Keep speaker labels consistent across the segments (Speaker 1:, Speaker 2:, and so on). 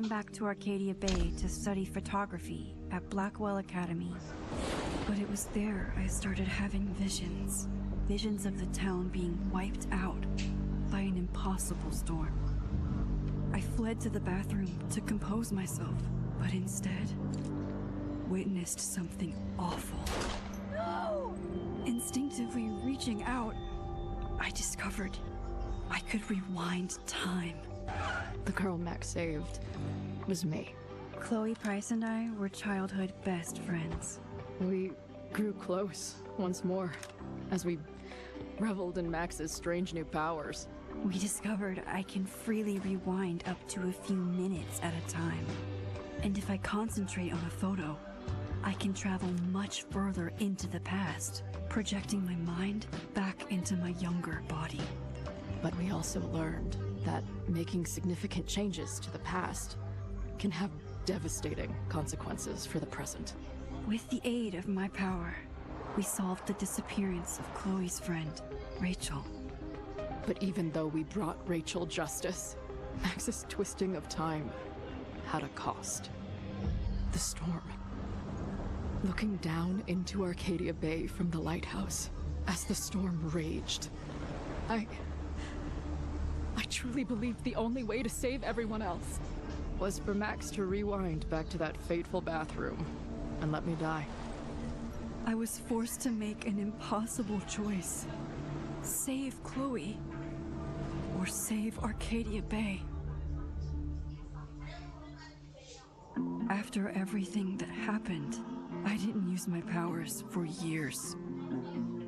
Speaker 1: back to Arcadia Bay to study photography at Blackwell Academy. But it was there I started having visions. Visions of the town being wiped out by an impossible storm. I fled to the bathroom to compose myself, but instead witnessed something awful. No! Instinctively reaching out, I discovered I could rewind time.
Speaker 2: The girl Max saved was me.
Speaker 1: Chloe Price and I were childhood best friends.
Speaker 2: We grew close once more as we reveled in Max's strange new powers.
Speaker 1: We discovered I can freely rewind up to a few minutes at a time. And if I concentrate on a photo, I can travel much further into the past, projecting my mind back into my younger body.
Speaker 2: But we also learned that making significant changes to the past can have devastating consequences for the present.
Speaker 1: With the aid of my power, we solved the disappearance of Chloe's friend, Rachel.
Speaker 2: But even though we brought Rachel justice, Max's twisting of time had a cost. The storm. Looking down into Arcadia Bay from the lighthouse as the storm raged, I truly believed the only way to save everyone else was for Max to rewind back to that fateful bathroom and let me die.
Speaker 1: I was forced to make an impossible choice. Save Chloe, or save Arcadia Bay. After everything that happened, I didn't use my powers for years.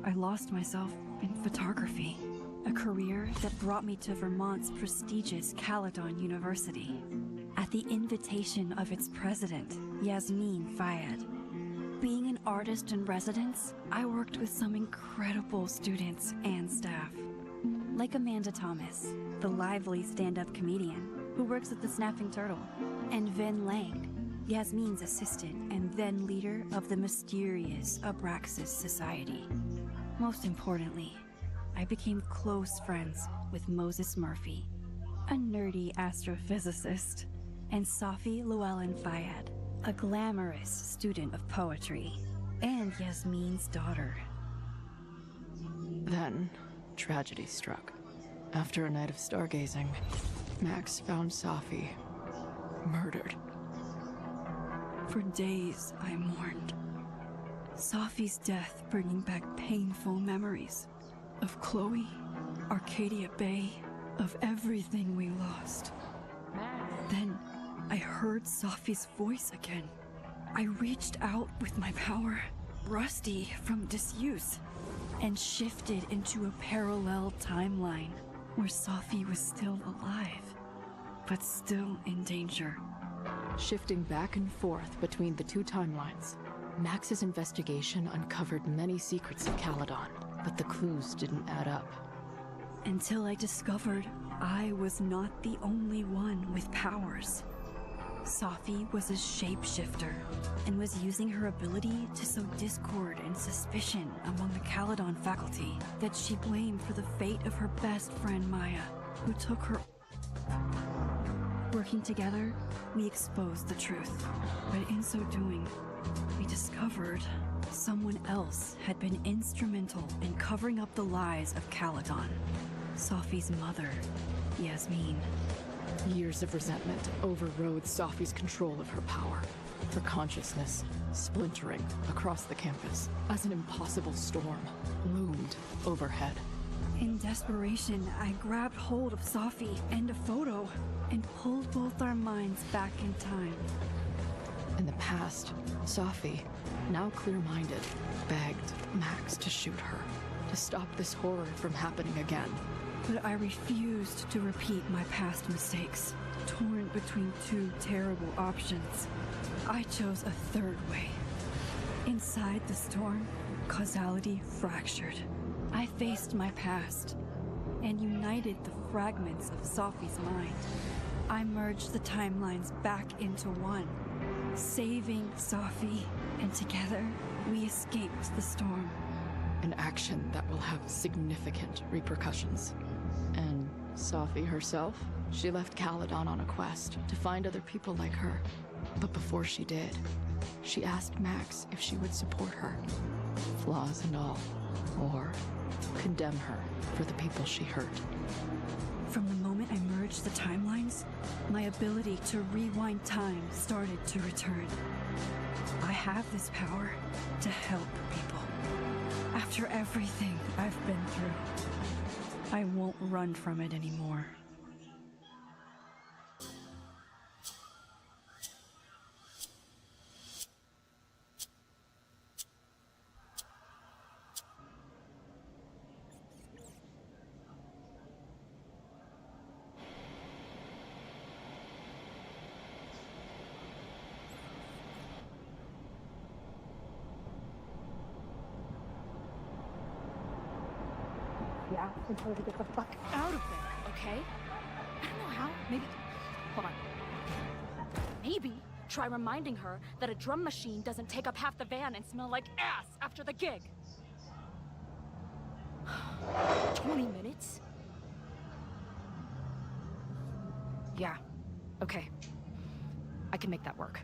Speaker 1: I lost myself in photography, a career that brought me to Vermont's prestigious Caledon University. At the invitation of its president, Yasmin Fayed. Being an artist in residence, I worked with some incredible students and staff. Like Amanda Thomas, the lively stand-up comedian who works at the Snapping Turtle, and Vinh Lang, Yasmin's assistant and then leader of the mysterious Abraxas Society. Most importantly, I became close friends with Moses Murphy, a nerdy astrophysicist, and Safi Llewellyn Fayed, a glamorous student of poetry, and Yasmin's daughter.
Speaker 2: Then, tragedy struck. After a night of stargazing, Max found Safi murdered.
Speaker 1: For days, I mourned. Safi's death bringing back painful memories of Chloe, Arcadia Bay, of everything we lost. Then, I heard Safi's voice again. I reached out with my power, rusty from disuse, and shifted into a parallel timeline where Safi was still alive, but still in danger.
Speaker 2: Shifting back and forth between the two timelines, Max's investigation uncovered many secrets of Caledon, but the clues didn't add up.
Speaker 1: Until I discovered I was not the only one with powers. Safi was a shapeshifter and was using her ability to sow discord and suspicion among the Caledon faculty that she blamed for the fate of her best friend Maya, who took her. Working together, we exposed the truth, but in so doing, we discovered someone else had been instrumental in covering up the lies of Caledon. Safi's mother, Yasmin.
Speaker 2: Years of resentment overrode Safi's control of her power, her consciousness splintering across the campus as an impossible storm loomed overhead.
Speaker 1: In desperation, I grabbed hold of Safi and a photo and pulled both our minds back in time.
Speaker 2: In the past, Safi, now clear-minded, begged Max to shoot her, to stop this horror from happening again.
Speaker 1: But I refused to repeat my past mistakes. Torn between two terrible options, I chose a third way. Inside the storm, causality fractured. I faced my past and united the fragments of Safi's mind. I merged the timelines back into one, saving Safi, and together we escaped the storm.
Speaker 2: An action that will have significant repercussions. And Safi herself? She left Caledon on a quest to find other people like her. But before she did, she asked Max if she would support her, flaws and all, or condemn her for the people she hurt.
Speaker 1: From the moment I merged the timelines, my ability to rewind time started to return. I have this power to help people. After everything I've been through, I won't run from it anymore.
Speaker 3: Yeah, and tell her to get the fuck out of there, okay? I don't know how. Maybe. Hold on. Maybe try reminding her that a drum machine doesn't take up half the van and smell like ass after the gig. 20 minutes? Yeah. Okay. I can make that work.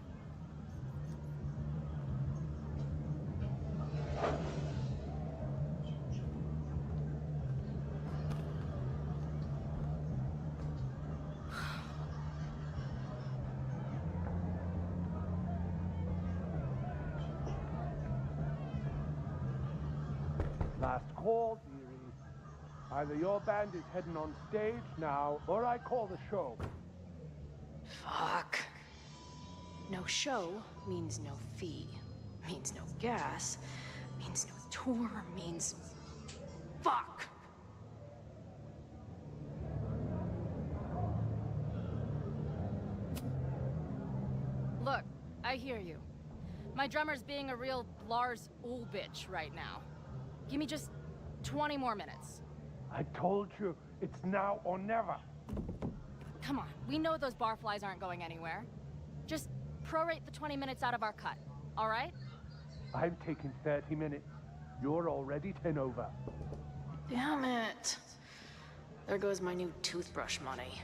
Speaker 4: Last call, dearie. Either your band is heading on stage now, or I call the show.
Speaker 3: Fuck. No show means no fee. Means no gas. Means no tour. Means... Fuck! Look, I hear you. My drummer's being a real Lars Ul bitch right now. Give me just 20 more minutes.
Speaker 4: I told you, it's now or never.
Speaker 3: Come on, we know those barflies aren't going anywhere. Just prorate the 20 minutes out of our cut, all right?
Speaker 4: I'm taking 30 minutes. You're already 10 over.
Speaker 3: Damn it. There goes my new toothbrush money.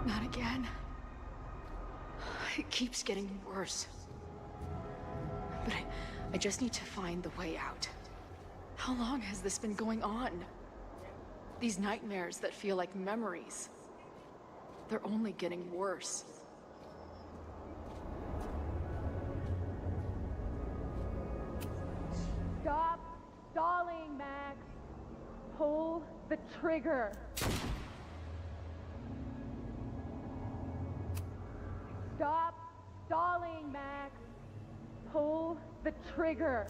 Speaker 3: Not again. It keeps getting worse. But I just need to find the way out. How long has this been going on? These nightmares that feel like memories. They're only getting worse.
Speaker 5: Stop stalling, Max. Pull the trigger. Stop stalling, Max. Pull the trigger.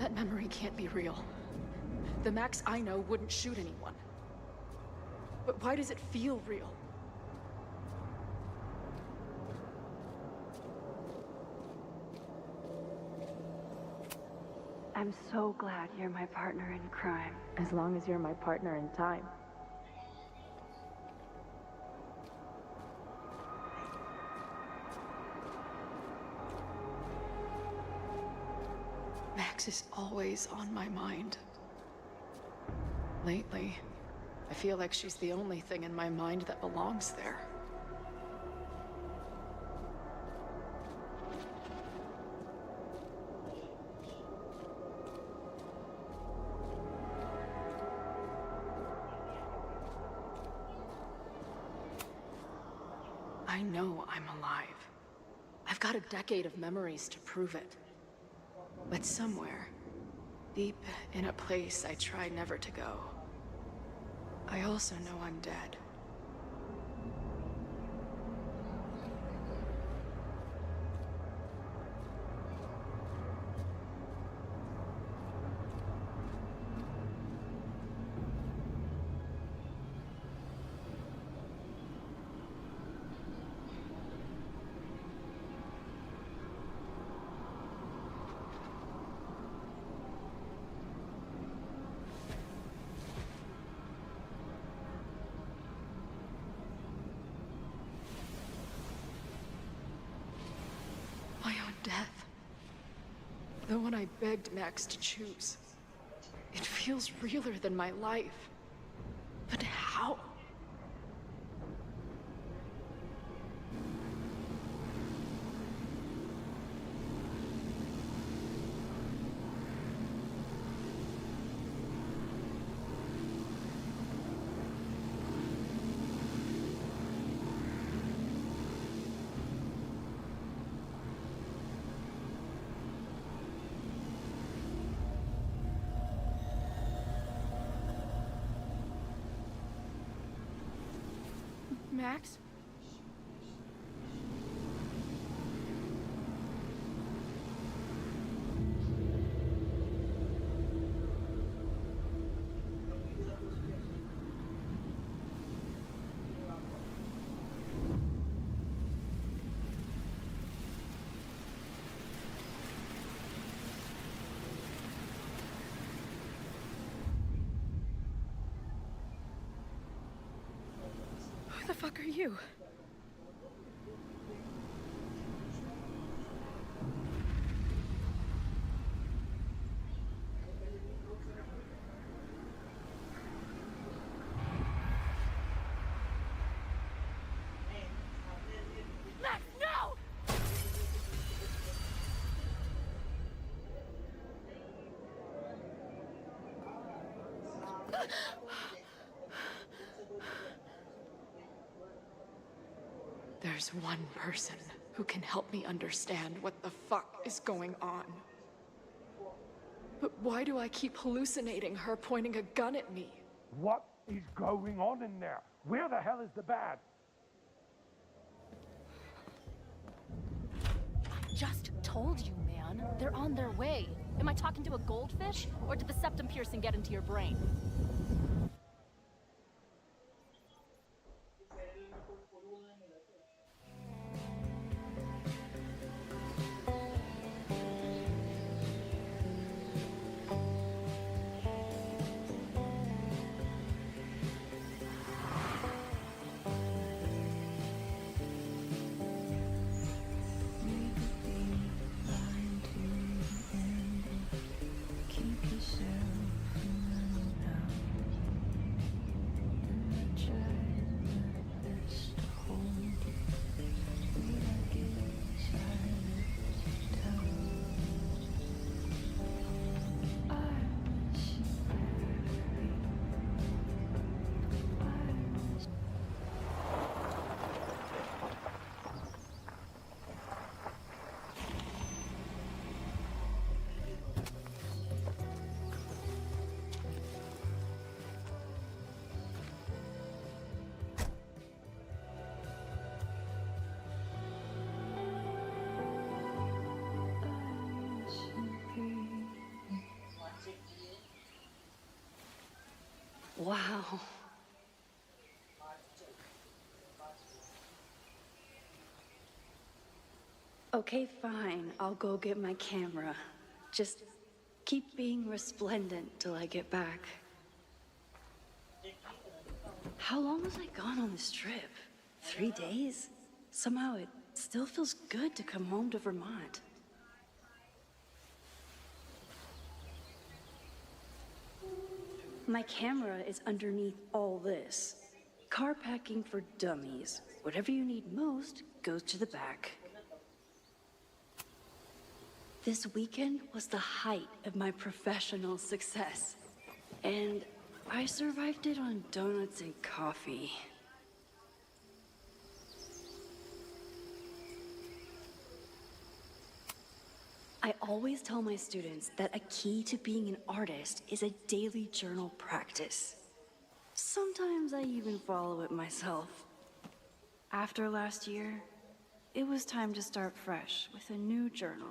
Speaker 2: That memory can't be real. The Max I know wouldn't shoot anyone. But why does it feel real?
Speaker 1: I'm so glad you're my partner in crime.
Speaker 5: As long as you're my partner in time.
Speaker 2: Max is always on my mind. Lately, I feel like she's the only thing in my mind that belongs there.
Speaker 3: I know I'm alive. I've got a decade of memories to prove it. But somewhere, deep in a place I try never to go, I also know I'm dead. My own death. The one I begged Max to choose. It feels realer than my life. But how? Max? Who the fuck are you? Max, no! There's one person who can help me understand what the fuck is going on. But why do I keep hallucinating her pointing a gun at me?
Speaker 4: What is going on in there? Where the hell is the bad?
Speaker 6: Just told you, man. They're on their way. Am I talking to a goldfish, or did the septum piercing get into your brain?
Speaker 1: Wow. Okay, fine. I'll go get my camera. Just keep being resplendent till I get back. How long was I gone on this trip? 3 days? Somehow it still feels good to come home to Vermont. My camera is underneath all this. Car packing for dummies. Whatever you need most goes to the back. This weekend was the height of my professional success. And I survived it on donuts and coffee. always tell my students that a key to being an artist is a daily journal practice. Sometimes I even follow it myself. After last year, it was time to start fresh with a new journal.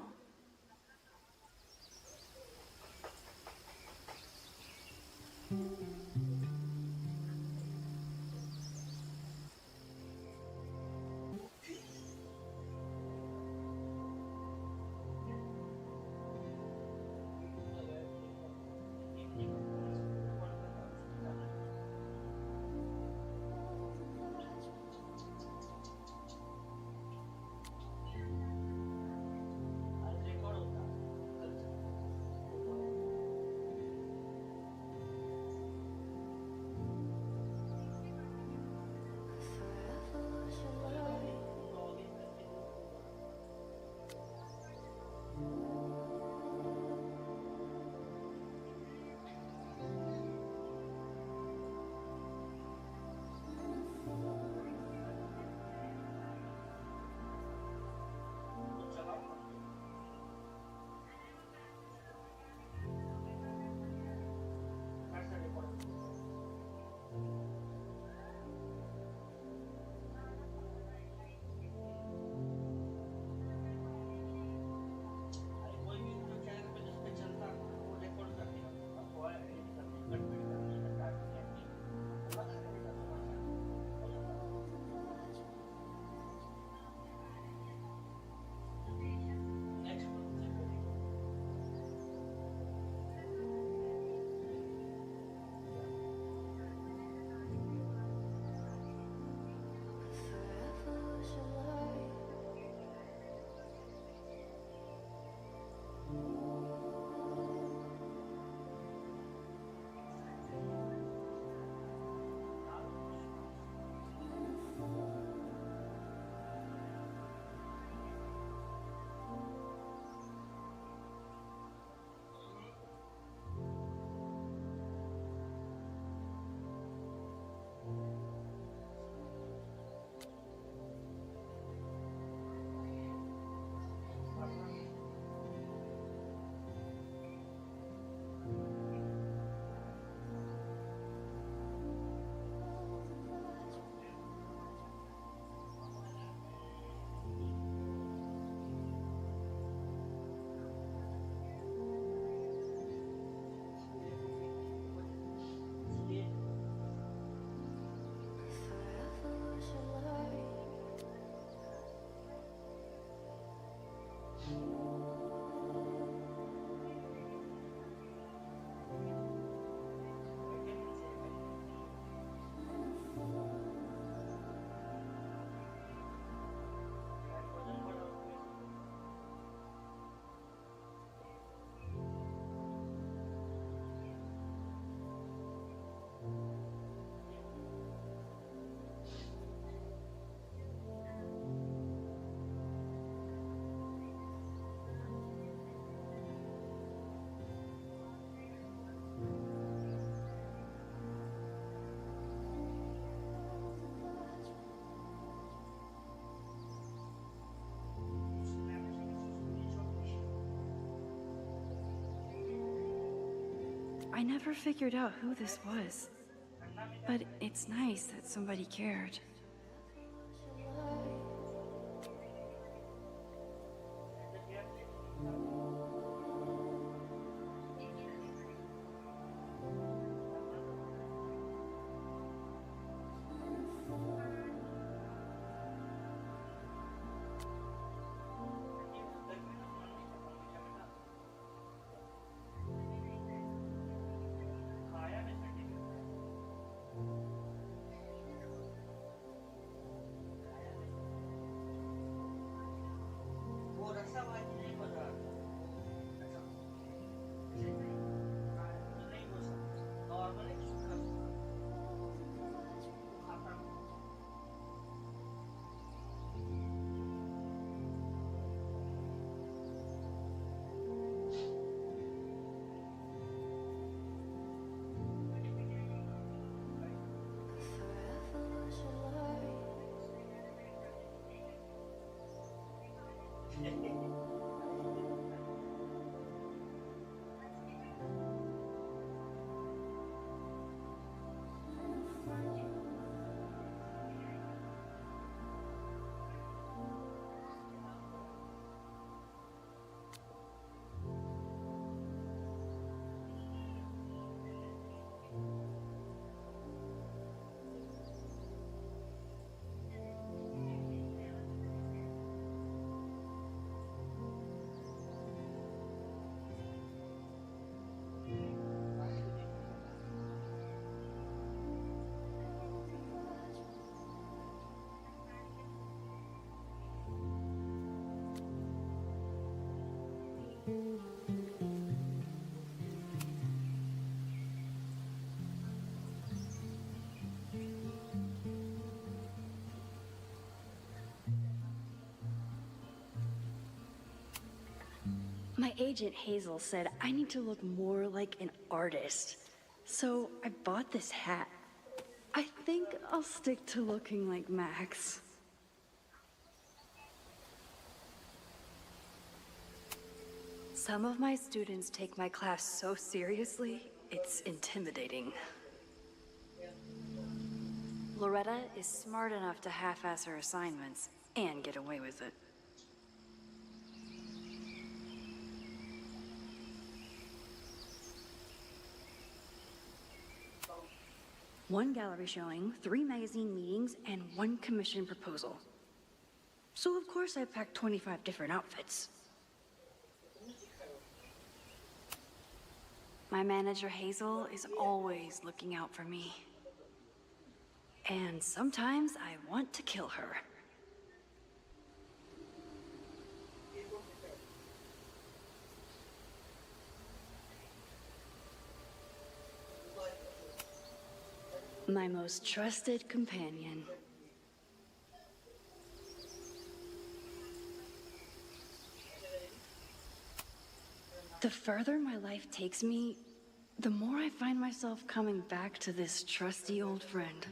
Speaker 1: I never figured out who this was, but it's nice that somebody cared. My agent Hazel said I need to look more like an artist. So I bought this hat. I think I'll stick to looking like Max. Some of my students take my class so seriously, it's intimidating. Loretta is smart enough to half-ass her assignments and get away with it. One gallery showing, 3 magazine meetings, and 1 commission proposal. So of course I packed 25 different outfits. My manager Hazel is always looking out for me. And sometimes I want to kill her. My most trusted companion. The further my life takes me, the more I find myself coming back to this trusty old friend.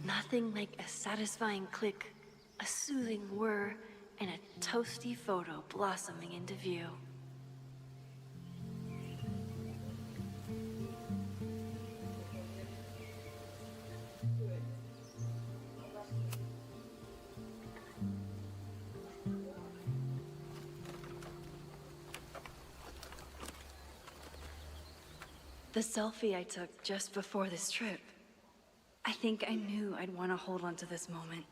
Speaker 1: Nothing like a satisfying click, a soothing whir, and a toasty photo blossoming into view. The selfie I took just before this trip. I think I knew I'd want to hold on to this moment.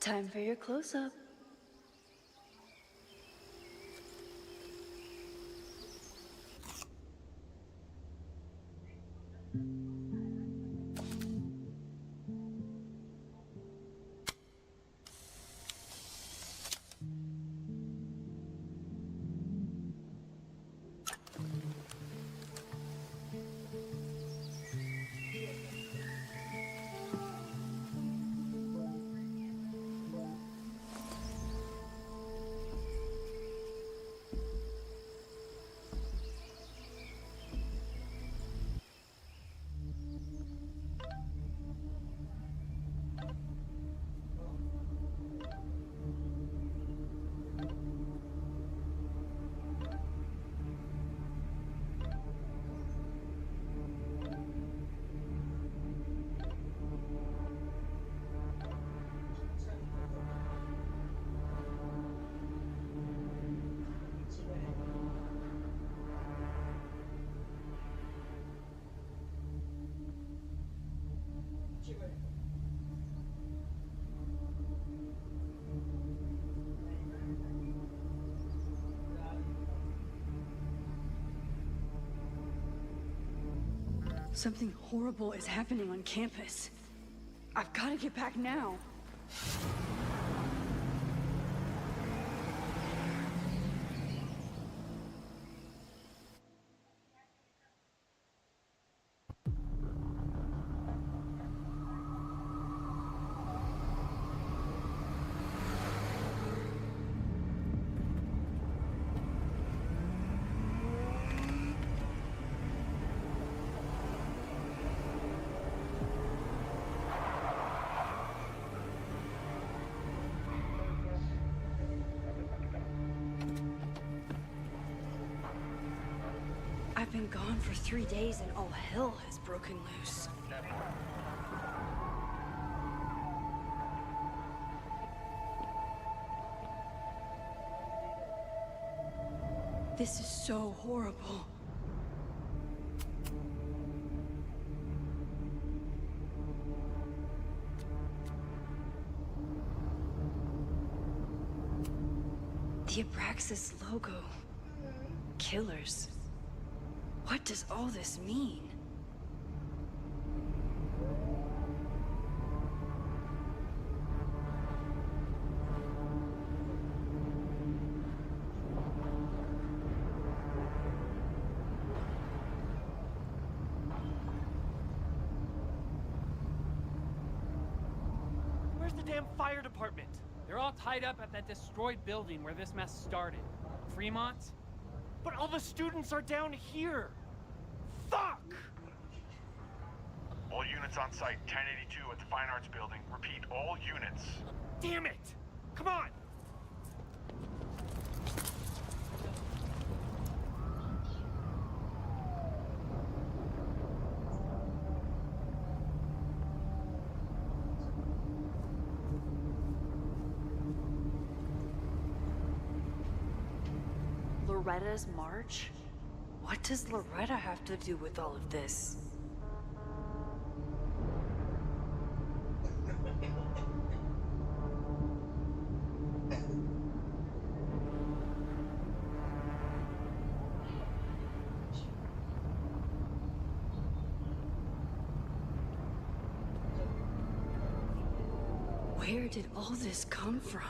Speaker 1: Time for your close-up. Something horrible is happening on campus. I've got to get back now. I've been gone for 3 days and all hell has broken loose. This is so horrible. The Abraxas logo. Killers. What does all this mean?
Speaker 7: Where's the damn fire department? They're all tied up at that destroyed building where this mess started. Fremont? But all the students are down here! Fuck!
Speaker 8: All units on site, 1082 at the Fine Arts Building. Repeat, all units.
Speaker 7: Damn it! Come on!
Speaker 1: Loretta's march? What does Loretta have to do with all of this? Where did all this come from?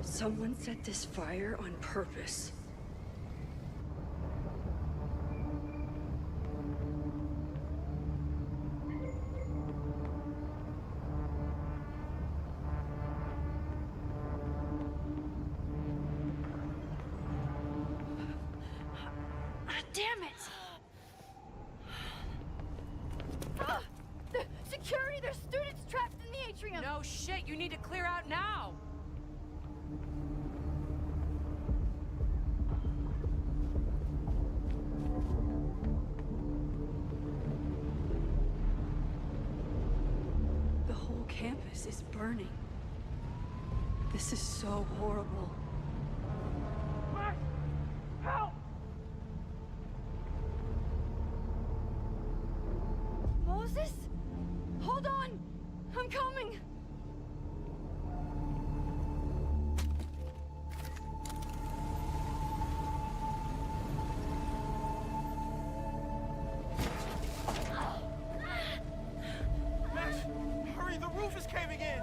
Speaker 1: Someone set this fire on purpose. Damn it!
Speaker 6: The security! There's students trapped in the atrium!
Speaker 9: No shit, you need to clear out now!
Speaker 1: The whole campus is burning. This is so horrible.
Speaker 7: Max! Help!
Speaker 6: Moses? Hold on! I'm coming!
Speaker 7: Max! Hurry, the roof is caving in!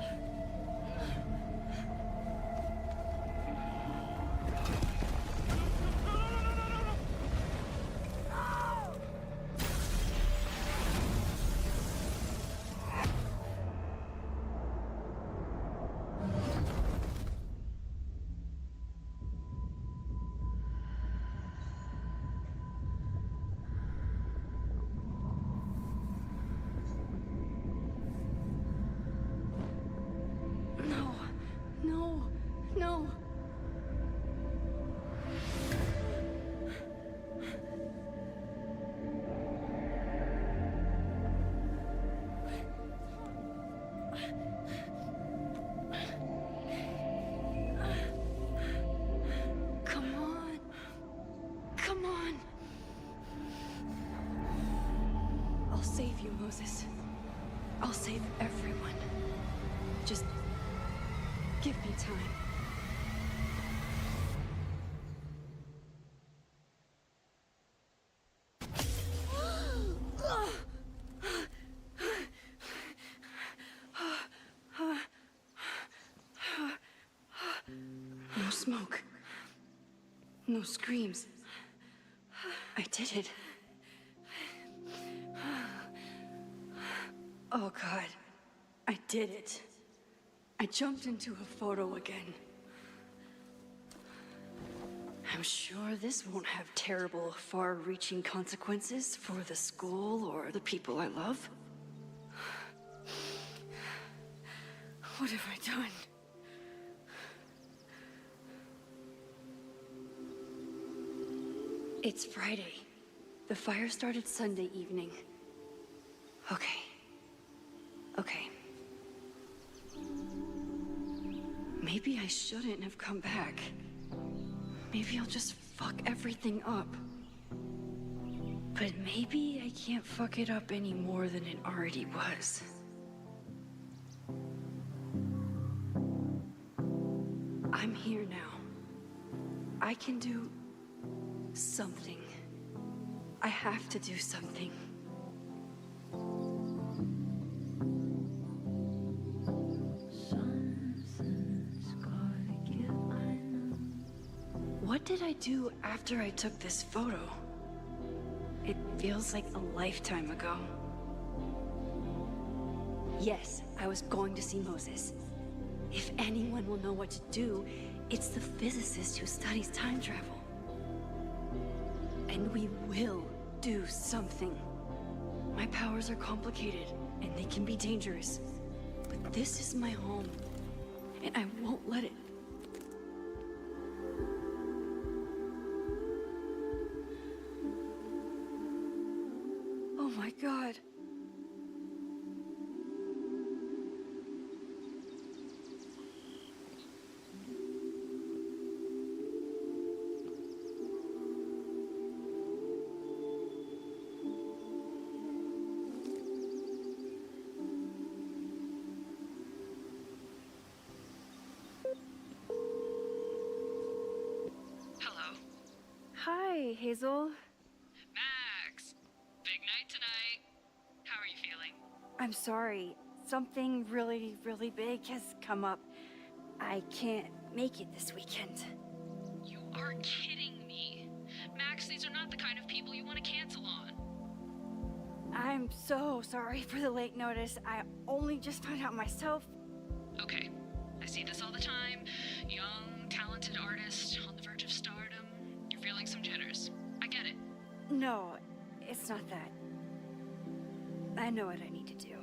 Speaker 1: No. Come on. I'll save you, Moses. I'll save everyone. Just give me time. smoke. No screams. I did it. Oh God, I did it. I jumped into a photo again. I'm sure this won't have terrible, far-reaching consequences for the school or the people I love. What have I done? It's Friday. The fire started Sunday evening. Okay. Maybe I shouldn't have come back. Maybe I'll just fuck everything up. But maybe I can't fuck it up any more than it already was. I'm here now. I can do something. I have to do something. What did I do after I took this photo? It feels like a lifetime ago. Yes, I was going to see Moses. If anyone will know what to do, it's the physicist who studies time travel. And we will do something. My powers are complicated, and they can be dangerous. But this is my home, and I won't let it. Oh my God. Hi, Hazel.
Speaker 10: Max! Big night tonight. How are you feeling?
Speaker 1: I'm sorry. Something really, really big has come up. I can't make it this weekend.
Speaker 10: You are kidding me. Max, these are not the kind of people you want to cancel on.
Speaker 1: I'm so sorry for the late notice. I only just found out myself.
Speaker 10: Okay. I see this all the time. Young, talented artist on the verge of stardom. You're feeling some jitters. I get it.
Speaker 1: No, it's not that. I know what I need to do.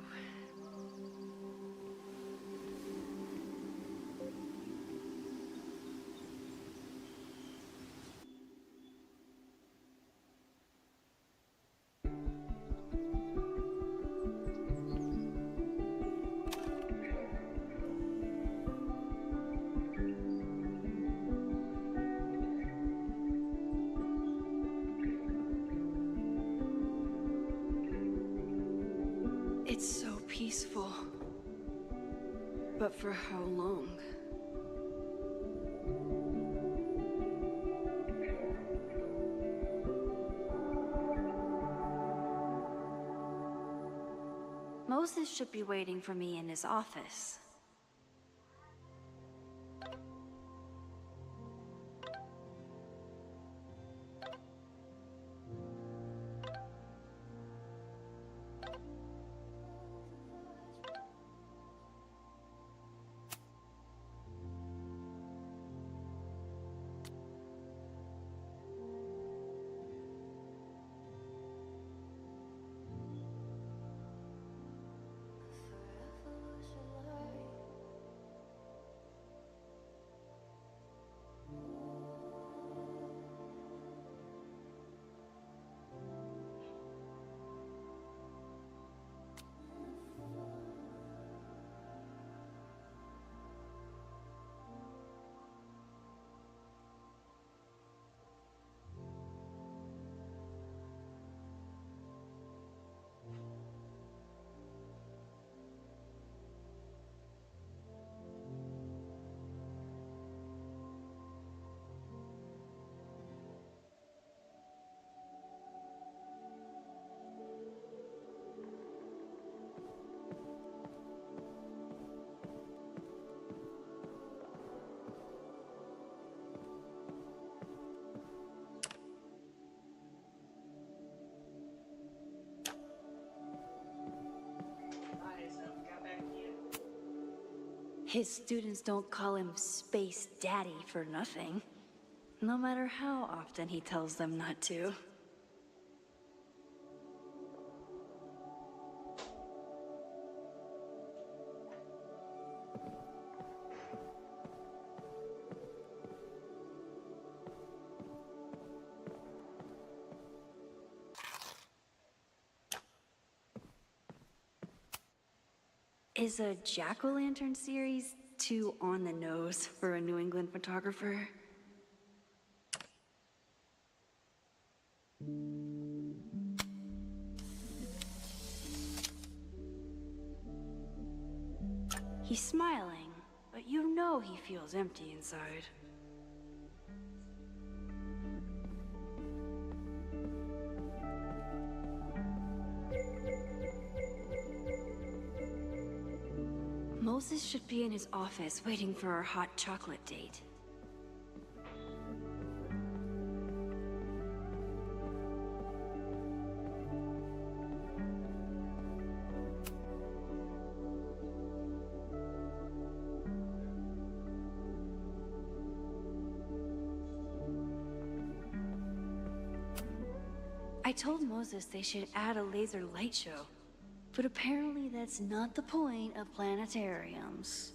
Speaker 1: It's so peaceful. But for how long? Moses should be waiting for me in his office. His students don't call him Space Daddy for nothing, no matter how often he tells them not to. Is a jack-o'-lantern series too on the nose for a New England photographer? He's smiling, but you know he feels empty inside. Moses should be in his office waiting for our hot chocolate date. I told Moses they should add a laser light show. But apparently that's not the point of planetariums.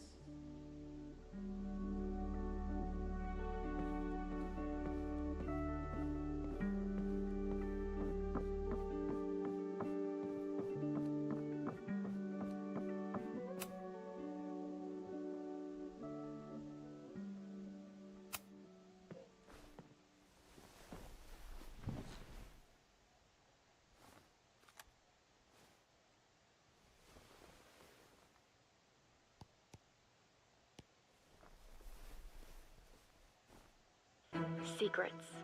Speaker 11: Secrets,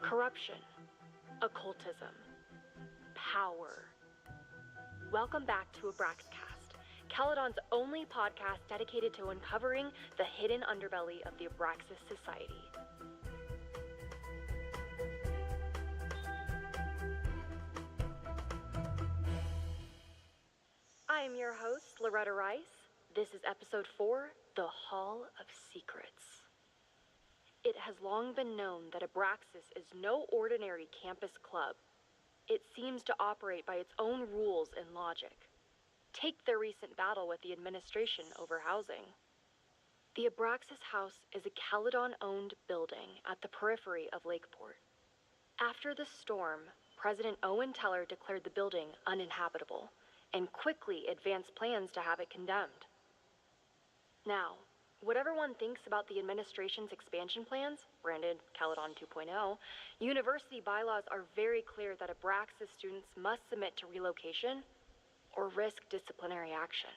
Speaker 11: corruption, occultism, power. Welcome back to Abraxas, Caledon's only podcast dedicated to uncovering the hidden underbelly of the Abraxas Society. I am your host, Loretta Rice. This is episode 4, The Hall of Secrets. It has long been known that Abraxas is no ordinary campus club. It seems to operate by its own rules and logic. Take their recent battle with the administration over housing. The Abraxas House is a Caledon-owned building at the periphery of Lakeport. After the storm, President Owen Teller declared the building uninhabitable and quickly advanced plans to have it condemned. Now, whatever one thinks about the administration's expansion plans, branded Caledon 2.0, university bylaws are very clear that Abraxas students must submit to relocation or risk disciplinary action.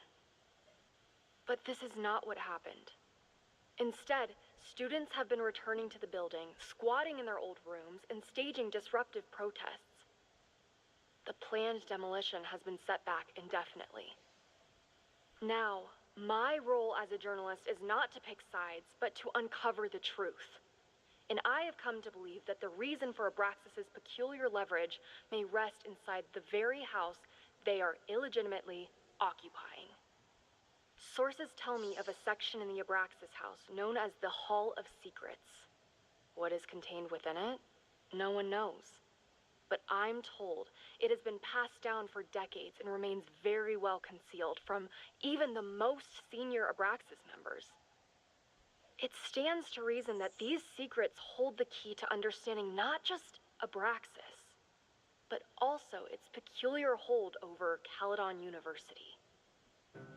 Speaker 11: But this is not what happened. Instead, students have been returning to the building, squatting in their old rooms, and staging disruptive protests. The planned demolition has been set back indefinitely. Now, my role as a journalist is not to pick sides, but to uncover the truth. And I have come to believe that the reason for Abraxas' peculiar leverage may rest inside the very house they are illegitimately occupying. Sources tell me of a section in the Abraxas house known as the Hall of Secrets. What is contained within it? No one knows. But I'm told it has been passed down for decades and remains very well concealed from even the most senior Abraxas members. It stands to reason that these secrets hold the key to understanding not just Abraxas, but also its peculiar hold over Caledon University.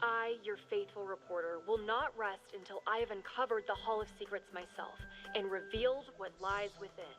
Speaker 11: I, your faithful reporter, will not rest until I have uncovered the Hall of Secrets myself and revealed what lies within.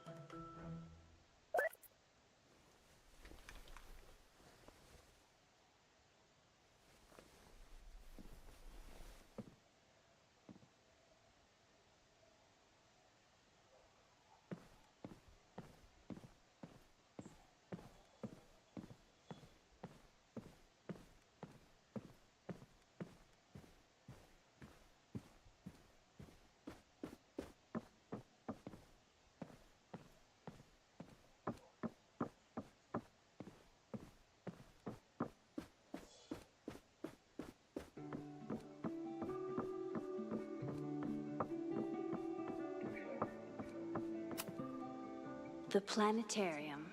Speaker 1: The planetarium.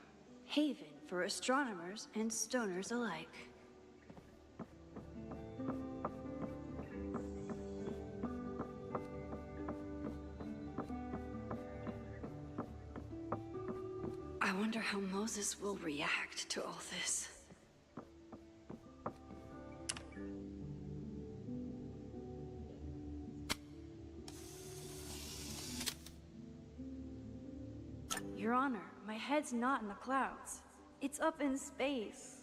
Speaker 1: Haven for astronomers and stoners alike. I wonder how Moses will react to all this. Your Honor, my head's not in the clouds. It's up in space.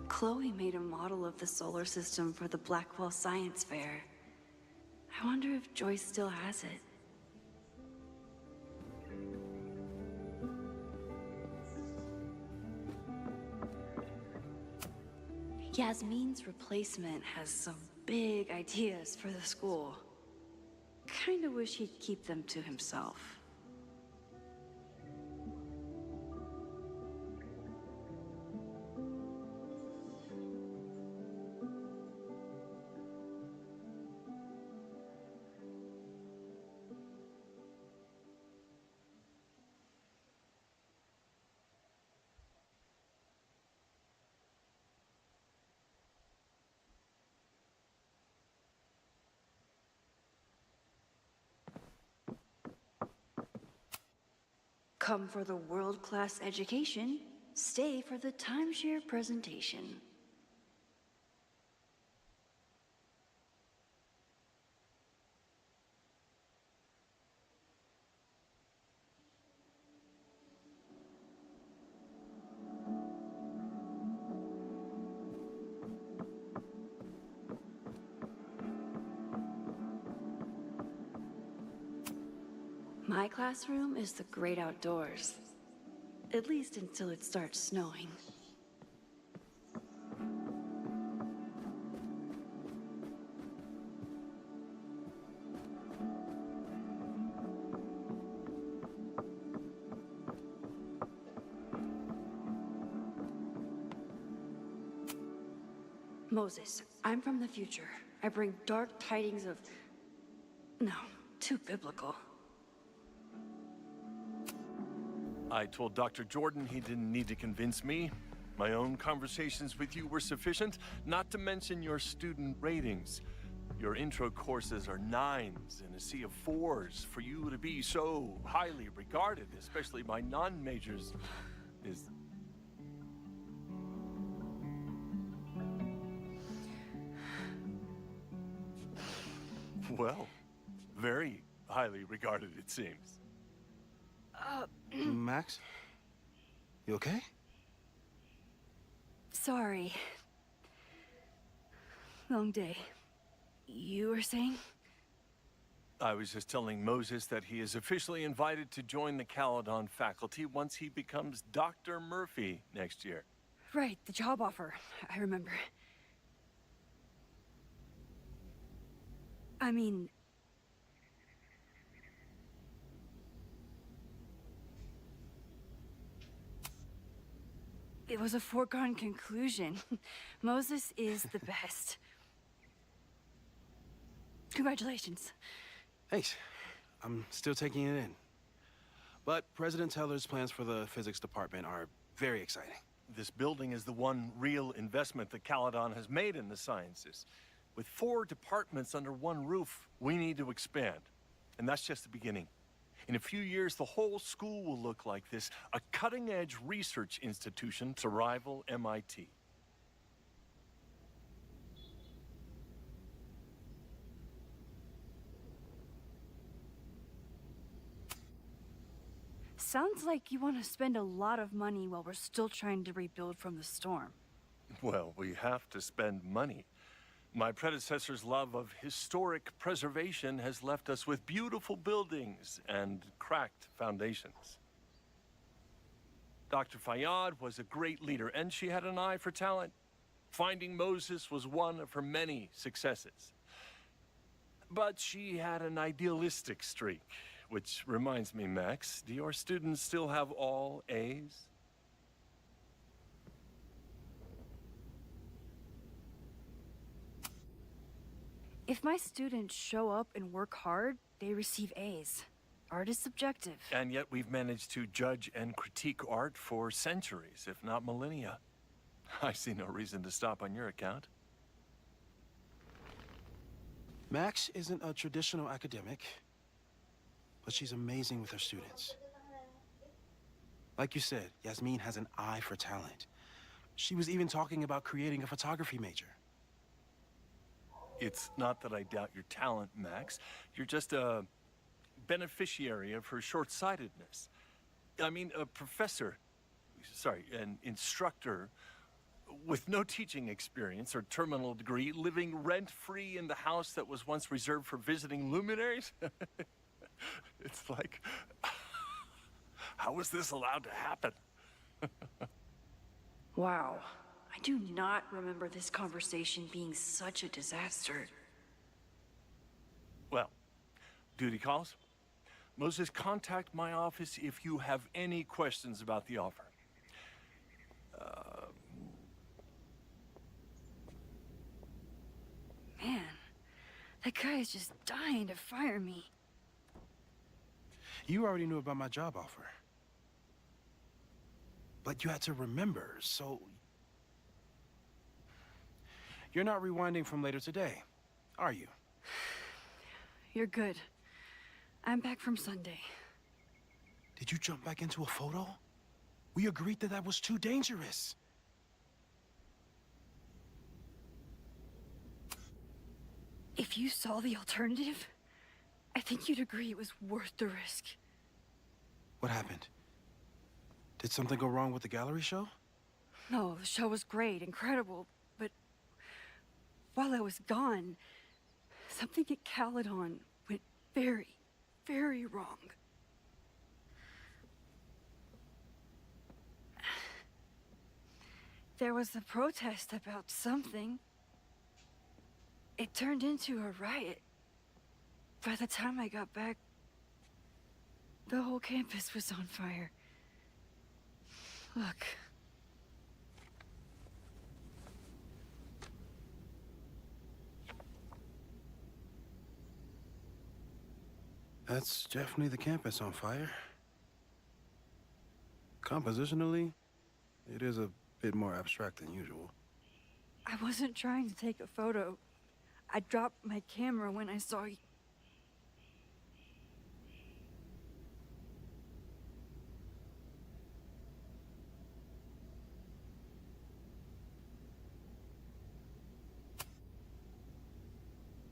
Speaker 1: Chloe made a model of the solar system for the Blackwell Science Fair. I wonder if Joyce still has it. Yasmin's replacement has some big ideas for the school. Kinda wish he'd keep them to himself. Come for the world-class education, stay for the timeshare presentation. My classroom is the great outdoors. At least until it starts snowing. Moses, I'm from the future. I bring dark tidings of... No, too biblical.
Speaker 12: I told Dr. Jordan he didn't need to convince me. My own conversations with you were sufficient, not to mention your student ratings. Your intro courses are 9s and a sea of 4s. For you to be so highly regarded, especially by non-majors, is... Well, very highly regarded, it seems.
Speaker 13: Max? You okay?
Speaker 1: Sorry. Long day. You were saying?
Speaker 12: I was just telling Moses that he is officially invited to join the Caledon faculty once he becomes Dr. Murphy next year.
Speaker 1: Right, the job offer. I remember. I mean... It was a foregone conclusion. Moses is the best. Congratulations.
Speaker 13: Thanks. I'm still taking it in. But President Teller's plans for the physics department are very exciting.
Speaker 12: This building is the one real investment that Caledon has made in the sciences. With 4 departments under one roof, we need to expand. And that's just the beginning. In a few years, the whole school will look like this, a cutting-edge research institution to rival MIT.
Speaker 1: Sounds like you want to spend a lot of money while we're still trying to rebuild from the storm.
Speaker 12: Well, we have to spend money. My predecessor's love of historic preservation has left us with beautiful buildings and cracked foundations. Dr. Fayyad was a great leader, and she had an eye for talent. Finding Moses was one of her many successes. But she had an idealistic streak, which reminds me, Max, do your students still have all A's?
Speaker 1: If my students show up and work hard, they receive A's. Art is subjective.
Speaker 12: And yet we've managed to judge and critique art for centuries, if not millennia. I see no reason to stop on your account.
Speaker 13: Max isn't a traditional academic, but she's amazing with her students. Like you said, Yasmin has an eye for talent. She was even talking about creating a photography major.
Speaker 12: It's not that I doubt your talent, Max. You're just a beneficiary of her short-sightedness. I mean, a professor, an instructor with no teaching experience or terminal degree, living rent-free in the house that was once reserved for visiting luminaries? It's like, how was this allowed to happen?
Speaker 1: Wow. I do not remember this conversation being such a disaster.
Speaker 12: Well, duty calls. Moses, contact my office if you have any questions about the offer.
Speaker 1: Man, that guy is just dying to fire me.
Speaker 13: You already knew about my job offer. But you had to remember, so... You're not rewinding from later today, are you?
Speaker 1: You're good. I'm back from Sunday.
Speaker 13: Did you jump back into a photo? We agreed that that was too dangerous.
Speaker 1: If you saw the alternative, I think you'd agree it was worth the risk.
Speaker 13: What happened? Did something go wrong with the gallery show?
Speaker 1: No, the show was great, incredible, but while I was gone, something at Caledon went very, very wrong. There was a protest about something. It turned into a riot. By the time I got back, the whole campus was on fire. Look.
Speaker 13: That's definitely the campus on fire. Compositionally, it is a bit more abstract than usual.
Speaker 1: I wasn't trying to take a photo. I dropped my camera when I saw you.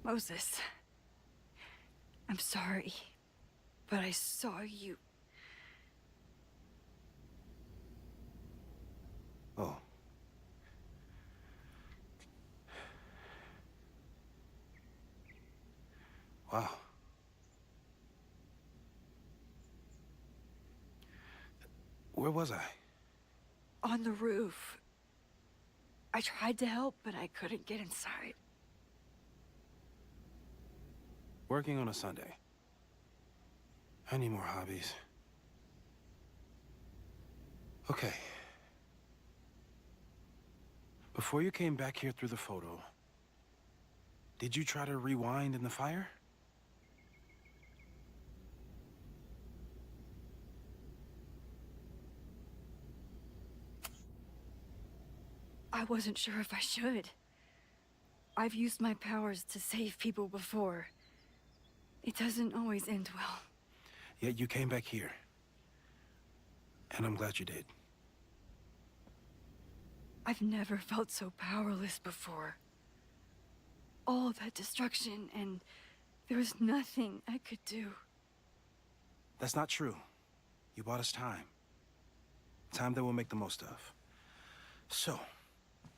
Speaker 1: Moses, I'm sorry, but I saw you.
Speaker 13: Oh. Wow. Where was I?
Speaker 1: On the roof. I tried to help, but I couldn't get inside.
Speaker 13: Working on a Sunday. I need more hobbies. Okay. Before you came back here through the photo, did you try to rewind in the fire?
Speaker 1: I wasn't sure if I should. I've used my powers to save people before. It doesn't always end well.
Speaker 13: Yet you came back here. And I'm glad you did.
Speaker 1: I've never felt so powerless before. All that destruction, and there was nothing I could do.
Speaker 13: That's not true. You bought us time. Time that we'll make the most of. So,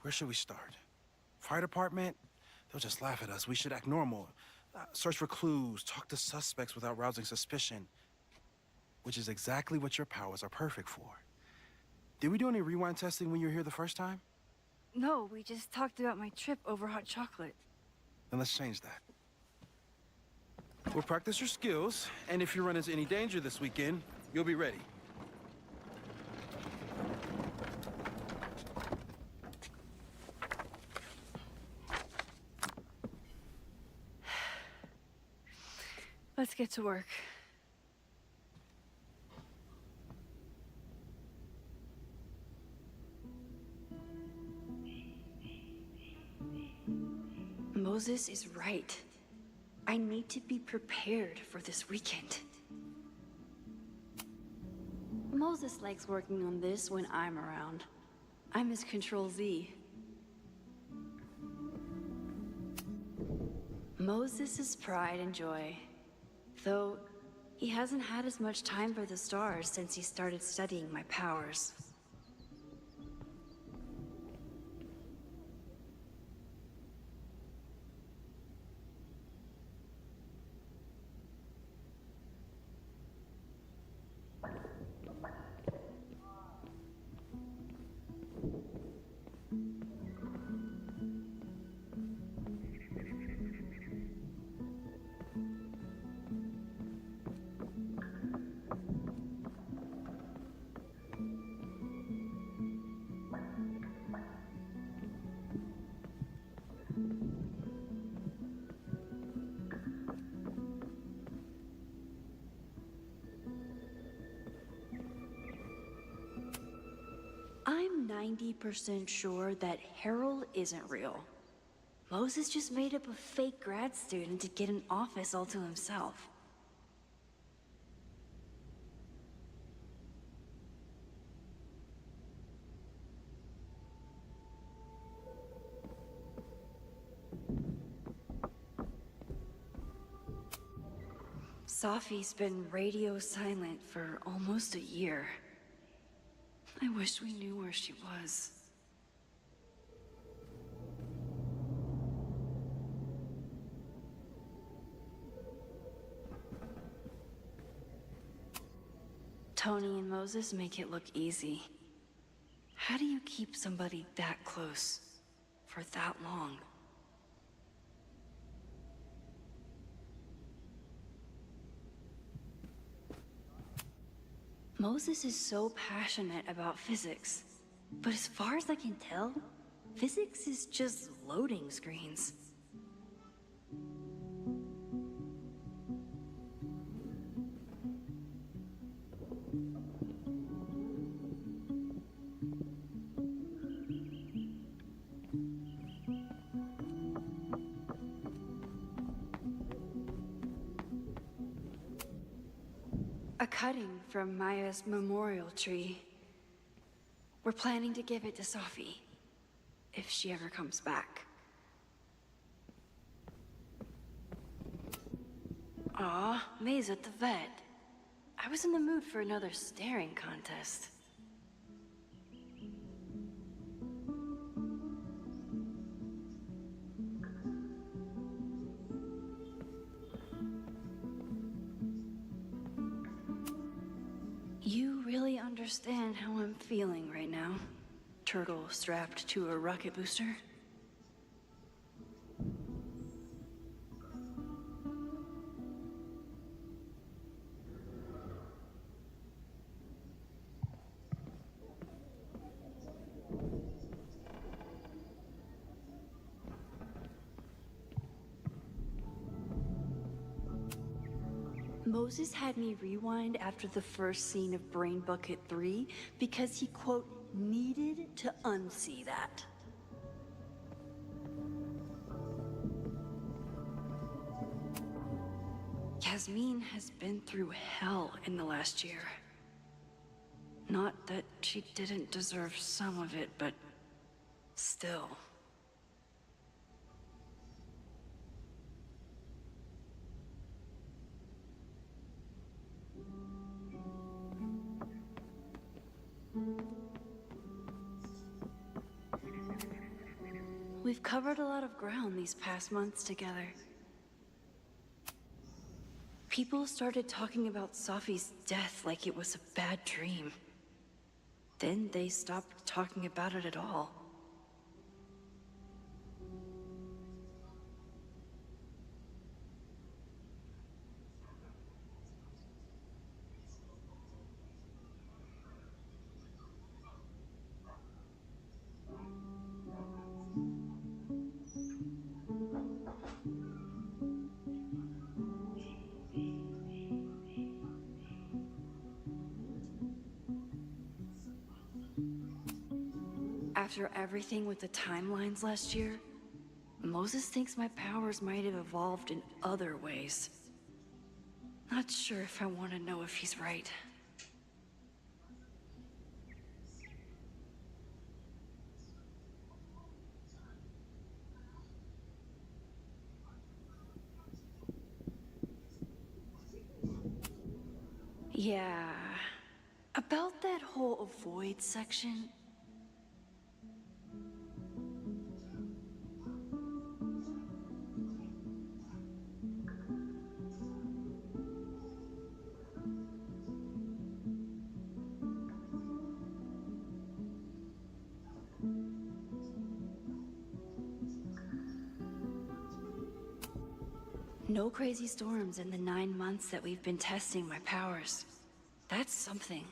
Speaker 13: where should we start? Fire department? They'll just laugh at us. We should act normal. Search for clues, talk to suspects without rousing suspicion. Which is exactly what your powers are perfect for. Did we do any rewind testing when you were here the first time?
Speaker 1: No, we just talked about my trip over hot chocolate.
Speaker 13: Then let's change that. We'll practice your skills, and if you run into any danger this weekend, you'll be ready.
Speaker 1: Let's get to work. Moses is right. I need to be prepared for this weekend. Moses likes working on this when I'm around. I'm his Control-Z. Moses' pride and joy. Though, he hasn't had as much time for the stars since he started studying my powers. I'm 90% sure that Harold isn't real. Moses just made up a fake grad student to get an office all to himself. Safi's been radio silent for almost a year. I wish we knew where she was. Tony and Moses make it look easy. How do you keep somebody that close for that long? Moses is so passionate about physics, but as far as I can tell, physics is just loading screens. A cutting from Maya's memorial tree. We're planning to give it to Safi, if she ever comes back. Aw, May's at the vet. I was in the mood for another staring contest. You really understand how I'm feeling right now? Turtle strapped to a rocket booster? Moses had me rewind after the first scene of Brain Bucket 3 because he, quote, needed to unsee that. Yasmin has been through hell in the last year. Not that she didn't deserve some of it, but still. We've covered a lot of ground these past months together. People started talking about Safi's death like it was a bad dream. Then they stopped talking about it at all. After everything with the timelines last year, Moses thinks my powers might have evolved in other ways. Not sure if I want to know if he's right. Yeah, about that whole avoid section. No crazy storms in the 9 months that we've been testing my powers. That's something.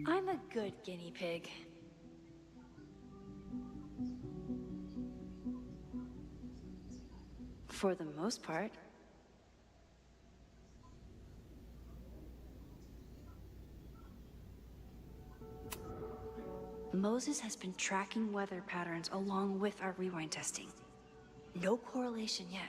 Speaker 1: I'm a good guinea pig. For the most part. Moses has been tracking weather patterns along with our rewind testing. No correlation yet.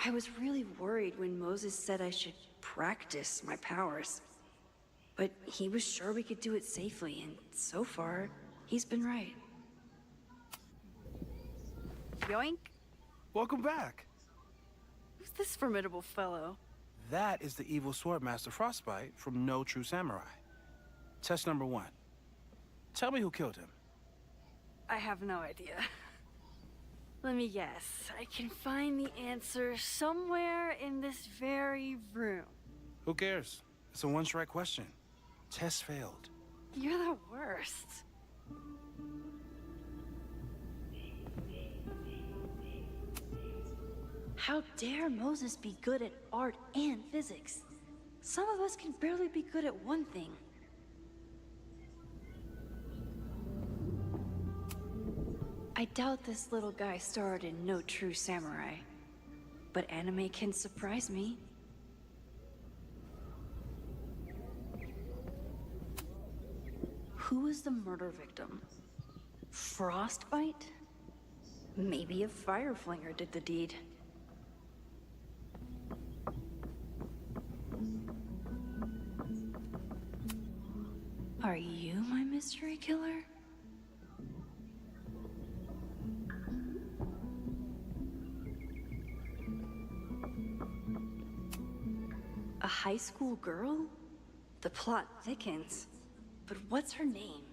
Speaker 1: I was really worried when Moses said I should practice my powers. But he was sure we could do it safely, and so far, he's been right. Yoink!
Speaker 13: Welcome back.
Speaker 1: Who's this formidable fellow?
Speaker 13: That is the evil swordmaster Frostbite from No True Samurai. Test number 1. Tell me who killed him.
Speaker 1: I have no idea. Let me guess. I can find the answer somewhere in this very room.
Speaker 13: Who cares? It's a one-strike question. Test failed.
Speaker 1: You're the worst. How dare Moses be good at art and physics? Some of us can barely be good at one thing. I doubt this little guy starred in No True Samurai, but anime can surprise me. Who was the murder victim? Frostbite? Maybe a fireflinger did the deed. Are you my mystery killer? A high school girl? The plot thickens. But what's her name?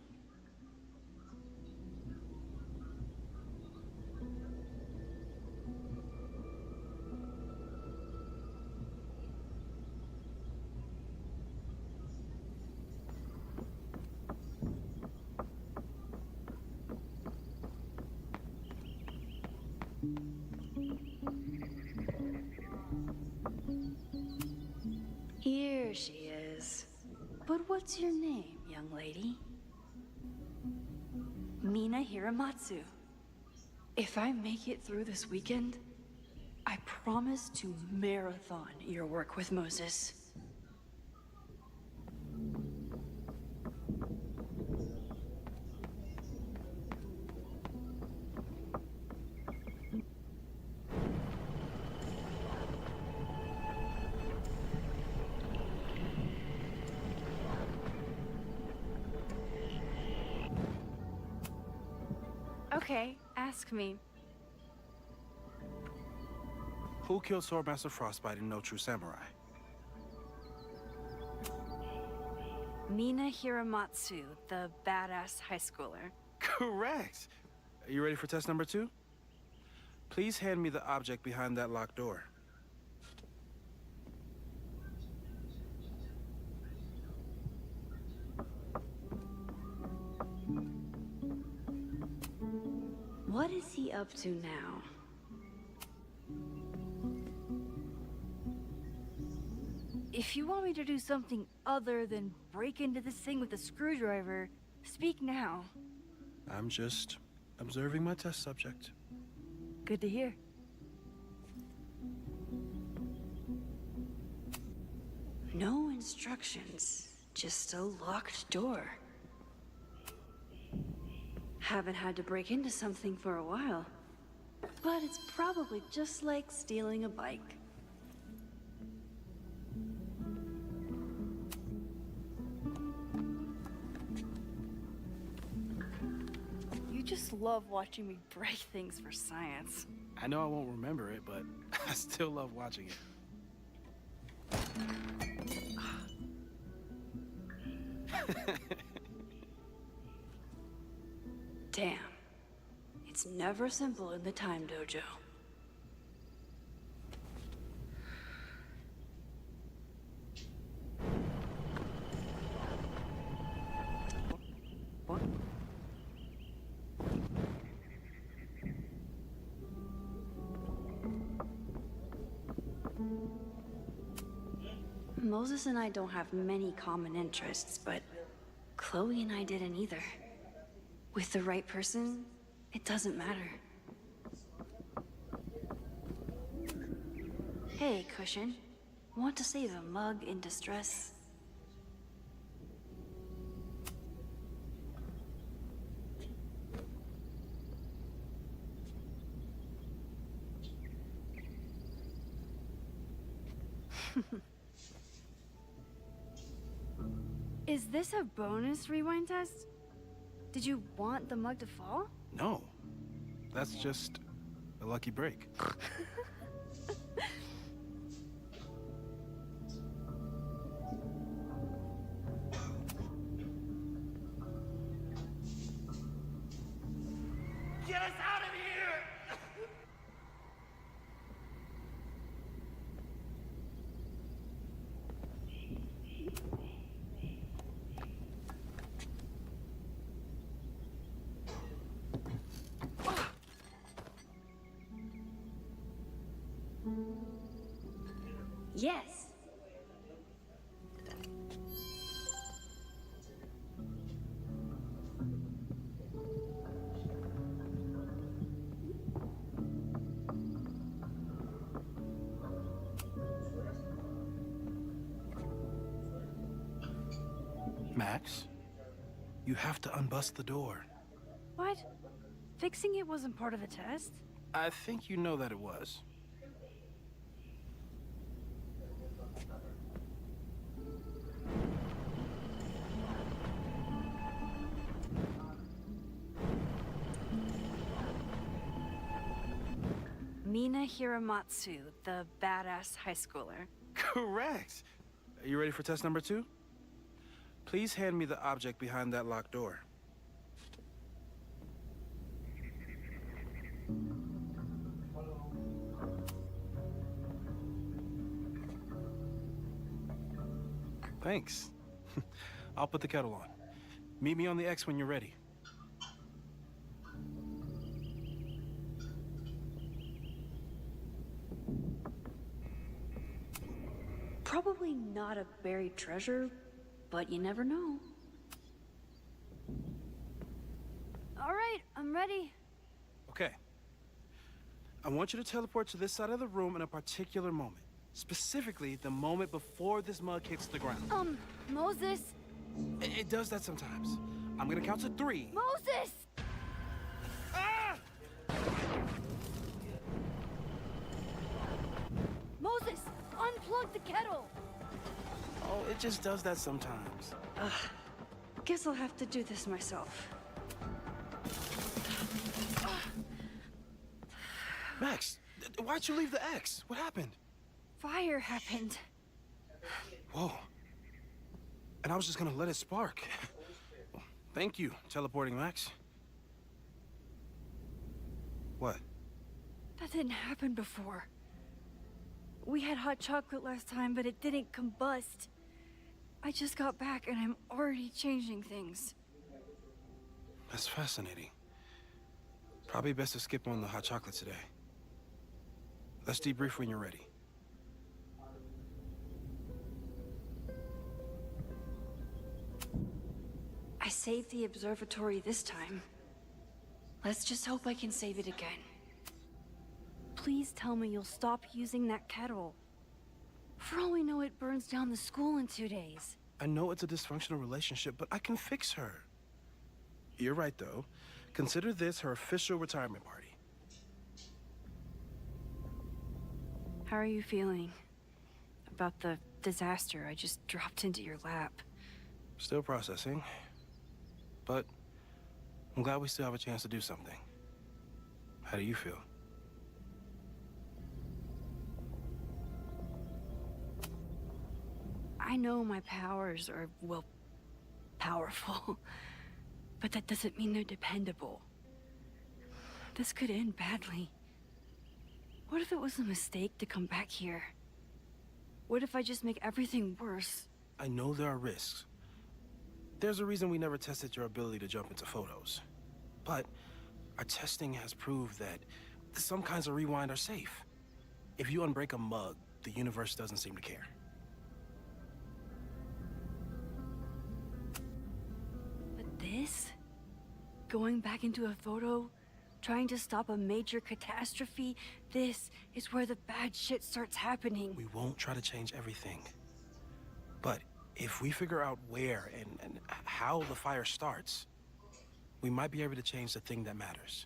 Speaker 1: Here she is. But what's your name, young lady? Mina Hiramatsu. If I make it through this weekend, I promise to marathon your work with Moses. Okay, ask me.
Speaker 13: Who killed Swordmaster Frostbite in No True Samurai?
Speaker 1: Mina Hiramatsu, the badass high schooler.
Speaker 13: Correct. Are you ready for test number 2? Please hand me the object behind that locked door.
Speaker 1: What is he up to now? If you want me to do something other than break into this thing with a screwdriver, speak now.
Speaker 13: I'm just observing my test subject.
Speaker 1: Good to hear. No instructions, just a locked door. Haven't had to break into something for a while. But it's probably just like stealing a bike. You just love watching me break things for science.
Speaker 13: I know I won't remember it, but I still love watching it.
Speaker 1: Damn. It's never simple in the time dojo. What? Moses and I don't have many common interests, but Chloe and I didn't either. With the right person, it doesn't matter. Hey, Cushion. Want to save a mug in distress? Is this a bonus rewind test? Did you want the mug to fall?
Speaker 13: No. That's just a lucky break.
Speaker 7: Get us out of here!
Speaker 1: Yes.
Speaker 13: Max, you have to unbust the door.
Speaker 1: What? Fixing it wasn't part of the test?
Speaker 13: I think you know that it was.
Speaker 1: Mina Hiramatsu, the badass high schooler.
Speaker 13: Correct. Are you ready for test number 2? Please hand me the object behind that locked door. Thanks. I'll put the kettle on. Meet me on the X when you're ready.
Speaker 1: Probably not a buried treasure, but you never know. All right, I'm ready.
Speaker 13: Okay. I want you to teleport to this side of the room in a particular moment. Specifically, the moment before this mug hits the ground.
Speaker 1: Moses?
Speaker 13: It does that sometimes. I'm gonna count to 3.
Speaker 1: Moses!
Speaker 13: Ah!
Speaker 1: Moses, unplug the kettle!
Speaker 13: Oh, it just does that sometimes.
Speaker 1: Guess I'll have to do this myself.
Speaker 13: Max, why'd you leave the X? What happened?
Speaker 1: Fire happened.
Speaker 13: Whoa. and I was just gonna let it spark. Well, thank you, teleporting Max. What?
Speaker 1: That didn't happen before. We had hot chocolate last time, but it didn't combust. I just got back and I'm already changing things.
Speaker 13: That's fascinating. Probably best to skip on the hot chocolate today. Let's debrief when you're ready.
Speaker 1: I saved the observatory this time. Let's just hope I can save it again. Please tell me you'll stop using that kettle. For all we know, it burns down the school in 2 days.
Speaker 13: I know it's a dysfunctional relationship, but I can fix her. You're right, though. Consider this her official retirement party.
Speaker 1: How are you feeling about the disaster I just dropped into your lap?
Speaker 13: Still processing. But I'm glad we still have a chance to do something. How do you feel?
Speaker 1: I know my powers are, well, powerful. But that doesn't mean they're dependable. This could end badly. What if it was a mistake to come back here? What if I just make everything worse?
Speaker 13: I know there are risks. There's a reason we never tested your ability to jump into photos. But our testing has proved that some kinds of rewind are safe. If you unbreak a mug, the universe doesn't seem to care.
Speaker 1: This? Going back into a photo? Trying to stop a major catastrophe? This is where the bad shit starts happening.
Speaker 13: We won't try to change everything. But if we figure out where and how the fire starts, we might be able to change the thing that matters.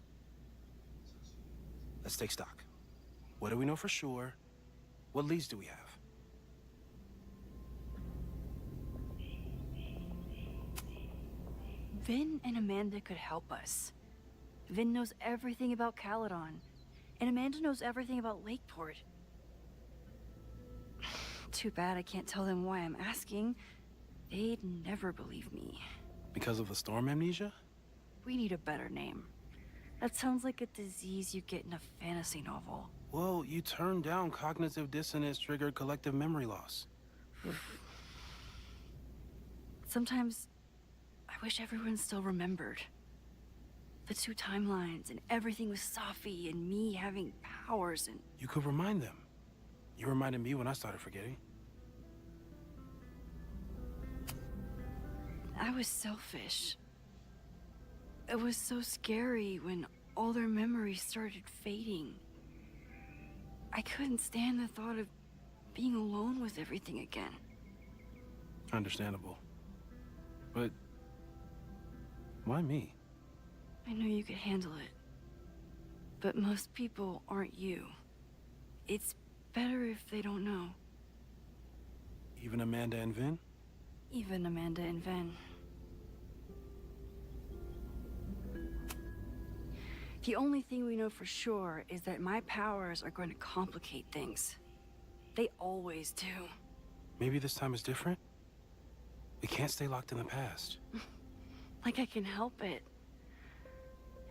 Speaker 13: Let's take stock. What do we know for sure? What leads do we have?
Speaker 1: Vinh and Amanda could help us. Vinh knows everything about Caledon, and Amanda knows everything about Lakeport. Too bad I can't tell them why I'm asking. They'd never believe me.
Speaker 13: Because of the storm amnesia?
Speaker 1: We need a better name. That sounds like a disease you get in a fantasy novel.
Speaker 13: Well, you turned down cognitive dissonance triggered collective memory loss.
Speaker 1: Sometimes I wish everyone still remembered. The 2 timelines and everything with Safi and me having powers and...
Speaker 13: You could remind them. You reminded me when I started forgetting.
Speaker 1: I was selfish. It was so scary when all their memories started fading. I couldn't stand the thought of being alone with everything again.
Speaker 13: Understandable. But why me?
Speaker 1: I knew you could handle it. But most people aren't you. It's better if they don't know.
Speaker 13: Even Amanda and Vinh?
Speaker 1: Even Amanda and Vinh. The only thing we know for sure is that my powers are going to complicate things. They always do.
Speaker 13: Maybe this time is different? We can't stay locked in the past.
Speaker 1: Like I can help it.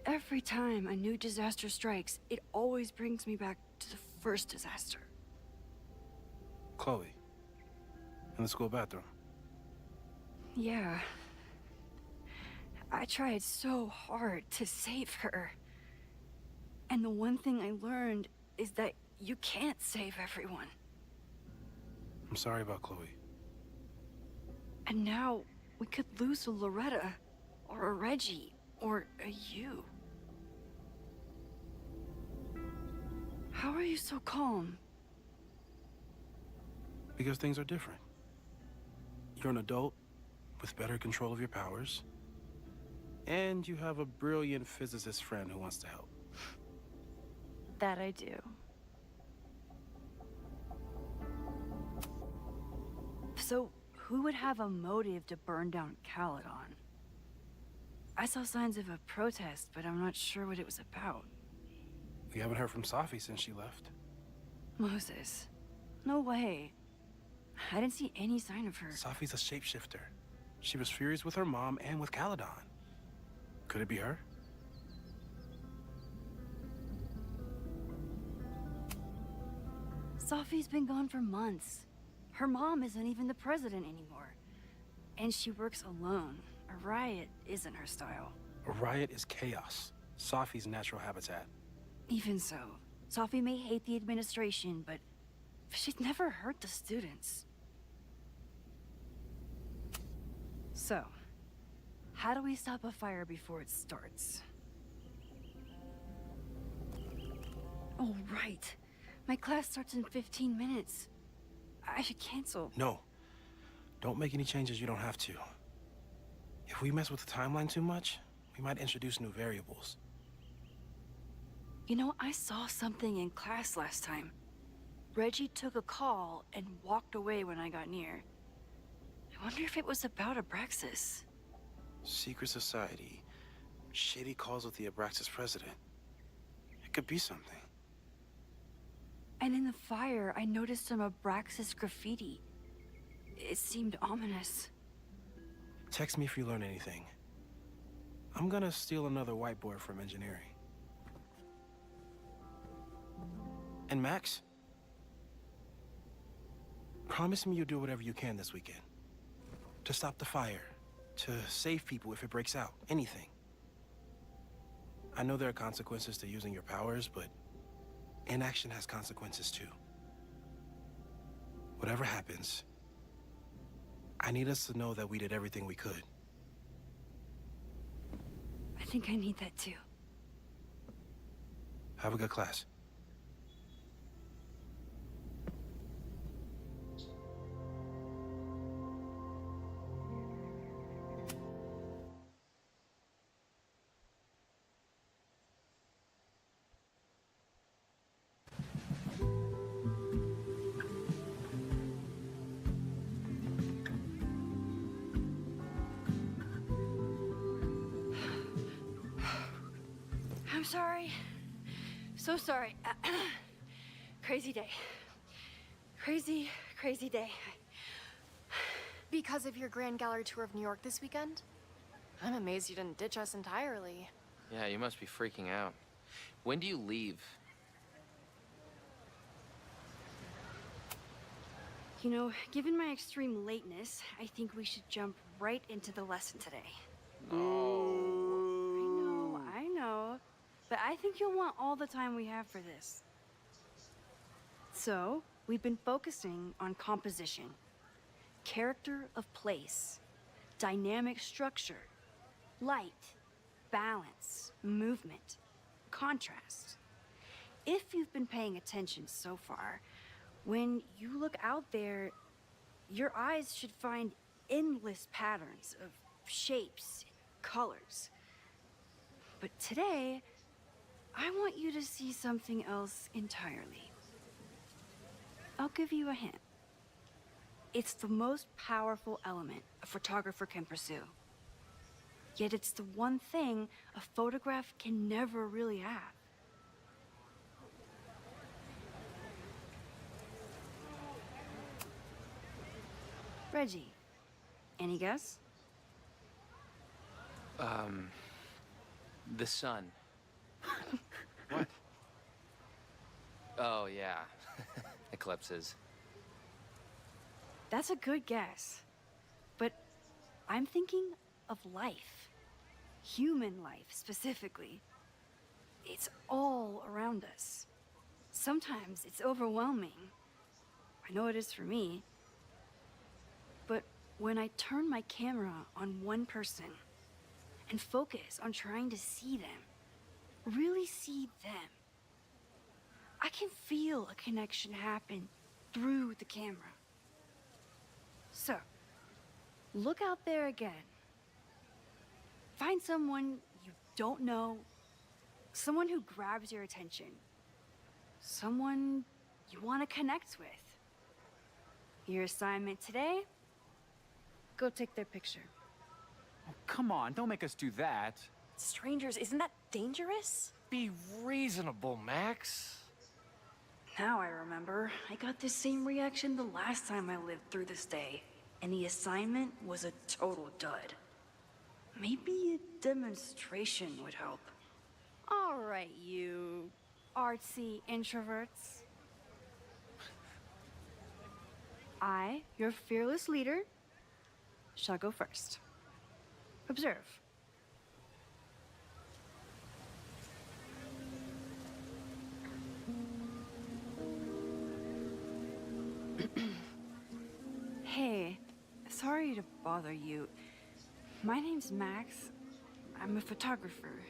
Speaker 1: Every time a new disaster strikes, it always brings me back to the first disaster.
Speaker 13: Chloe, in the school bathroom.
Speaker 1: Yeah. I tried so hard to save her. And the one thing I learned is that you can't save everyone.
Speaker 13: I'm sorry about Chloe.
Speaker 1: And now we could lose a Loretta, or a Reggie, or a you. How are you so calm?
Speaker 13: Because things are different. You're an adult with better control of your powers. And you have a brilliant physicist friend who wants to help.
Speaker 1: That I do. So, who would have a motive to burn down Caledon? I saw signs of a protest, but I'm not sure what it was about.
Speaker 13: We haven't heard from Safi since she left.
Speaker 1: Moses. No way. I didn't see any sign of her.
Speaker 13: Safi's a shapeshifter. She was furious with her mom and with Caledon. Could it be her?
Speaker 1: Safi's been gone for months. Her mom isn't even the president anymore. And she works alone. A riot isn't her style.
Speaker 13: A riot is chaos. Safi's natural habitat.
Speaker 1: Even so, Safi may hate the administration, but she'd never hurt the students. So, how do we stop a fire before it starts? Oh, right. My class starts in 15 minutes. I should cancel.
Speaker 13: No. Don't make any changes you don't have to. If we mess with the timeline too much, we might introduce new variables.
Speaker 1: You know, I saw something in class last time. Reggie took a call and walked away when I got near. I wonder if it was about Abraxas.
Speaker 13: Secret society. Shady calls with the Abraxas president. It could be something.
Speaker 1: And in the fire, I noticed some Abraxas graffiti. It seemed ominous.
Speaker 13: Text me if you learn anything. I'm gonna steal another whiteboard from engineering. And Max? Promise me you'll do whatever you can this weekend. To stop the fire. To save people if it breaks out. Anything. I know there are consequences to using your powers, but inaction has consequences too. Whatever happens, I need us to know that we did everything we could.
Speaker 1: I think I need that too.
Speaker 13: Have a good class.
Speaker 1: I'm sorry. So sorry. Crazy day. Crazy day.
Speaker 3: Because of your Grand Gallery tour of New York this weekend? I'm amazed you didn't ditch us entirely.
Speaker 14: Yeah, you must be freaking out. When do you leave?
Speaker 1: You know, given my extreme lateness, I think we should jump right into the lesson today.
Speaker 14: No.
Speaker 1: I know. But I think you'll want all the time we have for this. So, we've been focusing on composition, character of place, dynamic structure, light, balance, movement, contrast. If you've been paying attention so far, when you look out there, your eyes should find endless patterns of shapes and colors. But today, I want you to see something else entirely. I'll give you a hint. It's the most powerful element a photographer can pursue. Yet it's the one thing a photograph can never really have. Reggie, any guess?
Speaker 14: The sun.
Speaker 13: What?
Speaker 14: Oh, yeah. Eclipses.
Speaker 1: That's a good guess. But I'm thinking of life. Human life, specifically. It's all around us. Sometimes it's overwhelming. I know it is for me. But when I turn my camera on one person and focus on trying to see them, really see them, I can feel a connection happen through the camera. So, look out there again. Find someone you don't know, someone who grabs your attention, someone you want to connect with. Your assignment today? Go take their picture.
Speaker 7: Oh, come on, don't make us do that.
Speaker 3: Strangers, isn't that dangerous?
Speaker 7: Be reasonable, Max.
Speaker 1: Now I remember. I got the same reaction the last time I lived through this day. And the assignment was a total dud. Maybe a demonstration would help.
Speaker 15: All right, you artsy introverts. I, your fearless leader, shall go first. Observe. Hey, sorry to bother you. My name's Max. I'm a photographer.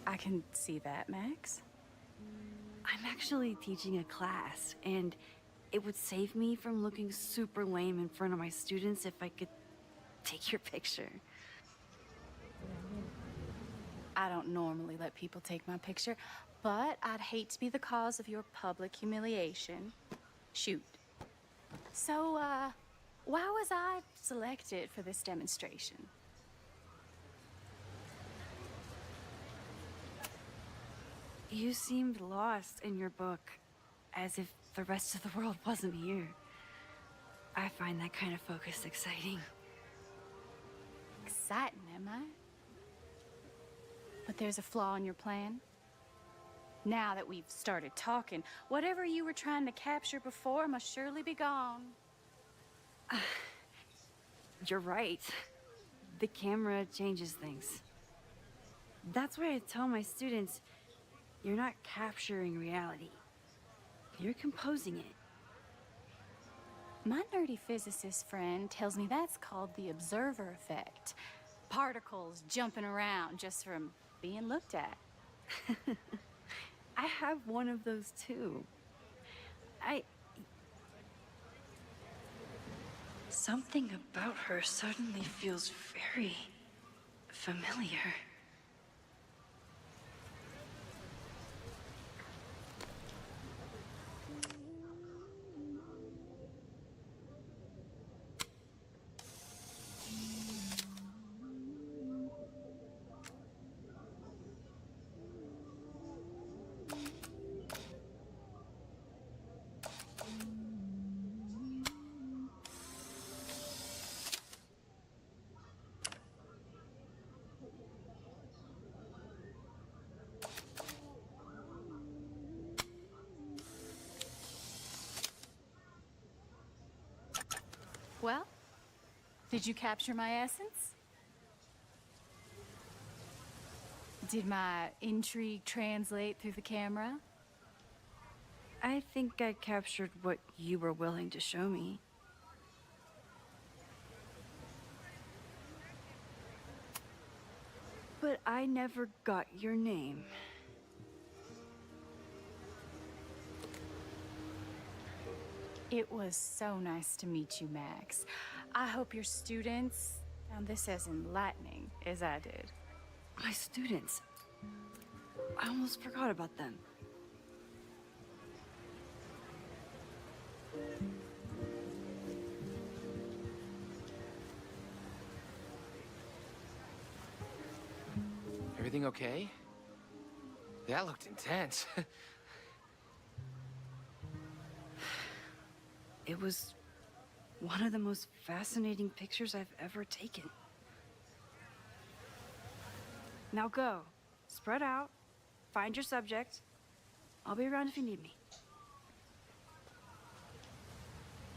Speaker 16: I can see that, Max.
Speaker 15: I'm actually teaching a class, and it would save me from looking super lame in front of my students if I could take your picture.
Speaker 16: I don't normally let people take my picture, but I'd hate to be the cause of your public humiliation. Shoot. So, why was I selected for this demonstration?
Speaker 15: You seemed lost in your book, as if the rest of the world wasn't here. I find that kind of focus exciting.
Speaker 16: Exciting, am I? But there's a flaw in your plan. Now that we've started talking, whatever you were trying to capture before must surely be gone.
Speaker 15: You're right. The camera changes things. That's why I tell my students, you're not capturing reality. You're composing it.
Speaker 16: My nerdy physicist friend tells me that's called the observer effect. Particles jumping around just from being looked at.
Speaker 15: I have one of those too. Something about her suddenly feels very familiar.
Speaker 16: Well, did you capture my essence? Did my intrigue translate through the camera?
Speaker 15: I think I captured what you were willing to show me. But I never got your name.
Speaker 16: It was so nice to meet you, Max. I hope your students found this as enlightening as I did.
Speaker 15: My students. I almost forgot about them.
Speaker 14: Everything okay? That looked intense.
Speaker 15: It was one of the most fascinating pictures I've ever taken. Now go. Spread out. Find your subject. I'll be around if you need me.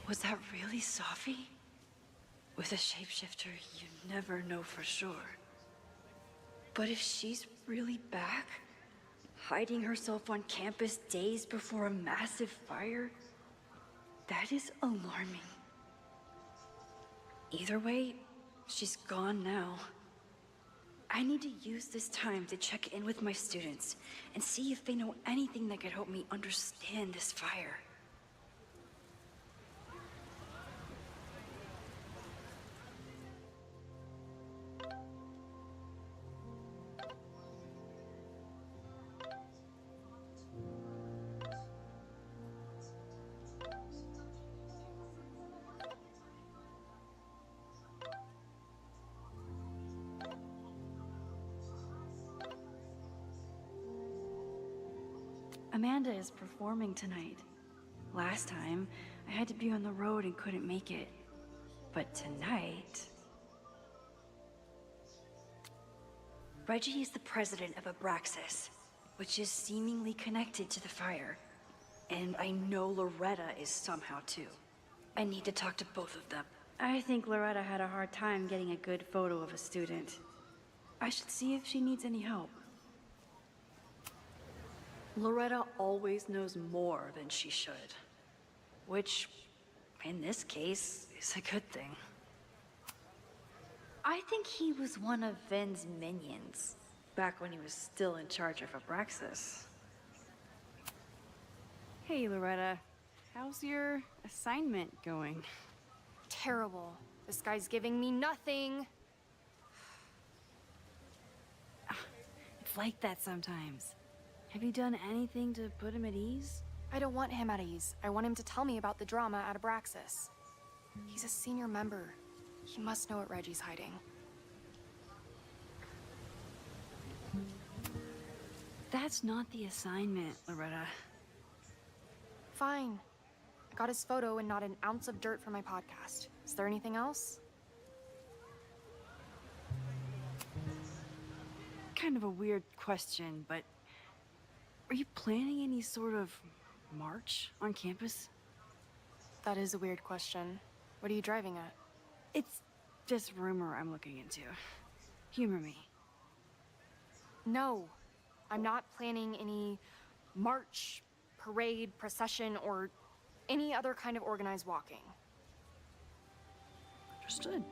Speaker 15: Was that really Safi? With a shapeshifter, you never know for sure. But if she's really back, hiding herself on campus days before a massive fire, that is alarming. Either way, she's gone now. I need to use this time to check in with my students and see if they know anything that could help me understand this fire.
Speaker 1: Amanda is performing tonight. Last time, I had to be on the road and couldn't make it. But tonight... Reggie is the president of Abraxas, which is seemingly connected to the fire. And I know Loretta is somehow too. I need to talk to both of them. I think Loretta had a hard time getting a good photo of a student. I should see if she needs any help. Loretta always knows more than she should. Which, in this case, is a good thing. I think he was one of Vinh's minions, back when he was still in charge of Abraxas. Hey, Loretta. How's your assignment going?
Speaker 6: Terrible. This guy's giving me nothing.
Speaker 1: It's like that sometimes. Have you done anything to put him at ease?
Speaker 6: I don't want him at ease. I want him to tell me about the drama at Abraxas. He's a senior member. He must know what Reggie's hiding.
Speaker 1: That's not the assignment, Loretta.
Speaker 6: Fine. I got his photo and not an ounce of dirt for my podcast. Is there anything else?
Speaker 1: Kind of a weird question, but are you planning any sort of march on campus?
Speaker 6: That is a weird question. What are you driving at?
Speaker 1: It's just rumor I'm looking into. Humor me.
Speaker 6: No, I'm not planning any march, parade, procession, or any other kind of organized walking.
Speaker 1: Understood.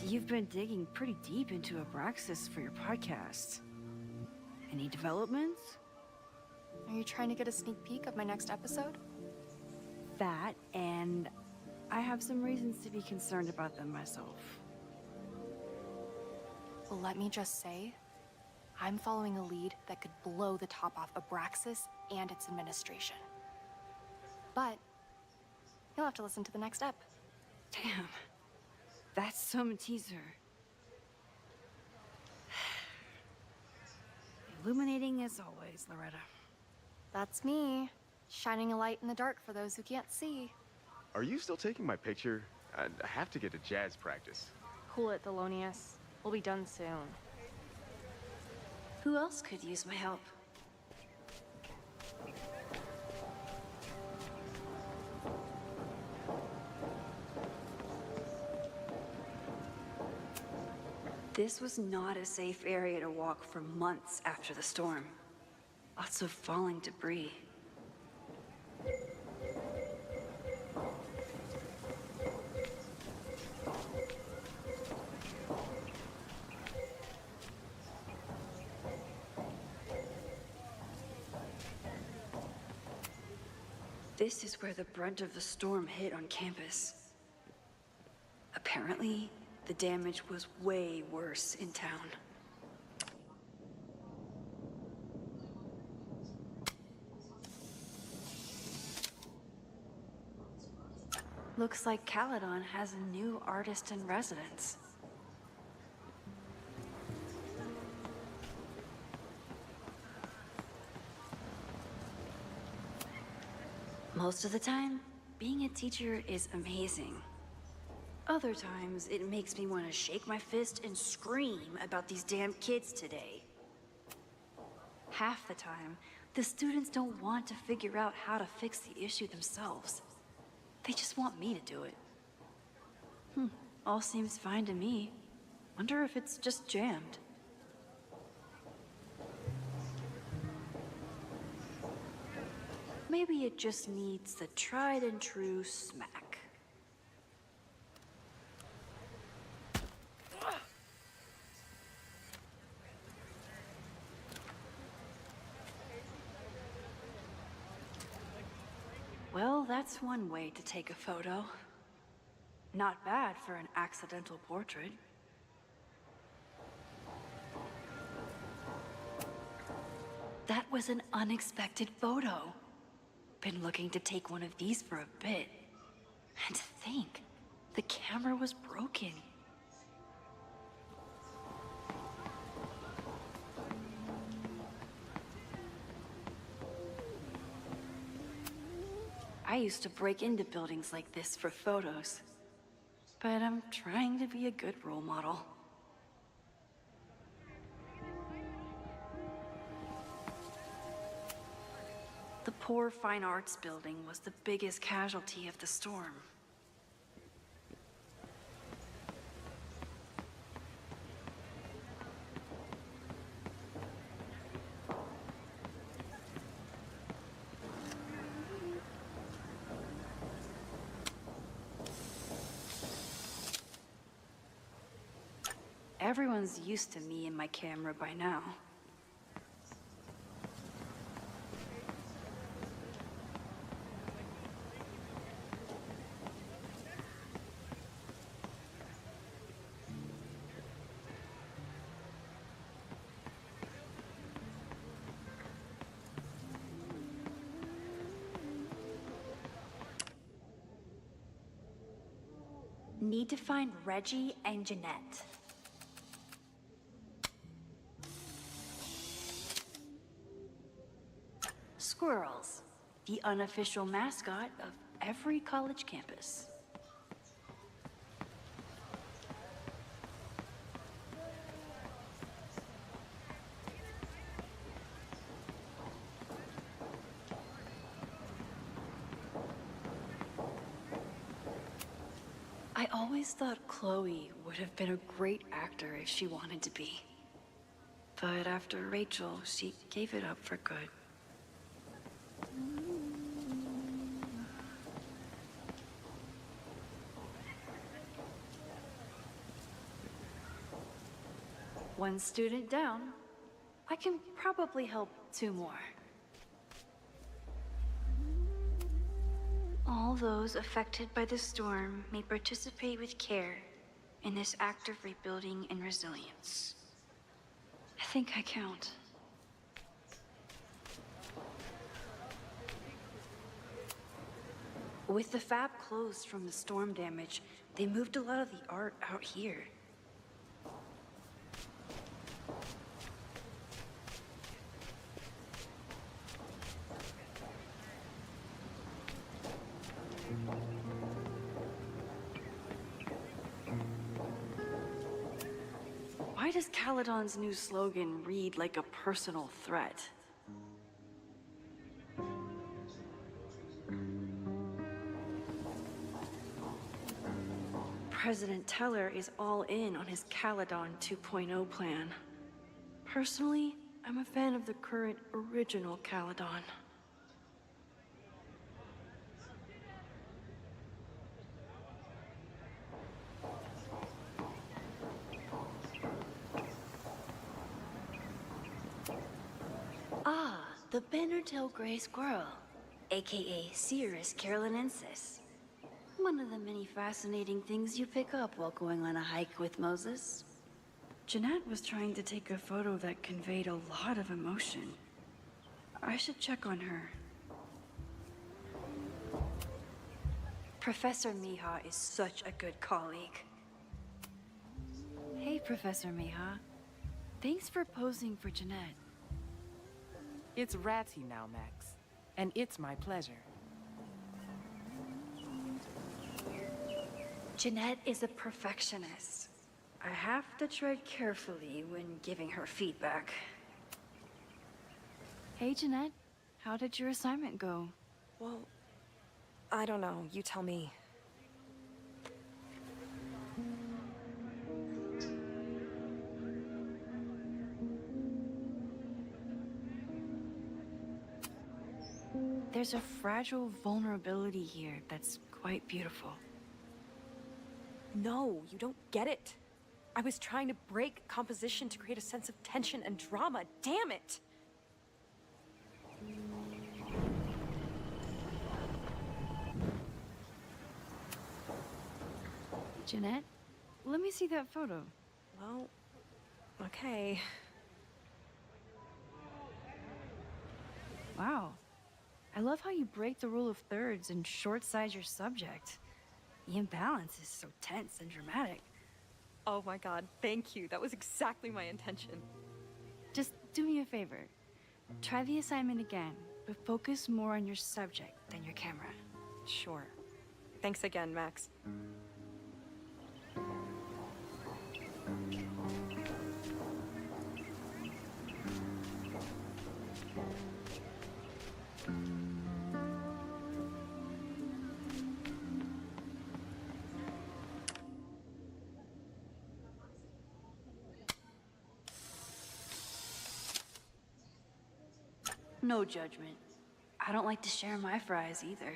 Speaker 1: You've been digging pretty deep into Abraxas for your podcast. Any developments?
Speaker 6: Are you trying to get a sneak peek of my next episode?
Speaker 1: That, and I have some reasons to be concerned about them myself.
Speaker 6: Well, let me just say, I'm following a lead that could blow the top off Abraxas and its administration. But you'll have to listen to the next ep.
Speaker 1: Damn, that's some teaser. Illuminating as always, Loretta.
Speaker 6: That's me, shining a light in the dark for those who can't see.
Speaker 17: Are you still taking my picture? I have to get to jazz practice.
Speaker 6: Cool it, Thelonious. We'll be done soon.
Speaker 1: Who else could use my help? This was not a safe area to walk for months after the storm. Lots of falling debris. This is where the brunt of the storm hit on campus. Apparently, the damage was way worse in town. Looks like Caledon has a new artist in residence. Most of the time, being a teacher is amazing. Other times, it makes me want to shake my fist and scream about these damn kids today. Half the time, the students don't want to figure out how to fix the issue themselves. They just want me to do it. All seems fine to me. Wonder if it's just jammed. Maybe it just needs the tried and true smack. Well, that's one way to take a photo. Not bad for an accidental portrait. That was an unexpected photo. Been looking to take one of these for a bit. And to think, the camera was broken. used to break into buildings like this for photos. But I'm trying to be a good role model. The poor fine arts building was the biggest casualty of the storm. Everyone's used to me and my camera by now.
Speaker 15: Need to find Reggie and Jeanette.
Speaker 1: Squirrels, the unofficial mascot of every college campus. I always thought Chloe would have been a great actor if she wanted to be. But after Rachel, she gave it up for good. One student down. I can probably help 2 more. All those affected by the storm may participate with care in this act of rebuilding and resilience. I think I count. With the fab closed from the storm damage, they moved a lot of the art out here. Why does Caledon's new slogan read like a personal threat? President Teller is all in on his Caledon 2.0 plan. Personally, I'm a fan of the current original Caledon. The banner-tailed gray squirrel, aka Cirrus carolinensis. One of the many fascinating things you pick up while going on a hike with Moses. Jeanette was trying to take a photo that conveyed a lot of emotion. I should check on her. Professor Mija is such a good colleague. Hey, Professor Mija. Thanks for posing for Jeanette.
Speaker 18: It's Ratty now, Max. And it's my pleasure.
Speaker 1: Jeanette is a perfectionist. I have to tread carefully when giving her feedback. Hey, Jeanette. How did your assignment go?
Speaker 19: Well, I don't know. You tell me.
Speaker 1: There's a fragile vulnerability here that's quite beautiful.
Speaker 19: No, you don't get it. I was trying to break composition to create a sense of tension and drama. Damn it!
Speaker 1: Jeanette, let me see that photo.
Speaker 19: Well, okay.
Speaker 1: Wow. I love how you break the rule of thirds and short-size your subject. The imbalance is so tense and dramatic.
Speaker 19: Oh my god, thank you. That was exactly my intention.
Speaker 1: Just do me a favor. Try the assignment again, but focus more on your subject than your camera.
Speaker 19: Sure. Thanks again, Max.
Speaker 1: No judgment. I don't like to share my fries either.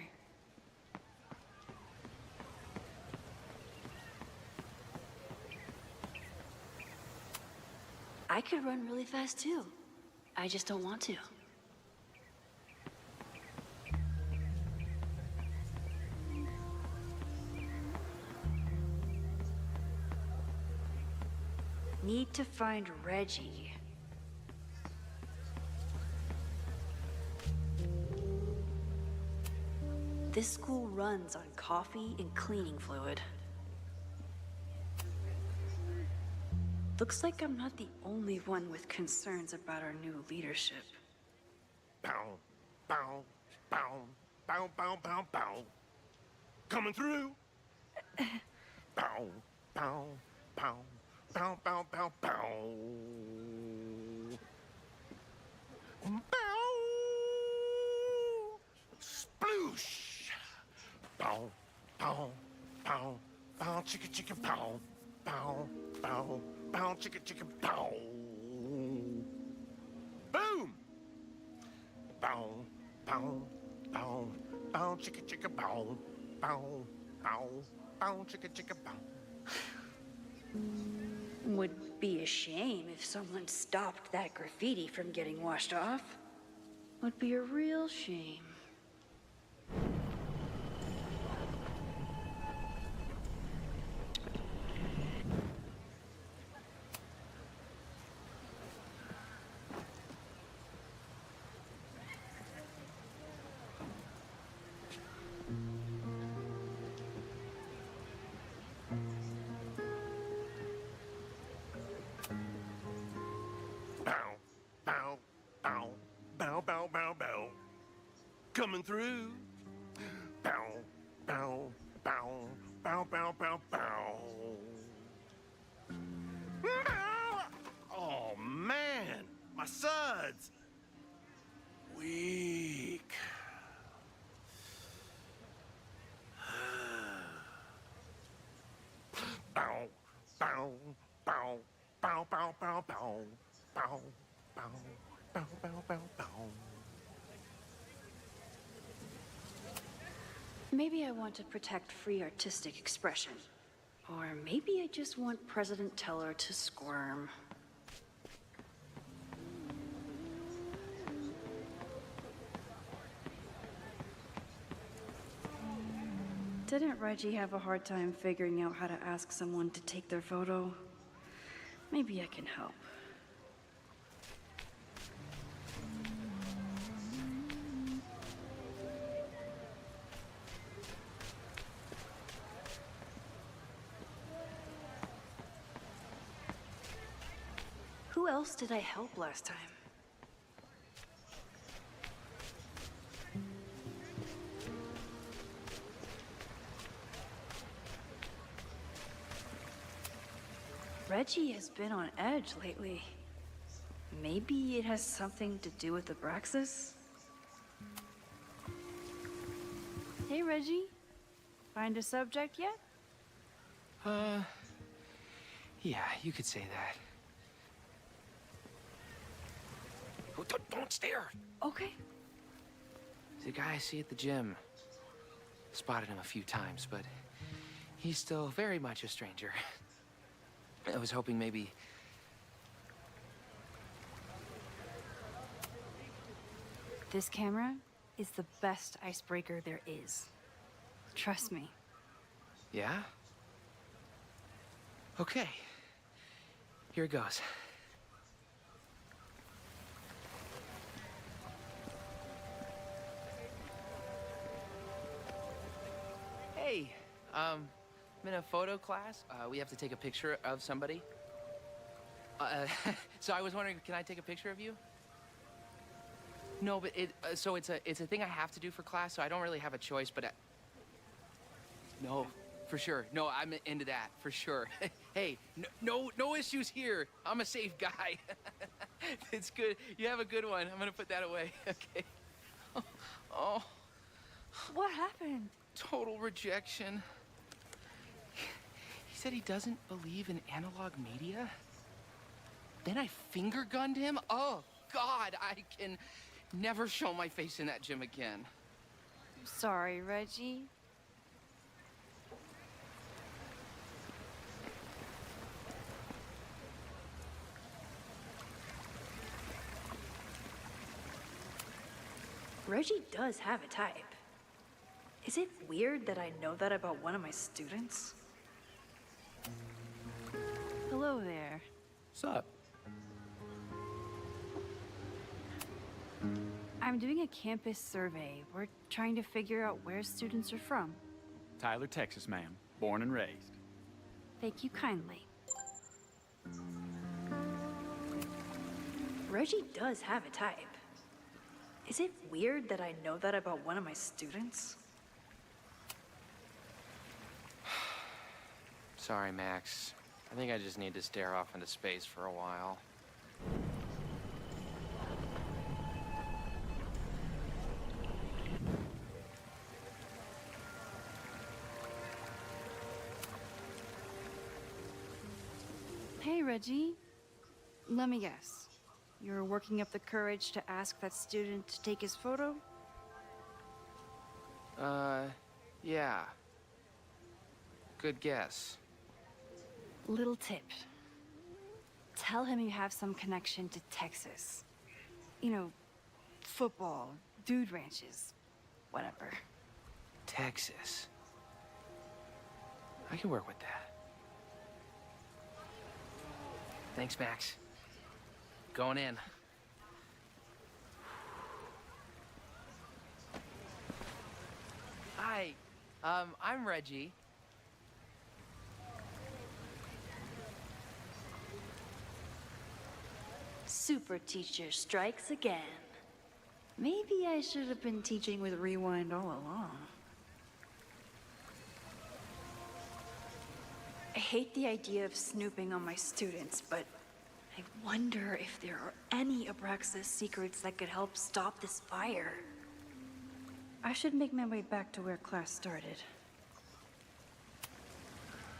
Speaker 1: I could run really fast too. I just don't want to. Need to find Reggie. This school runs on coffee and cleaning fluid. Looks like I'm not the only one with concerns about our new leadership.
Speaker 8: Bow, bow, bow, bow, bow, bow, bow. Coming through. Bow, bow, bow, bow, bow, bow, bow. Bow. Sploosh. Bow, bow, bow, bow, chicka, chicka, bow, bow, bow, bow, chicka, chicka, bow. Boom! Bow, bow, bow, bow, chicka, chicka, bow, bow, bow, bow, chicka, chicka, bow.
Speaker 1: Would be a shame if someone stopped that graffiti from getting washed off. Would be a real shame.
Speaker 8: Coming through. Bow, bow, bow, bow, bow, bow, bow. Bow! Oh, man, my suds. Weak. Bow, bow, bow, bow, bow, bow, bow, bow, bow, bow, bow, bow, bow.
Speaker 1: Maybe I want to protect free artistic expression. Or maybe I just want President Teller to squirm. Didn't Reggie have a hard time figuring out how to ask someone to take their photo? Maybe I can help. Who else did I help last time? Reggie has been on edge lately. Maybe it has something to do with Abraxas? Hey, Reggie. Find a subject yet?
Speaker 14: Yeah, you could say that. Oh, don't stare!
Speaker 1: Okay.
Speaker 14: The guy I see at the gym. Spotted him a few times, but he's still very much a stranger. I was hoping maybe...
Speaker 1: This camera is the best icebreaker there is. Trust me.
Speaker 14: Yeah? Okay. Here it goes. Hey, I'm in a photo class. We have to take a picture of somebody. So I was wondering, can I take a picture of you? No, but so it's a thing I have to do for class, so I don't really have a choice, but No, for sure. No, I'm into that, for sure. Hey, no issues here. I'm a safe guy. It's good. You have a good one. I'm gonna put that away, okay? Oh.
Speaker 15: What happened?
Speaker 14: Total rejection. He said he doesn't believe in analog media. Then I finger gunned him? Oh, God, I can never show my face in that gym again.
Speaker 15: Sorry, Reggie. Reggie does have a type. Is it weird that I know that about one of my students? Hello there.
Speaker 20: What's up?
Speaker 1: I'm doing a campus survey. We're trying to figure out where students are from.
Speaker 20: Tyler, Texas, ma'am. Born and raised.
Speaker 1: Thank you kindly. Reggie does have a type. Is it weird that I know that about one of my students?
Speaker 14: Sorry, Max. I think I just need to stare off into space for a while.
Speaker 1: Hey, Reggie. Let me guess. You're working up the courage to ask that student to take his photo?
Speaker 14: Yeah. Good guess.
Speaker 1: Little tip. Tell him you have some connection to Texas. You know, football, dude ranches, whatever.
Speaker 14: Texas. I can work with that. Thanks, Max. Going in. Hi, I'm Reggie.
Speaker 15: Super teacher strikes again. Maybe I should have been teaching with Rewind all along. I hate the idea of snooping on my students, but I wonder if there are any Abraxas secrets that could help stop this fire. I should make my way back to where class started.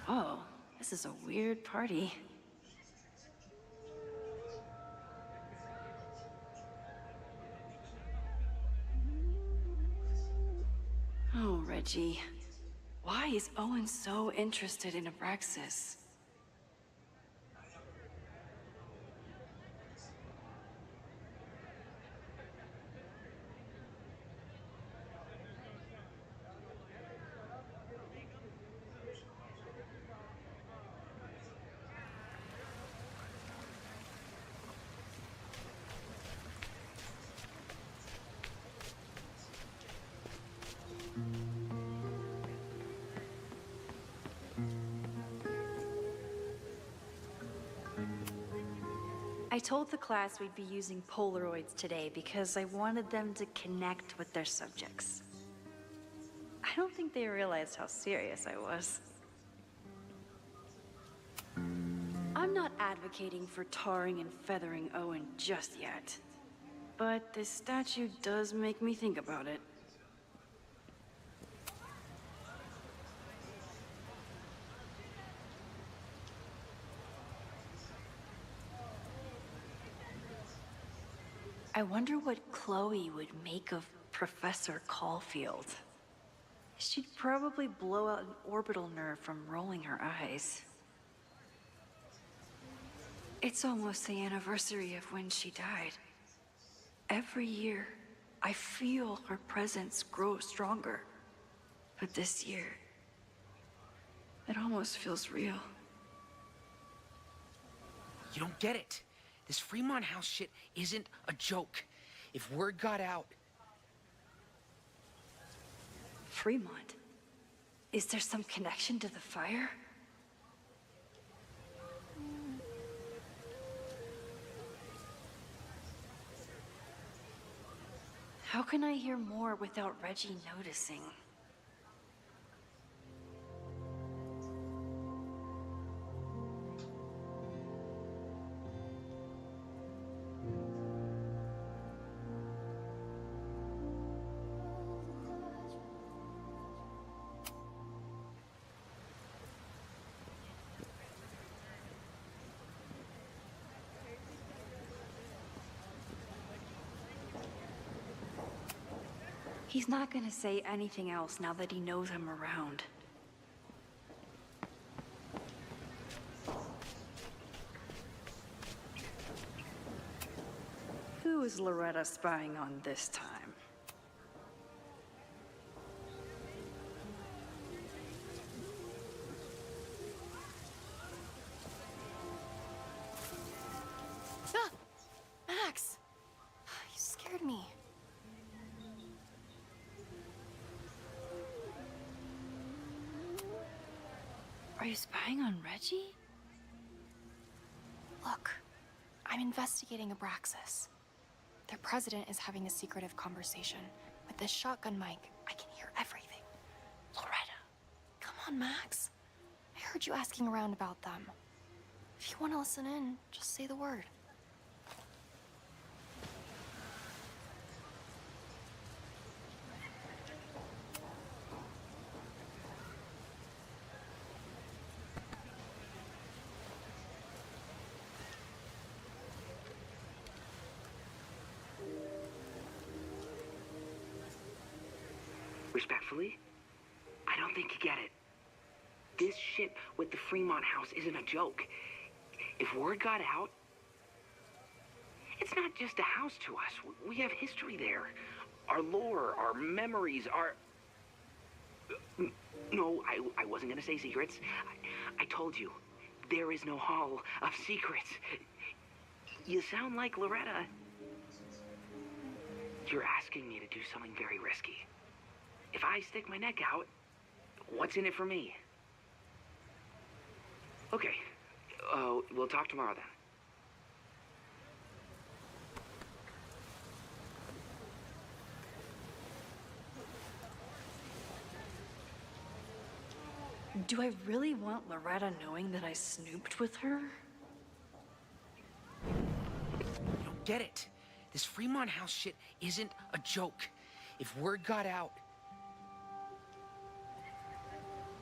Speaker 15: Oh, this is a weird party. Oh, Reggie. Why is Owen so interested in Abraxas? I told the class we'd be using polaroids today because I wanted them to connect with their subjects. I don't think they realized how serious I was. I'm not advocating for tarring and feathering Owen just yet, but this statue does make me think about it. I wonder what Chloe would make of Professor Caulfield. She'd probably blow out an orbital nerve from rolling her eyes. It's almost the anniversary of when she died. Every year, I feel her presence grow stronger. But this year, it almost feels real.
Speaker 14: You don't get it. This Fremont House shit isn't a joke. If word got out...
Speaker 15: Fremont? Is there some connection to the fire? How can I hear more without Reggie noticing? He's not gonna say anything else now that he knows I'm around. Who is Loretta spying on this time?
Speaker 6: Ah! Max! You scared me.
Speaker 15: Are you spying on Reggie?
Speaker 6: Look, I'm investigating Abraxas. Their president is having a secretive conversation. With this shotgun mic, I can hear everything. Loretta, come on, Max. I heard you asking around about them. If you want to listen in, just say the word.
Speaker 21: Respectfully, I don't think you get it. This shit with the Fremont house isn't a joke. If word got out, it's not just a house to us. We have history there. Our lore, our memories, our... No, I wasn't gonna say secrets. I told you, there is no hall of secrets. You sound like Loretta. You're asking me to do something very risky. If I stick my neck out, what's in it for me? Okay, we'll talk tomorrow then.
Speaker 15: Do I really want Loretta knowing that I snooped with her?
Speaker 14: You don't get it. This Fremont house shit isn't a joke. If word got out...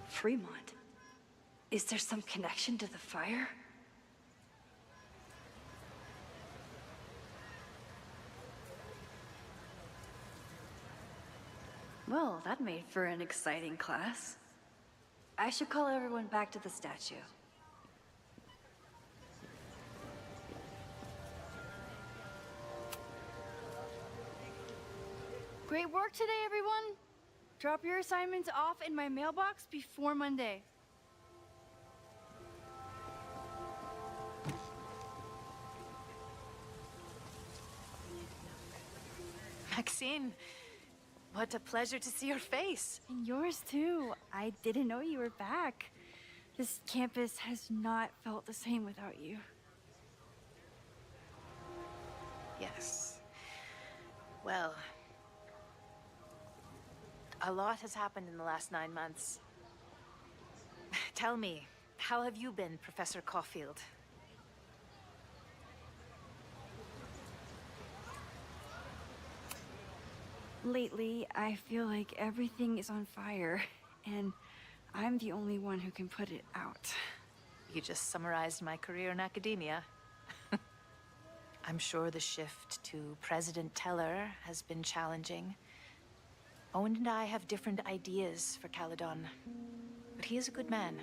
Speaker 15: Fremont? Is there some connection to the fire? Well, that made for an exciting class. I should call everyone back to the statue.
Speaker 22: Great work today, everyone. Drop your assignments off in my mailbox before Monday.
Speaker 19: Maxine, what a pleasure to see your face.
Speaker 22: And yours too. I didn't know you were back. This campus has not felt the same without you.
Speaker 19: Yes. Well, a lot has happened in the last 9 months. Tell me, how have you been, Professor Caulfield?
Speaker 22: Lately, I feel like everything is on fire, and I'm the only one who can put it out.
Speaker 19: You just summarized my career in academia. I'm sure the shift to President Teller has been challenging. Owen and I have different ideas for Caledon, but he is a good man.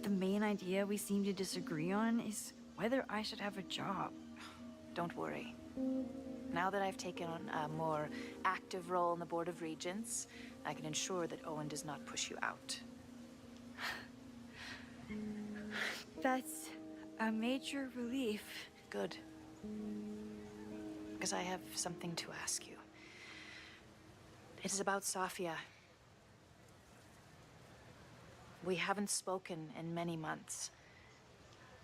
Speaker 22: The main idea we seem to disagree on is whether I should have a job.
Speaker 19: Don't worry. Now that I've taken on a more active role in the Board of Regents, I can ensure that Owen does not push you out.
Speaker 22: That's a major relief.
Speaker 19: Good. Because I have something to ask you. It is about Safia. We haven't spoken in many months.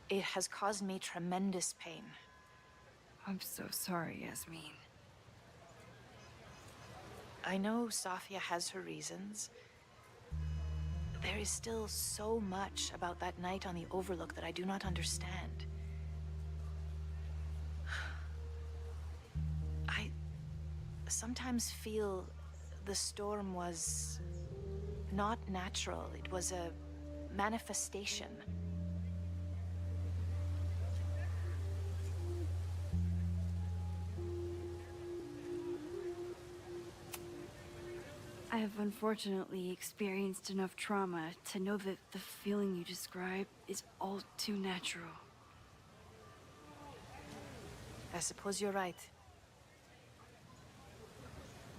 Speaker 19: It has caused me tremendous pain.
Speaker 22: I'm so sorry, Yasmin.
Speaker 19: I know Safia has her reasons. There is still so much about that night on the Overlook that I do not understand. I sometimes feel the storm was not natural. It was a manifestation.
Speaker 22: I've unfortunately experienced enough trauma to know that the feeling you describe is all too natural.
Speaker 19: I suppose you're right.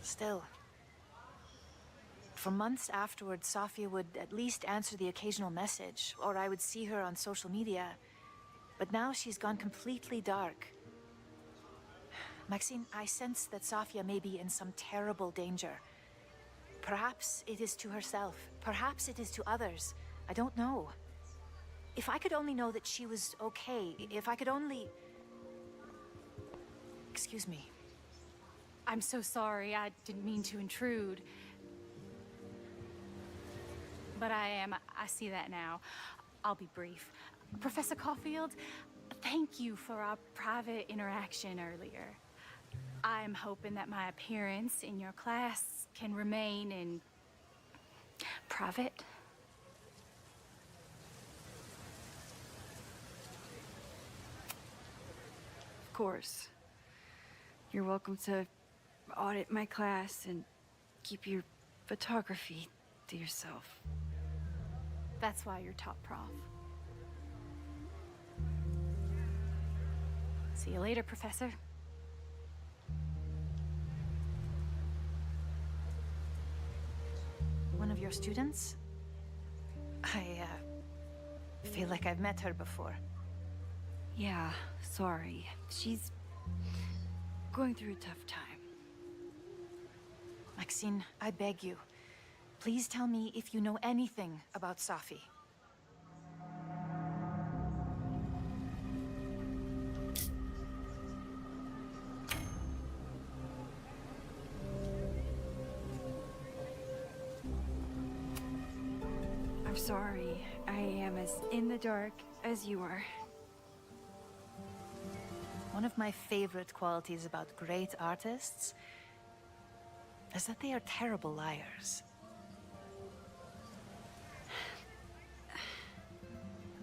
Speaker 19: Still, for months afterwards, Sofia would at least answer the occasional message, or I would see her on social media. But now she's gone completely dark. Maxine, I sense that Sofia may be in some terrible danger. Perhaps it is to herself. Perhaps it is to others. I don't know. If I could only know that she was okay, if I could only... Excuse me.
Speaker 16: I'm so sorry. I didn't mean to intrude. But I see that now. I'll be brief. Professor Caulfield, thank you for our private interaction earlier. I'm hoping that my appearance in your class can remain in private.
Speaker 22: Of course. You're welcome to audit my class and keep your photography to yourself.
Speaker 16: That's why you're top prof. See you later, Professor.
Speaker 19: One of your students? I feel like I've met her before.
Speaker 22: Yeah, sorry. She's going through a tough time.
Speaker 19: Maxine, I beg you. Please tell me if you know anything about Safi.
Speaker 22: I'm sorry. I am as in the dark as you are.
Speaker 19: One of my favorite qualities about great artists is that they are terrible liars.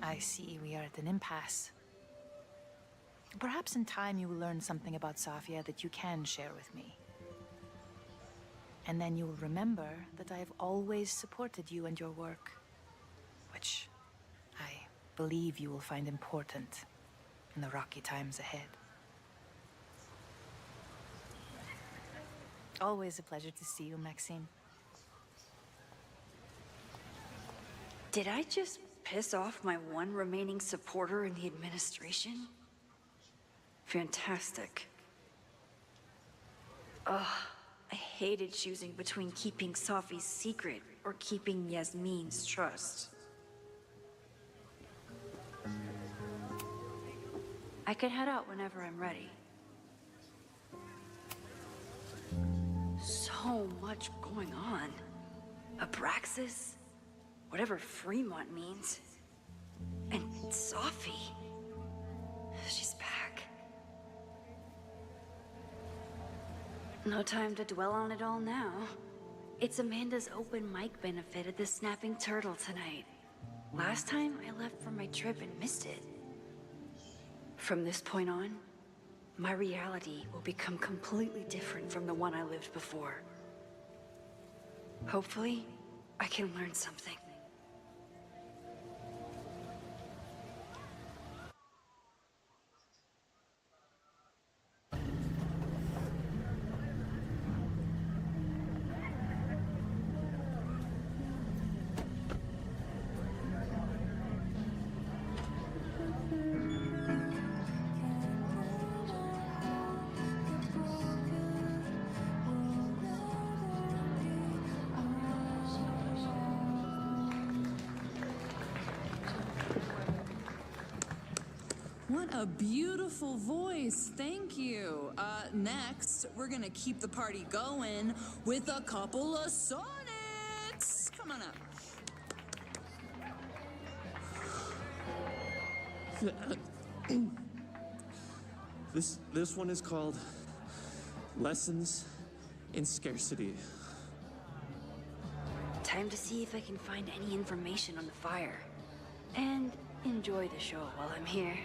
Speaker 19: I see we are at an impasse. Perhaps in time you will learn something about Sofia that you can share with me. And then you will remember that I have always supported you and your work, which I believe you will find important in the rocky times ahead. Always a pleasure to see you, Maxine.
Speaker 22: Did I just piss off my one remaining supporter in the administration? Fantastic. Ugh, I hated choosing between keeping Safi's secret or keeping Yasmin's trust. I could head out whenever I'm ready. So much going on. Abraxas, whatever Fremont means, and Safi. She's back. No time to dwell on it all now. It's Amanda's open mic benefit at the Snapping Turtle tonight. Last time I left for my trip and missed it. From this point on, my reality will become completely different from the one I lived before. Hopefully, I can learn something.
Speaker 2: What a beautiful voice. Thank you. Next, we're gonna keep the party going with a couple of sonnets. Come on up.
Speaker 5: This one is called Lessons in Scarcity.
Speaker 22: Time to see if I can find any information on the fire. And enjoy the show while I'm here.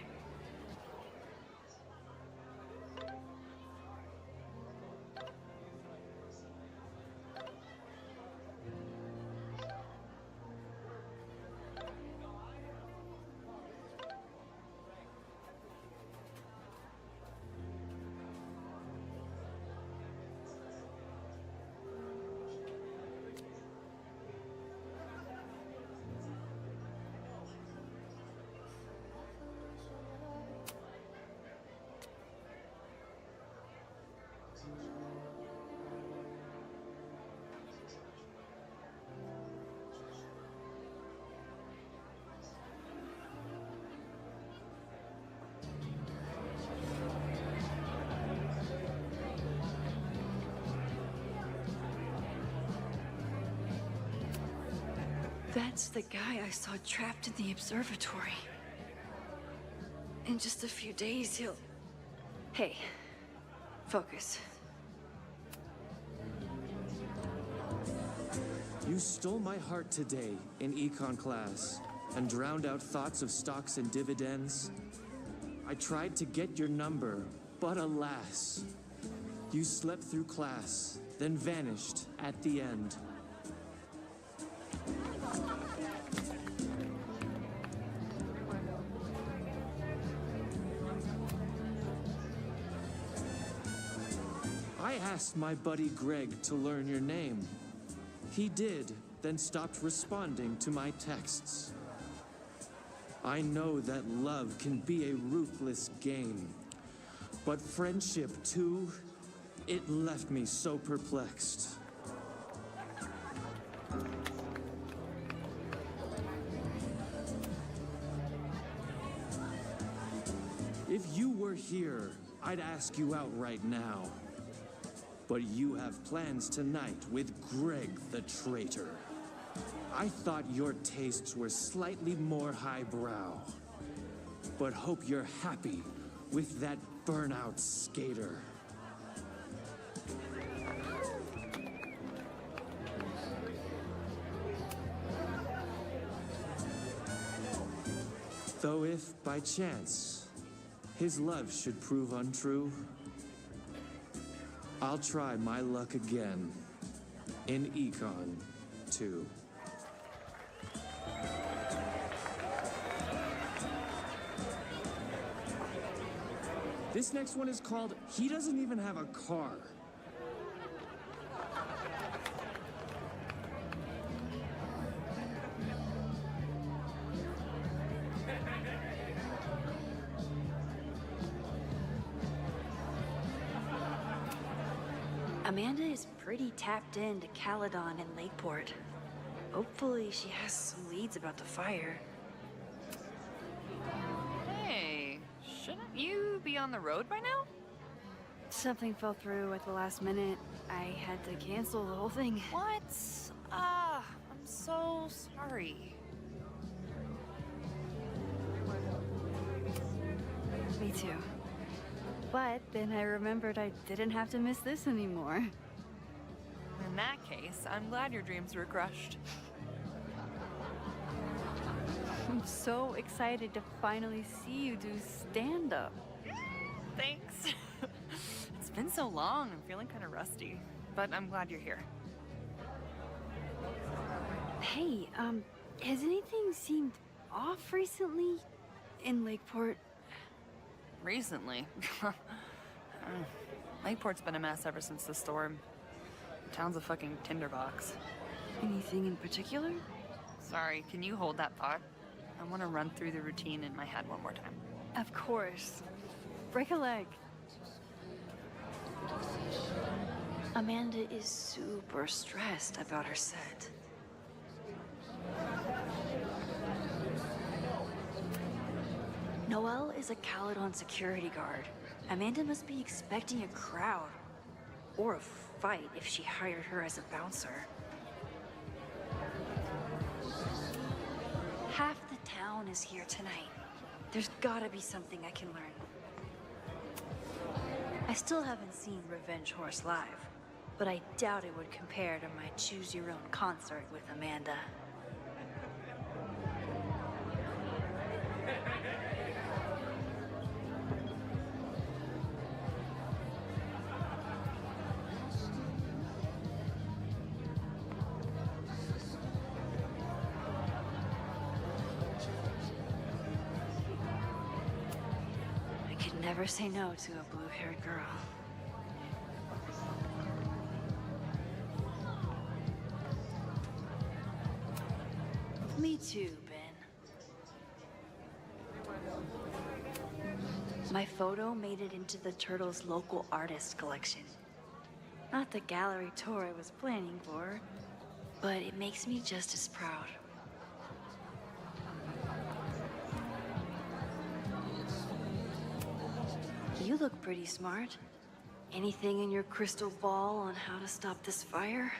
Speaker 22: That's the guy I saw trapped in the observatory. In just a few days, he'll... Hey, focus.
Speaker 5: You stole my heart today in econ class and drowned out thoughts of stocks and dividends. I tried to get your number, but alas, you slept through class, then vanished at the end. I asked my buddy Greg to learn your name. He did, then stopped responding to my texts. I know that love can be a ruthless game, but friendship too, it left me so perplexed. If you were here, I'd ask you out right now. But you have plans tonight with Greg the traitor. I thought your tastes were slightly more highbrow. But hope you're happy with that burnout skater. Though if, by chance, his love should prove untrue, I'll try my luck again in Econ 2. This next one is called He Doesn't Even Have a Car.
Speaker 22: Amanda is pretty tapped into Caledon and Lakeport. Hopefully she has some leads about the fire.
Speaker 4: Hey, shouldn't you be on the road by now?
Speaker 22: Something fell through at the last minute. I had to cancel the whole thing.
Speaker 4: What? I'm so sorry.
Speaker 22: Me too. But then I remembered I didn't have to miss this anymore.
Speaker 4: In that case, I'm glad your dreams were crushed.
Speaker 22: I'm so excited to finally see you do stand-up.
Speaker 4: Thanks. It's been so long, I'm feeling kind of rusty. But I'm glad you're here.
Speaker 22: Hey, has anything seemed off recently in Lakeport?
Speaker 4: Recently? Lakeport's been a mess ever since the storm. The town's a fucking tinderbox.
Speaker 22: Anything in particular?
Speaker 4: Sorry, can you hold that thought? I want to run through the routine in my head one more time.
Speaker 22: Of course. Break a leg. Amanda is super stressed about her set. Noelle is a Caledon security guard. Amanda must be expecting a crowd. Or a fight if she hired her as a bouncer. Half the town is here tonight. There's gotta be something I can learn. I still haven't seen Revenge Horse live, but I doubt it would compare to my Choose Your Own concert with Amanda. Never say no to a blue-haired girl. Me too, Ben. My photo made it into the Turtles' local artist collection. Not the gallery tour I was planning for, but it makes me just as proud. You look pretty smart. Anything in your crystal ball on how to stop this fire?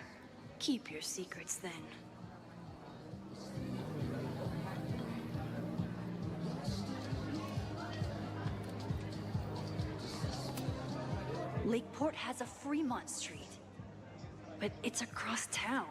Speaker 22: Keep your secrets then. Lakeport has a Fremont Street, but it's across town.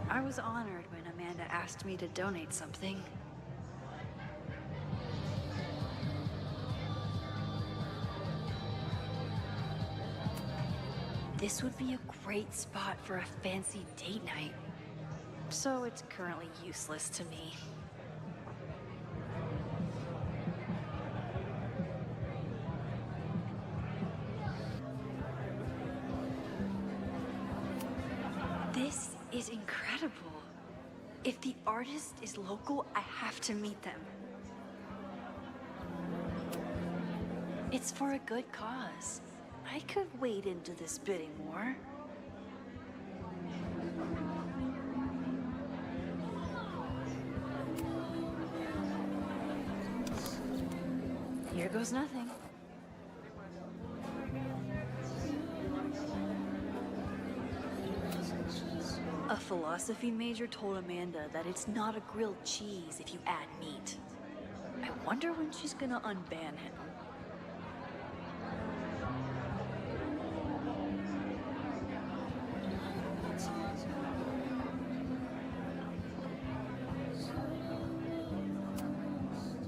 Speaker 22: I was honored when Amanda asked me to donate something. This would be a great spot for a fancy date night. So it's currently useless to me. This is incredible. If the artist is local, I have to meet them. It's for a good cause. I could wade into this bidding war. Here goes nothing. A philosophy major told Amanda that it's not a grilled cheese if you add meat. I wonder when she's gonna unban him.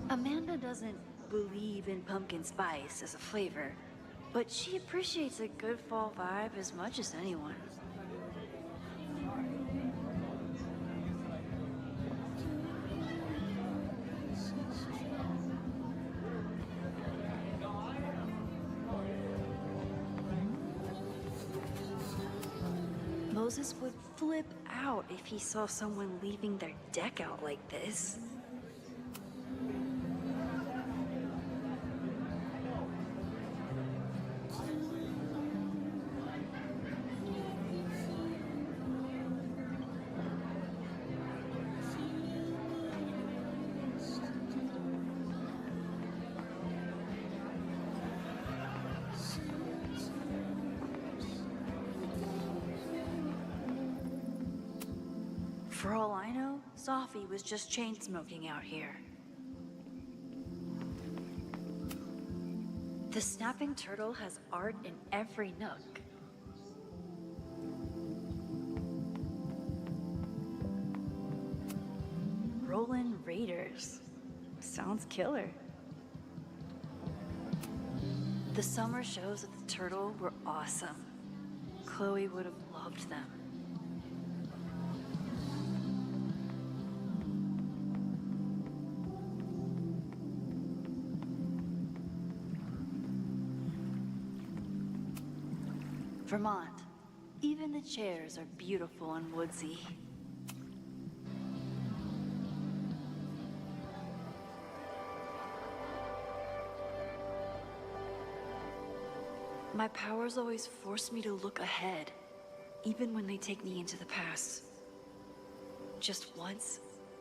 Speaker 22: Amanda doesn't believe in pumpkin spice as a flavor, but she appreciates a good fall vibe as much as anyone. Moses would flip out if he saw someone leaving their deck out like this. For all I know, Sophie was just chain smoking out here. The snapping turtle has art in every nook. Rollin' Raiders. Sounds killer. The summer shows at the Turtle were awesome. Chloe would have loved them. Vermont. Even the chairs are beautiful and woodsy. My powers always force me to look ahead, even when they take me into the past. Just once,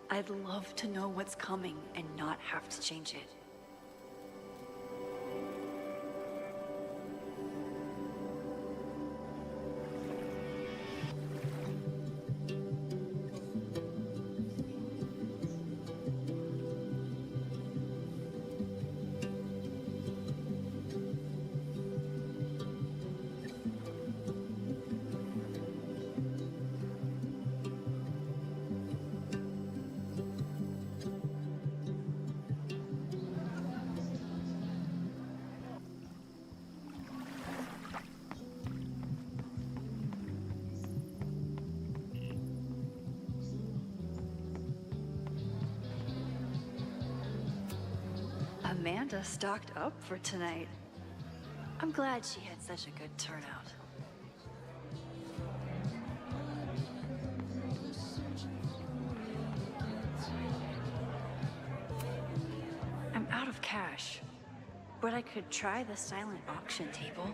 Speaker 22: I'd love to know what's coming and not have to change it. Amanda stocked up for tonight. I'm glad she had such a good turnout. I'm out of cash, but I could try the silent auction table.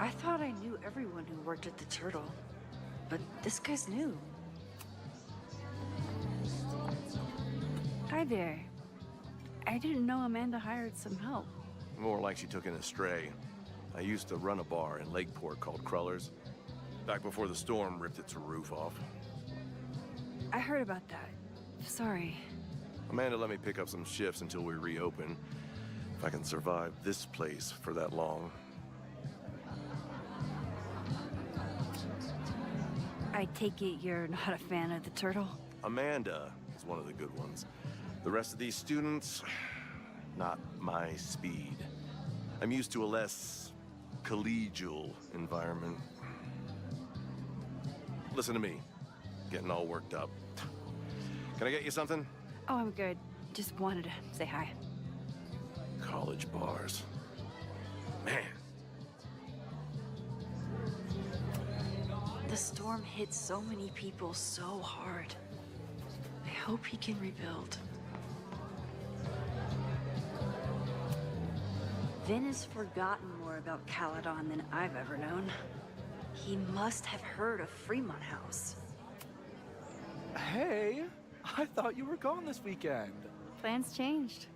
Speaker 22: I thought I knew everyone who worked at the Turtle, but this guy's new.
Speaker 1: Hi there. I didn't know Amanda hired some help.
Speaker 12: More like she took in a stray. I used to run a bar in Lakeport called Crullers, back before the storm ripped its roof off.
Speaker 1: I heard about that. Sorry.
Speaker 12: Amanda let me pick up some shifts until we reopen. If I can survive this place for that long.
Speaker 1: I take it you're not a fan of the Turtle?
Speaker 12: Amanda is one of the good ones. The rest of these students, not my speed. I'm used to a less collegial environment. Listen to me, getting all worked up. Can I get you something?
Speaker 1: Oh, I'm good. Just wanted to say hi.
Speaker 12: College bars. Man.
Speaker 22: The storm hit so many people so hard. I hope he can rebuild. Vinh has forgotten more about Caledon than I've ever known. He must have heard of Fremont House.
Speaker 9: Hey, I thought you were gone this weekend.
Speaker 1: Plans changed.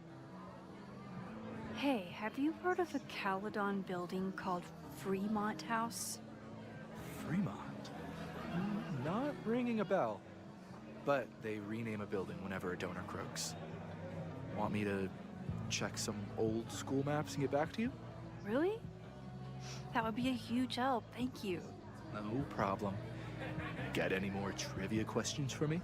Speaker 1: Hey, have you heard of a Caledon building called Fremont House?
Speaker 9: Fremont? Not ringing a bell. But they rename a building whenever a donor croaks. Want me to check some old school maps and get back to you?
Speaker 1: Really? That would be a huge help, thank you.
Speaker 9: No problem. Got any more trivia questions for me?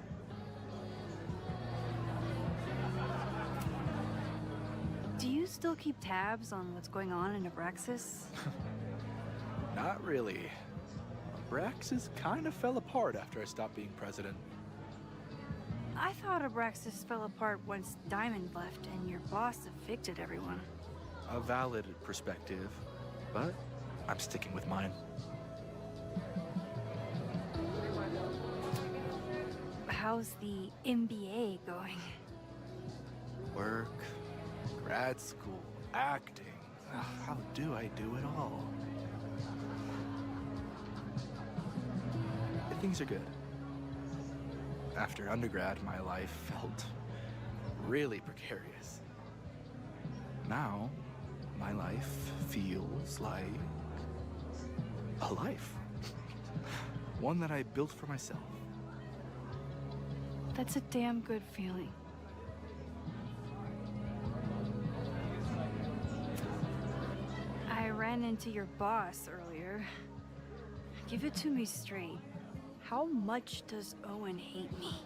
Speaker 1: Do you still keep tabs on what's going on in Abraxas?
Speaker 9: Not really. Abraxas kind of fell apart after I stopped being president.
Speaker 1: I thought Abraxas fell apart once Diamond left and your boss evicted everyone.
Speaker 9: A valid perspective, but I'm sticking with mine.
Speaker 1: How's the MBA going?
Speaker 9: Work, grad school, acting. How do I do it all? Things are good. After undergrad, my life felt really precarious. Now, my life feels like a life. One that I built for myself.
Speaker 1: That's a damn good feeling. I ran into your boss earlier. Give it to me straight. How much does Owen hate me?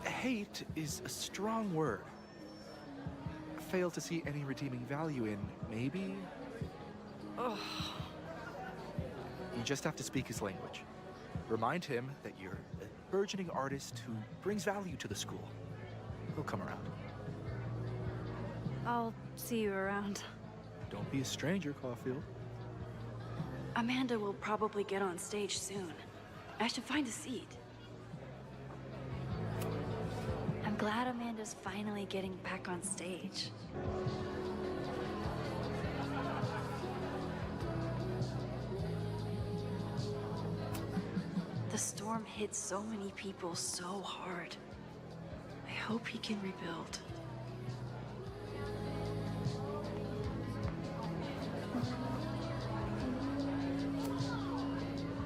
Speaker 9: Hate is a strong word. Fail to see any redeeming value in, maybe?
Speaker 1: Ugh.
Speaker 9: You just have to speak his language. Remind him that you're a burgeoning artist who brings value to the school. He'll come around.
Speaker 1: I'll see you around.
Speaker 9: Don't be a stranger, Caulfield.
Speaker 22: Amanda will probably get on stage soon. I should find a seat. I'm glad Amanda's finally getting back on stage. The storm hit so many people so hard. I hope he can rebuild.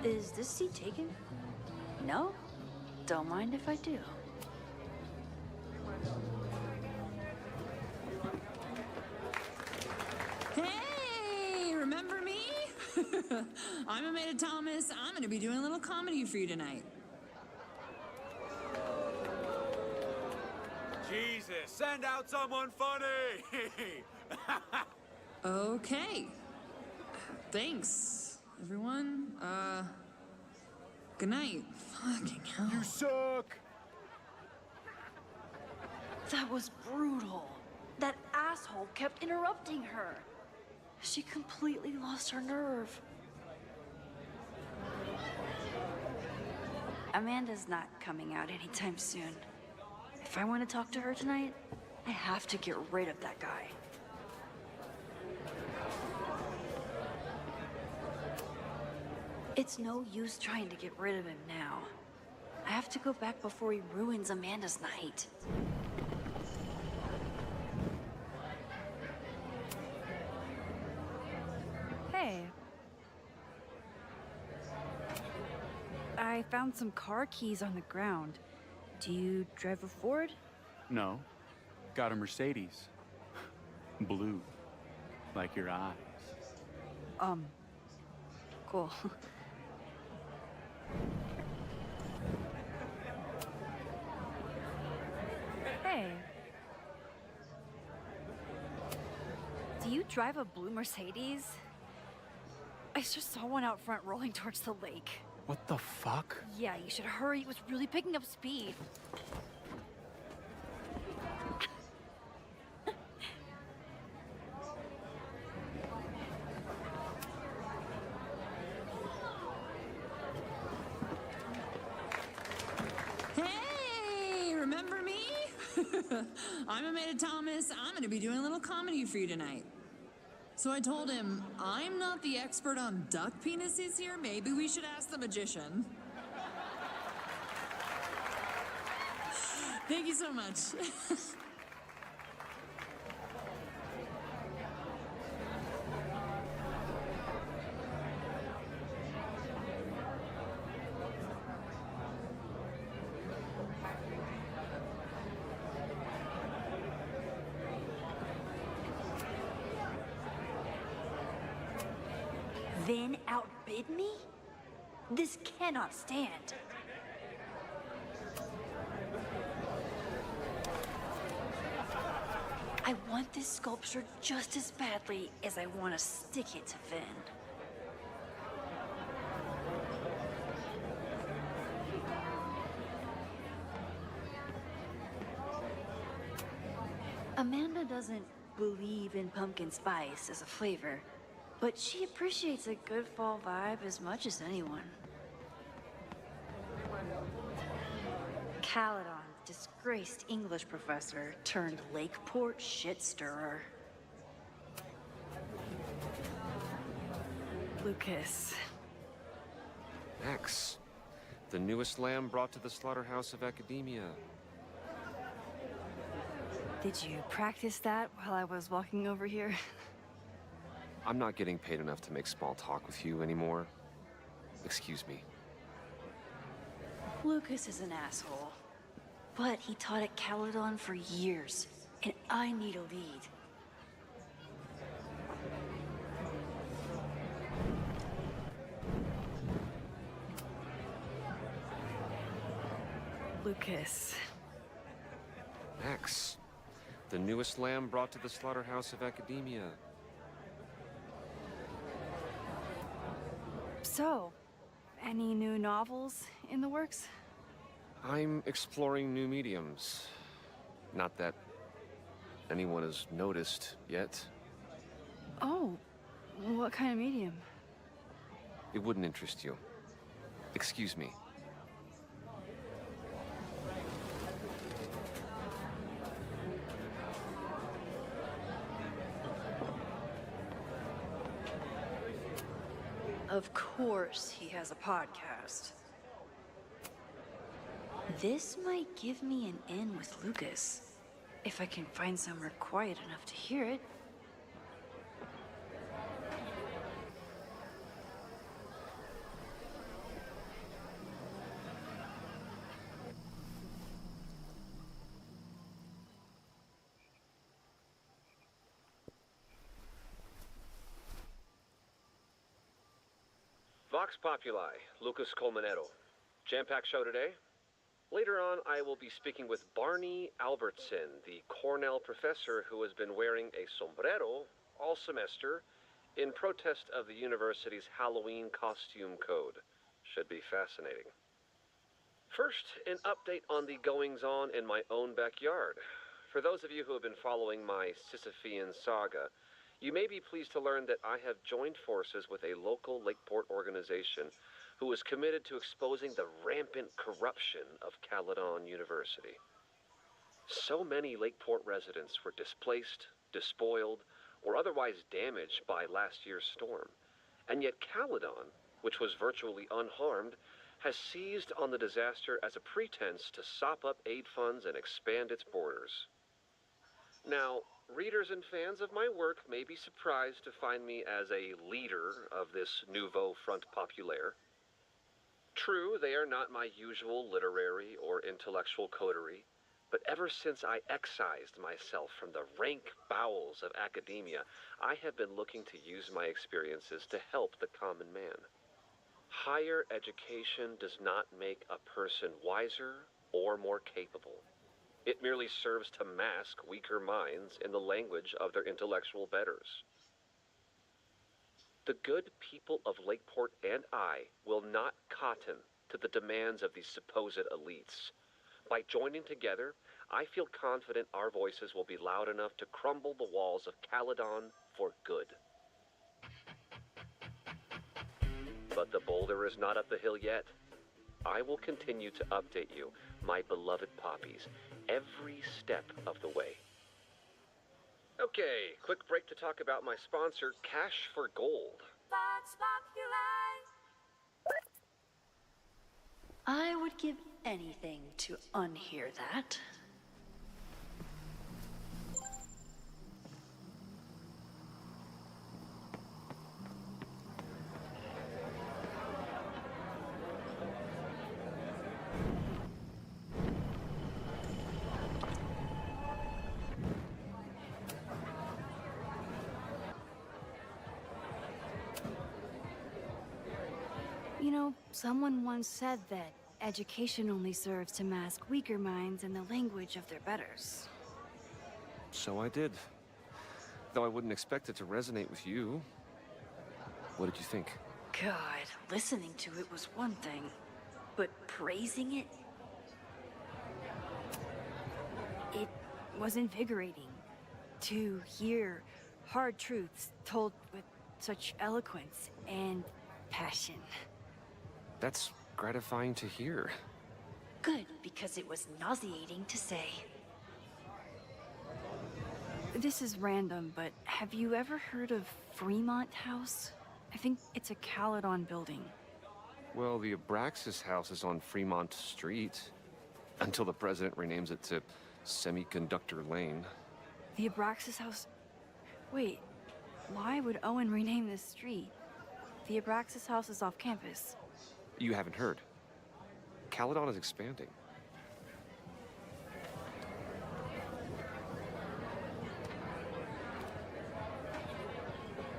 Speaker 22: Is this seat taken? No? Don't mind if I do.
Speaker 2: Hey, remember me? I'm Amanda Thomas. I'm going to be doing a little comedy for you tonight.
Speaker 10: Jesus, send out someone funny!
Speaker 2: Okay. Thanks, everyone. Good night. Fucking hell.
Speaker 10: You suck!
Speaker 22: That was brutal. That asshole kept interrupting her. She completely lost her nerve. Amanda's not coming out anytime soon. If I want to talk to her tonight, I have to get rid of that guy. It's no use trying to get rid of him now. I have to go back before he ruins Amanda's night.
Speaker 1: Hey. I found some car keys on the ground. Do you drive a Ford?
Speaker 20: No. Got a Mercedes. Blue. Like your eyes.
Speaker 1: Cool. Hey. Do you drive a blue Mercedes? I just saw one out front rolling towards the lake.
Speaker 20: What the fuck?
Speaker 1: Yeah, you should hurry. It was really picking up speed.
Speaker 2: Hey, remember me? I'm Amanda Thomas. I'm going to be doing a little comedy for you tonight. So I told him, I'm not the expert on duck penises here. Maybe we should ask the magician. Thank you so much.
Speaker 22: Vinh outbid me? This cannot stand. I want this sculpture just as badly as I want to stick it to Vinh. Amanda doesn't believe in pumpkin spice as a flavor, but she appreciates a good fall vibe as much as anyone. Caledon, disgraced English professor turned Lakeport shit stirrer.
Speaker 1: Lucas.
Speaker 11: X, the newest lamb brought to the slaughterhouse of academia.
Speaker 1: Did you practice that while I was walking over here?
Speaker 11: I'm not getting paid enough to make small talk with you anymore. Excuse me.
Speaker 22: Lucas is an asshole, but he taught at Caledon for years, and I need a lead.
Speaker 1: Lucas.
Speaker 11: X, the newest lamb brought to the slaughterhouse of academia.
Speaker 1: So, any new novels in the works?
Speaker 11: I'm exploring new mediums. Not that anyone has noticed yet.
Speaker 1: Oh, what kind of medium?
Speaker 11: It wouldn't interest you. Excuse me.
Speaker 22: Of course he has a podcast. This might give me an in with Lucas, if I can find somewhere quiet enough to hear it.
Speaker 11: Vox Populi, Lucas Colmenero. Jam-packed show today. Later on, I will be speaking with Barney Albertson, the Cornell professor who has been wearing a sombrero all semester in protest of the university's Halloween costume code. Should be fascinating. First, an update on the goings-on in my own backyard. For those of you who have been following my Sisyphean saga, you may be pleased to learn that I have joined forces with a local Lakeport organization who is committed to exposing the rampant corruption of Caledon University. So many Lakeport residents were displaced, despoiled, or otherwise damaged by last year's storm, and yet Caledon which was virtually unharmed, has seized on the disaster as a pretense to sop up aid funds and expand its borders. Now, readers and fans of my work may be surprised to find me as a leader of this nouveau front populaire. True, they are not my usual literary or intellectual coterie, but ever since I excised myself from the rank bowels of academia, I have been looking to use my experiences to help the common man. Higher education does not make a person wiser or more capable. It merely serves to mask weaker minds in the language of their intellectual betters. The good people of Lakeport and I will not cotton to the demands of these supposed elites. By joining together, I feel confident our voices will be loud enough to crumble the walls of Caledon for good. But the boulder is not up the hill yet. I will continue to update you, my beloved poppies, every step of the way. Okay, quick break to talk about my sponsor, Cash for Gold.
Speaker 22: I would give anything to unhear that. You know, someone once said that education only serves to mask weaker minds in the language of their betters.
Speaker 11: So I did. Though I wouldn't expect it to resonate with you. What did you think?
Speaker 22: God, listening to it was one thing, but praising it? It was invigorating to hear hard truths told with such eloquence and passion.
Speaker 11: That's gratifying to hear.
Speaker 22: Good, because it was nauseating to say.
Speaker 1: This is random, but have you ever heard of Fremont House? I think it's a Caledon building.
Speaker 11: Well, the Abraxas house is on Fremont Street. Until the president renames it to Semiconductor Lane.
Speaker 1: The Abraxas house? Wait, why would Owen rename this street? The Abraxas house is off campus.
Speaker 11: You haven't heard. Caledon is expanding.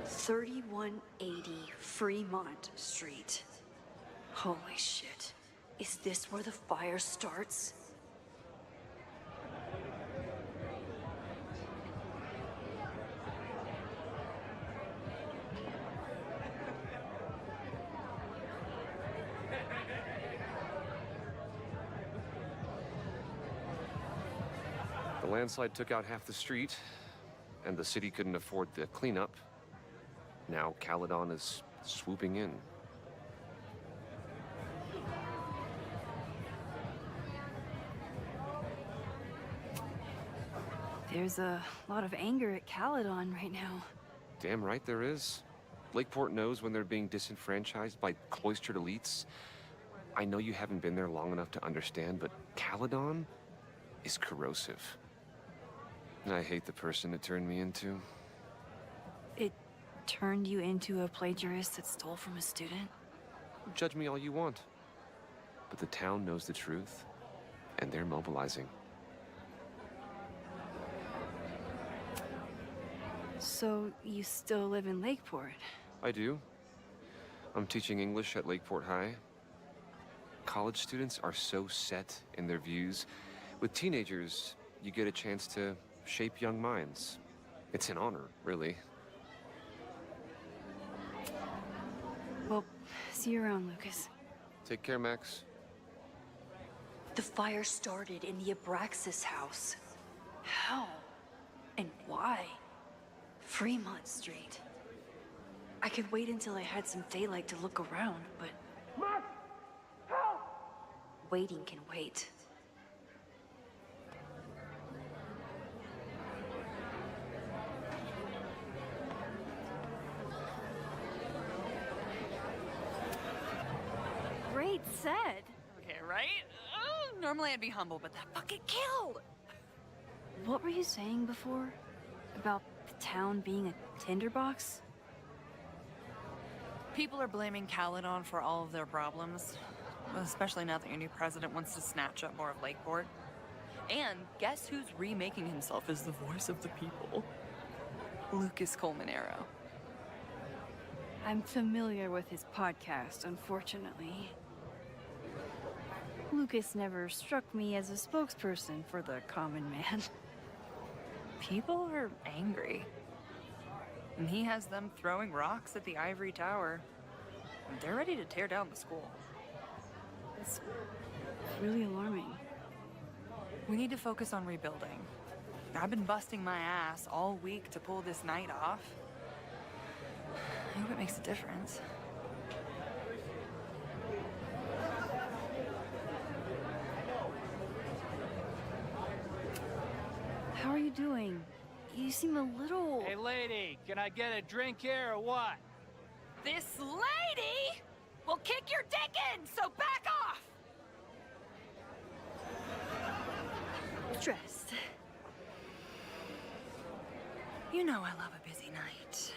Speaker 22: $3180 Fremont Street. Holy shit. Is this where the fire starts?
Speaker 11: The landslide took out half the street, and the city couldn't afford the cleanup. Now Caledon is swooping in.
Speaker 1: There's a lot of anger at Caledon right now.
Speaker 11: Damn right there is. Lakeport knows when they're being disenfranchised by cloistered elites. I know you haven't been there long enough to understand, but Caledon is corrosive. I hate the person it turned me into.
Speaker 1: It turned you into a plagiarist that stole from a student?
Speaker 11: Judge me all you want. But the town knows the truth, and they're mobilizing.
Speaker 1: So, you still live in Lakeport?
Speaker 11: I do. I'm teaching English at Lakeport High. College students are so set in their views. With teenagers, you get a chance to shape young minds. It's an honor, really.
Speaker 1: Well, see you around, Lucas.
Speaker 11: Take care, Max.
Speaker 22: The fire started in the Abraxas house. How? And why? Fremont Street. I could wait until I had some daylight to look around, but...
Speaker 8: Max! Help!
Speaker 22: Waiting can wait.
Speaker 1: said.
Speaker 4: Okay, right? Normally I'd be humble, but that fucking killed!
Speaker 1: What were you saying before? About the town being a tinderbox?
Speaker 4: People are blaming Caledon for all of their problems, especially now that your new president wants to snatch up more of Lakeport. And guess who's remaking himself as the voice of the people? Lucas Colmenero.
Speaker 1: I'm familiar with his podcast, unfortunately. Lucas never struck me as a spokesperson for the common man.
Speaker 4: People are angry. And he has them throwing rocks at the ivory tower. And they're ready to tear down the school.
Speaker 1: It's really alarming.
Speaker 4: We need to focus on rebuilding. I've been busting my ass all week to pull this night off. I hope it makes a difference.
Speaker 1: How are you doing? You seem a little...
Speaker 10: Hey, lady, can I get a drink here or what?
Speaker 4: This lady will kick your dick in, so back off!
Speaker 1: Dressed.
Speaker 4: You know I love a busy night.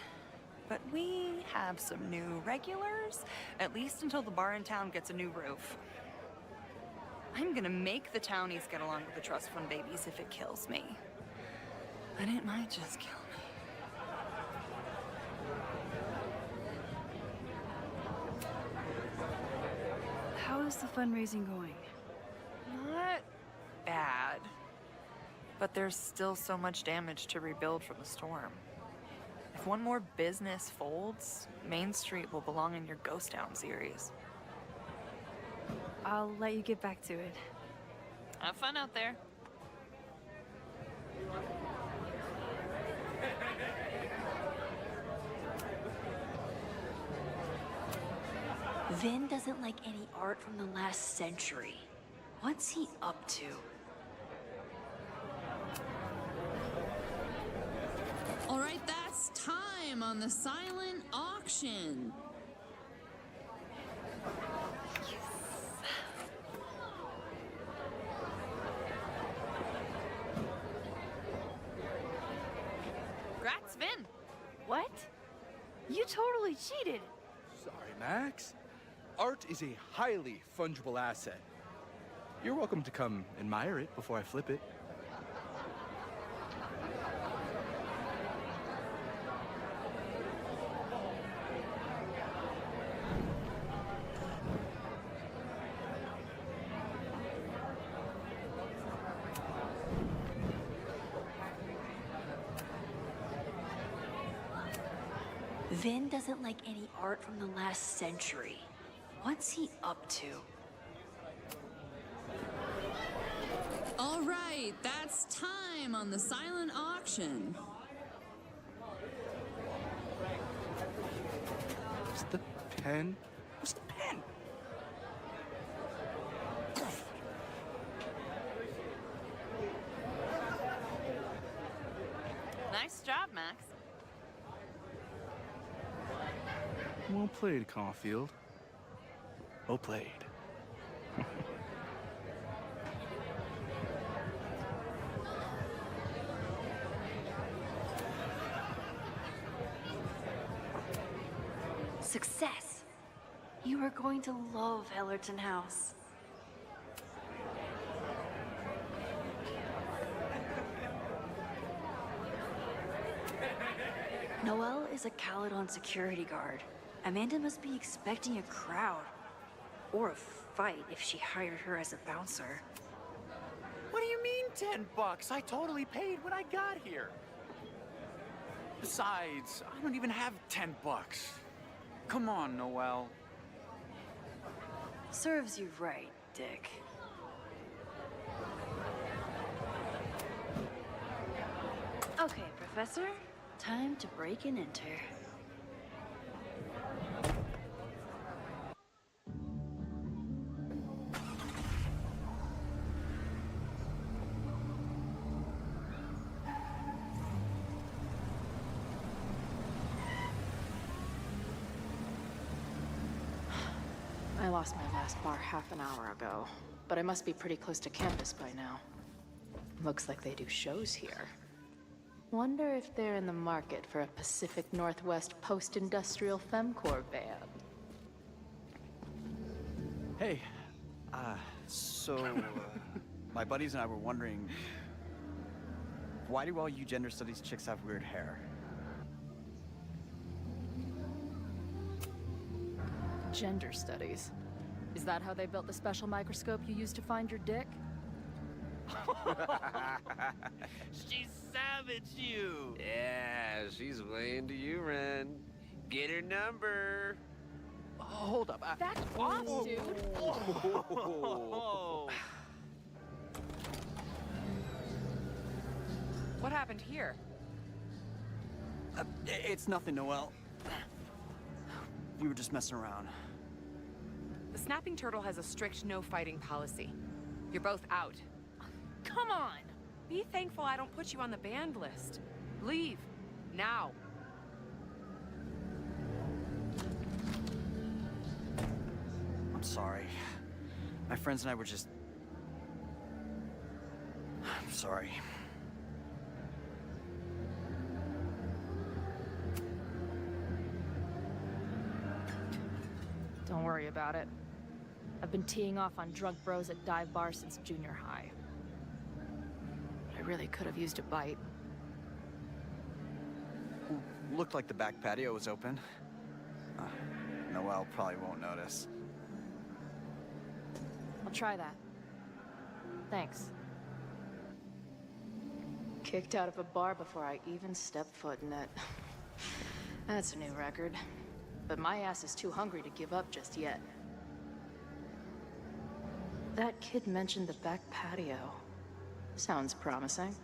Speaker 4: But we have some new regulars, at least until the bar in town gets a new roof. I'm gonna make the townies get along with the trust fund babies if it kills me. But it might just kill me.
Speaker 1: How is the fundraising going?
Speaker 4: Not bad. But there's still so much damage to rebuild from the storm. If one more business folds, Main Street will belong in your Ghost Town series.
Speaker 1: I'll let you get back to it.
Speaker 4: Have fun out there.
Speaker 22: Vinh doesn't like any art from the last century. What's he up to?
Speaker 2: All right, that's time on the silent auction.
Speaker 4: Congrats, Vinh.
Speaker 1: What? You totally cheated.
Speaker 9: Sorry, Max. Art is a highly fungible asset. You're welcome to come admire it before I flip it.
Speaker 22: Vinh doesn't like any art from the last century. What's he up to?
Speaker 2: All right, that's time on the silent auction.
Speaker 9: Where's the pen? Where's the pen?
Speaker 4: Nice job, Max.
Speaker 9: Well played, Caulfield. Well played.
Speaker 22: Success. You are going to love Hellerton House. Noelle is a Caledon security guard. Amanda must be expecting a crowd. Or a fight if she hired her as a bouncer.
Speaker 20: What do you mean $10? I totally paid when I got here. Besides, I don't even have $10. Come on, Noelle.
Speaker 22: Serves you right, Dick. Okay, Professor. Time to break and enter.
Speaker 1: I
Speaker 16: lost my last bar half an hour ago, but I must be pretty close to campus by now. Looks like they do shows here. Wonder if they're in the market for a Pacific Northwest post-industrial femcorps band.
Speaker 3: Hey, my buddies and I were wondering, why do all you gender studies chicks have weird hair?
Speaker 16: Gender studies. Is that how they built the special microscope you used to find your dick?
Speaker 11: She savaged you! Yeah, she's way into you, Ren. Get her number.
Speaker 3: Hold up.
Speaker 16: Back off, dude!
Speaker 18: What happened here?
Speaker 3: It's nothing, Noelle. We were just messing around.
Speaker 18: The snapping turtle has a strict no-fighting policy. You're both out. Come on! Be thankful I don't put you on the banned list. Leave. Now.
Speaker 3: I'm sorry. My friends and I were just... I'm sorry.
Speaker 16: Don't worry about it. I've been teeing off on drug bros at dive bars since junior high. But I really could have used a bite.
Speaker 3: Looked like the back patio was open. Noelle probably won't notice.
Speaker 16: I'll try that. Thanks. Kicked out of a bar before I even stepped foot in it. That's a new record. But my ass is too hungry to give up just yet. That kid mentioned the back patio. Sounds promising.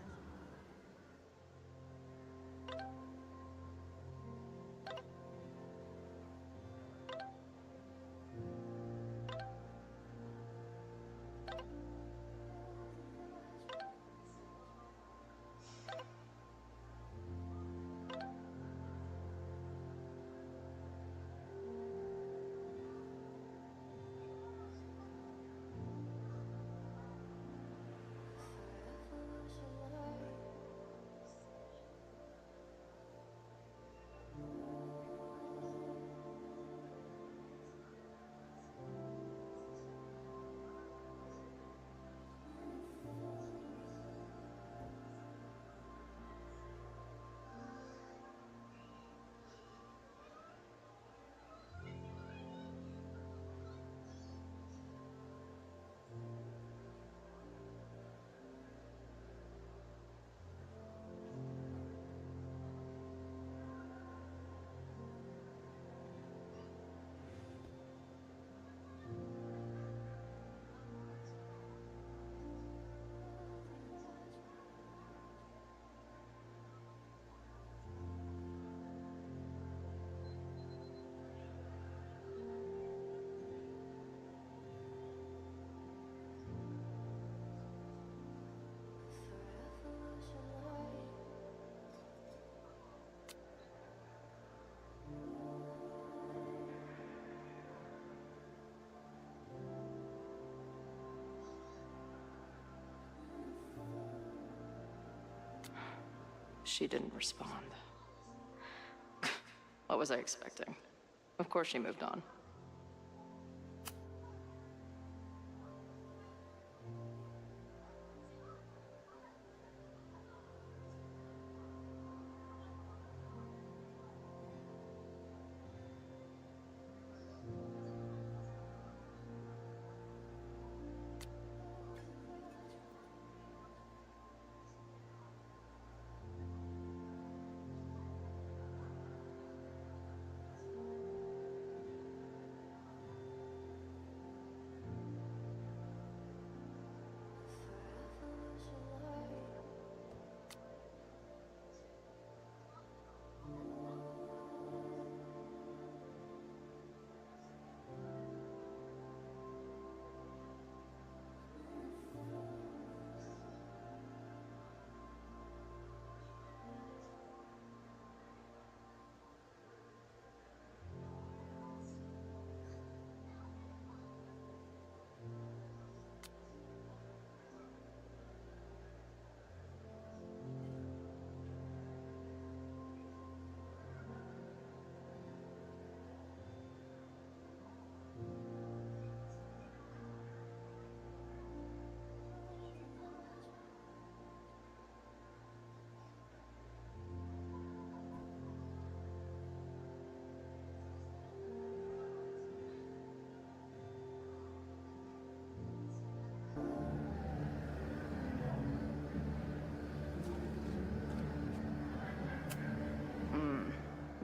Speaker 16: She didn't respond. What was I expecting? Of course she moved on.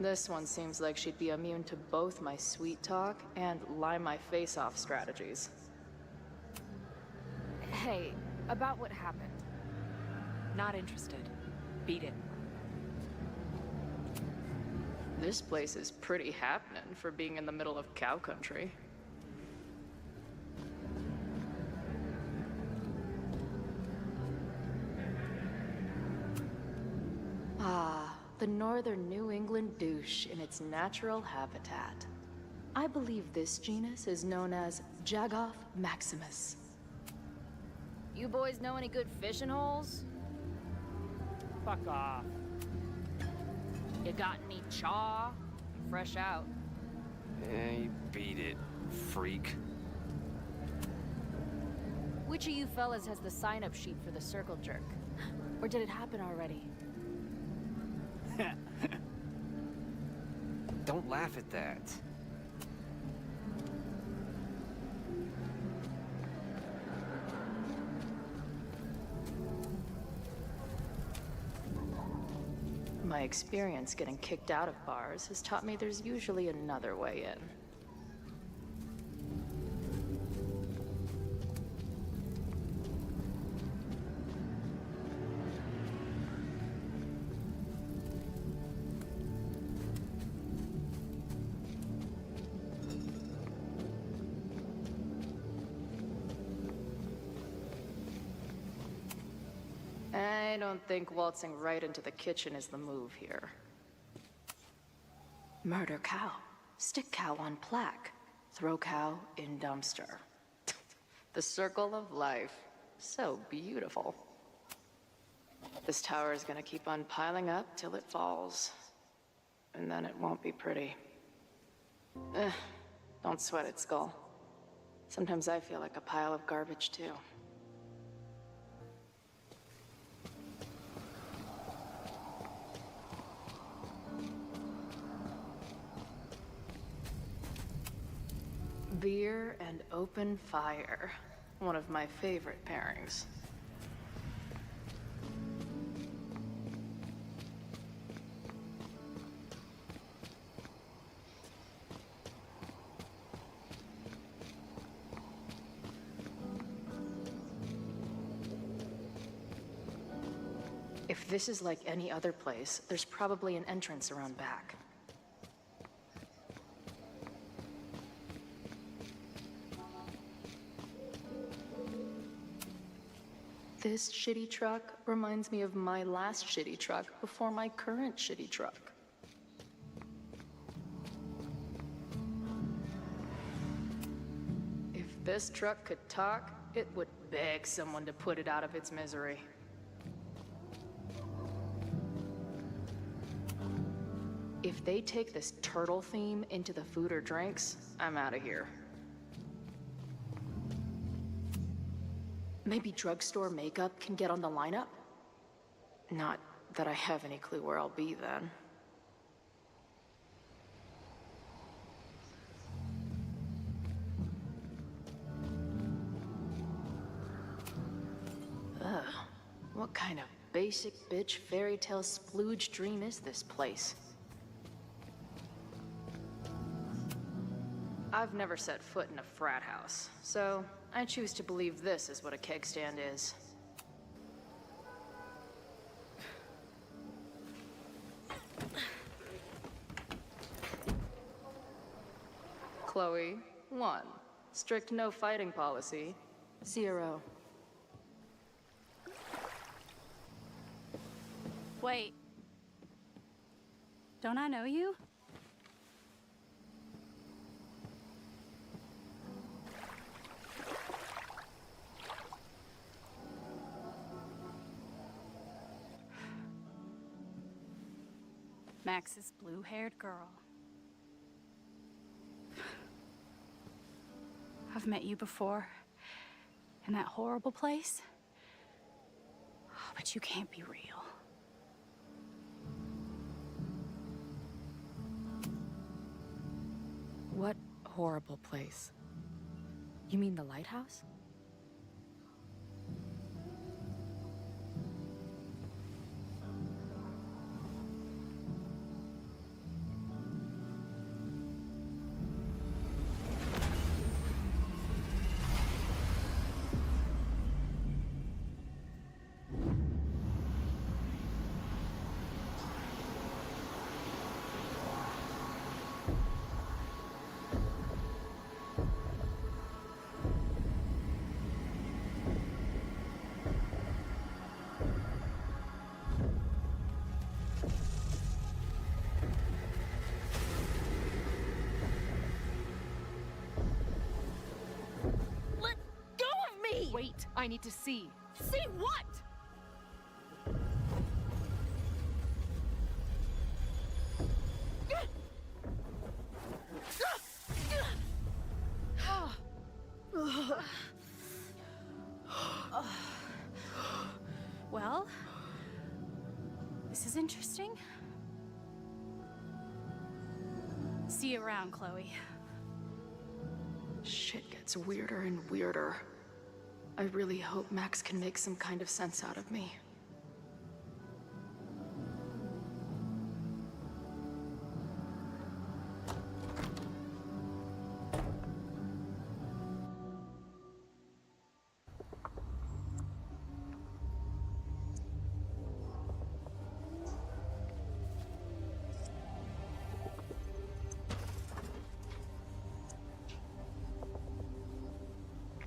Speaker 7: This one seems like she'd be immune to both my sweet talk and lie my face off strategies.
Speaker 18: Hey, about what happened. Not interested. Beat it.
Speaker 7: This place is pretty happening for being in the middle of cow country. Ah, the northern New England douche in its natural habitat. I believe this genus is known as Jagoff maximus.
Speaker 13: You boys know any good fishing holes?
Speaker 10: Fuck off.
Speaker 13: You got any chaw? I'm fresh out.
Speaker 3: Hey, beat it, freak.
Speaker 13: Which of you fellas has the sign-up sheet for the circle jerk? Or did it happen already?
Speaker 3: Don't laugh at that.
Speaker 7: My experience getting kicked out of bars has taught me there's usually another way in. I don't think waltzing right into the kitchen is the move here. Murder cow. Stick cow on plaque. Throw cow in dumpster. The circle of life. So beautiful. This tower is gonna keep on piling up till it falls. And then it won't be pretty. Don't sweat it, Skull. Sometimes I feel like a pile of garbage, too. Beer and open fire. One of my favorite pairings. If this is like any other place, there's probably an entrance around back. This shitty truck reminds me of my last shitty truck before my current shitty truck. If this truck could talk, it would beg someone to put it out of its misery. If they take this turtle theme into the food or drinks, I'm out of here. Maybe Drugstore Makeup can get on the lineup? Not that I have any clue where I'll be then. Ugh, what kind of basic bitch fairy tale splooge dream is this place? I've never set foot in a frat house, so I choose to believe this is what a keg stand is. Chloe, 1. Strict no fighting policy. 0.
Speaker 1: Wait. Don't I know you? Max's blue-haired girl. I've met you before. In that horrible place. Oh, but you can't be real.
Speaker 18: What horrible place? You mean the lighthouse? I need to see. See what?
Speaker 16: Well, this is interesting. See you around, Chloe.
Speaker 7: Shit gets weirder and weirder. I really hope Max can make some kind of sense out of me.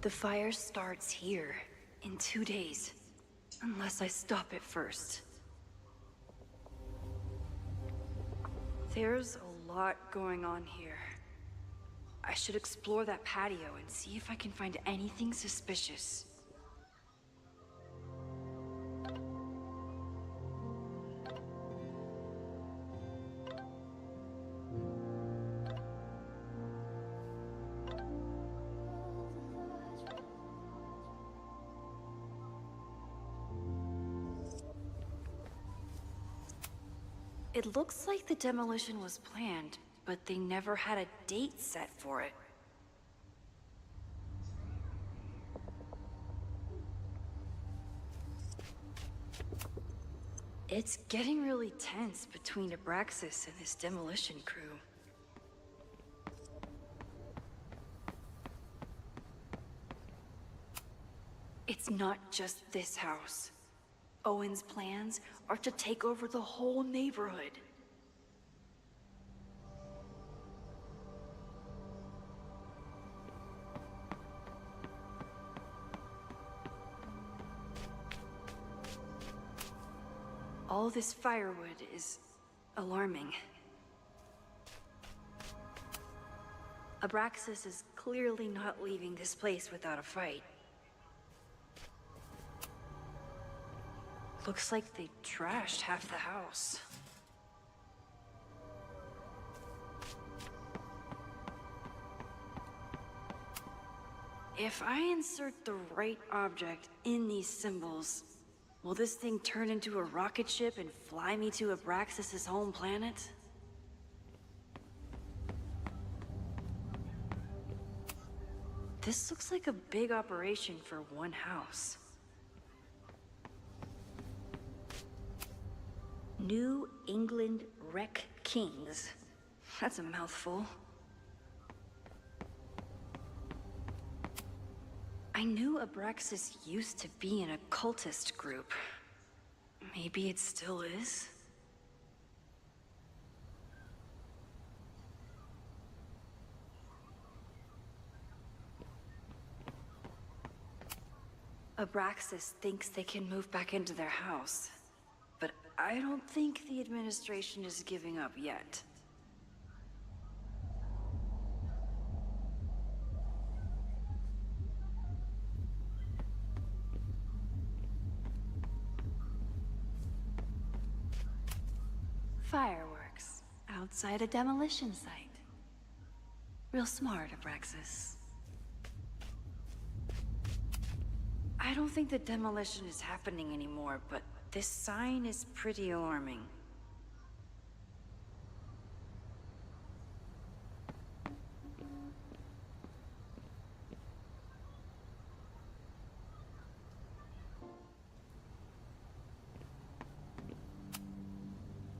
Speaker 22: The fire starts here in 2 days, unless I stop it first. There's a lot going on here. I should explore that patio and see if I can find anything suspicious. It looks like the demolition was planned, but they never had a date set for it. It's getting really tense between Abraxas and this demolition crew. It's not just this house. Owen's plans are to take over the whole neighborhood. All this firewood is alarming. Abraxas is clearly not leaving this place without a fight. Looks like they trashed half the house. If I insert the right object in these symbols, will this thing turn into a rocket ship and fly me to Abraxas' home planet? This looks like a big operation for one house. New England Wreck Kings. That's a mouthful. I knew Abraxas used to be an occultist group. Maybe it still is? Abraxas thinks they can move back into their house. But I don't think the administration is giving up yet. Fireworks outside a demolition site. Real smart, Abraxas. I don't think the demolition is happening anymore, but this sign is pretty alarming.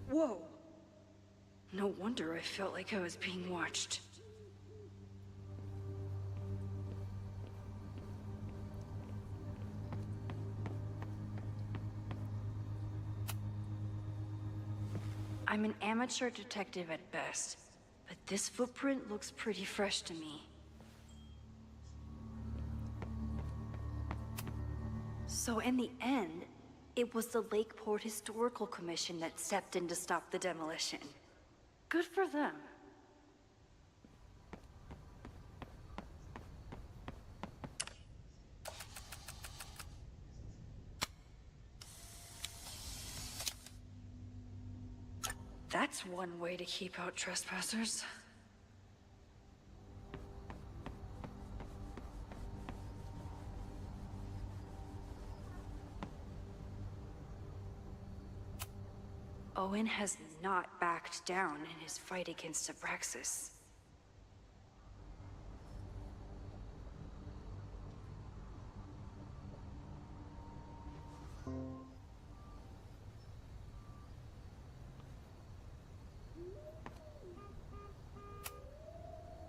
Speaker 22: Whoa! No wonder I felt like I was being watched. I'm an amateur detective at best, but this footprint looks pretty fresh to me. So in the end, it was the Lakeport Historical Commission that stepped in to stop the demolition. Good for them. That's one way to keep out trespassers. Owen has not backed down in his fight against Abraxas.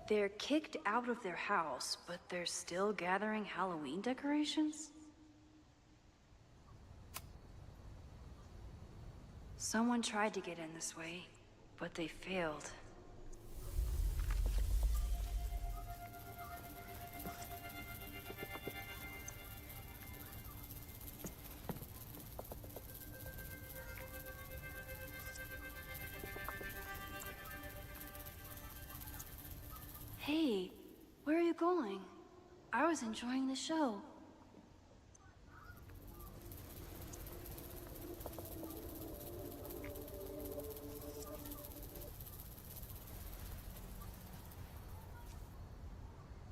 Speaker 22: They're kicked out of their house, but they're still gathering Halloween decorations? Someone tried to get in this way, but they failed. Hey, where are you going? I was enjoying the show.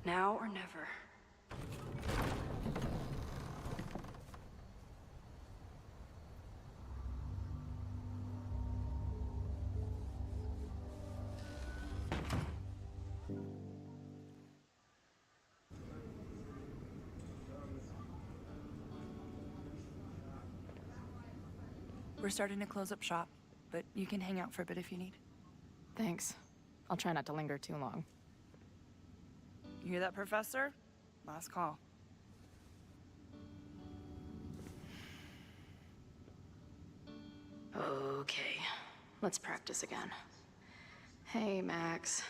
Speaker 22: Now or never.
Speaker 4: We're starting to close up shop, but you can hang out for a bit if you need.
Speaker 13: Thanks. I'll try not to linger too long.
Speaker 4: You hear that, Professor? Last call.
Speaker 13: Okay, let's practice again. Hey, Max.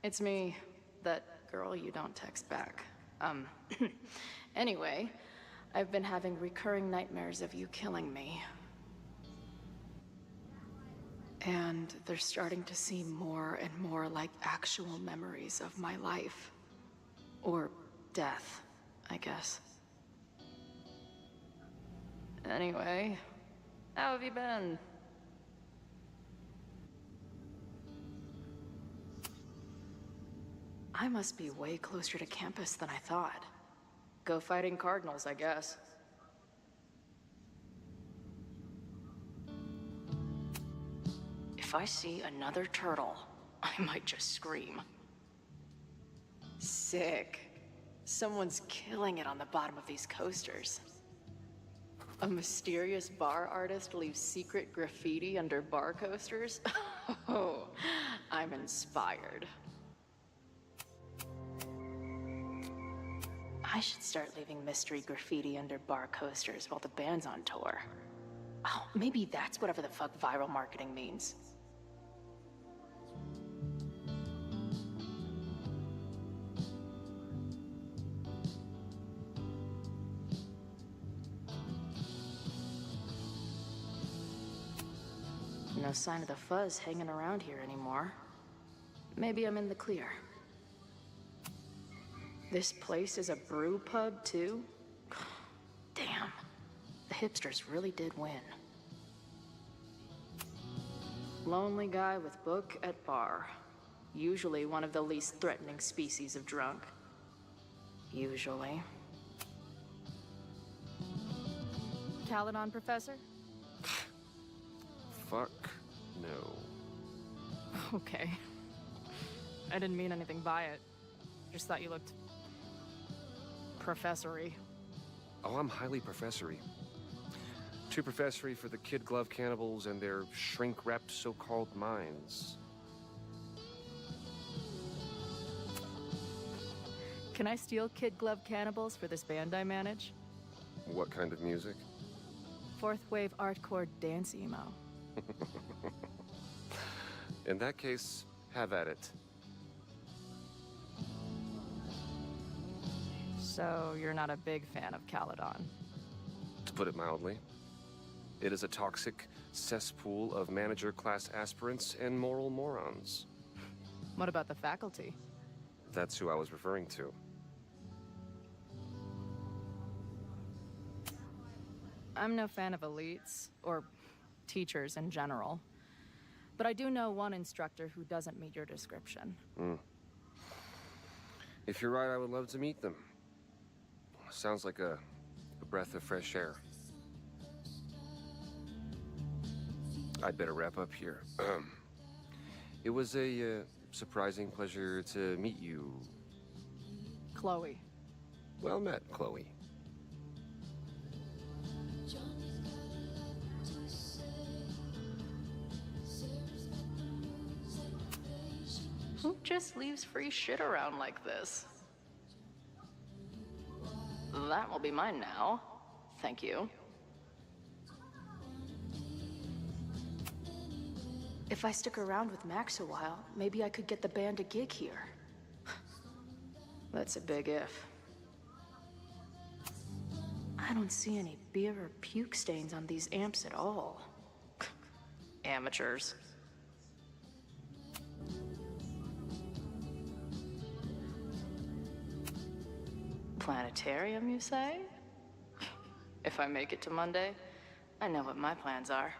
Speaker 13: It's me, that girl you don't text back. Anyway, I've been having recurring nightmares of you killing me. And they're starting to seem more and more like actual memories of my life. Or death, I guess. Anyway, how have you been? I must be way closer to campus than I thought. Go fighting cardinals, I guess. If I see another turtle, I might just scream. Sick. Someone's killing it on the bottom of these coasters. A mysterious bar artist leaves secret graffiti under bar coasters? Oh, I'm inspired. I should start leaving mystery graffiti under bar coasters while the band's on tour. Oh, maybe that's whatever the fuck viral marketing means. No sign of the fuzz hanging around here anymore. Maybe I'm in the clear. This place is a brew pub, too? Damn. The hipsters really did win. Lonely guy with book at bar. Usually one of the least threatening species of drunk. Usually. Caledon, Professor?
Speaker 11: Fuck no.
Speaker 13: Okay. I didn't mean anything by it. Just thought you looked... professory.
Speaker 11: Oh, I'm highly professory. Too professory for the kid glove cannibals and their shrink-wrapped so-called minds.
Speaker 13: Can I steal kid glove cannibals for this band I manage?
Speaker 11: What kind of music?
Speaker 13: Fourth wave artcore dance emo.
Speaker 11: In that case, have at it.
Speaker 13: So you're not a big fan of Caledon?
Speaker 11: To put it mildly, it is a toxic cesspool of manager-class aspirants and moral morons.
Speaker 13: What about the faculty?
Speaker 11: That's who I was referring to.
Speaker 13: I'm no fan of elites, or teachers in general.
Speaker 6: But I do know one instructor who doesn't meet your description.
Speaker 17: If you're right, I would love to meet them. Sounds like a breath of fresh air. I'd better wrap up here. It was a surprising pleasure to meet you.
Speaker 6: Chloe.
Speaker 17: Well met, Chloe.
Speaker 13: Who just leaves free shit around like this? That will be mine now. Thank you.
Speaker 7: If I stick around with Max a while, maybe I could get the band a gig here.
Speaker 13: That's a big if.
Speaker 7: I don't see any beer or puke stains on these amps at all.
Speaker 13: Amateurs. Planetarium, you say? If I make it to Monday, I know what my plans are.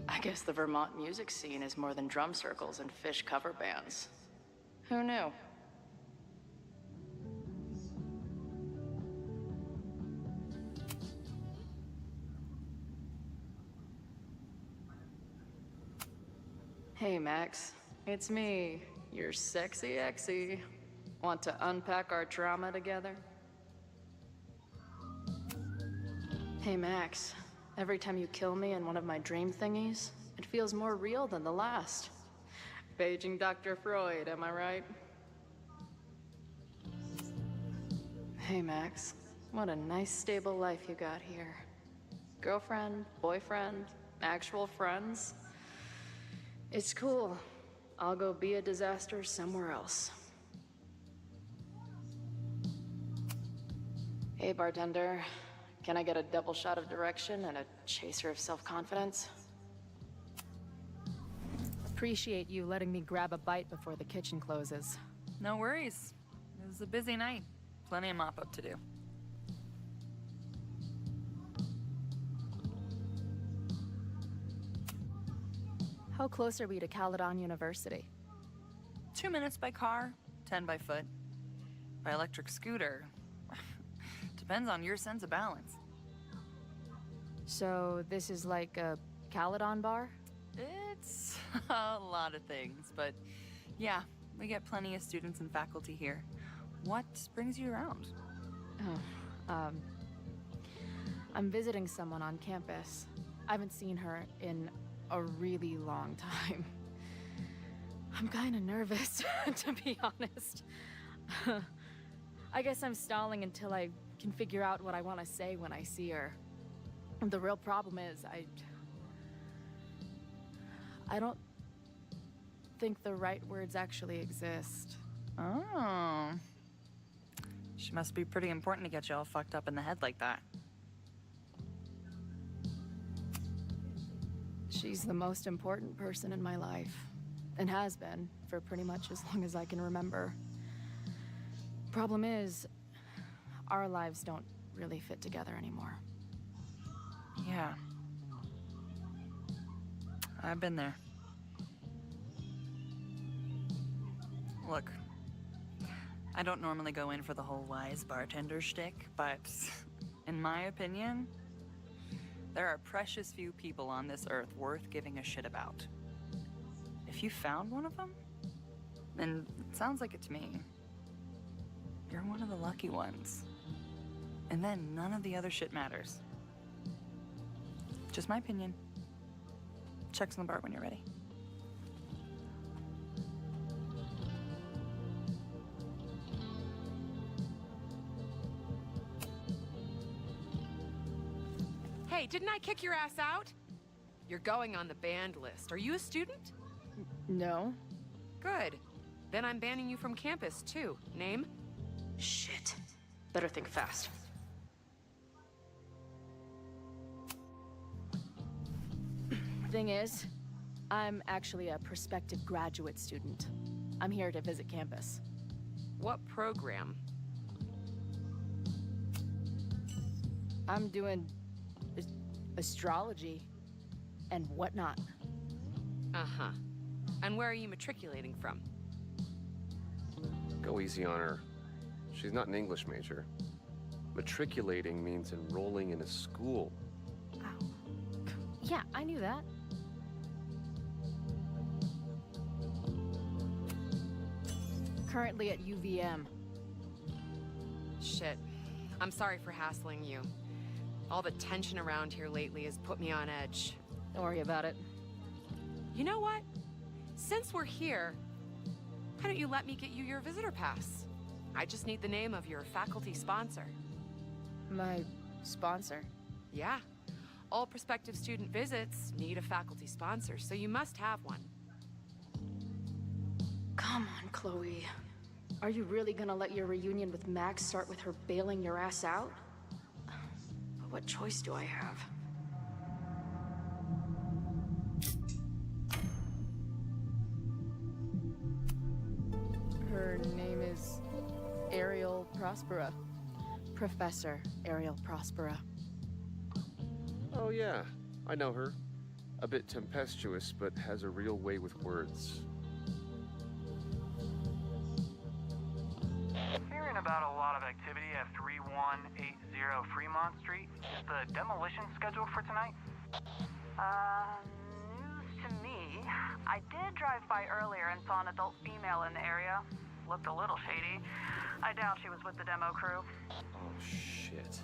Speaker 13: I guess the Vermont music scene is more than drum circles and fish cover bands. Who knew? Hey, Max. It's me, your sexy exy. Want to unpack our trauma together? Hey, Max. Every time you kill me in one of my dream thingies, it feels more real than the last. Paging Dr. Freud, am I right? Hey, Max. What a nice, stable life you got here. Girlfriend, boyfriend, actual friends. It's cool. I'll go be a disaster somewhere else. Hey, bartender. Can I get a double shot of direction and a chaser of self-confidence?
Speaker 6: Appreciate you letting me grab a bite before the kitchen closes.
Speaker 4: No worries. It was a busy night. Plenty of mop-up to do.
Speaker 6: How close are we to Caledon University?
Speaker 4: 2 minutes by car, 10 by foot. By electric scooter. Depends on your sense of balance.
Speaker 6: So this is like a Caledon bar?
Speaker 4: It's a lot of things, but yeah, we get plenty of students and faculty here. What brings you around?
Speaker 6: I'm visiting someone on campus. I haven't seen her in a really long time. I'm kinda nervous, to be honest. I guess I'm stalling until I can figure out what I want to say when I see her. The real problem is, I don't think the right words actually exist.
Speaker 4: Oh. She must be pretty important to get you all fucked up in the head like that.
Speaker 6: She's the most important person in my life, and has been for pretty much as long as I can remember. Problem is, our lives don't really fit together anymore.
Speaker 4: Yeah. I've been there. Look, I don't normally go in for the whole wise bartender shtick, but in my opinion, there are precious few people on this earth worth giving a shit about. If you found one of them, then it sounds like it to me. You're one of the lucky ones. And then none of the other shit matters. Just my opinion. Check's on the bar when you're ready.
Speaker 18: Hey, didn't I kick your ass out? You're going on the band list. Are you a student?
Speaker 6: No.
Speaker 18: Good. Then I'm banning you from campus, too. Name?
Speaker 7: Shit. Better think fast.
Speaker 6: Thing is, I'm actually a prospective graduate student. I'm here to visit campus.
Speaker 18: What program?
Speaker 6: I'm doing astrology and whatnot.
Speaker 18: Uh-huh. And where are you matriculating from?
Speaker 17: Go easy on her. She's not an English major. Matriculating means enrolling in a school.
Speaker 6: Yeah, I knew that. Currently at UVM.
Speaker 18: Shit. I'm sorry for hassling you. All the tension around here lately has put me on edge.
Speaker 6: Don't worry about it.
Speaker 18: You know what? Since we're here, why don't you let me get you your visitor pass? I just need the name of your faculty sponsor.
Speaker 6: My sponsor?
Speaker 18: Yeah. All prospective student visits need a faculty sponsor, so you must have one.
Speaker 6: Come on, Chloe. Are you really gonna let your reunion with Max start with her bailing your ass out? But what choice do I have? Her name is Ariel Prospera. Professor Ariel Prospera.
Speaker 17: Oh yeah, I know her. A bit tempestuous, but has a real way with words.
Speaker 14: Hearing about a lot of activity at 3180 Fremont Street. Is the demolition scheduled for tonight?
Speaker 21: News to me. I did drive by earlier and saw an adult female in the area. Looked a little shady. I doubt she was with the demo crew.
Speaker 17: Oh shit.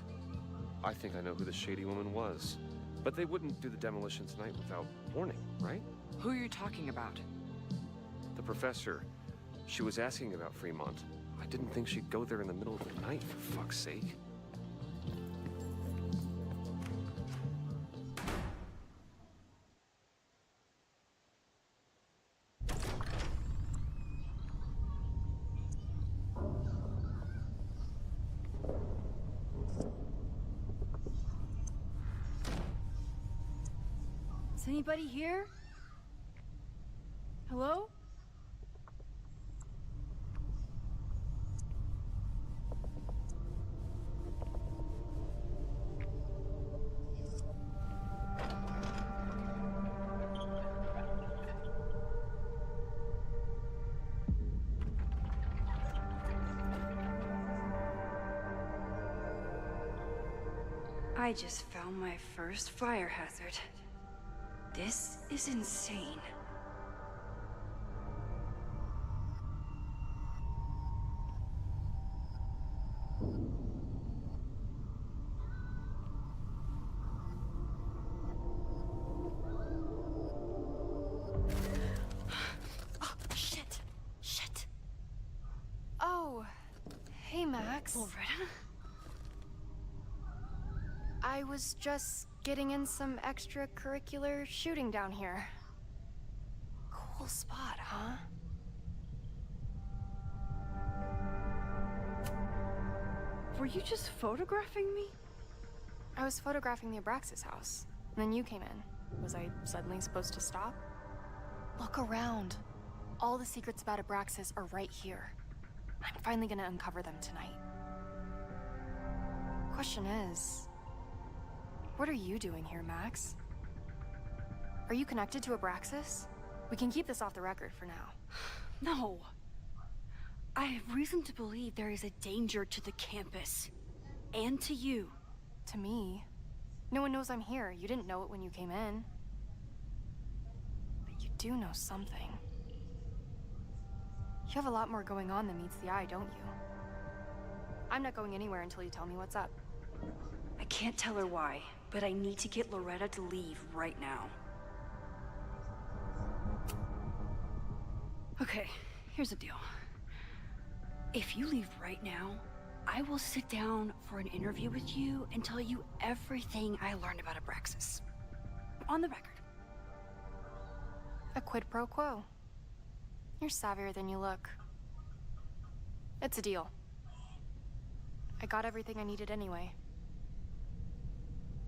Speaker 17: I think I know who the shady woman was. But they wouldn't do the demolition tonight without warning, right?
Speaker 18: Who are you talking about?
Speaker 17: The professor. She was asking about Fremont. I didn't think she'd go there in the middle of the night, for fuck's sake.
Speaker 1: Is anybody here? Hello? I just found my first fire hazard. This is insane.
Speaker 6: Oh, shit. Shit. Oh, hey, Max.
Speaker 1: Loretta?
Speaker 6: I was just getting in some extracurricular shooting down here. Cool spot, huh?
Speaker 1: Were you just photographing me?
Speaker 6: I was photographing the Abraxas house, and then you came in. Was I suddenly supposed to stop? Look around. All the secrets about Abraxas are right here. I'm finally gonna uncover them tonight. Question is, what are you doing here, Max? Are you connected to Abraxas? We can keep this off the record for now.
Speaker 1: No. I have reason to believe there is a danger to the campus. And to you.
Speaker 6: To me? No one knows I'm here. You didn't know it when you came in. But you do know something. You have a lot more going on than meets the eye, don't you? I'm not going anywhere until you tell me what's up.
Speaker 1: I can't tell her why, but I need to get Loretta to leave right now. Okay, here's the deal. If you leave right now, I will sit down for an interview with you and tell you everything I learned about Abraxas. On the record.
Speaker 6: A quid pro quo. You're savvier than you look. It's a deal. I got everything I needed anyway.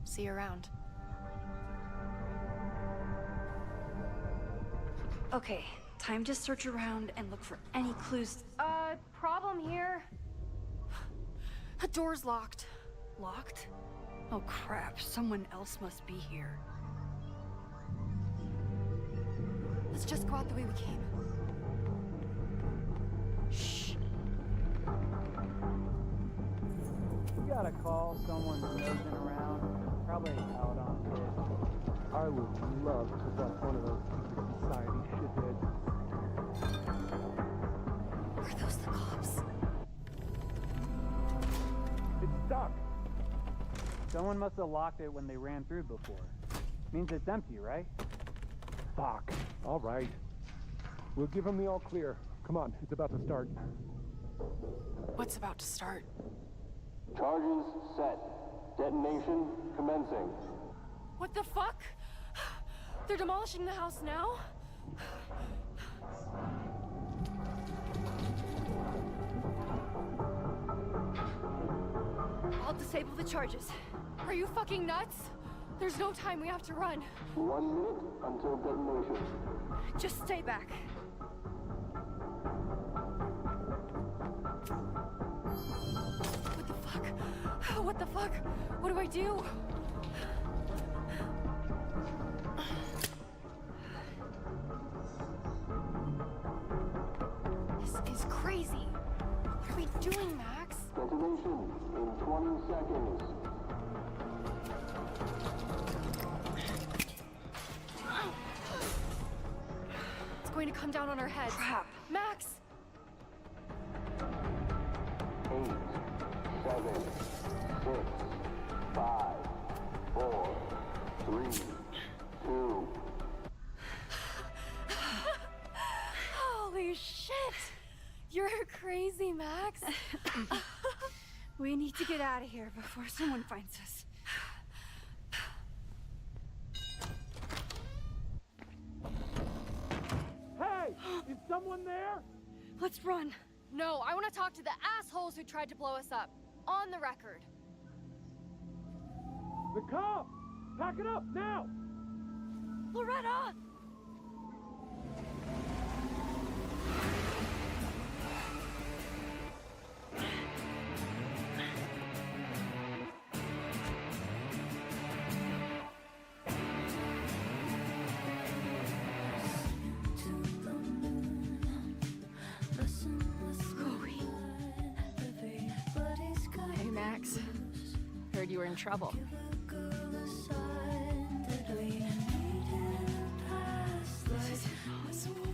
Speaker 6: See you around.
Speaker 1: Okay, time to search around and look for any clues.
Speaker 6: Problem here. The door's locked.
Speaker 1: Locked? Oh crap, someone else must be here.
Speaker 6: Let's just go out the way we came. Shh.
Speaker 10: You gotta call someone nosing around. Probably a Caledon kid.
Speaker 5: I would love to bust one of those secret society shitheads.
Speaker 1: Are those the cops?
Speaker 10: It's stuck. Someone must have locked it when they ran through before. Means it's empty, right?
Speaker 5: Fuck. All right. We'll give them the all clear. Come on, it's about to start.
Speaker 18: What's about to start?
Speaker 15: Charges set. Detonation commencing.
Speaker 6: What the fuck? They're demolishing the house now? I'll disable the charges. Are you fucking nuts? There's no time, we have to run.
Speaker 15: 1 minute until detonation.
Speaker 6: Just stay back. What the fuck? What the fuck? What do I do? This is crazy. What are we doing, Max?
Speaker 15: Detonation in 20 seconds.
Speaker 6: It's going to come down on our heads. Crap. Max!
Speaker 15: 8, 7, 6, 5, 4, 3, 2.
Speaker 6: Holy shit! You're crazy, Max.
Speaker 1: We need to get out of here before someone finds us.
Speaker 5: Hey! Is someone there?
Speaker 1: Let's run.
Speaker 6: No, I want to talk to the assholes who tried to blow us up. On the record.
Speaker 5: The cops! Pack it up, now!
Speaker 6: Loretta! Hey, Max. Heard you were in trouble. This is impossible.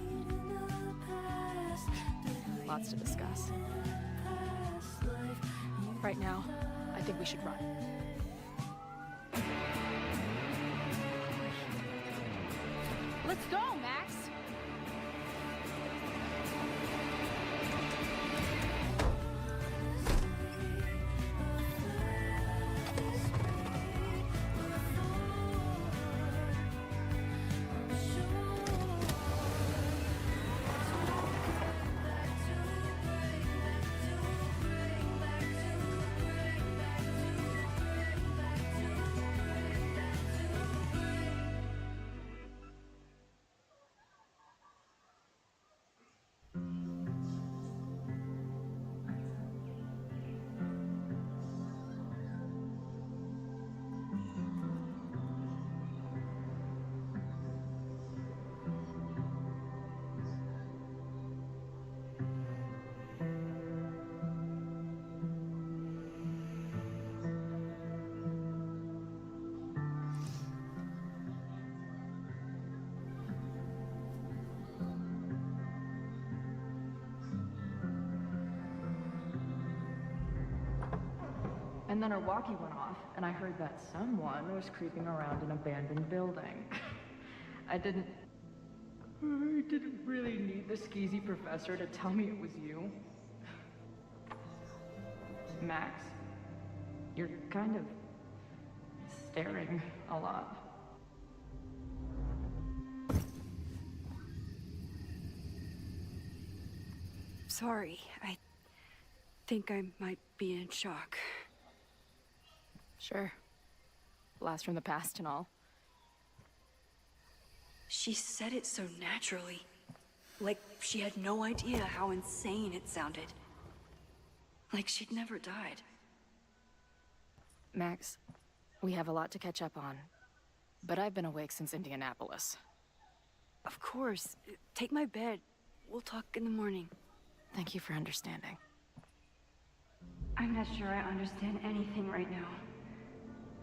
Speaker 6: Lots to discuss. Right now, I think we should run. Let's go, Max!
Speaker 13: And then our walkie went off, and I heard that someone was creeping around an abandoned building. I didn't really need the skeezy professor to tell me it was you. Max, you're kind of staring a lot.
Speaker 1: Sorry, I think I might be in shock.
Speaker 6: Sure. Blast from the past and all.
Speaker 1: She said it so naturally. Like she had no idea how insane it sounded. Like she'd never died.
Speaker 6: Max, We have a lot to catch up on, but I've been awake since Indianapolis.
Speaker 1: Of course. Take my bed. We'll talk in the morning.
Speaker 6: Thank you for understanding.
Speaker 1: I'm not sure I understand anything right now,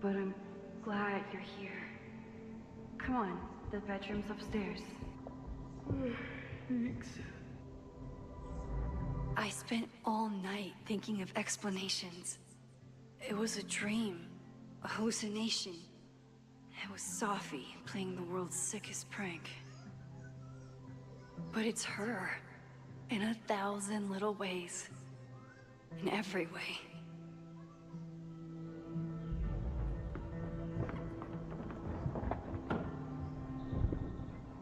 Speaker 1: but I'm glad you're here. Come on, the bedroom's upstairs.
Speaker 15: Thanks.
Speaker 1: I spent all night thinking of explanations. It was a dream, a hallucination. It was Sophie playing the world's sickest prank. But it's her, in 1,000 little ways. In every way.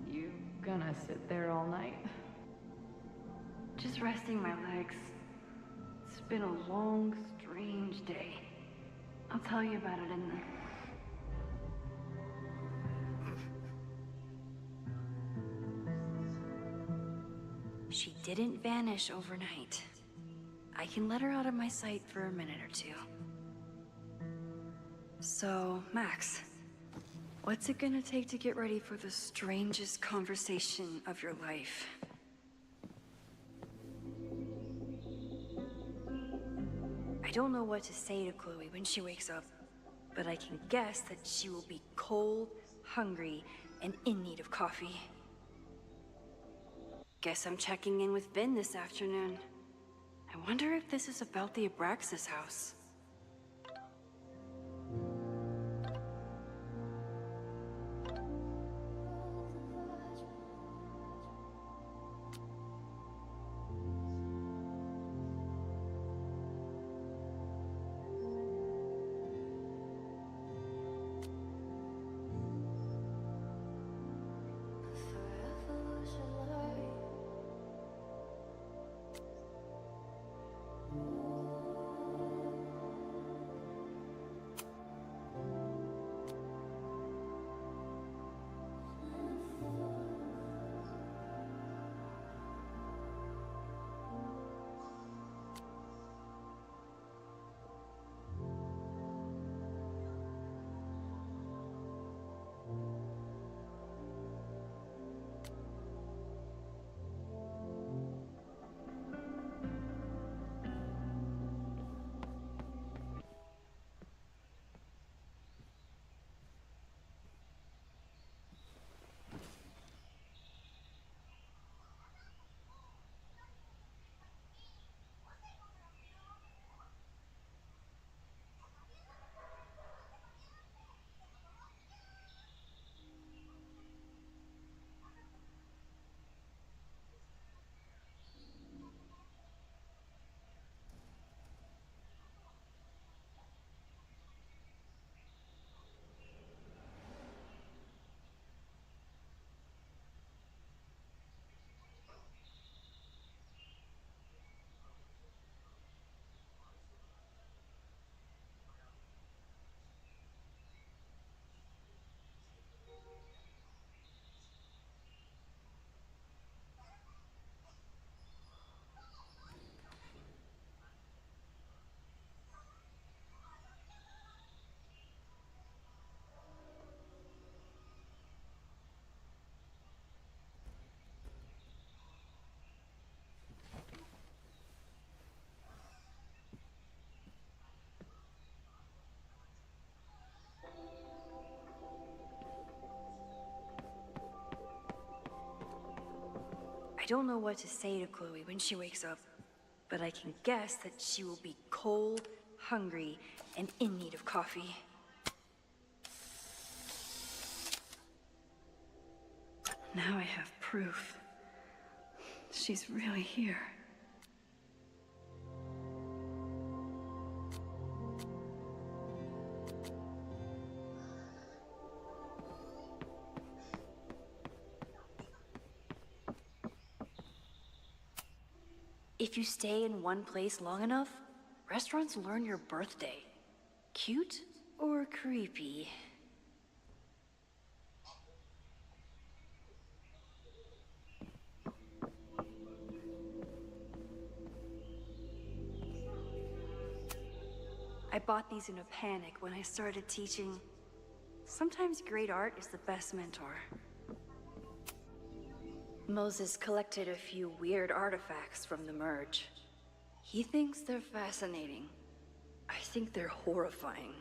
Speaker 6: You gonna sit there all night?
Speaker 1: Just resting my legs. It's been a long, strange day. I'll tell you about it in the... She didn't vanish overnight. I can let her out of my sight for a minute or two. So, Max, what's it gonna take to get ready for the strangest conversation of your life? I don't know what to say to Chloe when she wakes up, but I can guess that she will be cold, hungry, and in need of coffee. Guess I'm checking in with Vinh this afternoon. I wonder if this is about the Abraxas house. I don't know what to say to Chloe when she wakes up, but I can guess that she will be cold, hungry, and in need of coffee. Now I have proof. She's really here. If you stay in one place long enough, restaurants learn your birthday. Cute or creepy? I
Speaker 22: bought these in a panic when I started teaching. Sometimes great art is the best mentor. Moses collected a few weird artifacts from the merge. He thinks they're fascinating. I think they're horrifying.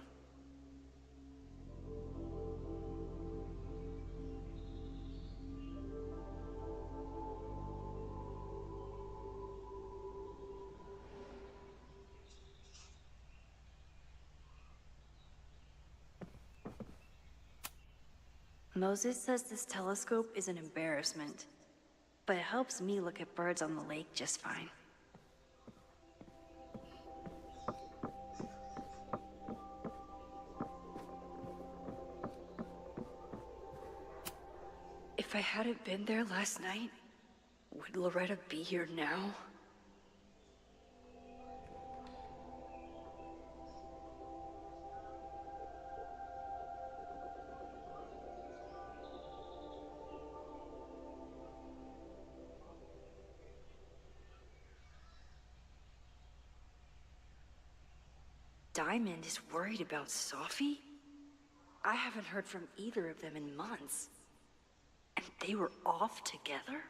Speaker 22: Moses says this telescope is an embarrassment, but it helps me look at birds on the lake just fine. If I hadn't been there last night, would Loretta be here now? Diamond is worried about Sophie? I haven't heard from either of them in months. And they were off together?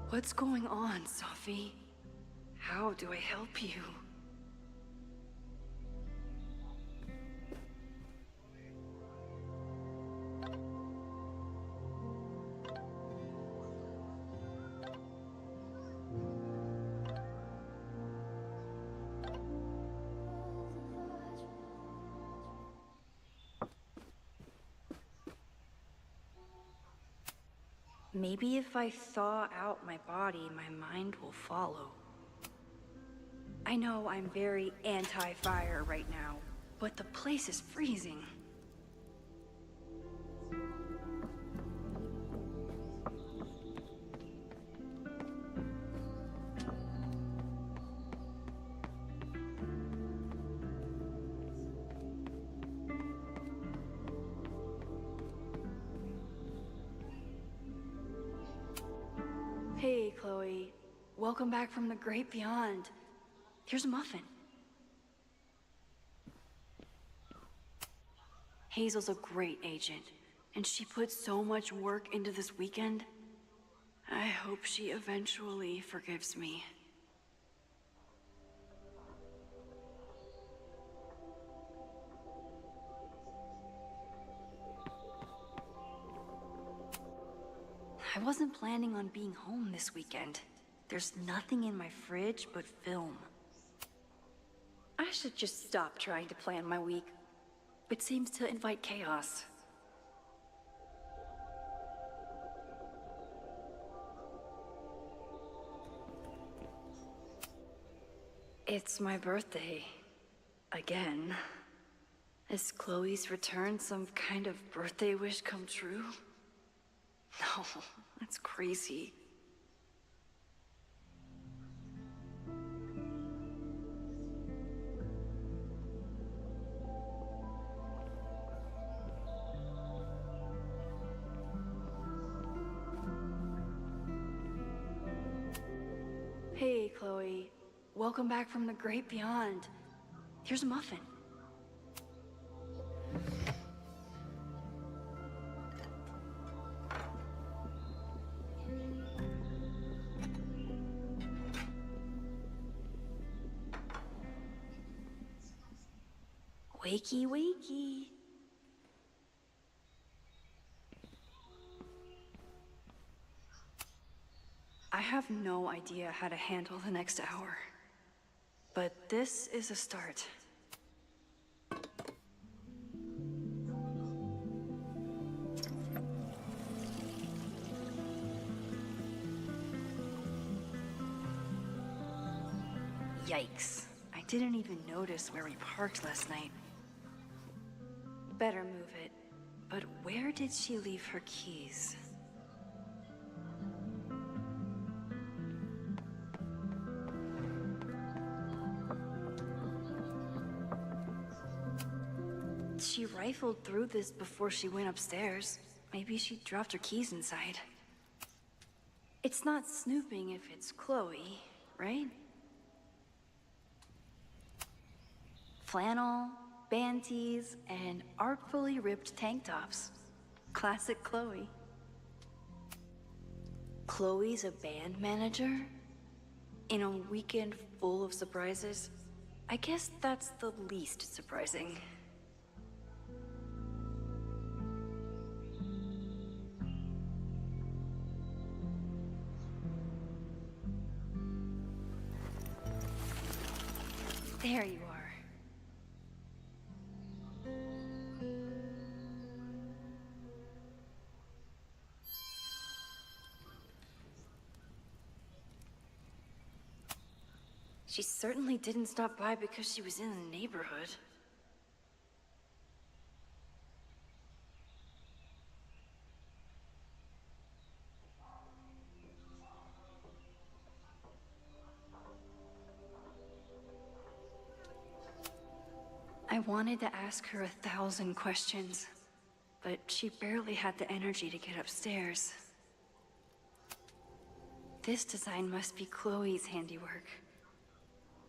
Speaker 22: What's going on, Sophie? How do I help you? Maybe if I thaw out my body, my mind will follow. I know I'm very anti-fire right now, but the place is freezing. Hey, Chloe. Welcome back from the great beyond. Here's a muffin. Hazel's a great agent, and she put so much work into this weekend. I hope she eventually forgives me. I wasn't planning on being home this weekend. There's nothing in my fridge but film. I should just stop trying to plan my week. It seems to invite chaos. It's my birthday. Again. Is Chloe's return some kind of birthday wish come true? No, that's crazy. Hey, Chloe. Welcome back from the great beyond. Here's a muffin. Wakey, wakey. I have no idea how to handle the next hour. But this is a start. Yikes. I didn't even notice where we parked last night. Better move it. But where did she leave her keys? She rifled through this before she went upstairs. Maybe she dropped her keys inside. It's not snooping if it's Chloe, right? Flannel, band tees, and artfully ripped tank tops. Classic Chloe. Chloe's a band manager? In a weekend full of surprises? I guess that's the least surprising. There you are. She certainly didn't stop by because she was in the neighborhood. I wanted to ask her 1,000 questions, but she barely had the energy to get upstairs. This design must be Chloe's handiwork.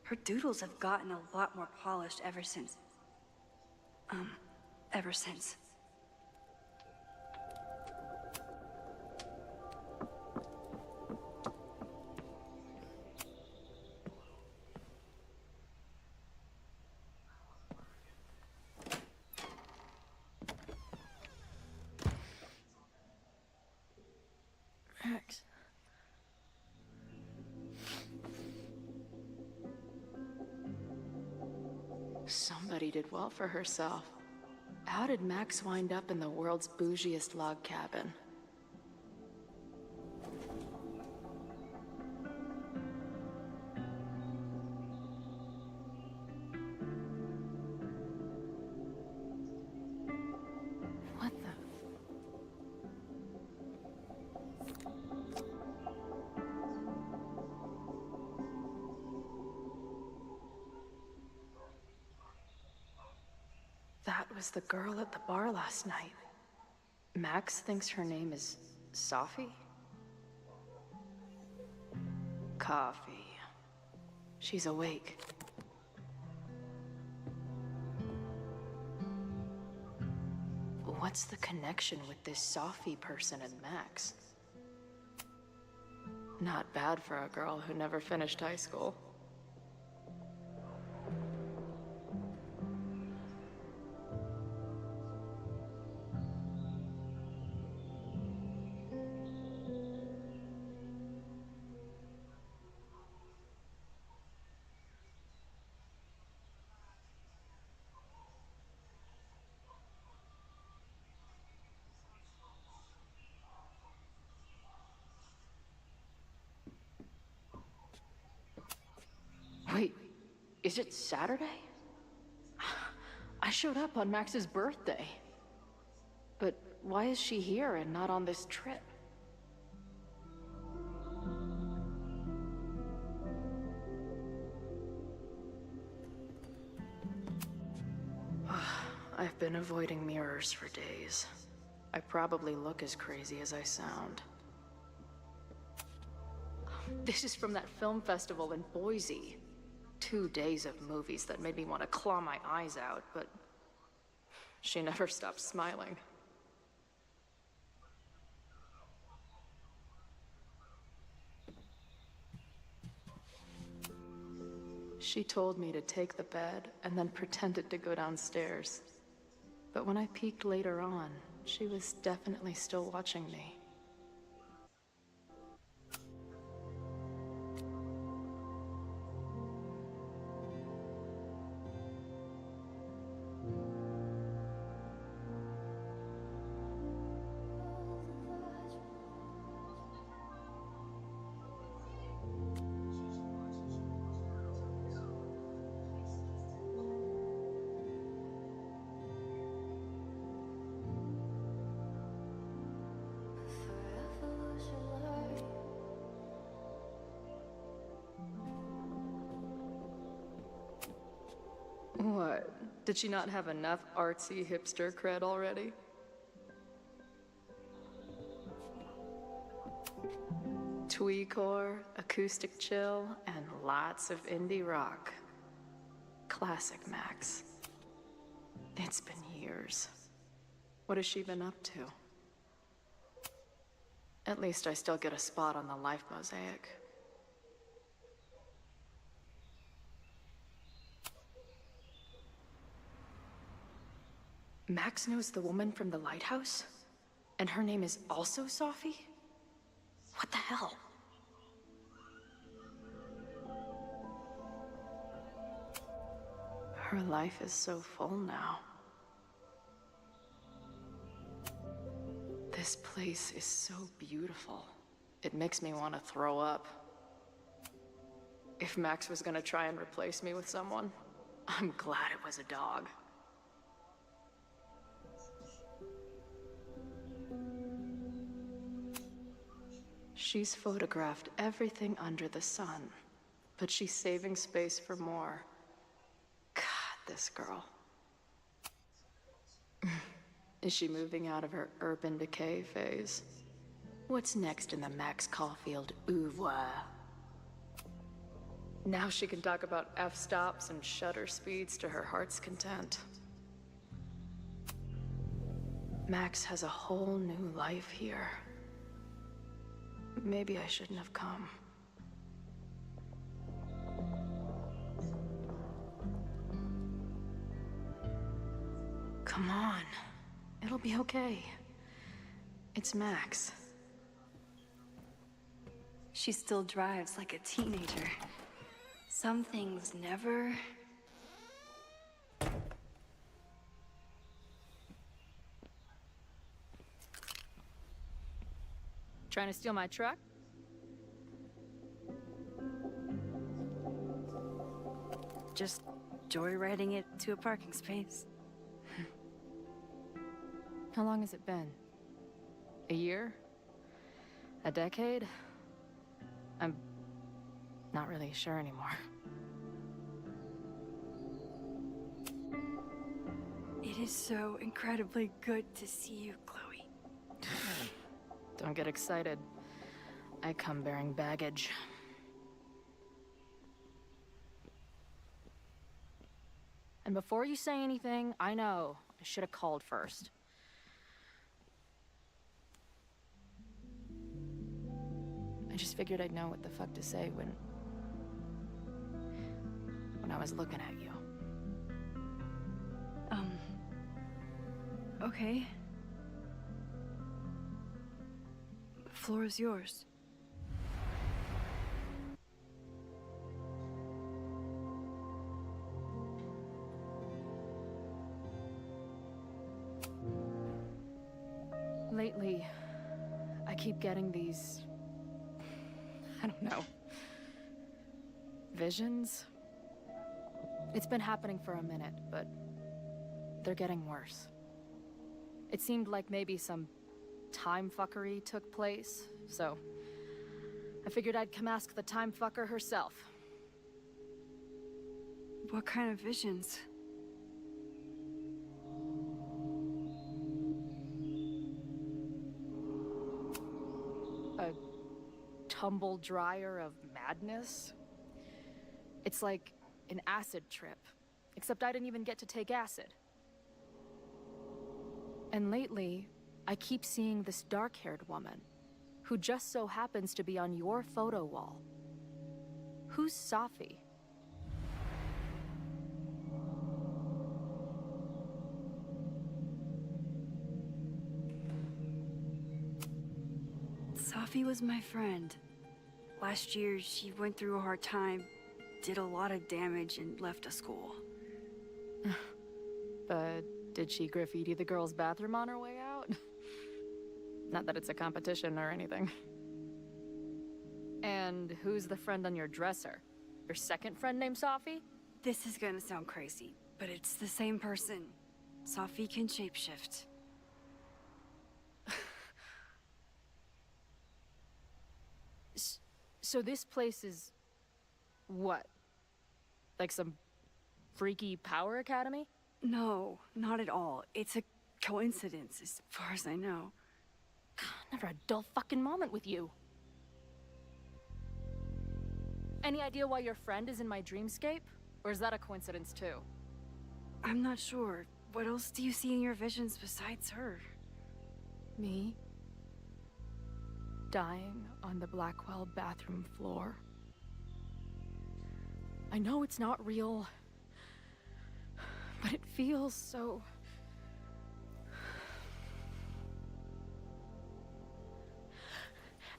Speaker 22: Her doodles have gotten a lot more polished ever since.
Speaker 6: Max.
Speaker 13: Somebody did well for herself. How did Max wind up in the world's bougiest log cabin?
Speaker 6: What the?
Speaker 13: That was the girl at the bar last night. Max thinks her name is Sophie? Coffee. She's awake. What's the connection with this Sophie person and Max? Not bad for a girl who never finished high school. Wait, is it Saturday? I showed up on Max's birthday. But why is she here and not on this trip? I've been avoiding mirrors for days. I probably look as crazy as I sound. This is from that film festival in Boise. 2 days of movies that made me want to claw my eyes out, but she never stopped smiling. She told me to take the bed and then pretended to go downstairs. But when I peeked later on, she was definitely still watching me. What? Did she not have enough artsy hipster cred already? Tweecore, acoustic chill, and lots of indie rock. Classic Max. It's been years. What has she been up to? At least I still get a spot on the life mosaic. Max knows the woman from the lighthouse? And her name is also Sophie? What the hell? Her life is so full now. This place is so beautiful. It makes me want to throw up. If Max was gonna try and replace me with someone, I'm glad it was a dog. She's photographed everything under the sun, but she's saving space for more. God, this girl. Is she moving out of her urban decay phase? What's next in the Max Caulfield oeuvre? Now she can talk about f-stops and shutter speeds to her heart's content. Max has a whole new life here. Maybe I shouldn't have come. Come on. It'll be okay. It's Max.
Speaker 22: She still drives like a teenager. Some things never...
Speaker 6: Trying to steal my truck?
Speaker 1: Just joyriding it to a parking space.
Speaker 6: How long has it been? A year? A decade? I'm not really sure anymore.
Speaker 1: It is so incredibly good to see you, Chloe.
Speaker 6: Don't get excited. I come bearing baggage. And before you say anything, I know I should have called first. I just figured I'd know what the fuck to say when I was looking at you.
Speaker 1: Okay. The floor is yours.
Speaker 6: Lately, I keep getting these... I don't know. Visions? It's been happening for a minute, but they're getting worse. It seemed like maybe some time fuckery took place, so I figured I'd come ask the time fucker herself.
Speaker 1: What kind of visions?
Speaker 6: A tumble dryer of madness? It's like an acid trip, except I didn't even get to take acid. And lately, I keep seeing this dark-haired woman, who just so happens to be on your photo wall. Who's Sophie?
Speaker 1: Sophie was my friend. Last year, she went through a hard time, did a lot of damage, and left a school.
Speaker 6: But did she graffiti the girls' bathroom on her way out? Not that it's a competition or anything. And who's the friend on your dresser? Your second friend named Sophie?
Speaker 1: This is gonna sound crazy, but it's the same person. Sophie can shapeshift.
Speaker 6: So this place is... what? Like some freaky power academy?
Speaker 1: No, not at all. It's a coincidence, as far as I know.
Speaker 6: Never a dull fucking moment with you. Any idea why your friend is in my dreamscape? Or is that a coincidence too?
Speaker 1: I'm not sure. What else do you see in your visions besides her?
Speaker 6: Me? Dying on the Blackwell bathroom floor. I know it's not real, but it feels so...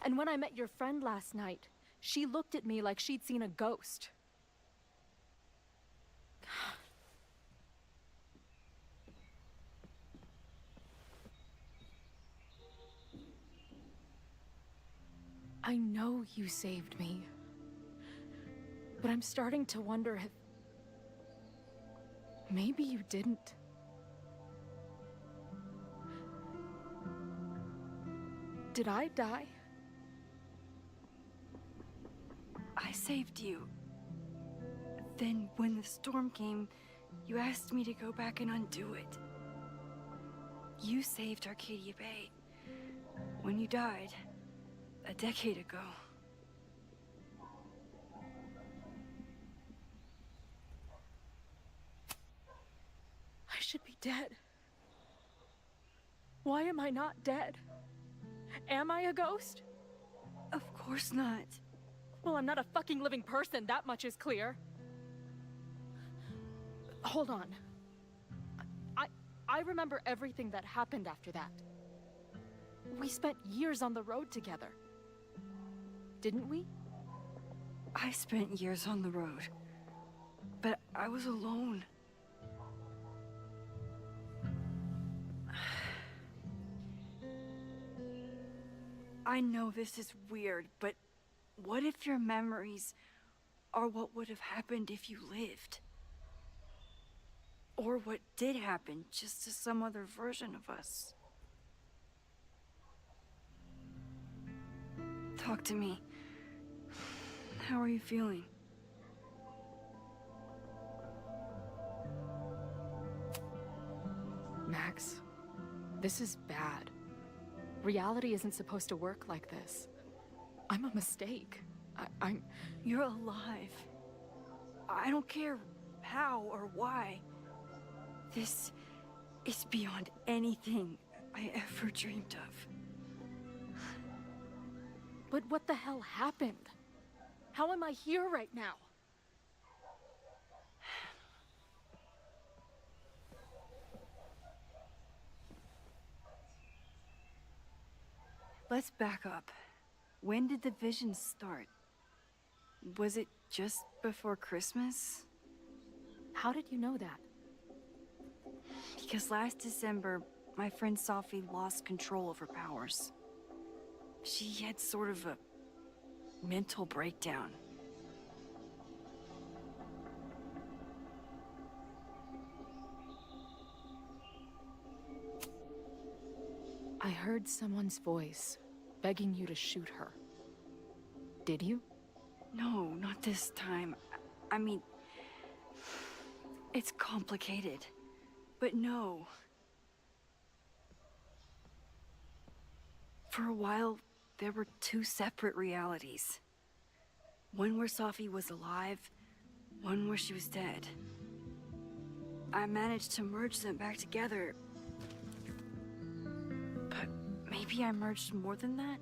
Speaker 6: And when I met your friend last night, she looked at me like she'd seen a ghost. I know you saved me, but I'm starting to wonder if... maybe you didn't. Did I die?
Speaker 1: I saved you. Then, when the storm came, you asked me to go back and undo it. You saved Arcadia Bay when you died a decade ago.
Speaker 6: I should be dead. Why am I not dead? Am I a ghost?
Speaker 1: Of course not.
Speaker 6: Well, I'm not a fucking living person, that much is clear. Hold on. I remember everything that happened after that. We spent years on the road together. Didn't we?
Speaker 1: I spent years on the road, but I was alone. I know this is weird, but what if your memories are what would have happened if you lived? Or what did happen, just to some other version of us? Talk to me. How are you feeling?
Speaker 6: Max, this is bad. Reality isn't supposed to work like this. I'm a mistake. I'm...
Speaker 1: You're alive. I don't care how or why. This is beyond anything I ever dreamed of.
Speaker 6: But what the hell happened? How am I here right now?
Speaker 1: Let's back up. When did the vision start? Was it just before Christmas?
Speaker 6: How did you know that?
Speaker 1: Because last December, my friend Sophie lost control of her powers. She had sort of a mental breakdown.
Speaker 6: I heard someone's voice, begging you to shoot her. Did you?
Speaker 1: No, not this time. I mean, it's complicated. But no. For a while, there were two separate realities. One where Sophie was alive, one where she was dead. I managed to merge them back together. But maybe I merged more than that?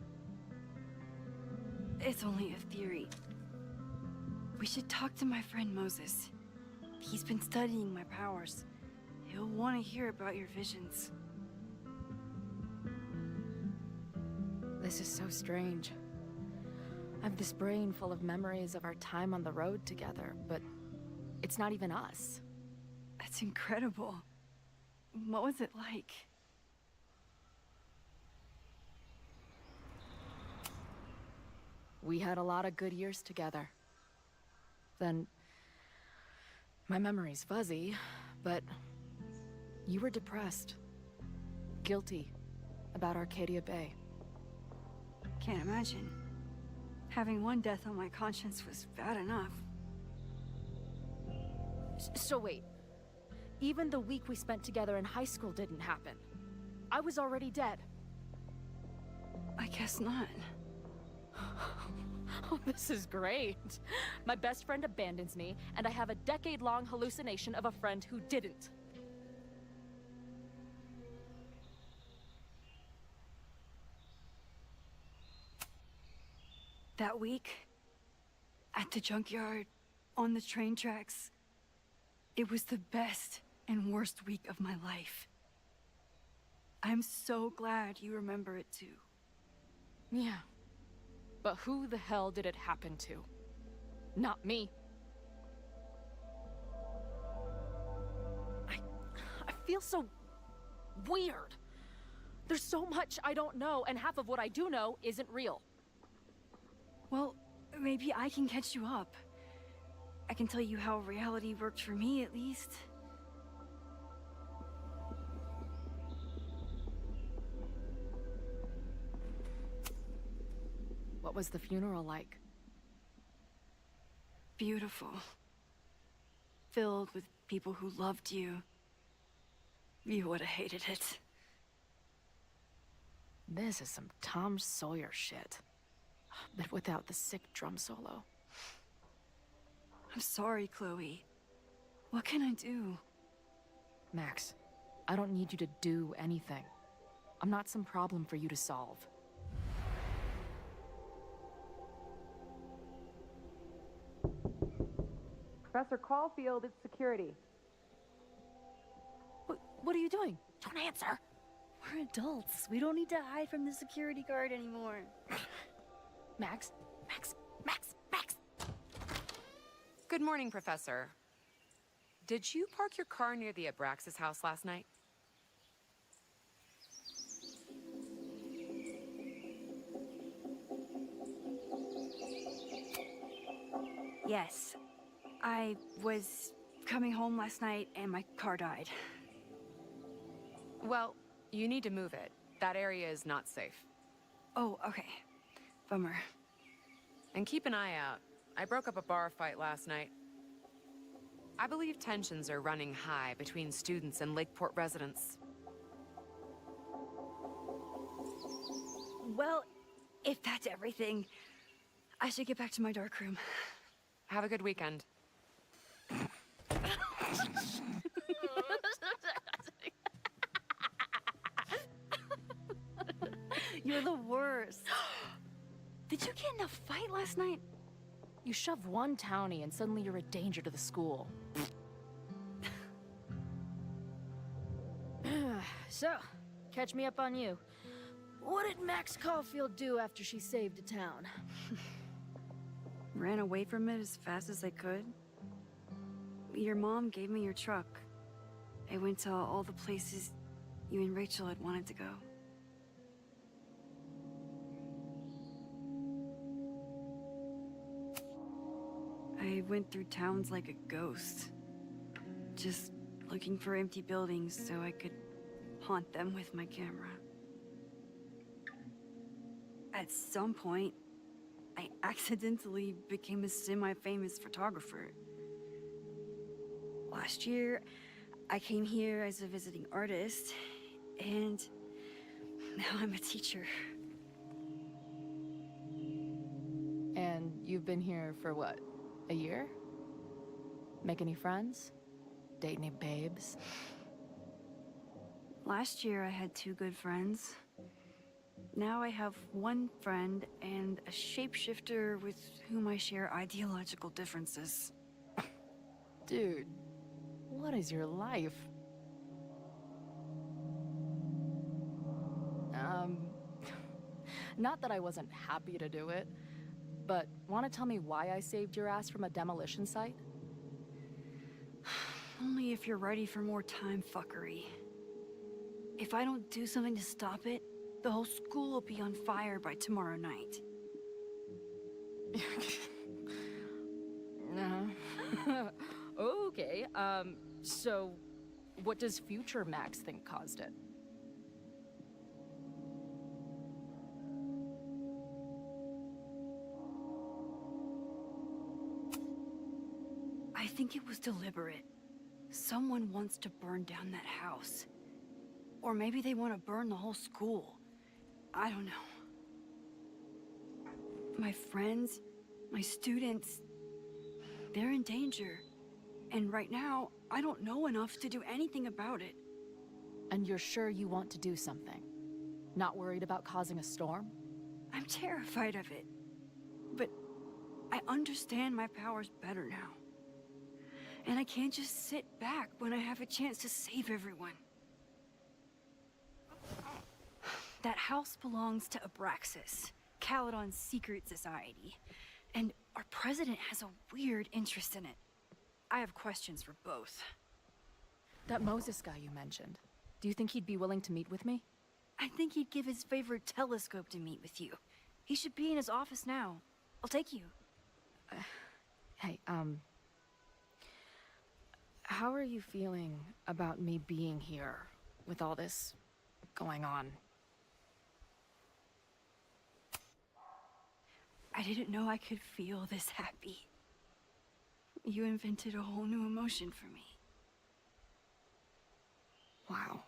Speaker 1: It's only a theory. We should talk to my friend Moses. He's been studying my powers. He'll want to hear about your visions.
Speaker 6: This is so strange. I have this brain full of memories of our time on the road together, but it's not even us.
Speaker 1: That's incredible. What was it like?
Speaker 6: We had a lot of good years together. Then, my memory's fuzzy, but you were depressed, guilty about Arcadia Bay.
Speaker 1: Can't imagine. Having one death on my conscience was bad enough.
Speaker 6: So wait. Even the week we spent together in high school didn't happen. I was already dead.
Speaker 1: I guess not.
Speaker 6: Oh, this is great. My best friend abandons me, and I have a decade-long hallucination of a friend who didn't.
Speaker 1: That week, at the junkyard, on the train tracks, it was the best and worst week of my life. I'm so glad you remember it too.
Speaker 6: Yeah. But who the hell did it happen to? Not me. I feel so weird. There's so much I don't know, and half of what I do know isn't real.
Speaker 1: Well, maybe I can catch you up. I can tell you how reality worked for me, at least.
Speaker 6: What was the funeral like?
Speaker 1: Beautiful. Filled with people who loved you. You would have hated it.
Speaker 6: This is some Tom Sawyer shit. But without the sick drum solo.
Speaker 1: I'm sorry, Chloe. What can I do?
Speaker 6: Max, I don't need you to do anything. I'm not some problem for you to solve.
Speaker 18: Professor Caulfield, it's security.
Speaker 6: What are you doing?
Speaker 1: Don't answer. We're adults. We don't need to hide from the security guard anymore.
Speaker 6: Max?
Speaker 18: Good morning, Professor. Did you park your car near the Abraxas house last night?
Speaker 1: Yes. I was coming home last night and my car died.
Speaker 18: Well, you need to move it. That area is not safe.
Speaker 1: Oh, okay. Bummer.
Speaker 18: And keep an eye out. I broke up a bar fight last night. I believe tensions are running high between students and Lakeport residents.
Speaker 1: Well, if that's everything, I should get back to my dark room.
Speaker 18: Have a good weekend.
Speaker 1: You're the worst. Did you get in a fight last night?
Speaker 6: You shove one townie and suddenly you're a danger to the school. So, catch me up on you. What did Max Caulfield do after she saved a town?
Speaker 1: Ran away from it as fast as I could. Your mom gave me your truck. I went to all the places you and Rachel had wanted to go. I went through towns like a ghost. Just looking for empty buildings so I could haunt them with my camera. At some point, I accidentally became a semi-famous photographer. Last year, I came here as a visiting artist, and now I'm a teacher.
Speaker 6: And you've been here for what? A year? Make any friends? Date any babes?
Speaker 1: Last year I had 2 good friends. Now I have 1 friend and a shapeshifter with whom I share ideological differences.
Speaker 6: Dude, what is your life? Not that I wasn't happy to do it, but want to tell me why I saved your ass from a demolition site?
Speaker 1: Only if you're ready for more time fuckery. If I don't do something to stop it, the whole school will be on fire by tomorrow night.
Speaker 6: Okay, so what does future Max think caused it?
Speaker 1: I I think it was deliberate. Someone wants to burn down that house. Or maybe they want to burn the whole school. I don't know. My friends, my students, they're in danger. And right now, I don't know enough to do anything about it.
Speaker 6: And you're sure you want to do something? Not worried about causing a storm?
Speaker 1: I'm terrified of it. But I understand my powers better now. And I can't just sit back when I have a chance to save everyone. That house belongs to Abraxas, Caledon's secret society. And our president has a weird interest in it. I have questions for both.
Speaker 6: That Moses guy you mentioned, do you think he'd be willing to meet with me?
Speaker 1: I think he'd give his favorite telescope to meet with you. He should be in his office now. I'll take you.
Speaker 6: Hey, how are you feeling about me being here with all this going on?
Speaker 1: I didn't know I could feel this happy. You invented a whole new emotion for me.
Speaker 6: Wow.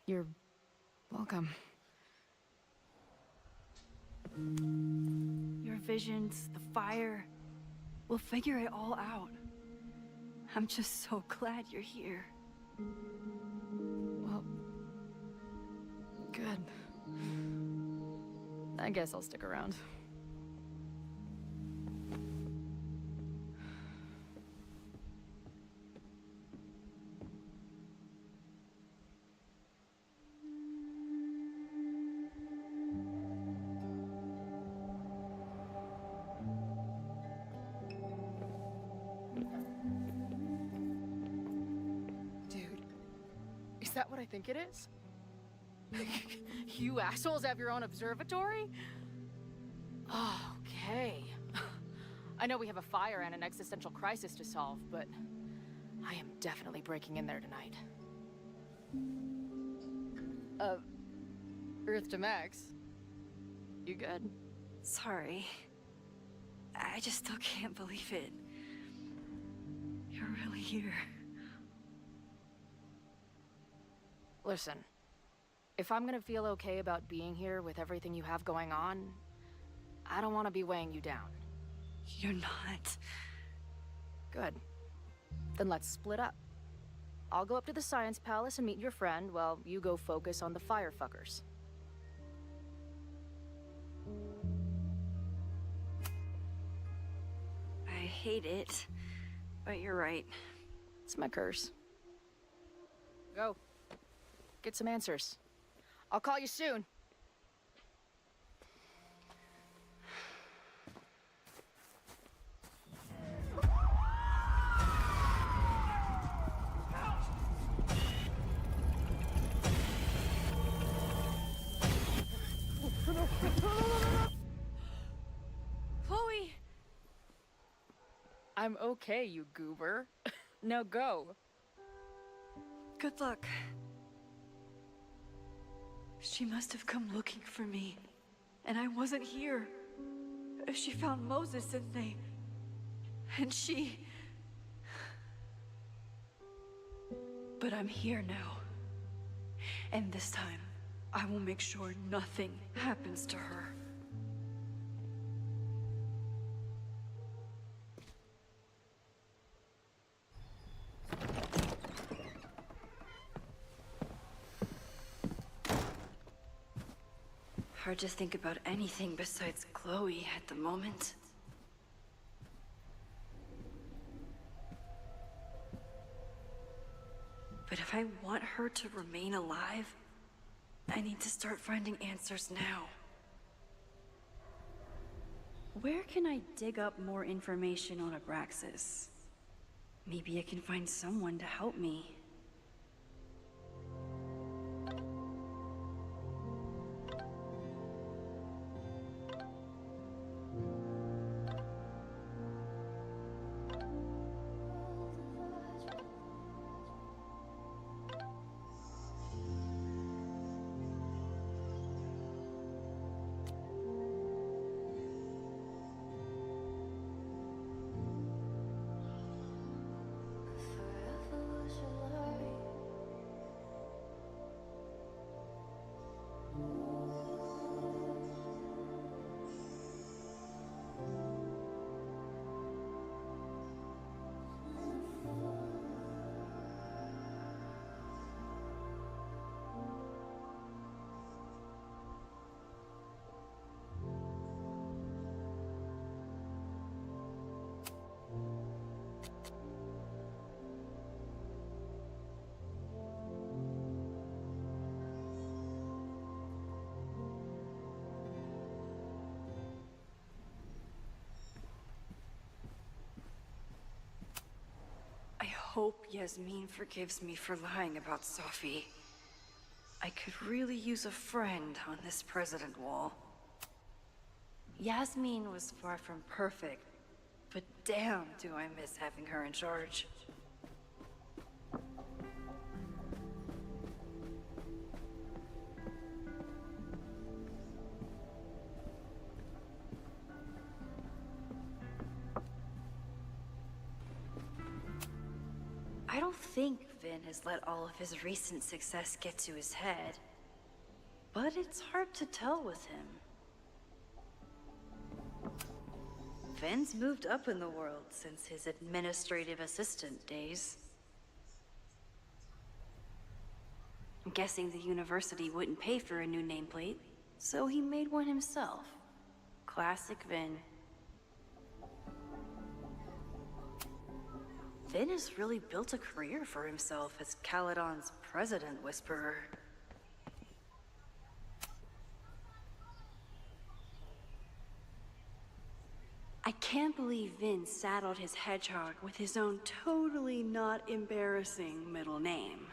Speaker 6: You're welcome.
Speaker 1: Your visions, the fire, we'll figure it all out. I'm just so glad you're here.
Speaker 6: Well, good. I guess I'll stick around. Is that what I think it is? You assholes have your own observatory? Okay. I know we have a fire and an existential crisis to solve, but I am definitely breaking in there tonight. Earth to Max. You good?
Speaker 1: Sorry. I just still can't believe it. You're really here.
Speaker 6: Listen, if I'm gonna feel okay about being here with everything you have going on, I don't want to be weighing you down.
Speaker 1: You're not.
Speaker 6: Good. Then let's split up. I'll go up to the Science Palace and meet your friend while you go focus on the firefuckers.
Speaker 1: I hate it, but you're right.
Speaker 6: It's my curse. Go. Get some answers. I'll call you soon.
Speaker 1: Chloe!
Speaker 6: I'm okay, you goober. Now go.
Speaker 1: Good luck. She must have come looking for me, and I wasn't here. She found Moses and she... But I'm here now. And this time, I will make sure nothing happens to her. Hard to think about anything besides Chloe at the moment. But if I want her to remain alive, I need to start finding answers now. Where can I dig up more information on Abraxas? Maybe I can find someone to help me.
Speaker 22: hope Yasmin forgives me for lying about Sophie. I could really use a friend on this president wall. Yasmin was far from perfect, but damn do I miss having her in charge. I don't think Vinh has let all of his recent success get to his head, but it's hard to tell with him. Vinh's moved up in the world since his administrative assistant days. I'm guessing the university wouldn't pay for a new nameplate, so he made one himself. Classic Vinh. Vinh has really built a career for himself as Caledon's president whisperer. I can't believe Vinh saddled his hedgehog with his own totally not embarrassing middle name.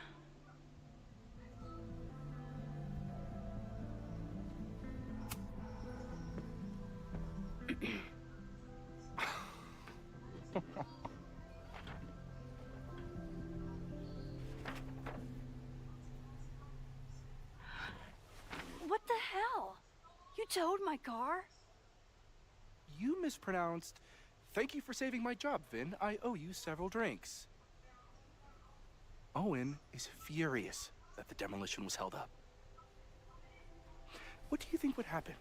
Speaker 22: What the hell? You towed my car?
Speaker 9: You mispronounced. Thank you for saving my job, Vinh. I owe you several drinks. Owen is furious that the demolition was held up. What do you think would happen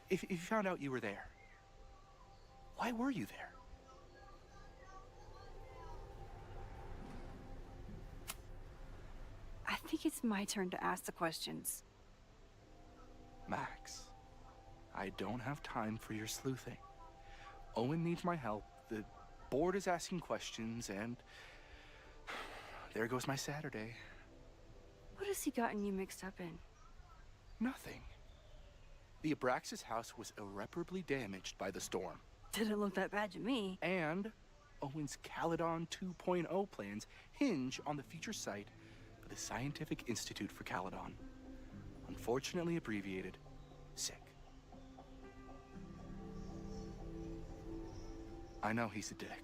Speaker 9: if you found out you were there? Why were you there?
Speaker 1: I think it's my turn to ask the questions.
Speaker 9: Max, I don't have time for your sleuthing. Owen needs my help, the board is asking questions, and there goes my Saturday.
Speaker 1: What has he gotten you mixed up in?
Speaker 9: Nothing. The Abraxas house was irreparably damaged by the storm.
Speaker 1: Didn't look that bad to me.
Speaker 9: And Owen's Caledon 2.0 plans hinge on the future site of the Scientific Institute for Caledon. Unfortunately abbreviated, SICK. I know he's a dick,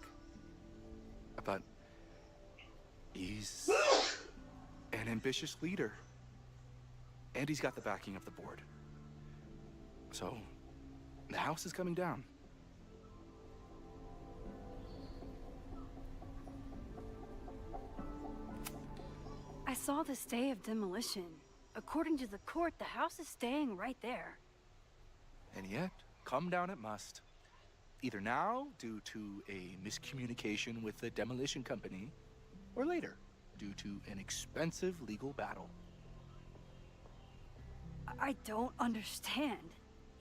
Speaker 9: but he's an ambitious leader, and he's got the backing of the board. So, the house is coming down.
Speaker 1: I saw the stay of demolition. According to the court, the house is staying right there.
Speaker 9: And yet, come down it must. Either now, due to a miscommunication with the demolition company, or later, due to an expensive legal battle.
Speaker 1: I don't understand.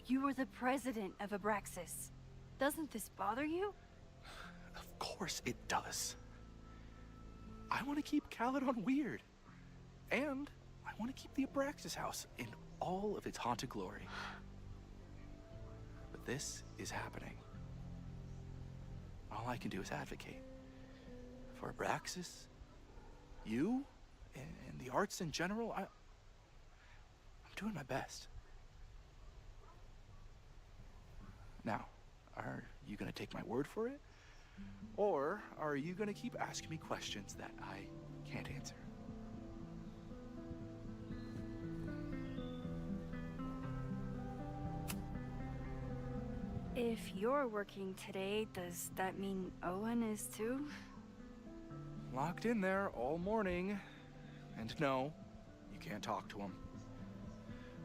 Speaker 1: You were the president of Abraxas. Doesn't this bother you?
Speaker 9: Of course it does. I want to keep Caledon weird. And I want to keep the Abraxas house in all of its haunted glory. But this is happening. All I can do is advocate. For Abraxas, you, and the arts in general, I'm doing my best. Now, are you gonna take my word for it? Or are you gonna keep asking me questions that I can't answer?
Speaker 1: If you're working today, does that mean Owen is too?
Speaker 9: Locked in there all morning. And no, you can't talk to him.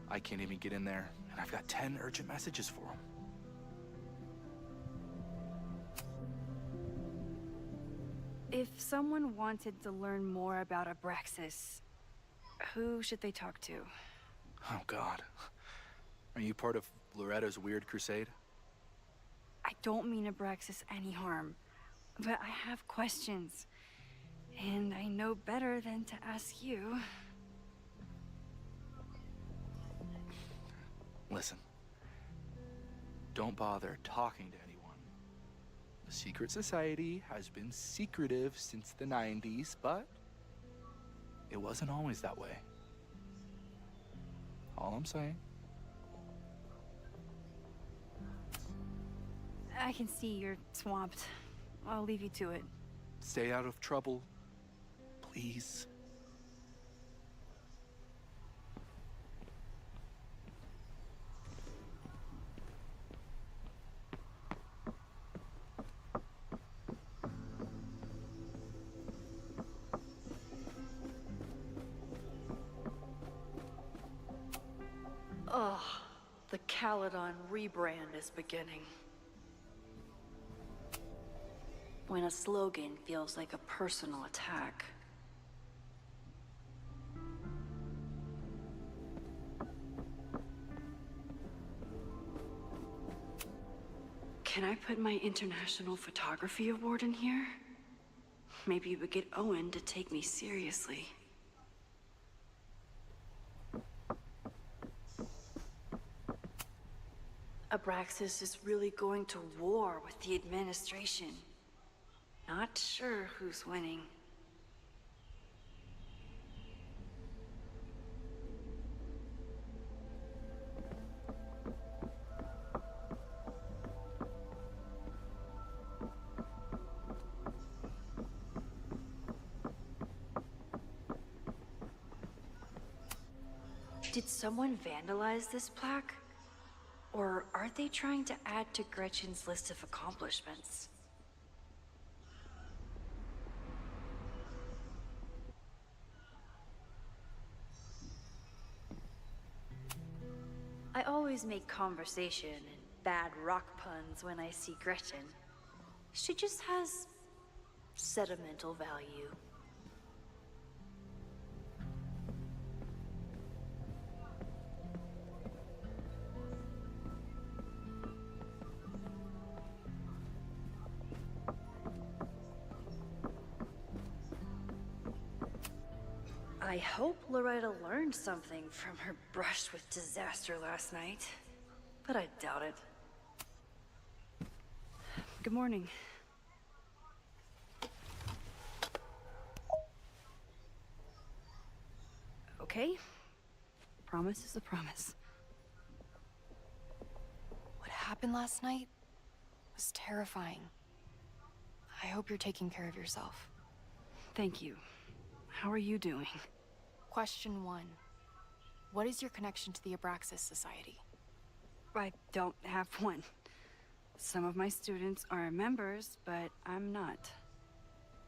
Speaker 9: I can't even get in there, and I've got 10 urgent messages for him.
Speaker 1: If someone wanted to learn more about Abraxas, who should they talk to?
Speaker 9: Oh, God. Are you part of Loretta's weird crusade?
Speaker 1: I don't mean Abraxas any harm, but I have questions, and I know better than to ask you.
Speaker 9: Listen, don't bother talking to anyone. The secret society has been secretive since the 90s, but it wasn't always that way. All I'm saying.
Speaker 1: I can see you're swamped. I'll leave you to it.
Speaker 9: Stay out of trouble, please.
Speaker 22: Ugh, the Caledon rebrand is beginning. When a slogan feels like a personal attack. Can I put my International Photography Award in here? Maybe it would get Owen to take me seriously. Abraxas is really going to war with the administration. Not sure who's winning. Did someone vandalize this plaque? Or are they trying to add to Gretchen's list of accomplishments? I always make conversation and bad rock puns when I see Gretchen. She just has sentimental value. I hope Loretta learned something from her brush with disaster last night, but I doubt it.
Speaker 1: Good morning. Okay. Promise is a promise.
Speaker 6: What happened last night was terrifying. I hope you're taking care of yourself.
Speaker 1: Thank you. How are you doing?
Speaker 6: Question 1. What is your connection to the Abraxas Society?
Speaker 1: I don't have one. Some of my students are members, but I'm not.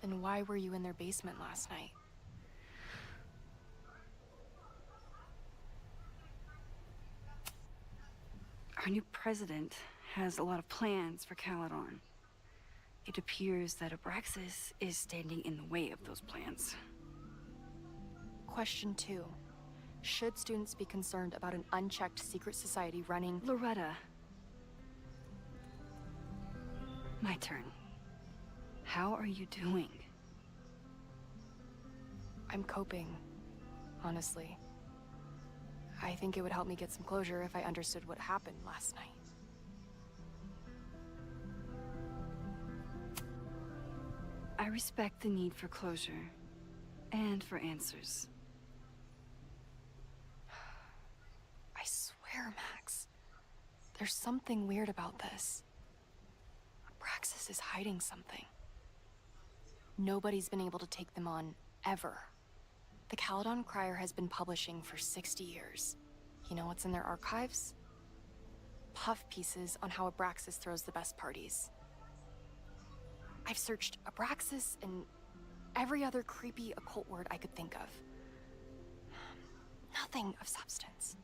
Speaker 6: Then why were you in their basement last night?
Speaker 1: Our new president has a lot of plans for Caledon. It appears that Abraxas is standing in the way of those plans.
Speaker 6: Question 2. Should students be concerned about an unchecked secret society running...
Speaker 1: Loretta. My turn. How are you doing?
Speaker 6: I'm coping, honestly. I think it would help me get some closure if I understood what happened last night.
Speaker 1: I respect the need for closure, and for answers.
Speaker 6: I swear, Max, there's something weird about this. Abraxas is hiding something. Nobody's been able to take them on, ever. The Caledon Crier has been publishing for 60 years. You know what's in their archives? Puff pieces on how Abraxas throws the best parties. I've searched Abraxas and every other creepy occult word I could think of. Nothing of substance.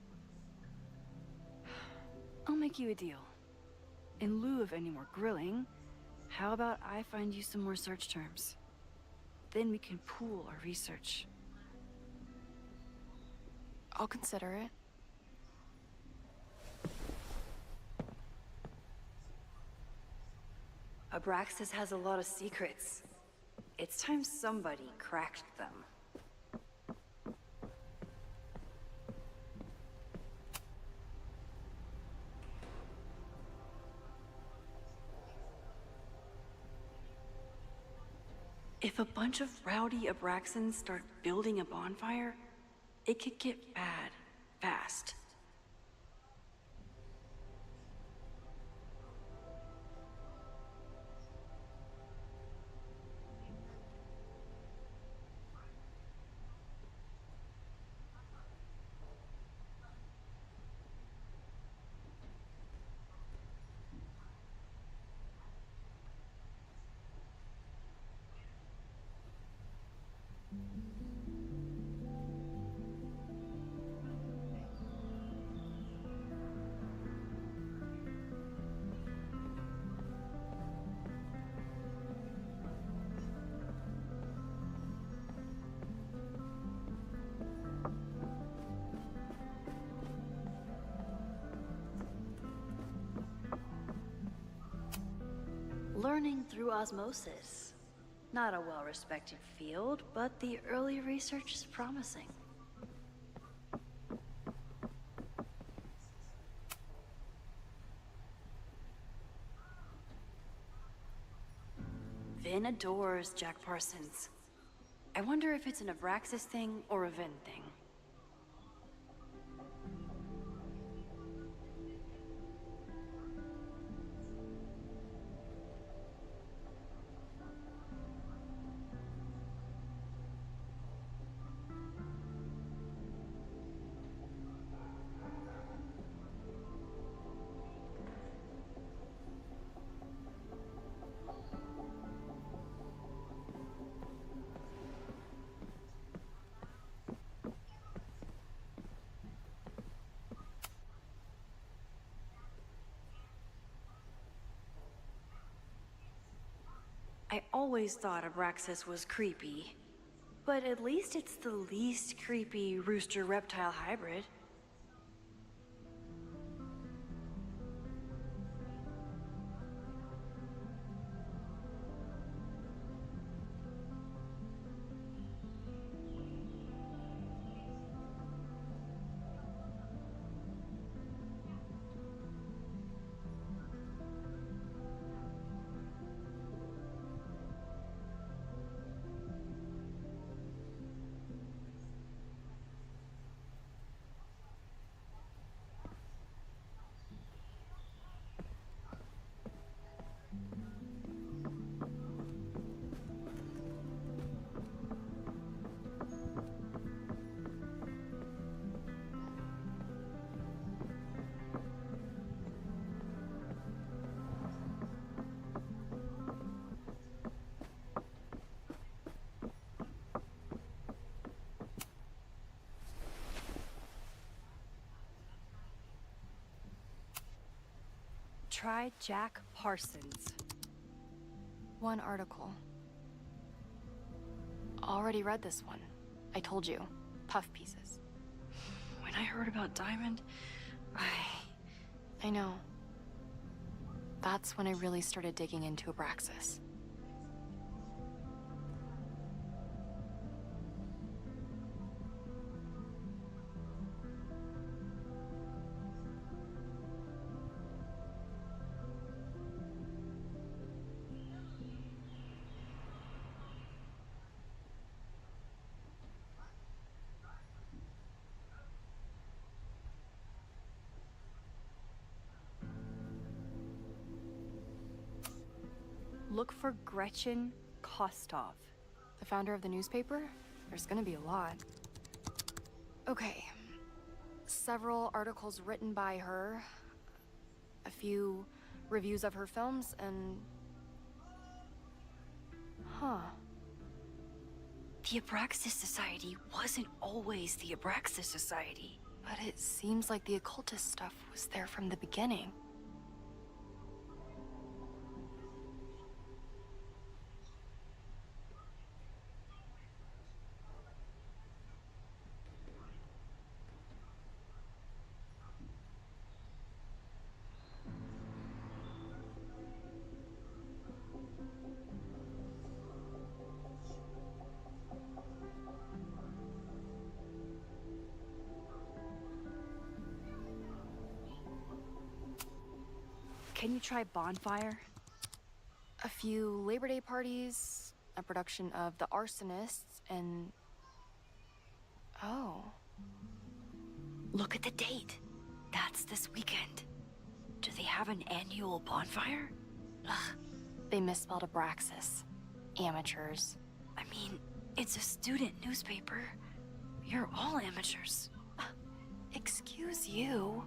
Speaker 1: I'll make you a deal. In lieu of any more grilling, how about I find you some more search terms? Then we can pool our research.
Speaker 6: I'll consider it.
Speaker 22: Abraxas has a lot of secrets. It's time somebody cracked them. If a bunch of rowdy Abraxans start building a bonfire, it could get bad, fast. Learning through osmosis. Not a well-respected field, but the early research is promising. Vinh adores Jack Parsons. I wonder if it's an Abraxas thing or a Vinh thing. I always thought Abraxas was creepy, but at least it's the least creepy rooster-reptile hybrid. Try Jack Parsons.
Speaker 6: One article. Already read this one. I told you. Puff pieces.
Speaker 22: When I heard about Diamond,
Speaker 6: I know. That's when I really started digging into Abraxas.
Speaker 1: Look for Gretchen Kostov.
Speaker 6: The founder of the newspaper? There's gonna be a lot. Okay. Several articles written by her. A few reviews of her films, and... Huh.
Speaker 22: The Abraxas Society wasn't always the Abraxas Society.
Speaker 6: But it seems like the occultist stuff was there from the beginning.
Speaker 1: Can you try bonfire?
Speaker 6: A few Labor Day parties, a production of The Arsonists, and... Oh.
Speaker 22: Look at the date. That's this weekend. Do they have an annual bonfire? Ugh.
Speaker 6: They misspelled Abraxas. Amateurs.
Speaker 22: I mean, it's a student newspaper. You're all amateurs.
Speaker 6: Excuse you.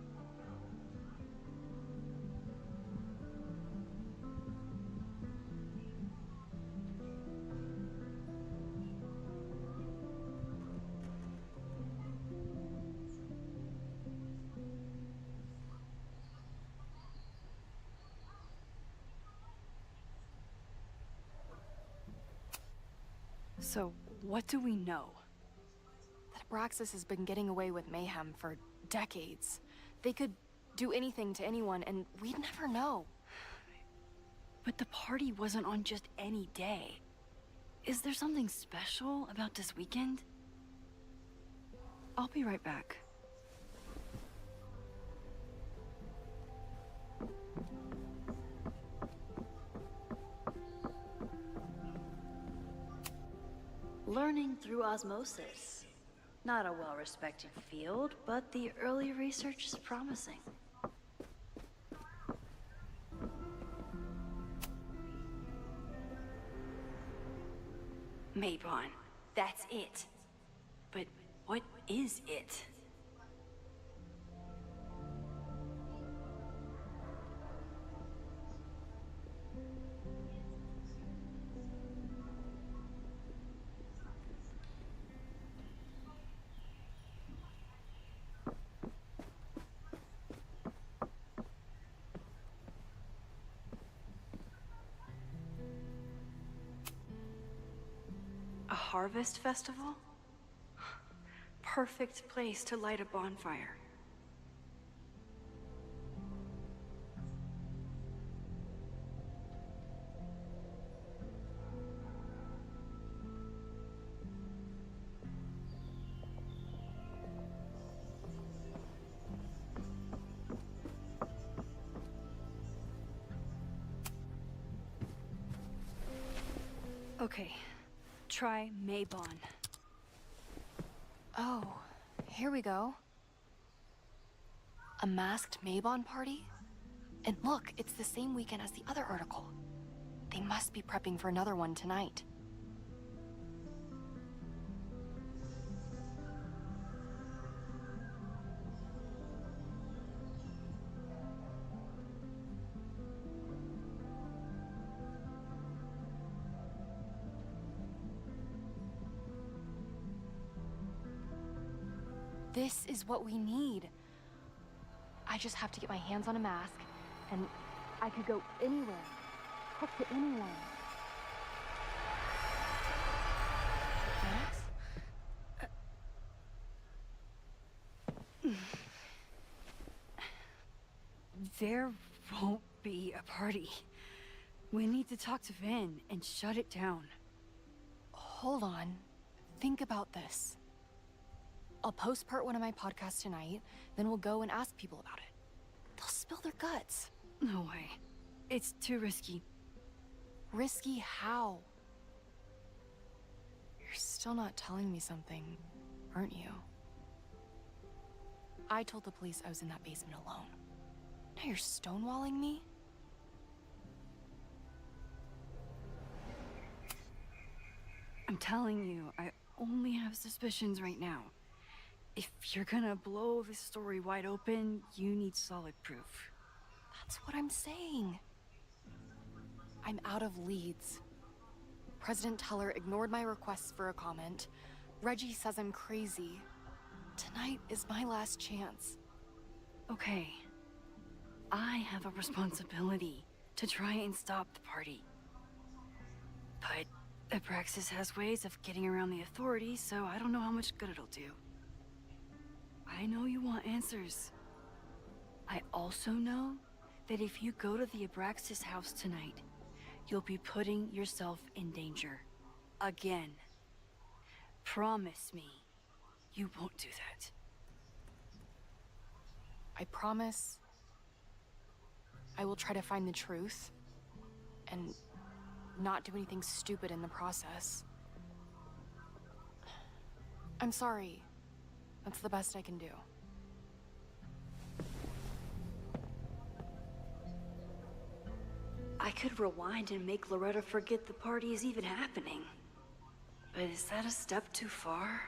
Speaker 1: So, what do we know?
Speaker 6: That Abraxas has been getting away with mayhem for decades. They could do anything to anyone, and we'd never know.
Speaker 1: But the party wasn't on just any day. Is there something special about this weekend? I'll be right back.
Speaker 22: Learning through osmosis. Not a well-respected field, but the early research is promising. Maybon, that's it. But what is it? A harvest festival? Perfect place to light a bonfire. Okay. Try Maybon.
Speaker 6: Oh, here we go. A masked Maybon party? And look, it's the same weekend as the other article. They must be prepping for another one tonight. This is what we need. I just have to get my hands on a mask, and I could go anywhere. Talk to anyone. Max?
Speaker 1: There won't be a party. We need to talk to Vinh and shut it down.
Speaker 6: Hold on. Think about this. I'll post part 1 of my podcast tonight, then we'll go and ask people about it. They'll spill their guts.
Speaker 1: No way. It's too risky.
Speaker 6: Risky how? You're still not telling me something, aren't you? I told the police I was in that basement alone. Now you're stonewalling me?
Speaker 1: I'm telling you, I only have suspicions right now. If you're gonna blow this story wide open, you need solid proof.
Speaker 6: That's what I'm saying. I'm out of leads. President Teller ignored my requests for a comment. Reggie says I'm crazy. Tonight is my last chance.
Speaker 1: Okay. I have a responsibility to try and stop the party. But Abraxas has ways of getting around the authorities, so I don't know how much good it'll do. I know you want answers. I also know that if you go to the Abraxas house tonight, you'll be putting yourself in danger. Again. Promise me you won't do that.
Speaker 6: I promise I will try to find the truth. And not do anything stupid in the process. I'm sorry. That's the best I can do.
Speaker 22: I could rewind and make Loretta forget the party is even happening. But is that a step too far?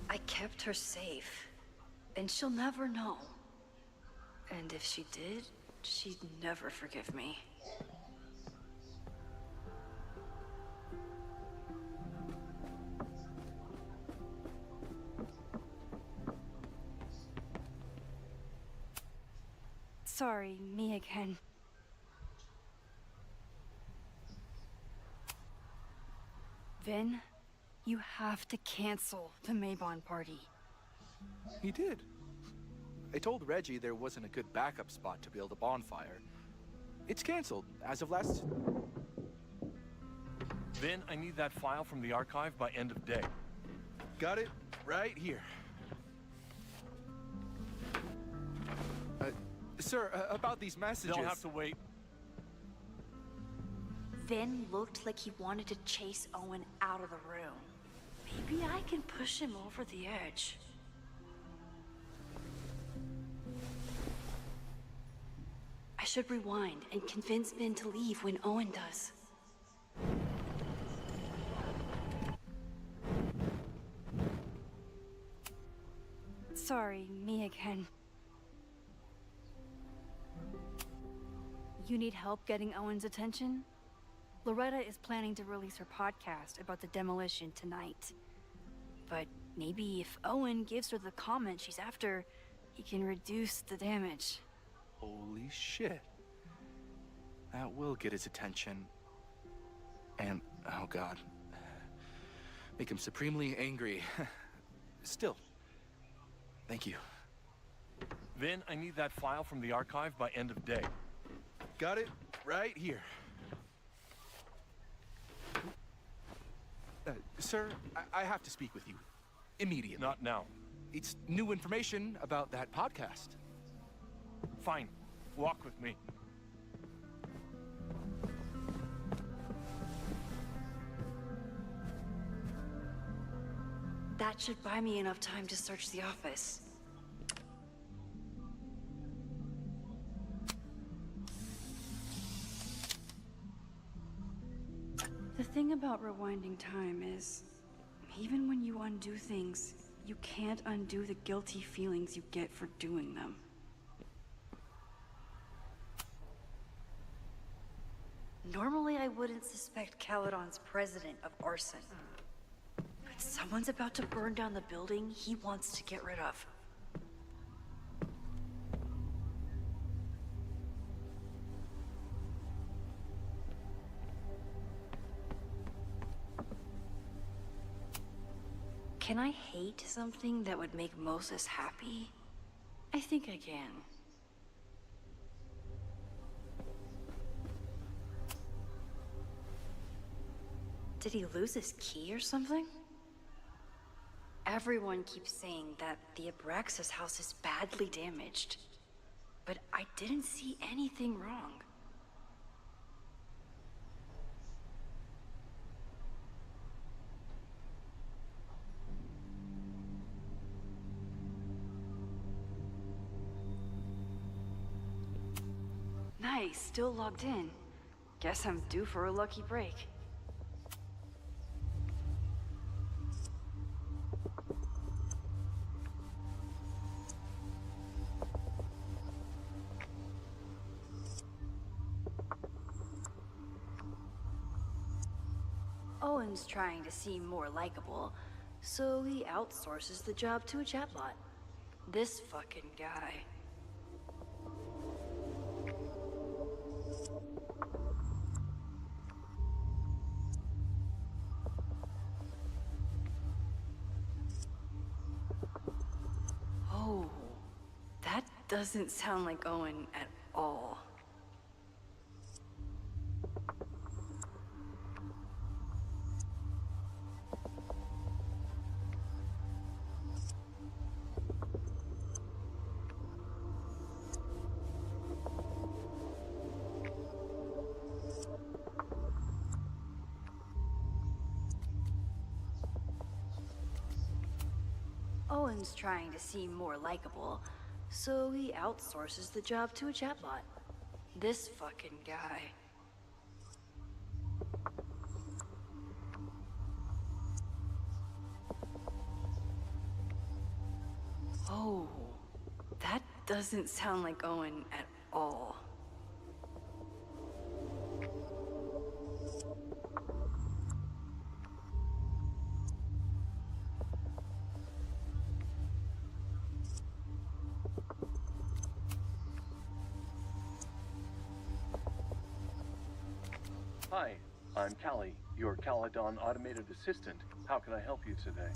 Speaker 22: I kept her safe, and she'll never know. And if she did, she'd never forgive me. Sorry, me again. Vinh, you have to cancel the Maybon party.
Speaker 9: He did. I told Reggie there wasn't a good backup spot to build a bonfire. It's canceled as of last...
Speaker 8: Vinh, I need that file from the archive by end of day.
Speaker 9: Got it right here. Sir, about these messages...
Speaker 8: They'll have to wait.
Speaker 22: Vinh looked like he wanted to chase Owen out of the room. Maybe I can push him over the edge. I should rewind and convince Vinh to leave when Owen does. Sorry, me again. You need help getting Owen's attention? Loretta is planning to release her podcast about the demolition tonight. But maybe if Owen gives her the comment she's after, he can reduce the damage.
Speaker 9: Holy shit. That will get his attention. And, oh god, make him supremely angry. Still, thank you.
Speaker 8: Vinh, I need that file from the archive by end of day.
Speaker 9: Got it right here. Sir, I have to speak with you. Immediately.
Speaker 8: Not now.
Speaker 9: It's new information about that podcast.
Speaker 8: Fine. Walk with me.
Speaker 22: That should buy me enough time to search the office. The thing about rewinding time is, even when you undo things, you can't undo the guilty feelings you get for doing them. Normally, I wouldn't suspect Caledon's president of arson. But someone's about to burn down the building he wants to get rid of. Can I hate something that would make Moses happy? I think I can. Did he lose his key or something? Everyone keeps saying that the Abraxas house is badly damaged, but I didn't see anything wrong. Nice, still logged in. Guess I'm due for a lucky break. Owen's trying to seem more likable, so he outsources the job to a chatlot. This fucking guy. doesn't sound like Owen at all. Owen's trying to seem more likable, so he outsources the job to a chatbot. This fucking guy. Oh, that doesn't sound like Owen at all.
Speaker 12: Hi, I'm Callie, your Caledon automated assistant. How can I help you today?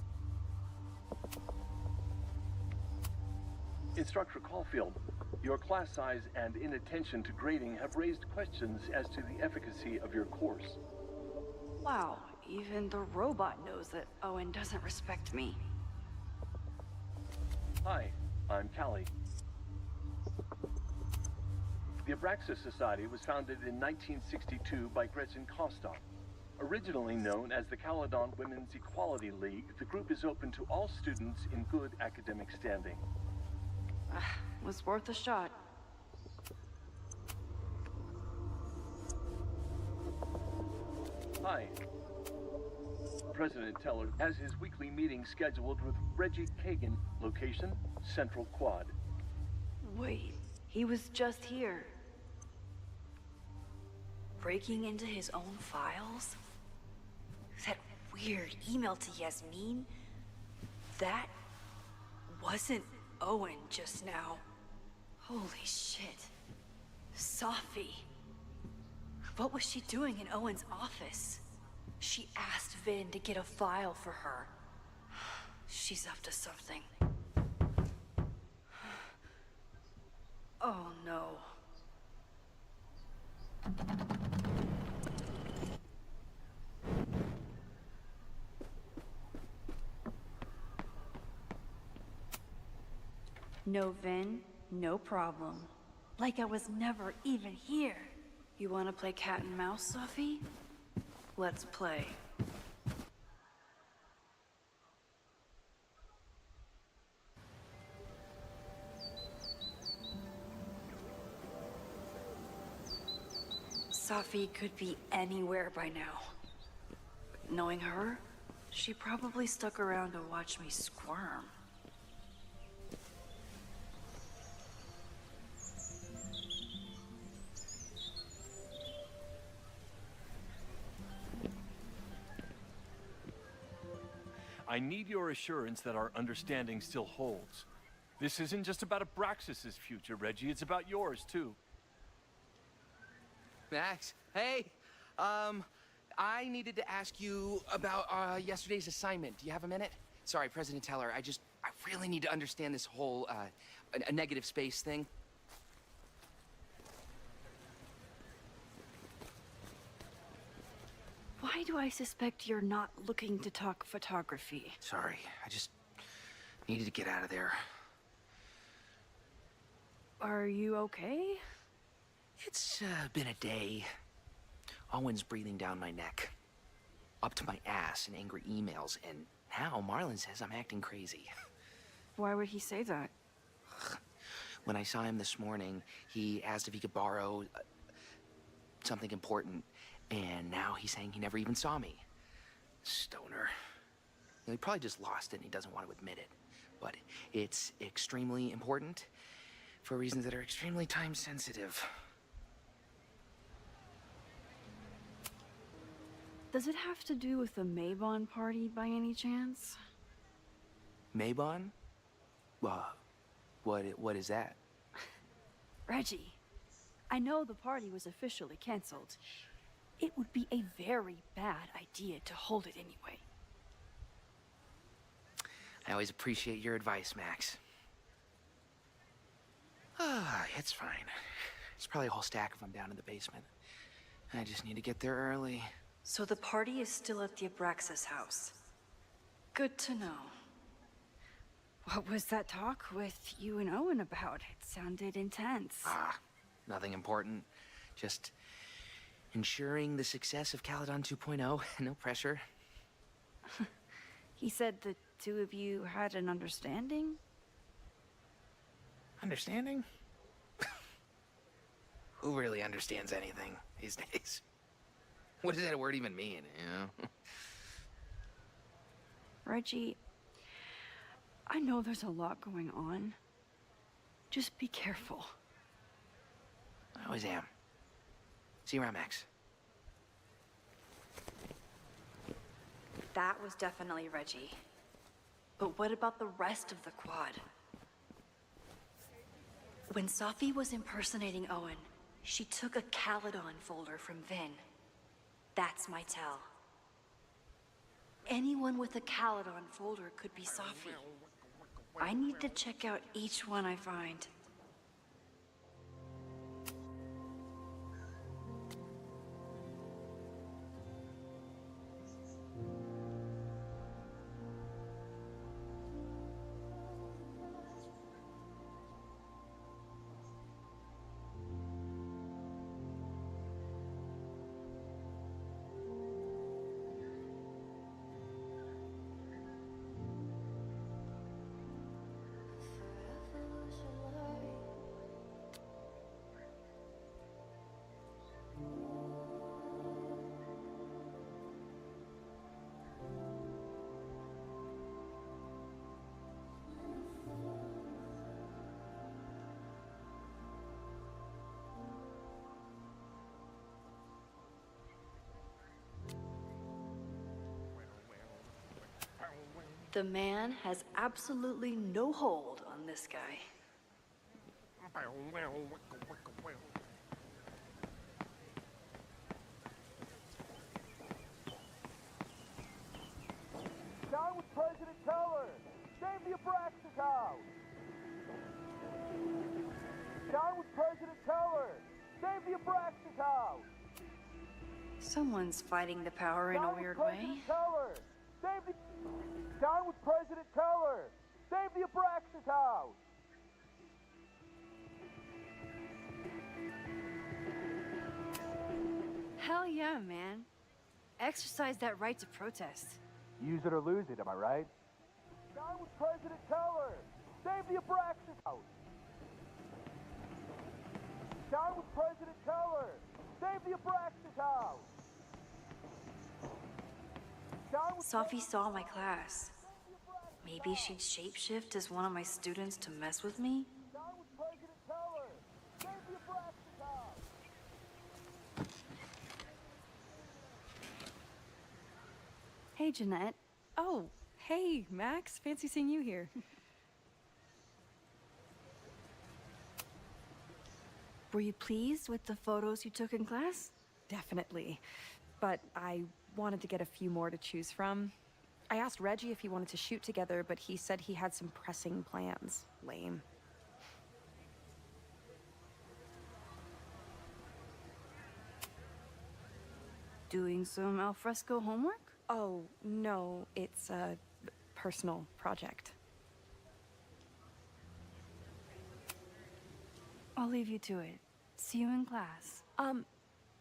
Speaker 12: Instructor Caulfield, your class size and inattention to grading have raised questions as to the efficacy of your course.
Speaker 22: Wow, even the robot knows that Owen doesn't respect me.
Speaker 12: Hi, I'm Callie. The Abraxas Society was founded in 1962 by Gretchen Kostock. Originally known as the Caledon Women's Equality League, the group is open to all students in good academic standing.
Speaker 22: Was worth a shot.
Speaker 12: Hi. President Teller has his weekly meeting scheduled with Reggie Kagan. Location, Central Quad.
Speaker 22: Wait, he was just here. Breaking into his own files? That weird email to Yasmin? That wasn't Owen just now. Holy shit. Sophie. What was she doing in Owen's office? She asked Vinh to get a file for her. She's up to something. Oh no. No Vinh, no problem. Like I was never even here. You wanna play cat and mouse, Sophie? Let's play. Sophie could be anywhere by now. Knowing her, she probably stuck around to watch me squirm.
Speaker 12: I need your assurance that our understanding still holds. This isn't just about Abraxas' future, Reggie. It's about yours, too.
Speaker 19: Max, hey. I needed to ask you about yesterday's assignment. Do you have a minute? Sorry, President Teller, I really need to understand this whole, a negative space thing.
Speaker 22: Why do I suspect you're not looking to talk photography?
Speaker 19: Sorry, I just needed to get out of there.
Speaker 22: Are you okay?
Speaker 19: It's been a day. Owen's breathing down my neck, up to my ass in angry emails, and now Marlon says I'm acting crazy.
Speaker 22: Why would he say that?
Speaker 19: When I saw him this morning, he asked if he could borrow something important, and now he's saying he never even saw me. Stoner. He probably just lost it and he doesn't want to admit it. But it's extremely important for reasons that are extremely time sensitive.
Speaker 22: Does it have to do with the Maybon party by any chance?
Speaker 19: Maybon? What is that?
Speaker 22: Reggie, I know the party was officially canceled. It would be a very bad idea to hold it anyway.
Speaker 19: I always appreciate your advice, Max. It's fine. It's probably a whole stack of them down in the basement. I just need to get there early.
Speaker 22: So the party is still at the Abraxas house. Good to know. What was that talk with you and Owen about? It sounded intense.
Speaker 19: Nothing important. Just ensuring the success of Caledon 2.0. No pressure.
Speaker 22: He said the two of you had an understanding?
Speaker 19: Understanding? Who really understands anything these days? What does that word even mean, you know?
Speaker 22: Reggie, I know there's a lot going on. Just be careful.
Speaker 19: I always am. See you around, Max.
Speaker 22: That was definitely Reggie. But what about the rest of the quad? When Safi was impersonating Owen, she took a Caledon folder from Vinh. That's my tell. Anyone with a Caledon folder could be Safi. I need to check out each one I find. The man has absolutely no hold on this guy.
Speaker 2: Down with President Teller! Save the Abraxas house! Down with President Teller! Save the Abraxas house!
Speaker 22: Someone's fighting the power in a weird way.
Speaker 2: Teller! Save the... Down with President Teller! Save the Abraxas house!
Speaker 22: Hell yeah, man. Exercise that right to protest.
Speaker 2: Use it or lose it, am I right? Down with President Teller! Save the Abraxas house! Down with President Teller! Save the Abraxas house!
Speaker 22: Safi saw my class. Maybe she'd shapeshift as one of my students to mess with me?
Speaker 2: Down with President Teller! Save the Abraxas house!
Speaker 1: Hey, Jeanette. Oh, hey, Max. Fancy seeing you here.
Speaker 22: Were you pleased with the photos you took in class?
Speaker 1: Definitely. But I wanted to get a few more to choose from. I asked Reggie if he wanted to shoot together, but he said he had some pressing plans. Lame.
Speaker 22: Doing some alfresco homework?
Speaker 1: Oh, no, it's a personal project.
Speaker 22: I'll leave you to it. See you in class.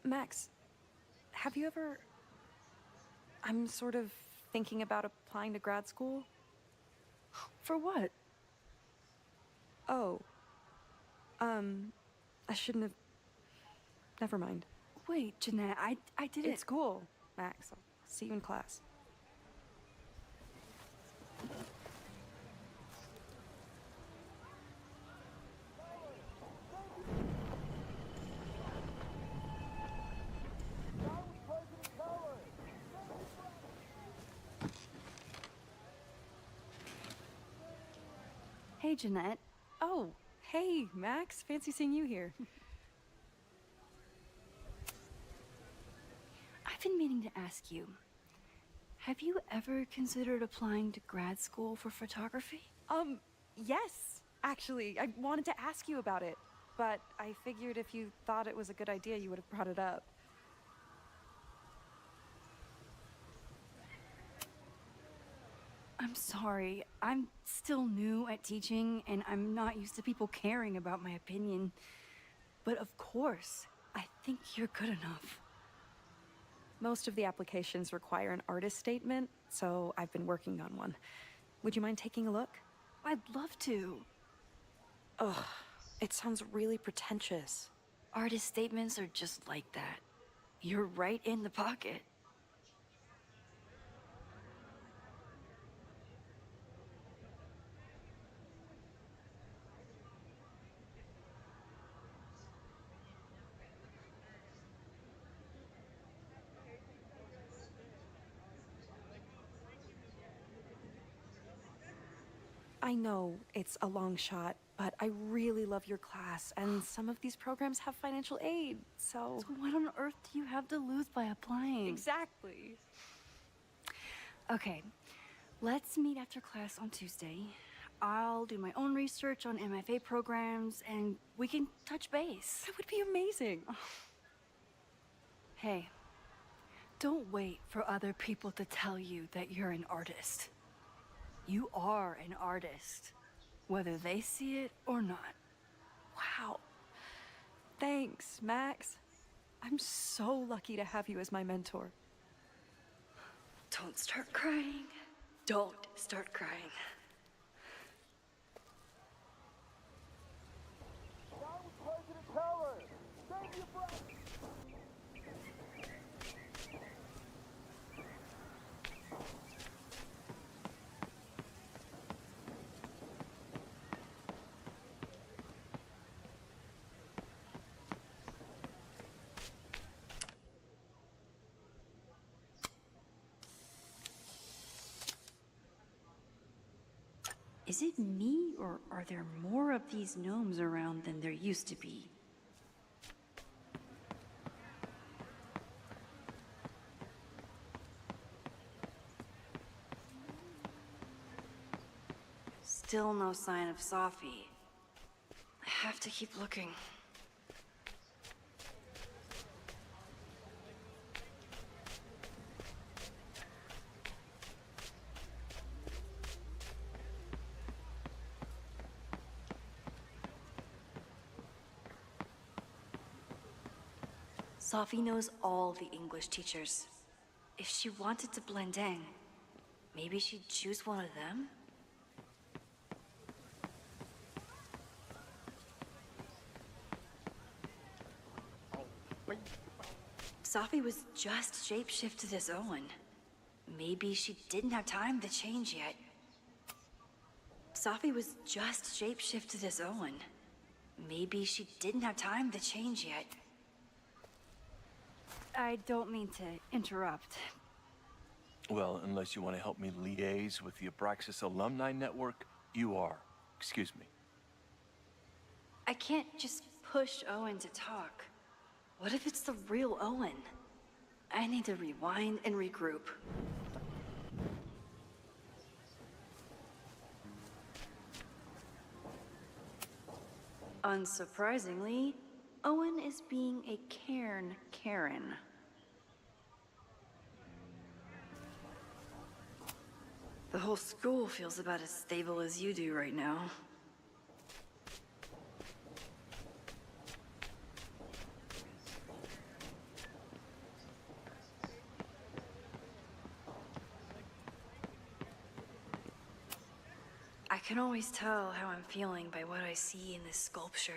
Speaker 1: Max, have you ever... I'm sort of thinking about applying to grad school.
Speaker 22: For what?
Speaker 1: Oh. I shouldn't have... Never mind.
Speaker 22: Wait, Jeanette, I didn't...
Speaker 1: It's cool, Max. I'll see you in class.
Speaker 22: Hey, Jeanette.
Speaker 1: Oh, hey, Max. Fancy seeing you here.
Speaker 22: I've been meaning to ask you, have you ever considered applying to grad school for photography?
Speaker 1: Yes,
Speaker 3: Actually, I wanted to ask you about it, but I figured if you thought it was a good idea, you would have brought it up.
Speaker 1: I'm sorry. I'm still new at teaching, and I'm not used to people caring about my opinion. But of course, I think you're good enough.
Speaker 3: Most of the applications require an artist statement, so I've been working on one. Would you mind taking a look?
Speaker 1: I'd love to.
Speaker 3: Ugh, it sounds really pretentious.
Speaker 1: Artist statements are just like that. You're right in the pocket.
Speaker 3: I know it's a long shot, but I really love your class, and some of these programs have financial aid, so...
Speaker 1: So what on earth do you have to lose by applying?
Speaker 3: Exactly.
Speaker 1: Okay, let's meet after class on Tuesday. I'll do my own research on MFA programs, and we can touch base.
Speaker 3: That would be amazing.
Speaker 1: Hey, don't wait for other people to tell you that you're an artist. You are an artist, whether they see it or not.
Speaker 3: Wow. Thanks, Max. I'm so lucky to have you as my mentor.
Speaker 1: Don't start crying. Don't start crying.
Speaker 2: Down with President Teller! Save your breath!
Speaker 1: Is it me, or are there more of these gnomes around than there used to be? Still no sign of Sophie. I have to keep looking. Sophie knows all the English teachers. If she wanted to blend in, maybe she'd choose one of them? Sophie was just shapeshifted as Owen. Maybe she didn't have time to change yet. Sophie was just shapeshifted as Owen. Maybe she didn't have time to change yet. I don't mean to interrupt.
Speaker 12: Well, unless you want to help me liaise with the Abraxas alumni network, you are. Excuse me.
Speaker 1: I can't just push Owen to talk. What if it's the real Owen? I need to rewind and regroup. Unsurprisingly, Owen is being a cairn Karen. The whole school feels about as stable as you do right now. I can always tell how I'm feeling by what I see in this sculpture.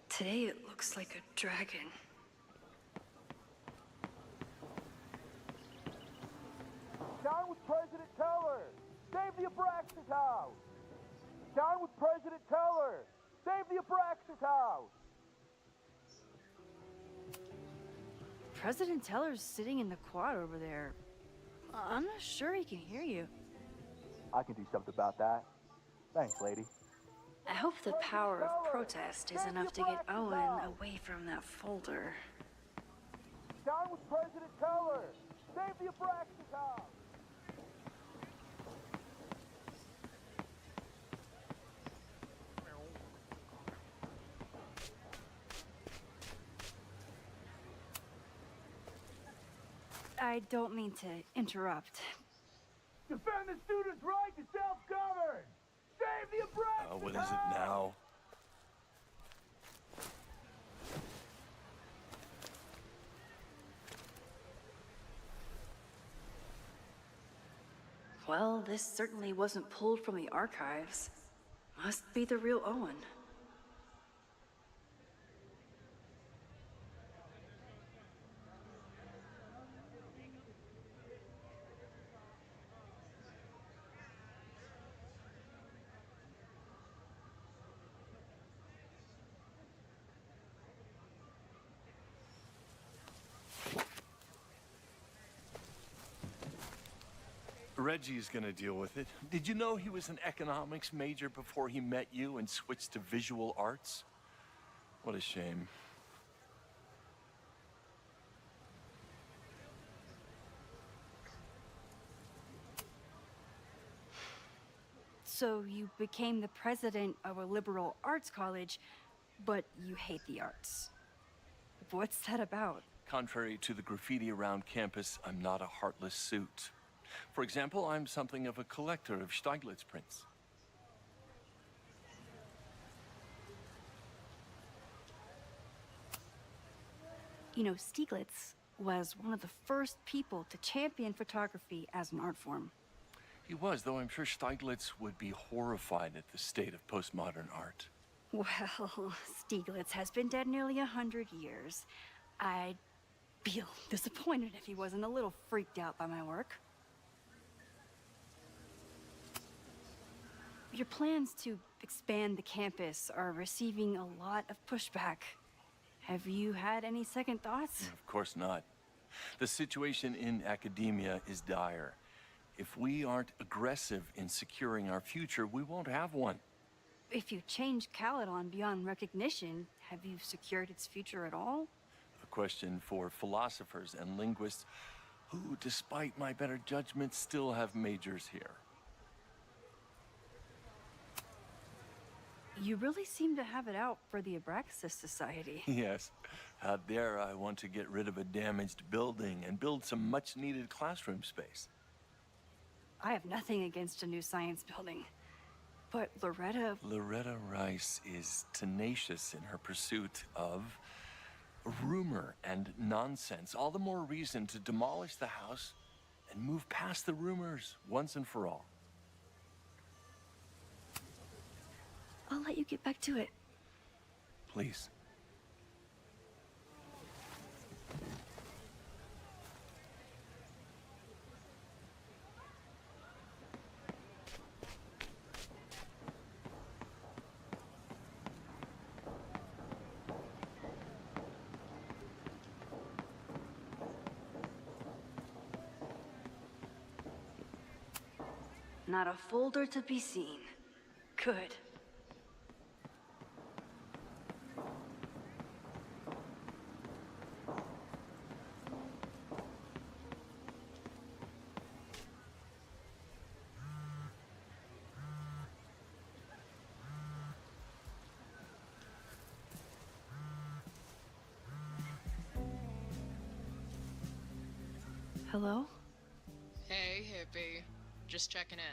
Speaker 1: Today it looks like a dragon.
Speaker 2: Down with President Teller! Save the Abraxas house! Down with President Teller! Save the Abraxas house!
Speaker 1: President Teller's sitting in the quad over there. I'm not sure he can hear you.
Speaker 2: I can do something about that. Thanks, lady.
Speaker 1: I hope the power of protest is enough to get Owen away from that folder.
Speaker 2: Down with President Teller! Save the Abraxas house!
Speaker 1: I don't mean to interrupt.
Speaker 2: Defend the students' right to self-govern! Save the Abraxas!
Speaker 8: What is it now?
Speaker 22: Well, this certainly wasn't pulled from the archives. Must be the real Owen.
Speaker 8: Reggie's gonna deal with it. Did you know he was an economics major before he met you and switched to visual arts? What a shame.
Speaker 1: So you became the president of a liberal arts college, but you hate the arts. What's that about?
Speaker 8: Contrary to the graffiti around campus, I'm not a heartless suit. For example, I'm something of a collector of Stieglitz prints.
Speaker 1: You know, Stieglitz was one of the first people to champion photography as an art form.
Speaker 8: He was, though I'm sure Stieglitz would be horrified at the state of postmodern art.
Speaker 1: Well, Stieglitz has been dead nearly 100 years. I'd feel disappointed if he wasn't a little freaked out by my work. Your plans to expand the campus are receiving a lot of pushback. Have you had any second thoughts?
Speaker 8: Of course not. The situation in academia is dire. If we aren't aggressive in securing our future, we won't have one.
Speaker 1: If you change Caledon beyond recognition, have you secured its future at all?
Speaker 8: A question for philosophers and linguists who, despite my better judgment, still have majors here.
Speaker 1: You really seem to have it out for the Abraxas Society.
Speaker 8: Yes. Out there, I want to get rid of a damaged building and build some much-needed classroom space.
Speaker 1: I have nothing against a new science building. But
Speaker 8: Loretta Rice is tenacious in her pursuit of rumor and nonsense. All the more reason to demolish the house and move past the rumors once and for all.
Speaker 1: I'll let you get back to it.
Speaker 8: Please.
Speaker 22: Not a folder to be seen. Good.
Speaker 1: Hello?
Speaker 13: Hey, hippie. Just checking in.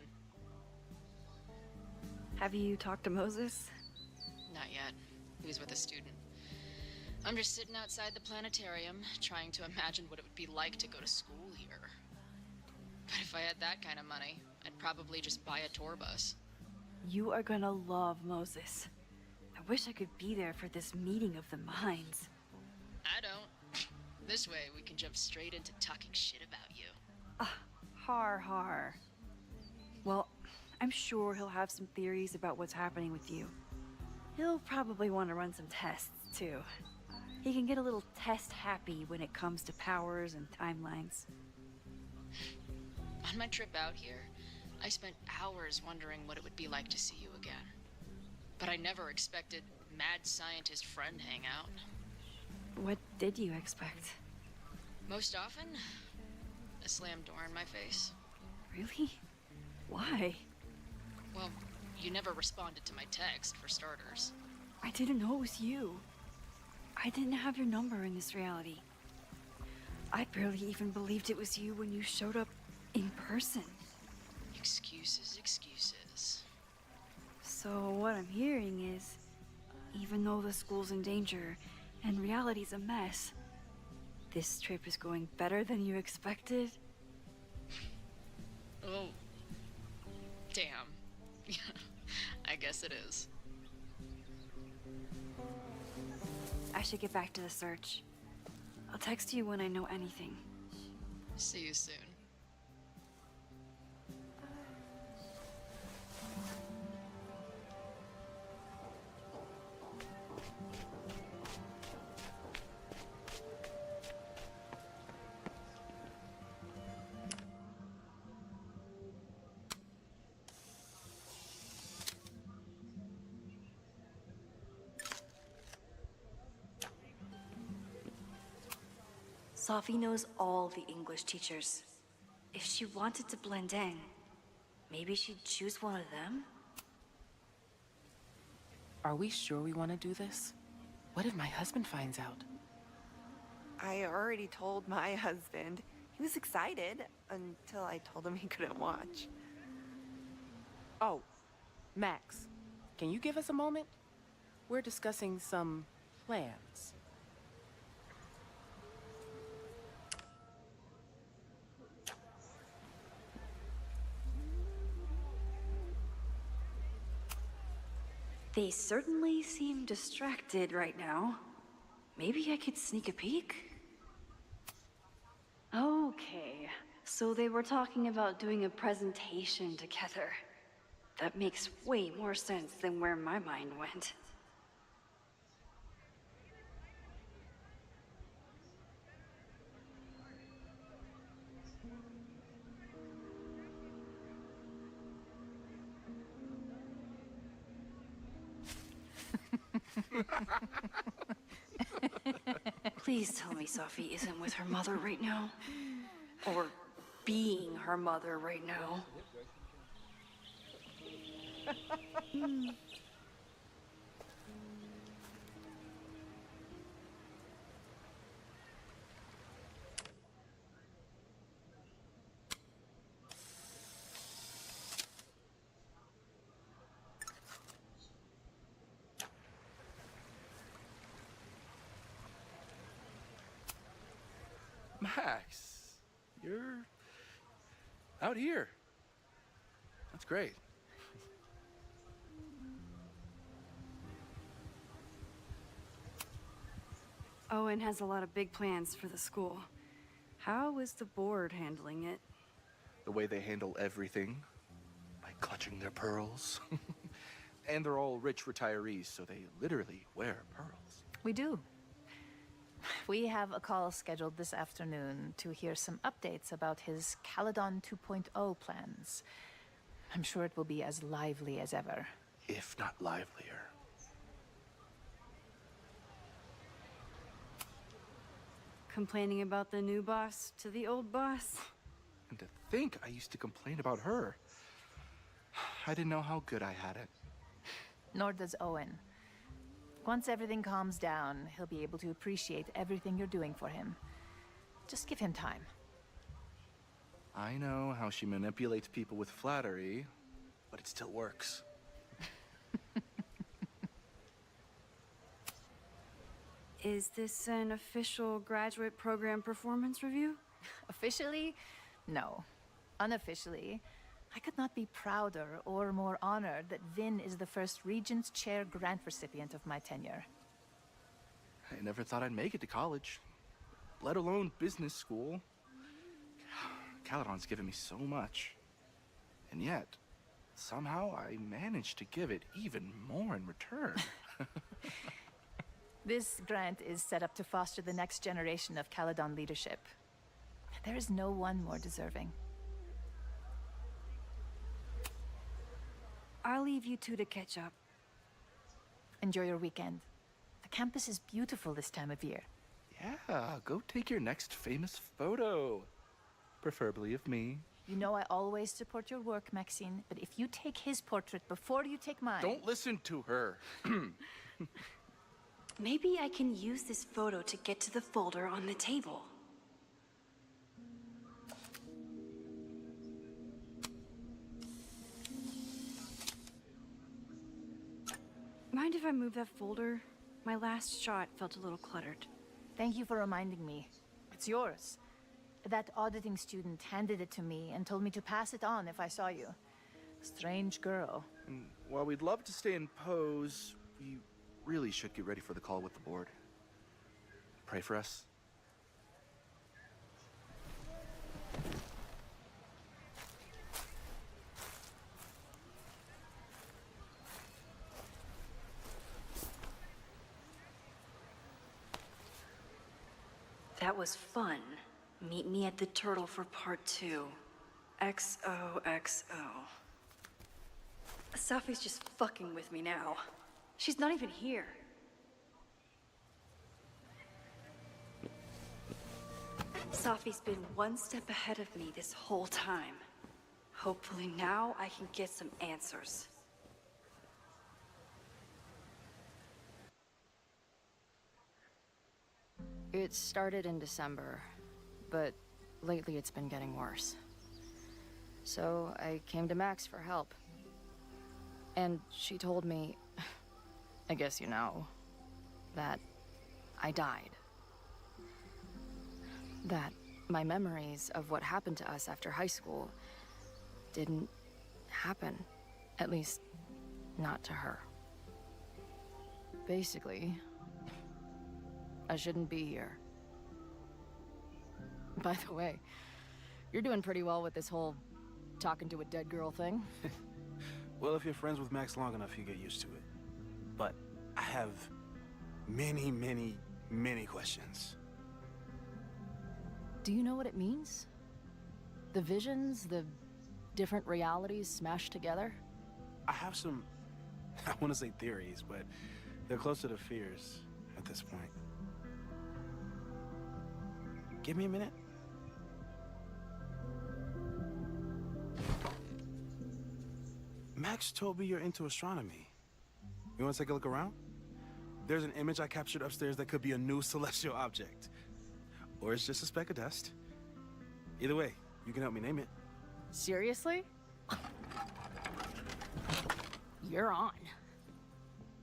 Speaker 1: Have you talked to Moses?
Speaker 13: Not yet. He was with a student. I'm just sitting outside the planetarium, trying to imagine what it would be like to go to school here. But if I had that kind of money, I'd probably just buy a tour bus.
Speaker 1: You are gonna love Moses. I wish I could be there for this meeting of the minds.
Speaker 13: I don't. This way, we can jump straight into talking shit about you.
Speaker 1: Har. Well, I'm sure he'll have some theories about what's happening with you. He'll probably want to run some tests, too. He can get a little test-happy when it comes to powers and timelines.
Speaker 13: On my trip out here, I spent hours wondering what it would be like to see you again. But I never expected mad scientist friend hangout.
Speaker 1: What did you expect?
Speaker 13: Most often, a slam door in my face.
Speaker 1: Really? Why?
Speaker 13: Well, you never responded to my text, for starters.
Speaker 1: I didn't know it was you. I didn't have your number in this reality. I barely even believed it was you when you showed up in person.
Speaker 13: Excuses, excuses.
Speaker 1: So what I'm hearing is, even though the school's in danger and reality's a mess, this trip is going better than you expected?
Speaker 13: Oh. Damn. I guess it is.
Speaker 1: I should get back to the search. I'll text you when I know anything.
Speaker 13: See you soon.
Speaker 22: Sophie knows all the English teachers. If she wanted to blend in, maybe she'd choose one of them?
Speaker 18: Are we sure we want to do this? What if my husband finds out?
Speaker 4: I already told my husband. He was excited until I told him he couldn't watch.
Speaker 18: Oh, Max, can you give us a moment? We're discussing some plans.
Speaker 22: They certainly seem distracted right now. Maybe I could sneak a peek? Okay, so they were talking about doing a presentation together. That makes way more sense than where my mind went. Please tell me Sophie isn't with her mother right now. Or being her mother right now.
Speaker 9: Max, you're out here. That's great.
Speaker 1: Owen has a lot of big plans for the school. How is the board handling it?
Speaker 9: The way they handle everything, by clutching their pearls. And they're all rich retirees, so they literally wear pearls.
Speaker 6: We do. We have a call scheduled this afternoon to hear some updates about his Caledon 2.0 plans. I'm sure it will be as lively as ever.
Speaker 9: If not livelier.
Speaker 1: Complaining about the new boss to the old boss?
Speaker 9: And to think I used to complain about her. I didn't know how good I had it.
Speaker 6: Nor does Owen. Once everything calms down, he'll be able to appreciate everything you're doing for him. Just give him time.
Speaker 9: I know how she manipulates people with flattery, but it still works.
Speaker 1: Is this an official graduate program performance review?
Speaker 6: Officially? No. Unofficially, I could not be prouder or more honored that Vinh is the first Regents Chair grant recipient of my tenure.
Speaker 9: I never thought I'd make it to college, let alone business school. Caledon's given me so much. And yet, somehow I managed to give it even more in return.
Speaker 6: This grant is set up to foster the next generation of Caledon leadership. There is no one more deserving.
Speaker 1: I'll leave you two to catch up.
Speaker 6: Enjoy your weekend. The campus is beautiful this time of year.
Speaker 9: Yeah, go take your next famous photo. Preferably of me.
Speaker 6: You know I always support your work, Maxine, but if you take his portrait before you take mine...
Speaker 9: Don't listen to her.
Speaker 22: Maybe I can use this photo to get to the folder on the table.
Speaker 1: Mind if I move that folder? My last shot felt a little cluttered.
Speaker 16: Thank you for reminding me. It's yours. That auditing student handed it to me and told me to pass it on if I saw you. Strange girl.
Speaker 9: While we'd love to stay in pose, we really should get ready for the call with the board. Pray for us.
Speaker 22: That was fun. Meet me at the Turtle for part 2. XOXO. Safi's just fucking with me now. She's not even here. Safi's been one step ahead of me this whole time. Hopefully now I can get some answers.
Speaker 6: It started in December, but lately it's been getting worse. So I came to Max for help. And she told me, I guess you know, that I died. That my memories of what happened to us after high school didn't happen. At least, not to her. Basically, I shouldn't be here. By the way, you're doing pretty well with this whole talking to a dead girl thing.
Speaker 20: Well, if you're friends with Max long enough, you get used to it. But I have many, many, many questions.
Speaker 6: Do you know what it means? The visions, the different realities smashed together?
Speaker 20: I have some, I want to say theories, but they're closer to fears at this point. Give me a minute. Max told me you're into astronomy. You want to take a look around? There's an image I captured upstairs that could be a new celestial object. Or it's just a speck of dust. Either way, you can help me name it.
Speaker 6: Seriously? You're on.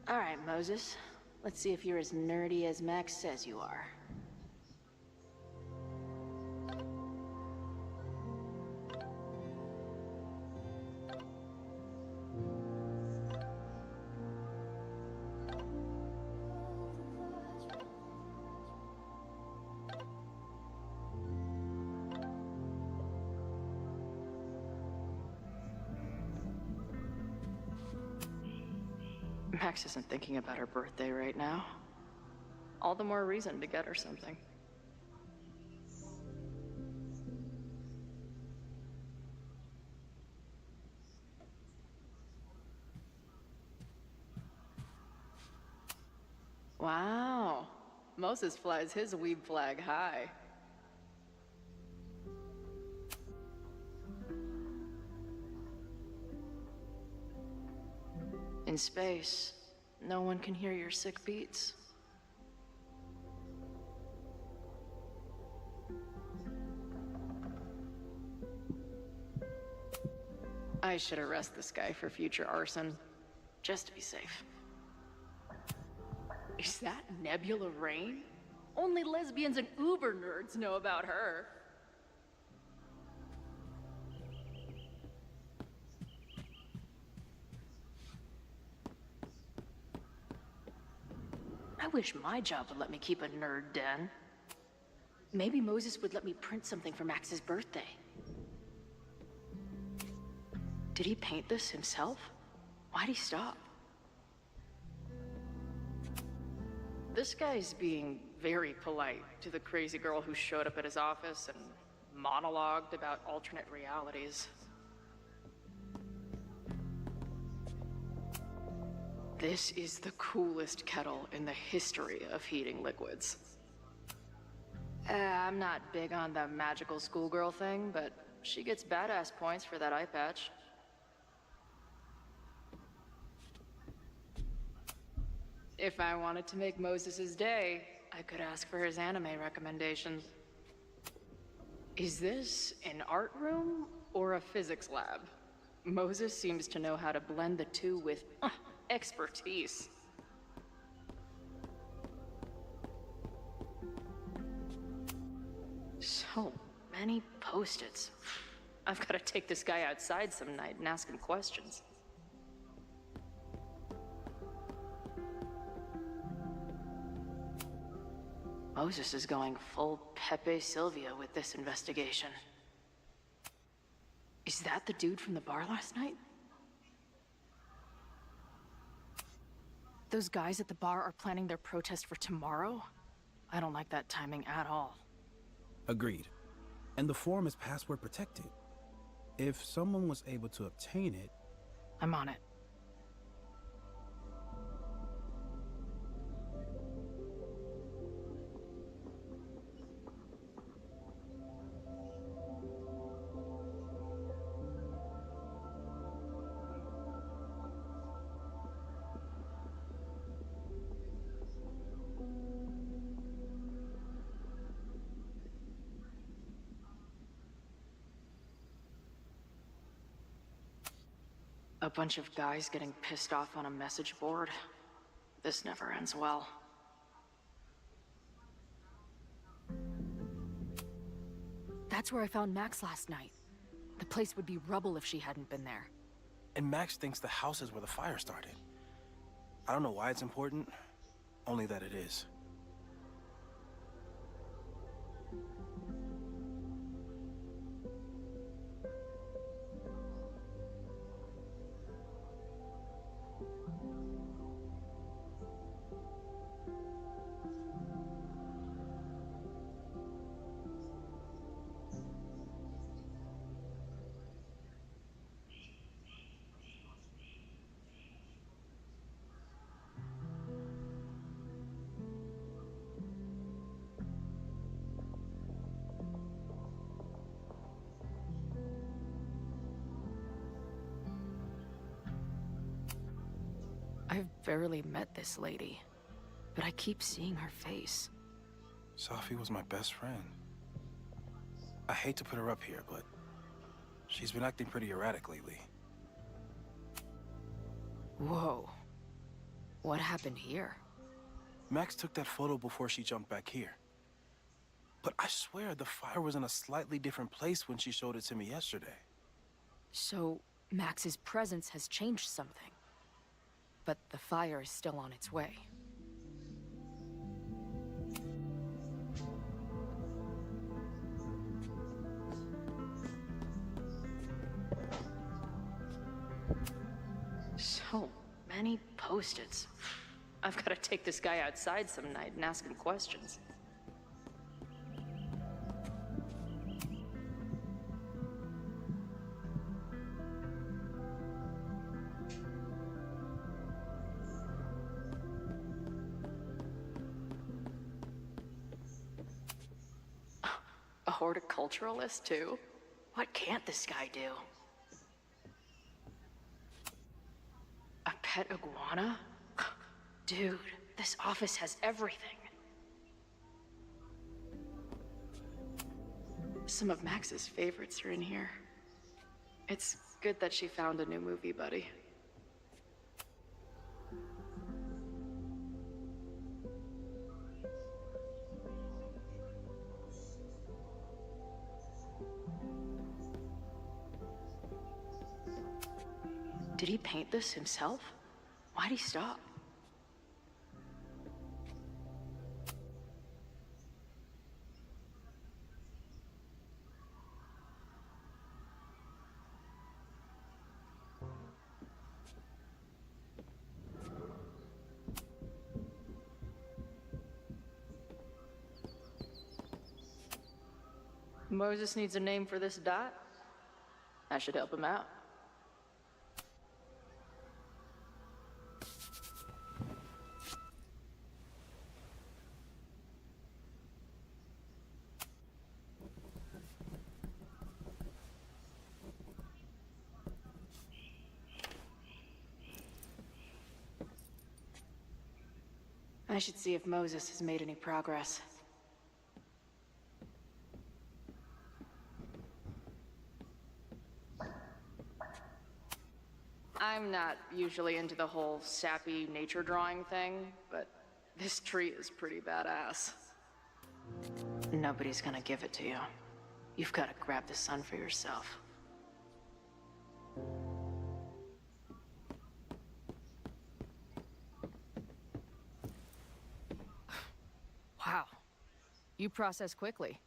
Speaker 13: All right, Moses. Let's see if you're as nerdy as Max says you are. Max isn't thinking about her birthday right now. All the more reason to get her something. Wow. Moses flies his weeb flag high. In space, no one can hear your sick beats. I should arrest this guy for future arson, just to be safe. Is that Nebula Rain? Only lesbians and uber nerds know about her. I wish my job would let me keep a nerd den. Maybe Moses would let me print something for Max's birthday. Did he paint this himself? Why'd he stop? This guy's being very polite to the crazy girl who showed up at his office and monologued about alternate realities. This is the coolest kettle in the history of heating liquids. I'm not big on the magical schoolgirl thing, but she gets badass points for that eye patch. If I wanted to make Moses's day, I could ask for his anime recommendations. Is this an art room or a physics lab? Moses seems to know how to blend the two with expertise. So many post-its. I've got to take this guy outside some night and ask him questions. Moses is going full Pepe Silvia with this investigation. Is that the dude from the bar last night?
Speaker 6: Those guys at the bar are planning their protest for tomorrow? I don't like that timing at all.
Speaker 20: Agreed. And the form is password protected. If someone was able to obtain it...
Speaker 6: I'm on it.
Speaker 13: A bunch of guys getting pissed off on a message board. This never ends well.
Speaker 6: That's where I found Max last night. The place would be rubble if she hadn't been there.
Speaker 20: And Max thinks the house is where the fire started. I don't know why it's important, only that it is.
Speaker 6: I've barely met this lady, but I keep seeing her face.
Speaker 20: Sophie was my best friend. I hate to put her up here, but she's been acting pretty erratic lately.
Speaker 6: Whoa. What happened here?
Speaker 20: Max took that photo before she jumped back here. But I swear the fire was in a slightly different place when she showed it to me yesterday.
Speaker 6: So, Max's presence has changed something. But the fire is still on its way.
Speaker 13: So many post-its. I've got to take this guy outside some night and ask him questions. A horticulturalist, too? What can't this guy do? A pet iguana? Dude, this office has everything. Some of Max's favorites are in here. It's good that she found a new movie buddy. Did he paint this himself? Why'd he stop? Moses needs a name for this dot. I should help him out. I should see if Moses has made any progress. I'm not usually into the whole sappy nature drawing thing, but this tree is pretty badass. Nobody's gonna give it to you. You've got to grab the sun for yourself.
Speaker 6: Wow. You process quickly.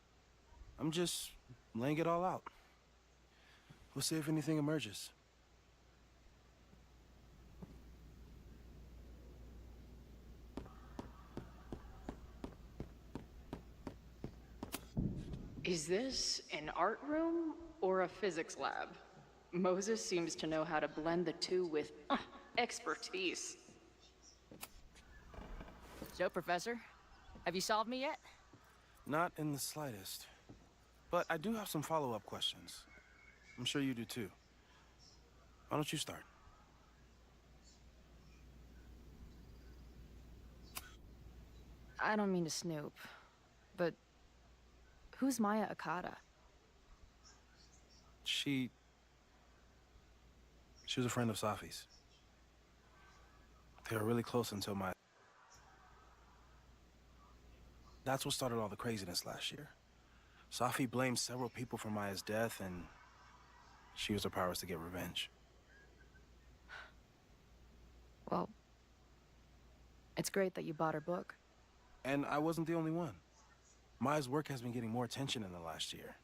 Speaker 20: I'm just laying it all out. We'll see if anything emerges.
Speaker 13: Is this an art room or a physics lab? Moses seems to know how to blend the two with expertise.
Speaker 6: So, Professor, have you solved me yet?
Speaker 20: Not in the slightest. But I do have some follow-up questions. I'm sure you do too. Why don't you start?
Speaker 6: I don't mean to snoop, but who's Maya Akata?
Speaker 20: She was a friend of Safi's. They were really close until my... That's what started all the craziness last year. Safi blamed several people for Maya's death, and she used her powers to get revenge.
Speaker 6: Well, it's great that you bought her book.
Speaker 20: And I wasn't the only one. Maya's work has been getting more attention in the last year.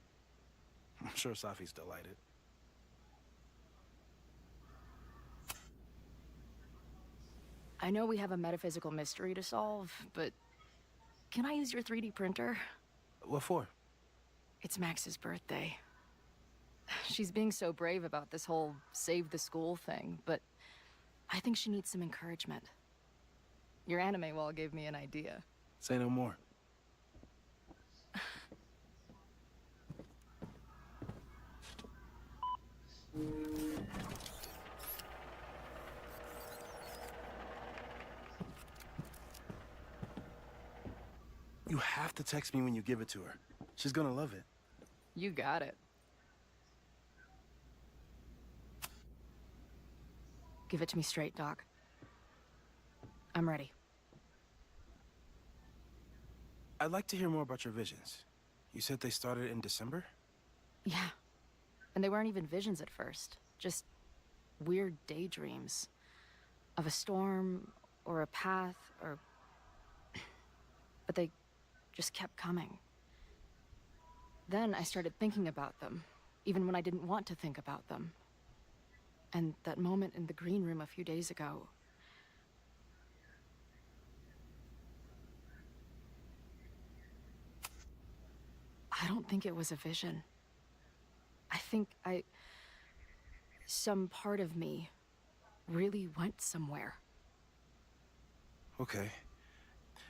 Speaker 20: I'm sure Safi's delighted.
Speaker 6: I know we have a metaphysical mystery to solve, but can I use your 3D printer?
Speaker 20: What for?
Speaker 6: It's Max's birthday. She's being so brave about this whole save the school thing, but I think she needs some encouragement. Your anime wall gave me an idea.
Speaker 20: Say no more. You have to text me when you give it to her. She's gonna love it.
Speaker 6: You got it. Give it to me straight, Doc. I'm ready.
Speaker 20: I'd like to hear more about your visions. You said they started in December?
Speaker 6: Yeah. And they weren't even visions at first. Just weird daydreams. Of a storm, or a path, or... But they just kept coming. Then I started thinking about them, even when I didn't want to think about them. And that moment in the green room a few days ago... I don't think it was a vision. I think some part of me really went somewhere.
Speaker 20: Okay.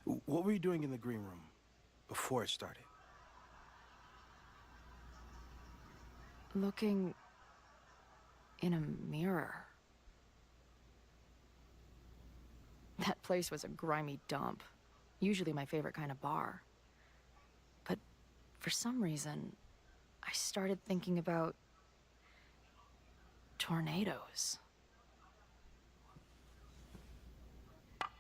Speaker 20: What were you doing in the green room before it started?
Speaker 6: Looking in a mirror. That place was a grimy dump. Usually my favorite kind of bar. But for some reason, I started thinking about tornadoes.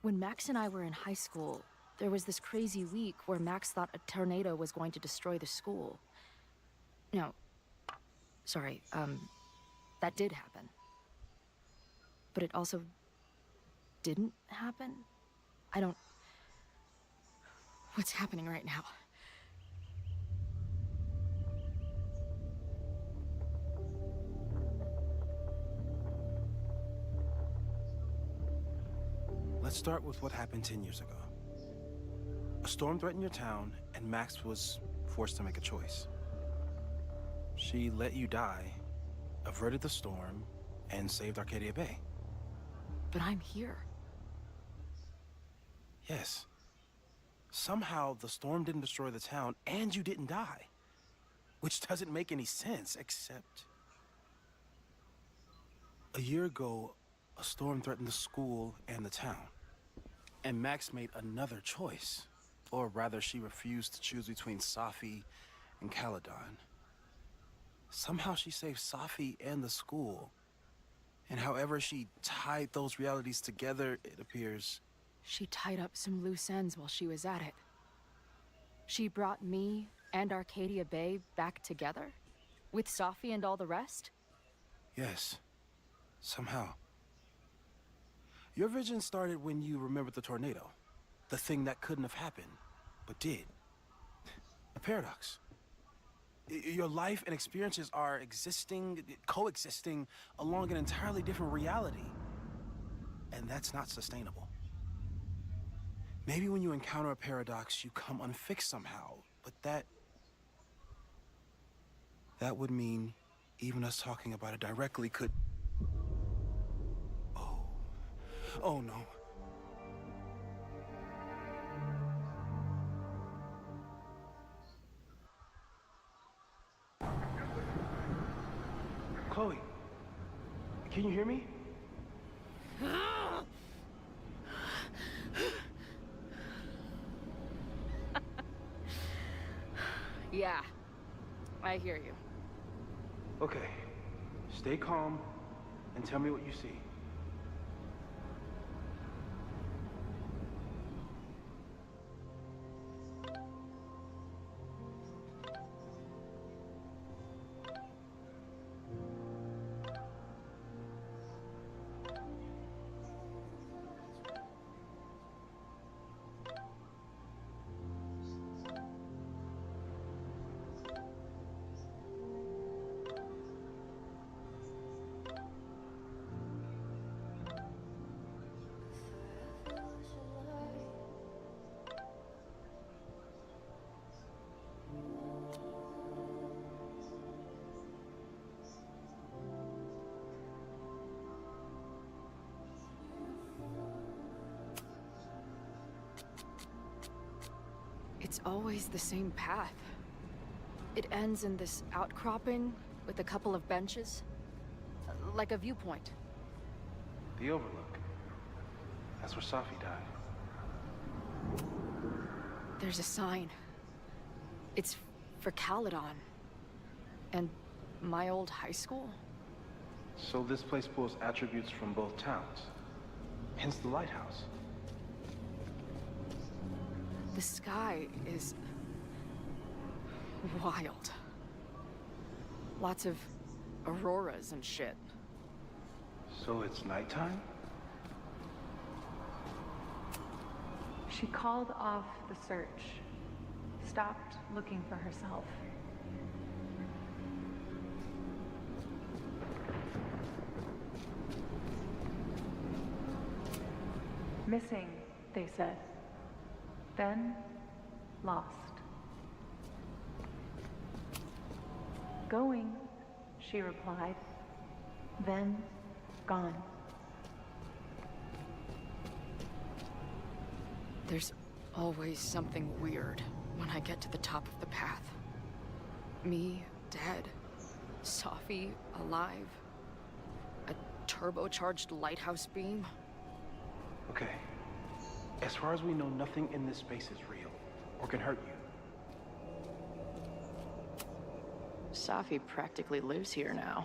Speaker 6: When Max and I were in high school, there was this crazy week where Max thought a tornado was going to destroy the school. No, sorry, that did happen. But it also didn't happen? What's happening right now?
Speaker 20: Let's start with what happened 10 years ago. A storm threatened your town, and Max was forced to make a choice. She let you die, averted the storm, and saved Arcadia Bay.
Speaker 6: But I'm here.
Speaker 20: Yes. Somehow, the storm didn't destroy the town, and you didn't die. Which doesn't make any sense, except... A year ago, a storm threatened the school and the town. And Max made another choice. Or rather, she refused to choose between Safi and Caledon. Somehow she saved Safi and the school. And however she tied those realities together, it appears...
Speaker 6: She tied up some loose ends while she was at it. She brought me and Arcadia Bay back together? With Safi and all the rest?
Speaker 20: Yes. Somehow. Your vision started when you remembered the tornado. The thing that couldn't have happened, but did. A paradox. Your life and experiences are coexisting along an entirely different reality. And that's not sustainable. Maybe when you encounter a paradox, you come unfixed somehow, but that would mean even us talking about it directly could... Oh no. Chloe, can you hear me?
Speaker 6: Yeah, I hear you.
Speaker 20: Okay, stay calm and tell me what you see.
Speaker 6: It's always the same path. It ends in this outcropping with a couple of benches. Like a viewpoint.
Speaker 20: The overlook. That's where Safi died.
Speaker 6: There's a sign. It's for Caledon. And my old high school.
Speaker 20: So this place pulls attributes from both towns. Hence the lighthouse.
Speaker 6: The sky is wild. Lots of auroras and shit.
Speaker 20: So it's nighttime?
Speaker 7: She called off the search, stopped looking for herself. Missing, they said. Then, lost. Going, she replied. Then, gone.
Speaker 6: There's always something weird when I get to the top of the path. Me, dead. Safi, alive. A turbocharged lighthouse beam.
Speaker 20: Okay. As far as we know, nothing in this space is real, or can hurt you.
Speaker 13: Safi practically lives here now.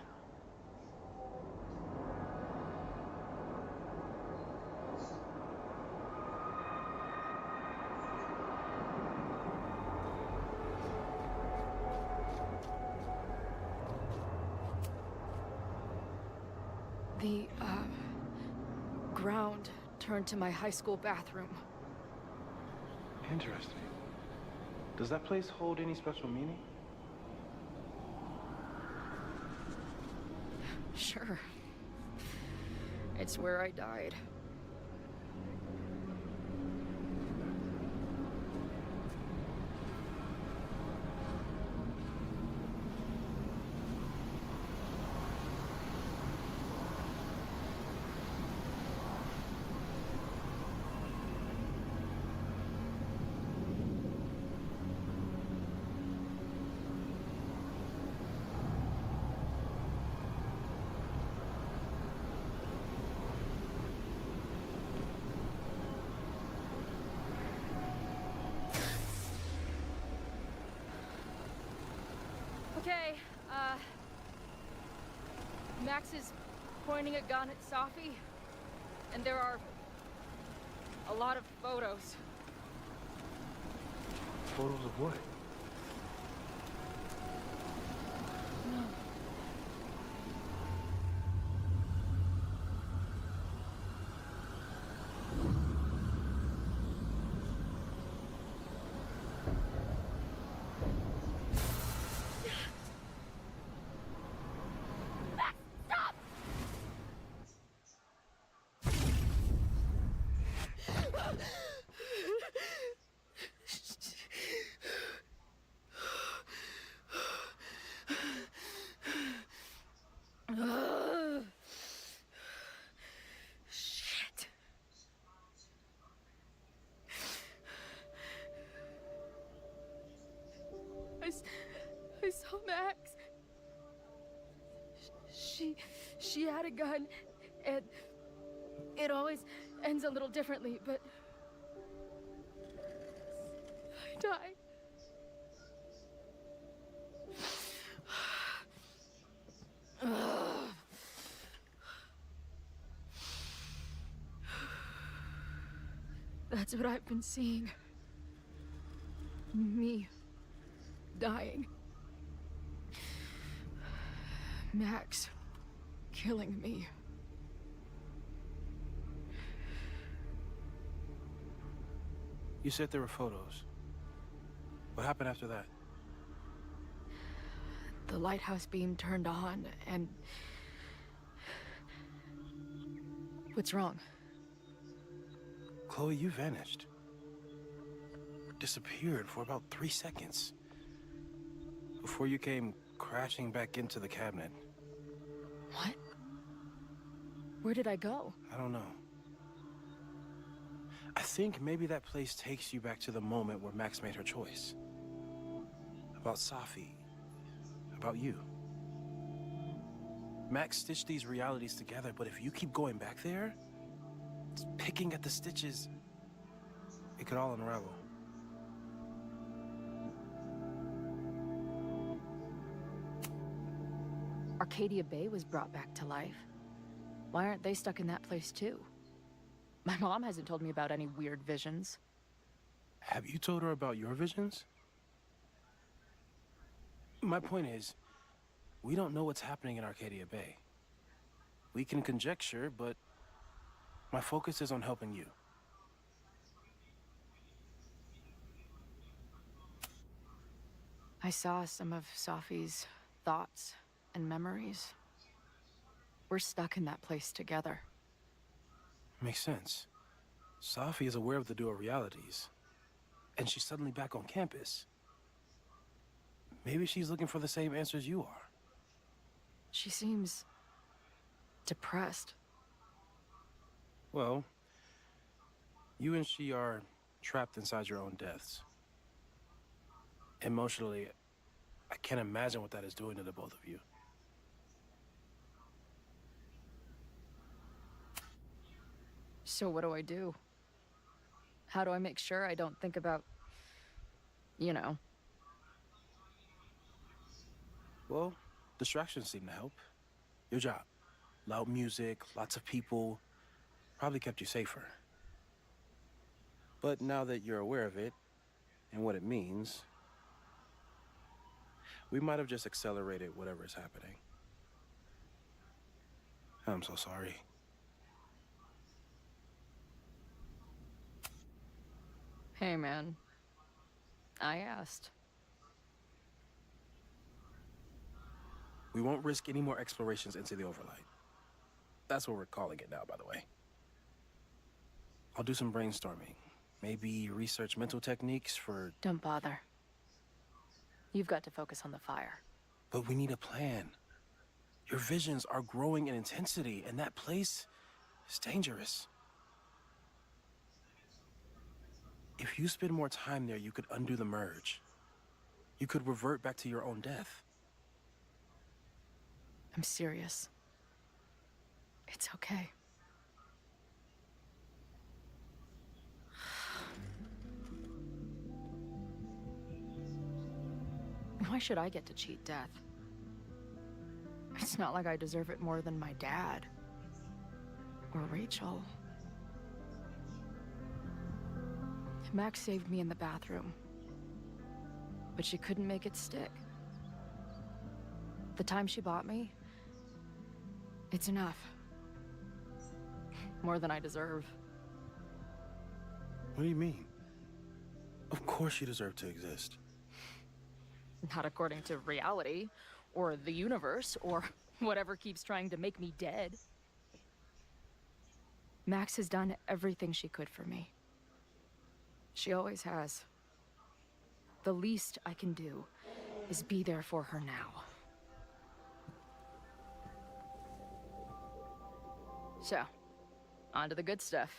Speaker 6: The, ground turned to my high school bathroom.
Speaker 20: Interesting. Does that place hold any special meaning?
Speaker 6: Sure. It's where I died. Okay, Max is pointing a gun at Safi, and there are a lot of photos.
Speaker 20: Photos of what?
Speaker 6: No. Shit. I saw Max. She had a gun, and it always ends a little differently, but I died. That's what I've been seeing. Me dying. Max killing me.
Speaker 20: You said there were photos. What happened after that?
Speaker 6: The lighthouse beam turned on, and... What's wrong?
Speaker 20: Chloe, you vanished. Disappeared for about 3 seconds. Before you came crashing back into the cabinet.
Speaker 6: What? Where did I go?
Speaker 20: I don't know. I think maybe that place takes you back to the moment where Max made her choice. About Safi. About you. Max stitched these realities together, but if you keep going back there, picking at the stitches, it could all unravel.
Speaker 6: Arcadia Bay was brought back to life. Why aren't they stuck in that place too? My mom hasn't told me about any weird visions.
Speaker 20: Have you told her about your visions? My point is, we don't know what's happening in Arcadia Bay. We can conjecture, but my focus is on helping you.
Speaker 6: I saw some of Safi's thoughts and memories. We're stuck in that place together.
Speaker 20: Makes sense. Safi is aware of the dual realities, and she's suddenly back on campus. Maybe she's looking for the same answers you are.
Speaker 6: She seems depressed.
Speaker 20: Well, you and she are trapped inside your own deaths. Emotionally, I can't imagine what that is doing to the both of you.
Speaker 6: So what do I do? How do I make sure I don't think about, you know?
Speaker 20: Well, distractions seem to help. Your job. Loud music, lots of people, probably kept you safer. But now that you're aware of it, and what it means, we might have just accelerated whatever is happening. I'm so sorry.
Speaker 6: Hey, man. I asked.
Speaker 20: We won't risk any more explorations into the overlight. That's what we're calling it now, by the way. I'll do some brainstorming. Maybe research mental techniques for...
Speaker 6: Don't bother. You've got to focus on the fire.
Speaker 20: But we need a plan. Your visions are growing in intensity, and that place is dangerous. If you spend more time there, you could undo the merge. You could revert back to your own death.
Speaker 6: I'm serious. It's okay. Why should I get to cheat death? It's not like I deserve it more than my dad. Or Rachel. Max saved me in the bathroom. but she couldn't make it stick. The time she bought me, it's enough. More than I deserve.
Speaker 20: What do you mean? Of course you deserve to exist.
Speaker 6: Not according to reality, or the universe, or whatever keeps trying to make me dead. Max has done everything she could for me. She always has. The least I can do is be there for her now. So, on to the good stuff.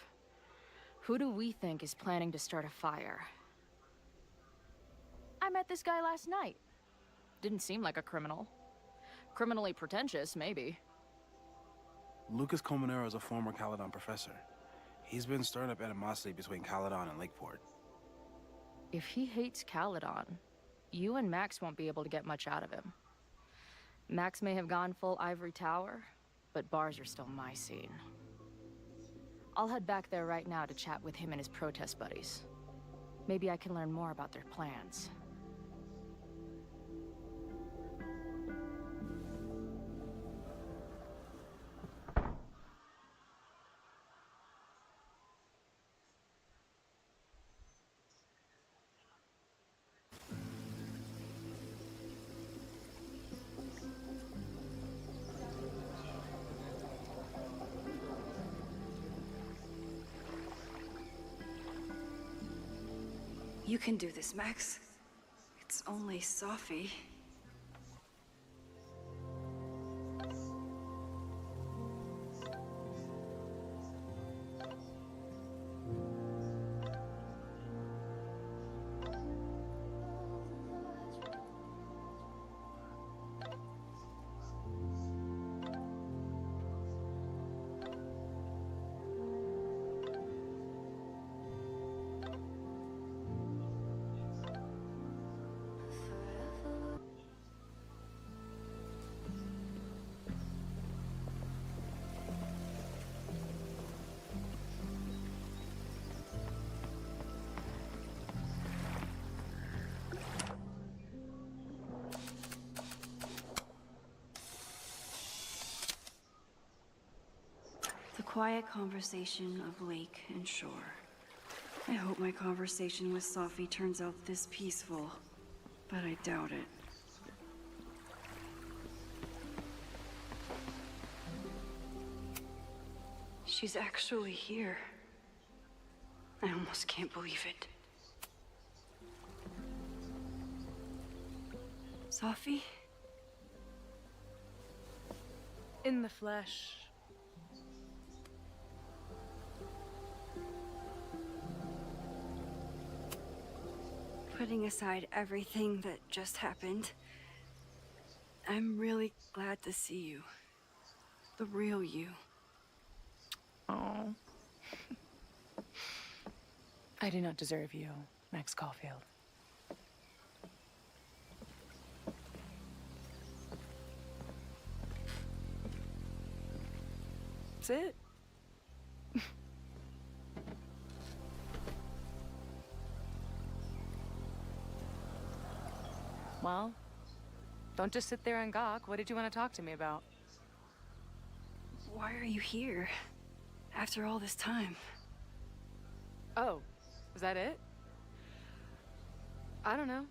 Speaker 6: Who do we think is planning to start a fire? I met this guy last night. Didn't seem like a criminal. Criminally pretentious, maybe.
Speaker 20: Lucas Colmenero is a former Caledon professor. He's been stirring up animosity between Caledon and Lakeport.
Speaker 6: If he hates Caledon, you and Max won't be able to get much out of him. Max may have gone full ivory tower, but bars are still my scene. I'll head back there right now to chat with him and his protest buddies. Maybe I can learn more about their plans.
Speaker 1: You can do this, Max. It's only Sophie. The quiet conversation of lake and shore. I hope my conversation with Sophie turns out this peaceful, but I doubt it. She's actually here. I almost can't believe it. Sophie?
Speaker 18: In the flesh.
Speaker 1: Putting aside everything that just happened, I'm really glad to see you. The real you.
Speaker 18: Oh. I do not deserve you, Max Caulfield. That's it. Well, don't just sit there and gawk. What did you want to talk to me about?
Speaker 1: Why are you here? After all this time?
Speaker 18: Oh, is that it? I don't know.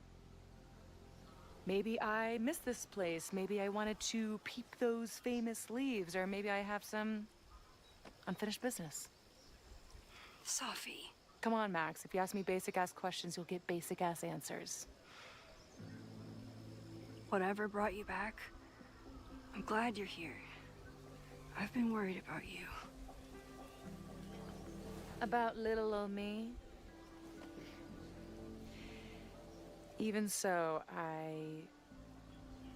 Speaker 18: Maybe I miss this place. Maybe I wanted to peep those famous leaves, or maybe I have some unfinished business.
Speaker 1: Sophie.
Speaker 18: Come on, Max. If you ask me basic-ass questions, you'll get basic-ass answers.
Speaker 1: Whatever brought you back, I'm glad you're here. I've been worried about you.
Speaker 18: About little old me? Even so, I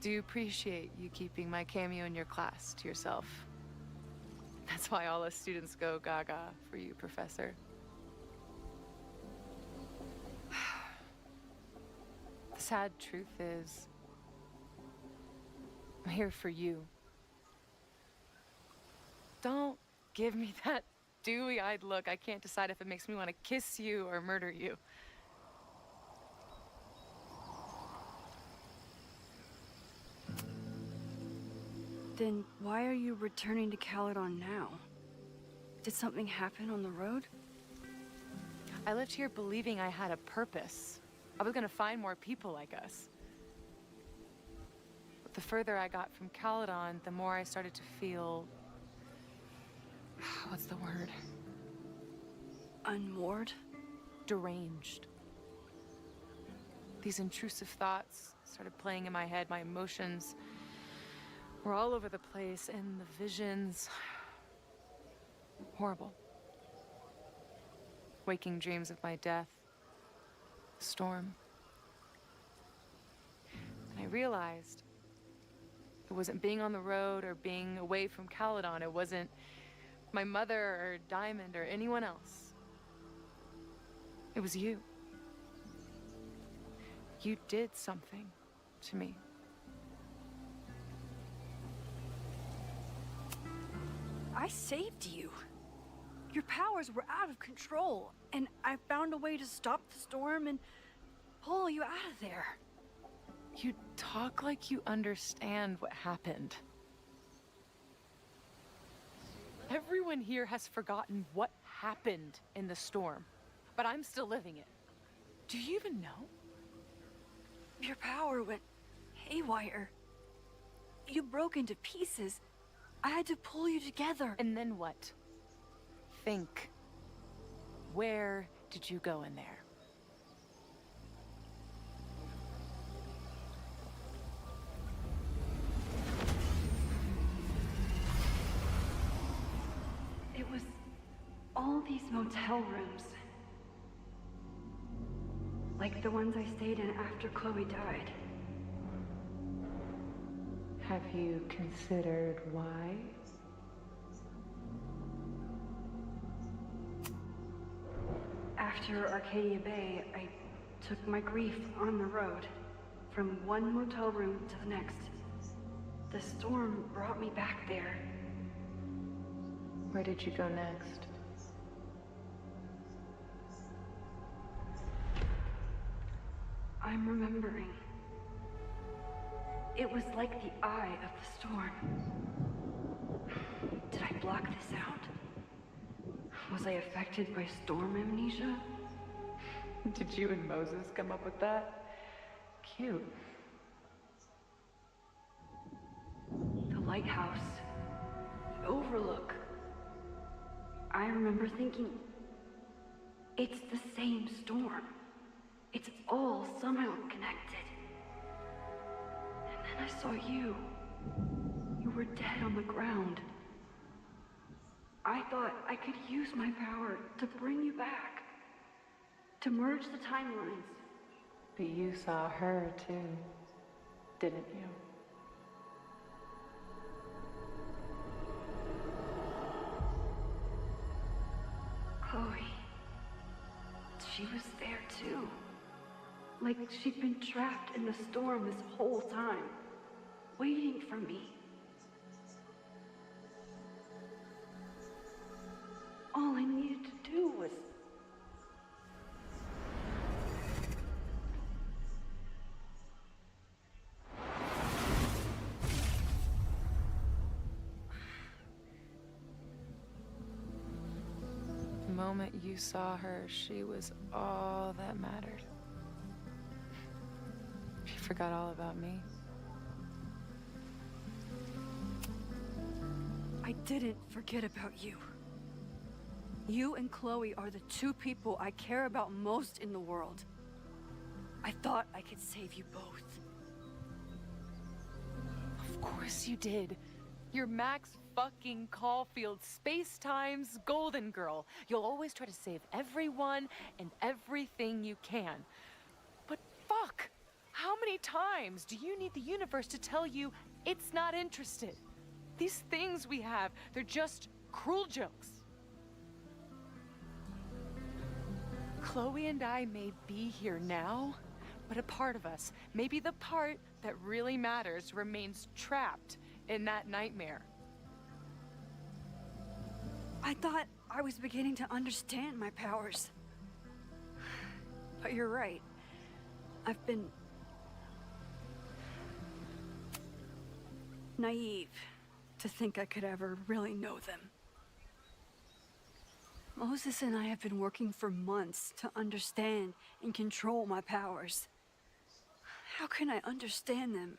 Speaker 18: do appreciate you keeping my cameo in your class to yourself. That's why all us students go gaga for you, Professor. The sad truth is, I'm here for you. Don't give me that dewy-eyed look. I can't decide if it makes me want to kiss you or murder you.
Speaker 1: Then why are you returning to Caledon now? Did something happen on the road?
Speaker 18: I lived here believing I had a purpose. I was gonna find more people like us. But the further I got from Caledon, the more I started to feel... what's the word?
Speaker 1: Unmoored?
Speaker 18: Deranged. These intrusive thoughts started playing in my head. My emotions were all over the place, and the visions... horrible. Waking dreams of my death. Storm. And I realized it wasn't being on the road or being away from Caledon. It wasn't my mother or Diamond or anyone else. It was you. You did something to me.
Speaker 1: I saved you. Your powers were out of control, and I found a way to stop the storm and pull you out of there.
Speaker 18: You talk like you understand what happened. Everyone here has forgotten what happened in the storm, but I'm still living it. Do you even know?
Speaker 1: Your power went haywire. You broke into pieces. I had to pull you together.
Speaker 18: And then what? Think. Where did you go in there?
Speaker 1: It was all these motel rooms. Like the ones I stayed in after Chloe died.
Speaker 7: Have you considered why?
Speaker 1: After Arcadia Bay, I took my grief on the road, from one motel room to the next. The storm brought me back there.
Speaker 7: Where did you go next?
Speaker 1: I'm remembering. It was like the eye of the storm. Did I block this out? Was I affected by storm amnesia?
Speaker 7: Did you and Moses come up with that? Cute.
Speaker 1: The lighthouse. The overlook. I remember thinking, it's the same storm. It's all somehow connected. And then I saw you. You were dead on the ground. I thought I could use my power to bring you back. To merge the timelines.
Speaker 7: But you saw her too, didn't you?
Speaker 1: Chloe. She was there too. Like she'd been trapped in the storm this whole time, waiting for me. All I needed to do was...
Speaker 18: The moment you saw her, she was all that mattered. She forgot all about me.
Speaker 1: I didn't forget about you. You and Chloe are the two people I care about most in the world. I thought I could save you both.
Speaker 18: Of course you did. You're Max fucking Caulfield, Space-Time's golden girl. You'll always try to save everyone and everything you can. But fuck! How many times do you need the universe to tell you it's not interested? These things we have, they're just cruel jokes. Chloe and I may be here now, but a part of us, maybe the part that really matters, remains trapped in that nightmare.
Speaker 1: I thought I was beginning to understand my powers. But you're right. I've been... naive to think I could ever really know them. Moses and I have been working for months to understand and control my powers. How can I understand them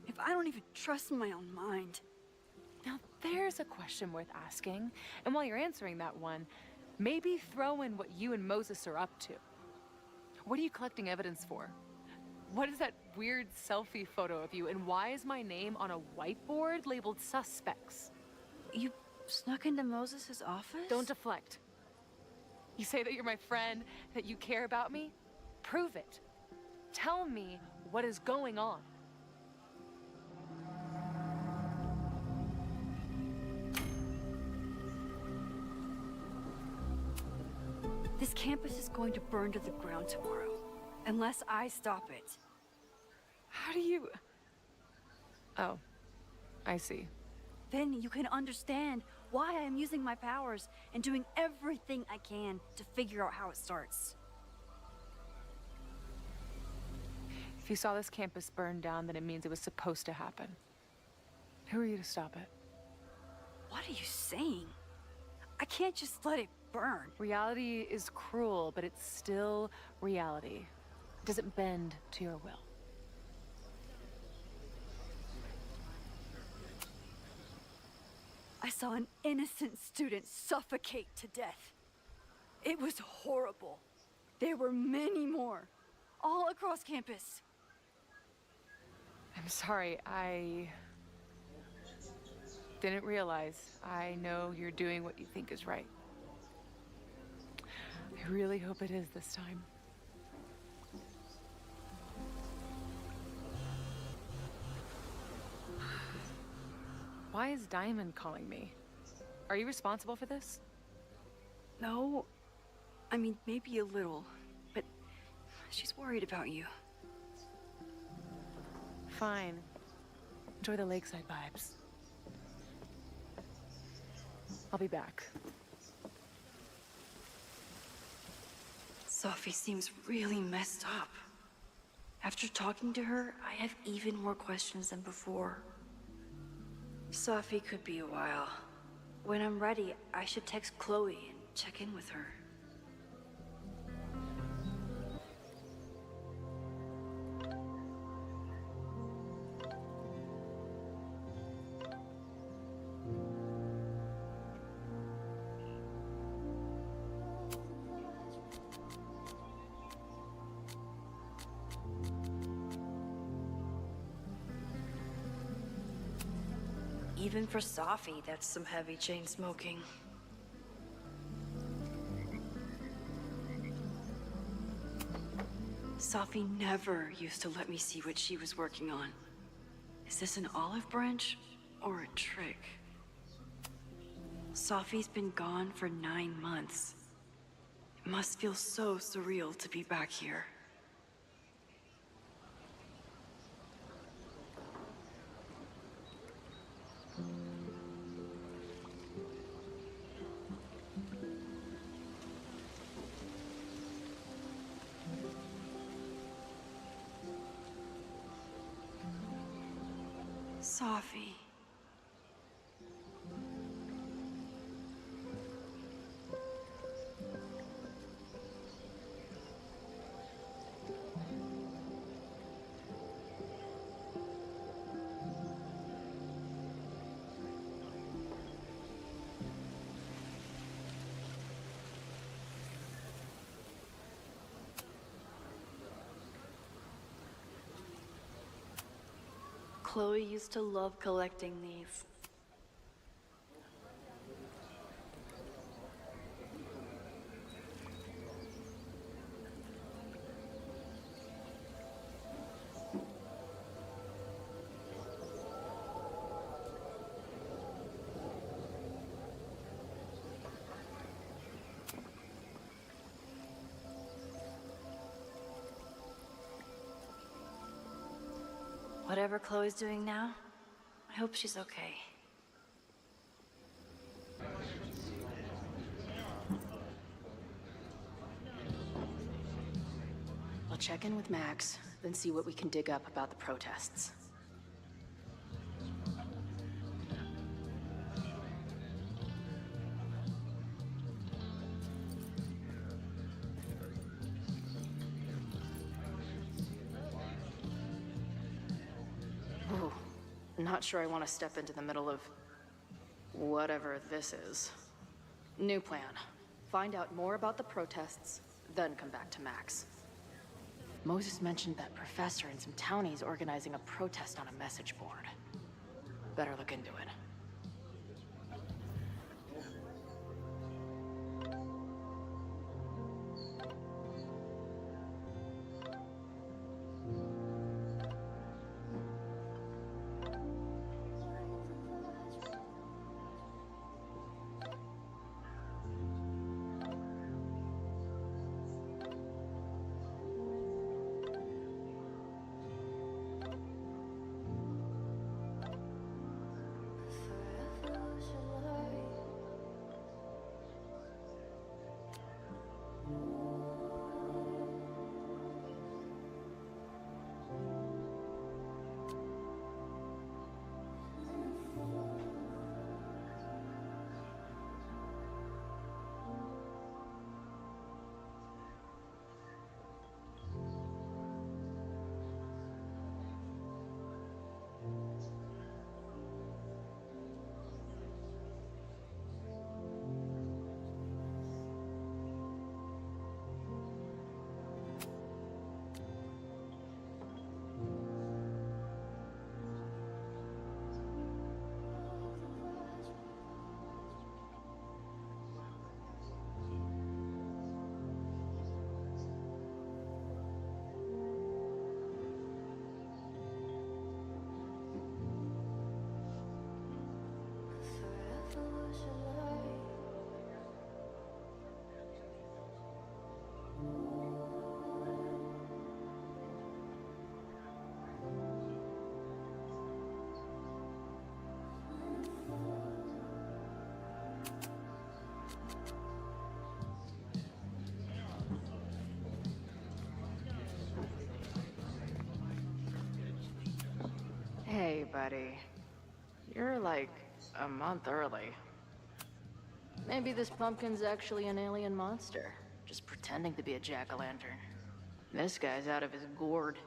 Speaker 1: if I don't even trust my own mind?
Speaker 18: Now, there's a question worth asking. And while you're answering that one, maybe throw in what you and Moses are up to. What are you collecting evidence for? What is that weird selfie photo of you? And why is my name on a whiteboard labeled suspects?
Speaker 1: You snuck into Moses' office?
Speaker 18: Don't deflect. You say that you're my friend, that you care about me? Prove it. Tell me what is going on.
Speaker 1: This campus is going to burn to the ground tomorrow, unless I stop it.
Speaker 18: How do you... Oh, I see.
Speaker 1: Then you can understand why I am using my powers and doing everything I can to figure out how it starts.
Speaker 18: If you saw this campus burn down, then it means it was supposed to happen. Who are you to stop it?
Speaker 1: What are you saying? I can't just let it burn.
Speaker 18: Reality is cruel, but it's still reality. It doesn't bend to your will.
Speaker 1: I saw an innocent student suffocate to death. It was horrible. There were many more, all across campus.
Speaker 18: I'm sorry, I didn't realize. I know you're doing what you think is right. I really hope it is this time. Why is Diamond calling me? Are you responsible for this?
Speaker 1: No. I mean, maybe a little, but she's worried about you.
Speaker 18: Fine. Enjoy the lakeside vibes. I'll be back.
Speaker 22: Sophie seems really messed up. After talking to her, I have even more questions than before. Sophie could be a while. When I'm ready, I should text Chloe and check in with her. Even for Sophie, that's some heavy chain smoking. Sophie never used to let me see what she was working on. Is this an olive branch or a trick? Sophie's been gone for 9 months. It must feel so surreal to be back here. Sophie. Chloe used to love collecting these. Whatever Chloe's doing now, I hope she's okay.
Speaker 13: I'll check in with Max, then see what we can dig up about the protests. Not sure I want to step into the middle of whatever this is. New plan. Find out more about the protests, then come back to Max. Moses mentioned that professor and some townies organizing a protest on a message board. Better look into it. Hey, buddy. You're like a month early. Maybe this pumpkin's actually an alien monster, just pretending to be a jack-o'-lantern. This guy's out of his gourd.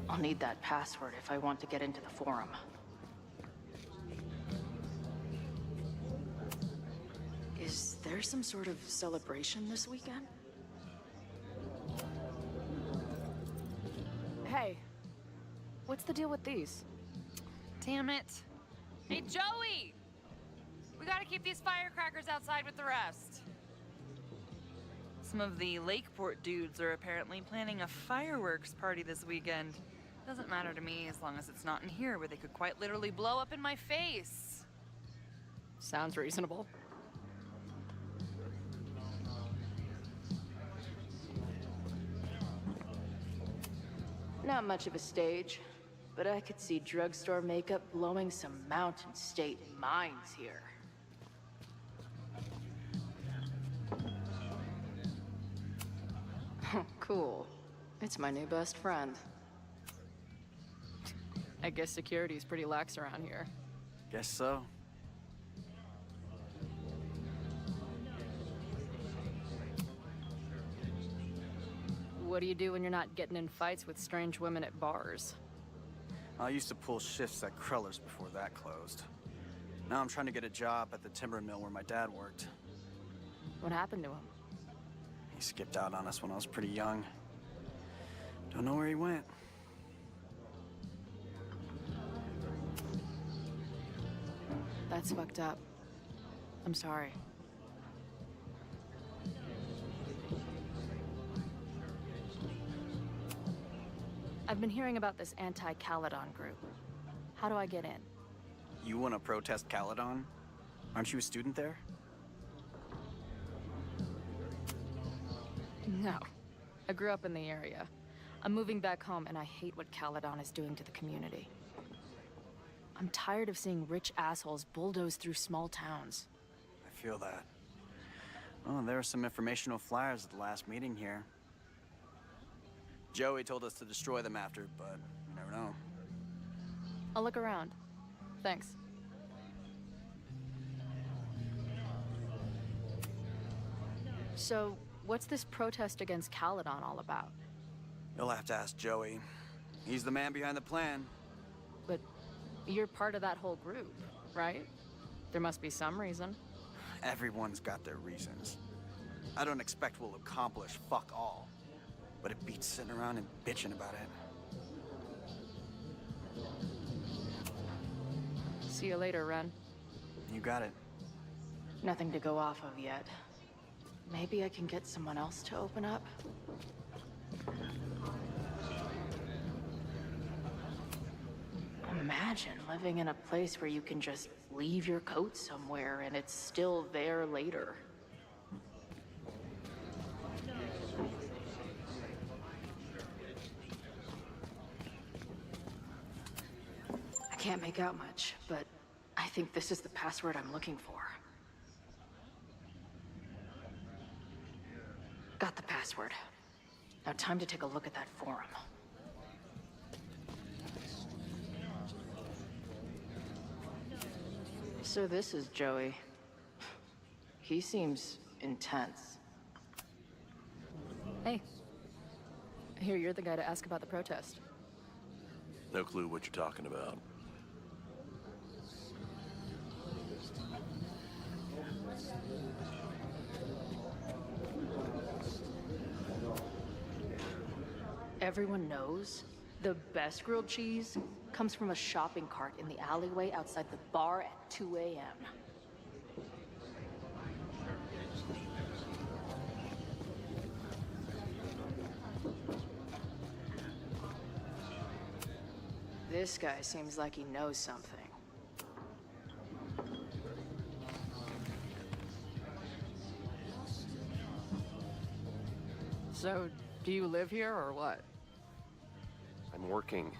Speaker 13: I'll need that password if I want to get into the forum. Is there some sort of celebration this weekend?
Speaker 6: Hey, what's the deal with these?
Speaker 4: Damn it. Hey, Joey! We gotta keep these firecrackers outside with the rest. Some of the Lakeport dudes are apparently planning a fireworks party this weekend. Doesn't matter to me as long as it's not in here where they could quite literally blow up in my face.
Speaker 6: Sounds reasonable.
Speaker 13: Not much of a stage, but I could see Drugstore Makeup blowing some Mountain State mines here. Cool. It's my new best friend.
Speaker 6: I guess security's pretty lax around here.
Speaker 10: Guess so.
Speaker 6: What do you do when you're not getting in fights with strange women at bars?
Speaker 10: I used to pull shifts at Kreller's before that closed. Now I'm trying to get a job at the timber mill where my dad worked.
Speaker 6: What happened to him?
Speaker 10: He skipped out on us when I was pretty young. Don't know where he went.
Speaker 6: That's fucked up. I'm sorry. I've been hearing about this anti-Caledon group. How do I get in?
Speaker 10: You want to protest Caledon? Aren't you a student there?
Speaker 6: No. I grew up in the area. I'm moving back home, and I hate what Caledon is doing to the community. I'm tired of seeing rich assholes bulldoze through small towns.
Speaker 10: I feel that. Oh, there were some informational flyers at the last meeting here. Joey told us to destroy them after, but you never know.
Speaker 6: I'll look around. Thanks. So, what's this protest against Caledon all about?
Speaker 10: You'll have to ask Joey. He's the man behind the plan.
Speaker 6: But you're part of that whole group, right? There must be some reason.
Speaker 10: Everyone's got their reasons. I don't expect we'll accomplish fuck all. But it beats sitting around and bitching about it.
Speaker 6: See you later, Ren.
Speaker 10: You got it.
Speaker 16: Nothing to go off of yet. Maybe I can get someone else to open up? Imagine living in a place where you can just leave your coat somewhere and it's still there later. I can't make out much, but I think this is the password I'm looking for. Got the password. Now time to take a look at that forum. So this is Joey. He seems intense.
Speaker 6: Hey. I hear you're the guy to ask about the protest.
Speaker 8: No clue what you're talking about.
Speaker 16: Everyone knows the best grilled cheese comes from a shopping cart in the alleyway outside the bar at 2 a.m. This guy seems like he knows something.
Speaker 6: So, do you live here or what?
Speaker 17: I'm working.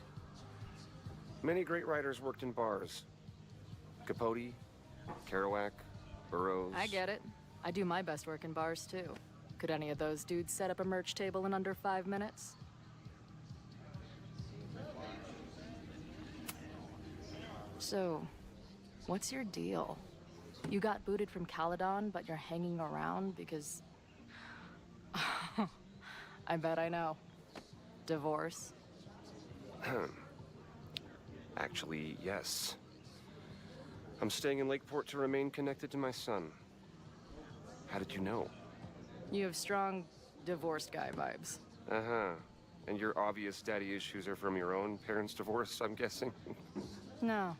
Speaker 17: Many great writers worked in bars. Capote, Kerouac, Burroughs.
Speaker 6: I get it. I do my best work in bars, too. Could any of those dudes set up a merch table in under 5 minutes? So, what's your deal? You got booted from Caledon, but you're hanging around because... I bet I know. Divorce?
Speaker 17: Actually, yes. I'm staying in Lakeport to remain connected to my son. How did you know?
Speaker 6: You have strong divorced guy vibes.
Speaker 17: Uh-huh. And your obvious daddy issues are from your own parents' divorce, I'm guessing?
Speaker 6: No.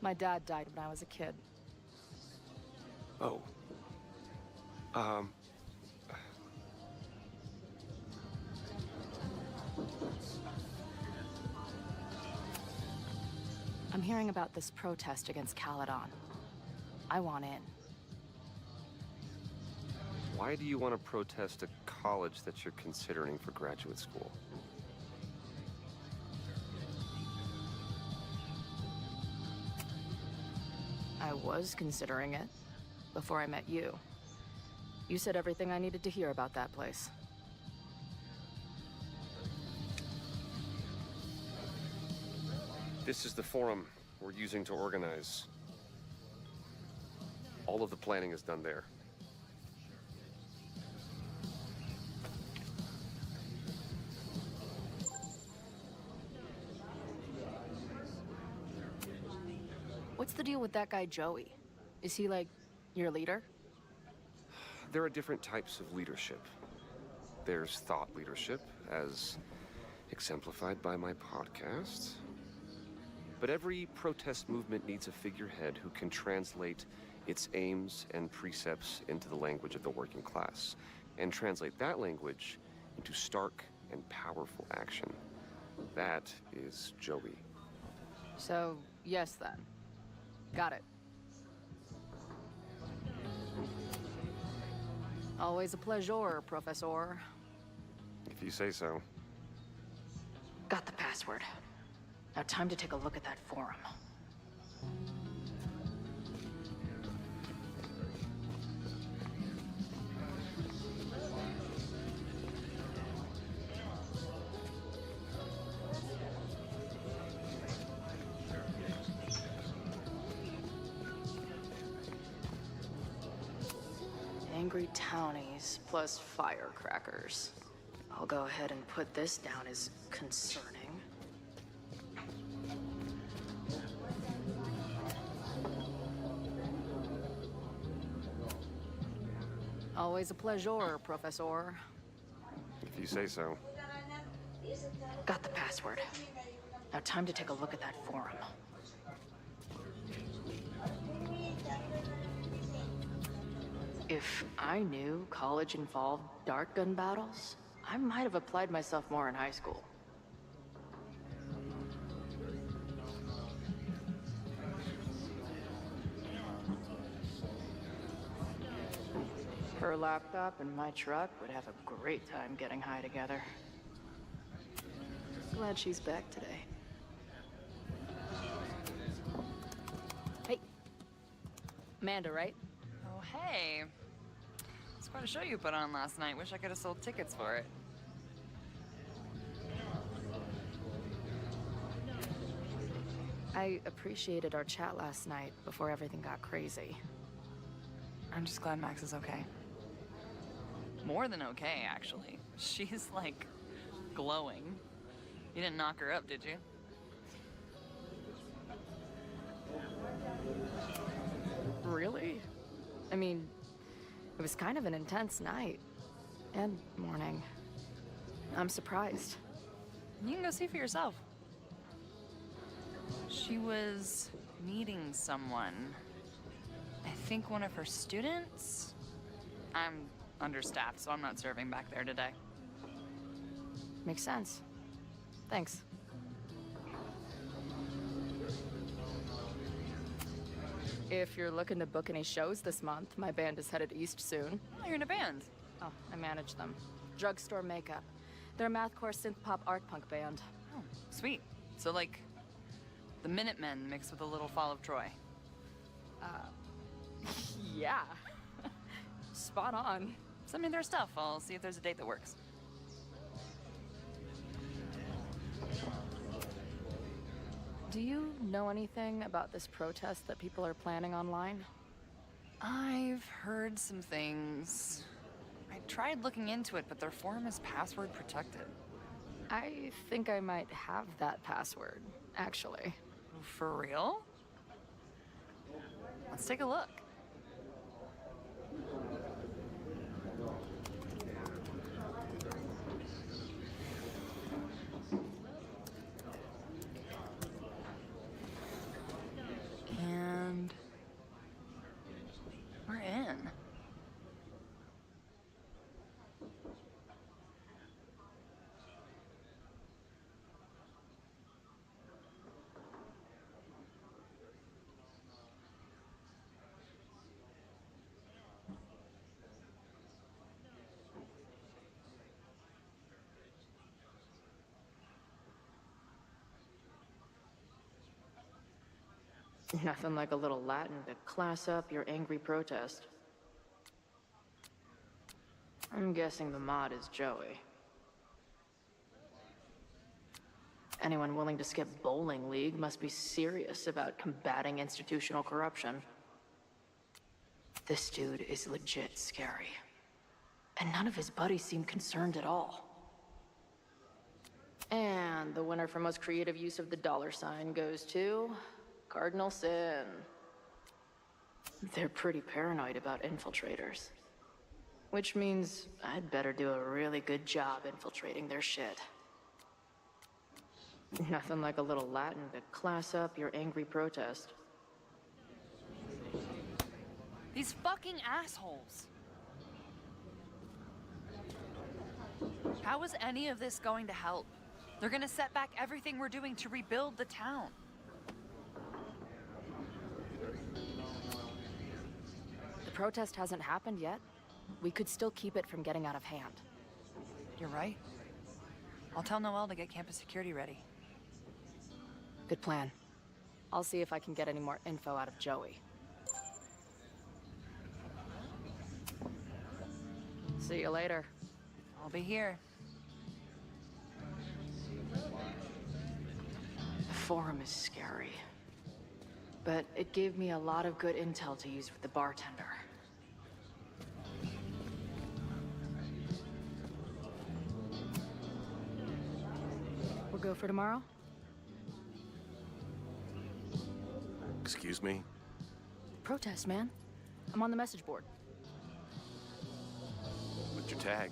Speaker 6: My dad died when I was a kid.
Speaker 17: Oh.
Speaker 6: I'm hearing about this protest against Caledon. I want in.
Speaker 17: Why do you want to protest a college that you're considering for graduate school?
Speaker 6: I was considering it before I met you. You said everything I needed to hear about that place.
Speaker 17: This is the forum we're using to organize. All of the planning is done there.
Speaker 6: What's the deal with that guy, Joey? Is he, like, your leader?
Speaker 17: There are different types of leadership. There's thought leadership, as exemplified by my podcast. But every protest movement needs a figurehead who can translate its aims and precepts into the language of the working class, and translate that language into stark and powerful action. That is Joey.
Speaker 6: So, yes then. Got it. Always a pleasure, Professor.
Speaker 17: If you say so.
Speaker 16: Got the password. Now time to take a look at that forum. angry townies plus firecrackers. I'll go ahead and put this down as concerning.
Speaker 6: Always a pleasure, Professor.
Speaker 17: If you say so.
Speaker 16: Got the password. Now time to take a look at that forum. If I knew college involved dart gun battles, I might have applied myself more in high school. Her laptop and my truck would have a great time getting high together. Glad she's back today.
Speaker 6: Hey. Amanda, right?
Speaker 4: Oh, hey. It's quite a show you put on last night. Wish I could have sold tickets for it.
Speaker 6: I appreciated our chat last night before everything got crazy.
Speaker 4: I'm just glad Max is okay. More than okay, actually. She's, like, glowing. You didn't knock her up, did you?
Speaker 6: Really? I mean, it was kind of an intense night. And morning. I'm surprised.
Speaker 4: You can go see for yourself. She was meeting someone. I think one of her students? I'm understaffed, so I'm not serving back there today.
Speaker 6: Makes sense. Thanks. If you're looking to book any shows this month, my band is headed east soon.
Speaker 4: Oh, you're in a band?
Speaker 6: Oh, I manage them. Drugstore Makeup. They're a mathcore synth-pop art punk band.
Speaker 4: Oh, sweet. So, like, the Minutemen mixed with a little Fall of Troy.
Speaker 6: Yeah. Spot on.
Speaker 4: Send me their stuff. I'll see if there's a date that works.
Speaker 6: Do you know anything about this protest that people are planning online?
Speaker 4: I've heard some things. I tried looking into it, but their forum is password protected.
Speaker 6: I think I might have that password, actually.
Speaker 4: For real? Let's take a look. And we're in.
Speaker 16: Nothing like a little Latin to class up your angry protest. I'm guessing the mod is Joey. Anyone willing to skip bowling league must be serious about combating institutional corruption. This dude is legit scary. And none of his buddies seem concerned at all. And the winner for most creative use of the $sign goes to Cardinal Sin. They're pretty paranoid about infiltrators. Which means I'd better do a really good job infiltrating their shit. Nothing like a little Latin to class up your angry protest.
Speaker 4: These fucking assholes. How is any of this going to help? They're gonna set back everything we're doing to rebuild the town.
Speaker 6: The protest hasn't happened yet. We could still keep it from getting out of hand.
Speaker 4: You're right. I'll tell Noelle to get campus security ready.
Speaker 6: Good plan. I'll see if I can get any more info out of Joey. See you later.
Speaker 4: I'll be here.
Speaker 16: The forum is scary. But it gave me a lot of good intel to use with the bartender.
Speaker 6: Go for tomorrow?
Speaker 11: Excuse me?
Speaker 6: Protest, man. I'm on the message board.
Speaker 11: What's your tag?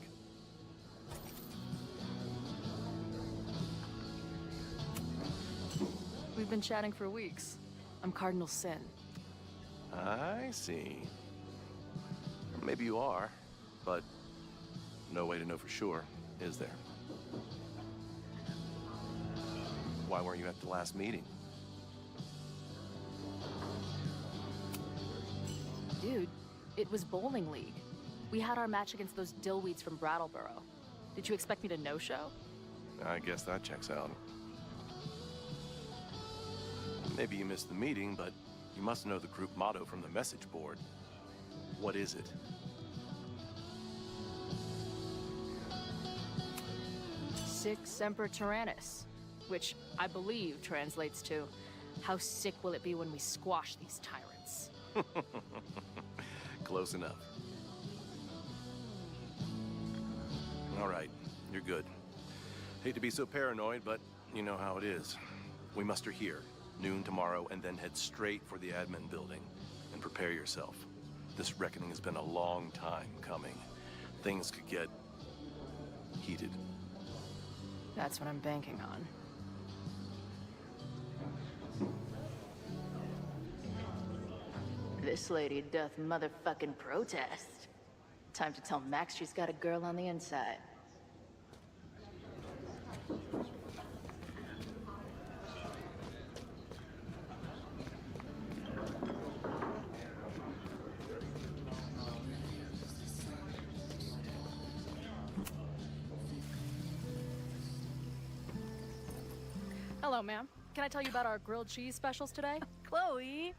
Speaker 6: We've been chatting for weeks. I'm Cardinal Sin.
Speaker 11: I see. Maybe you are, but no way to know for sure, is there? Why weren't you at the last meeting?
Speaker 6: Dude, it was bowling league. We had our match against those dillweeds from Brattleboro. Did you expect me to no-show?
Speaker 11: I guess that checks out. Maybe you missed the meeting, but you must know the group motto from the message board. What is it?
Speaker 6: Sic Semper Tyrannis, which I believe translates to, how sick will it be when we squash these tyrants?
Speaker 11: Close enough. All right, you're good. Hate to be so paranoid, but you know how it is. We muster here, noon tomorrow, and then head straight for the admin building. And prepare yourself. This reckoning has been a long time coming. Things could get heated.
Speaker 6: That's what I'm banking on.
Speaker 13: This lady doth motherfucking protest. Time to tell Max she's got a girl on the inside.
Speaker 6: Hello, ma'am. Can I tell you about our grilled cheese specials today?
Speaker 1: Chloe!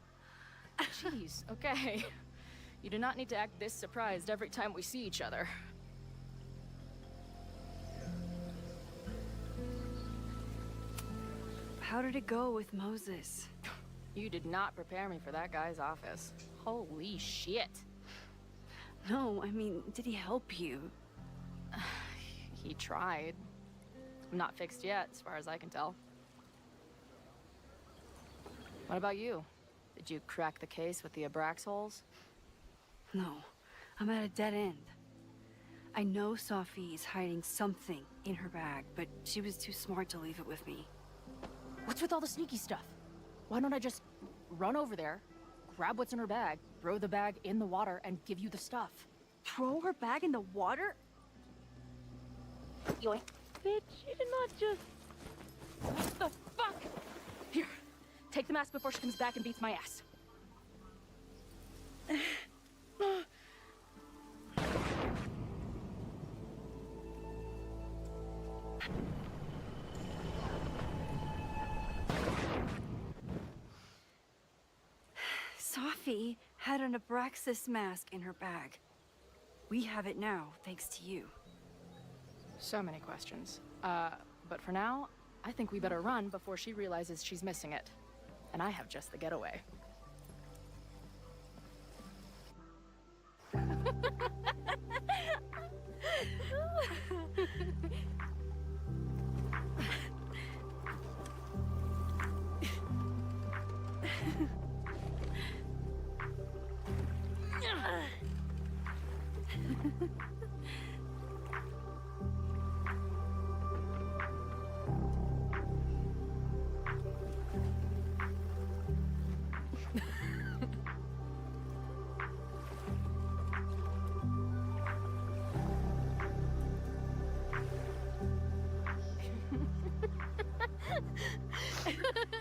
Speaker 6: Jeez, okay. You do not need to act this surprised every time we see each other.
Speaker 1: How did it go with Moses?
Speaker 6: You did not prepare me for that guy's office. Holy shit.
Speaker 1: No, I mean, did he help you?
Speaker 6: He tried. Not fixed yet, as far as I can tell. What about you? Did you crack the case with the Abraxas holes?
Speaker 1: No, I'm at a dead end. I know Sophie is hiding something in her bag, but she was too smart to leave it with me.
Speaker 6: What's with all the sneaky stuff? Why don't I just run over there, grab what's in her bag, throw the bag in the water, and give you the stuff?
Speaker 1: Throw her bag in the water?
Speaker 6: Yoink. Bitch, you did not just... What the fuck? Here, take the mask before she comes back and beats my ass.
Speaker 1: Sophie had an Abraxas mask in her bag. We have it now, thanks to you.
Speaker 6: So many questions. But for now, I think we better run before she realizes she's missing it. And I have just the getaway.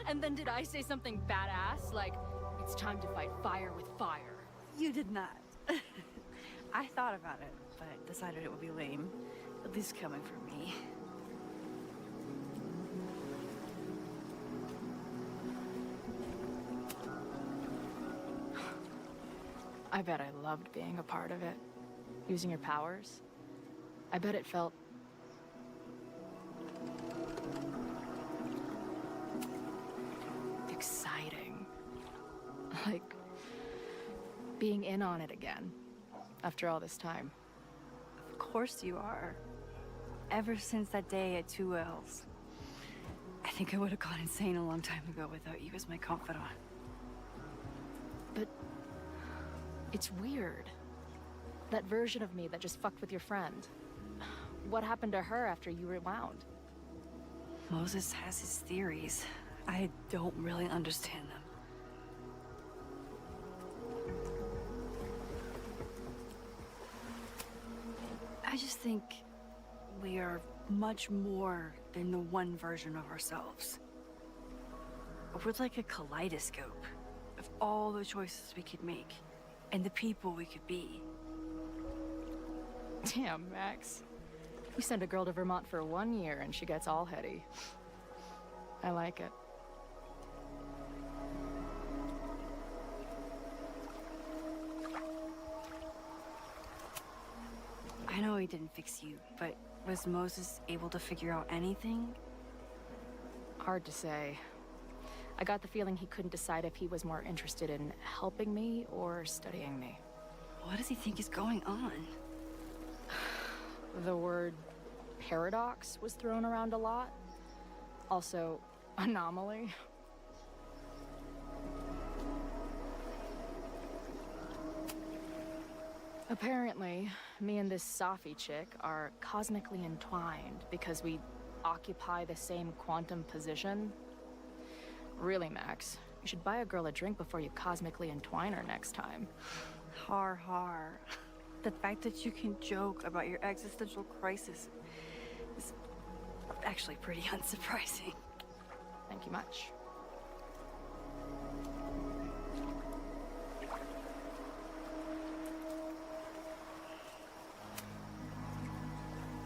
Speaker 6: And then did I say something badass? Like, it's time to fight fire with fire.
Speaker 1: You did not. I thought about it, but decided it would be lame. At least coming from me.
Speaker 6: I bet I loved being a part of it. Using your powers. I bet it felt... exciting. Like being in on it again after all this time.
Speaker 1: Of course you are. Ever since that day at 2L's. I think I would have gone insane a long time ago without you as my confidant.
Speaker 6: But it's weird. That version of me that just fucked with your friend. What happened to her after you rewound?
Speaker 1: Moses has his theories. I don't really understand them. I just think we are much more than the one version of ourselves. We're like a kaleidoscope of all the choices we could make and the people we could be.
Speaker 6: Damn, Max. You send a girl to Vermont for 1 year and she gets all heady. I like it.
Speaker 1: I know he didn't fix you, but was Moses able to figure out anything?
Speaker 6: Hard to say. I got the feeling he couldn't decide if he was more interested in helping me or studying me.
Speaker 1: What does he think is going on?
Speaker 6: The word paradox was thrown around a lot. Also, anomaly. Apparently, me and this Safi chick are cosmically entwined because we occupy the same quantum position. Really, Max, you should buy a girl a drink before you cosmically entwine her next time.
Speaker 1: Har har. The fact that you can joke about your existential crisis is actually pretty unsurprising.
Speaker 6: Thank you much.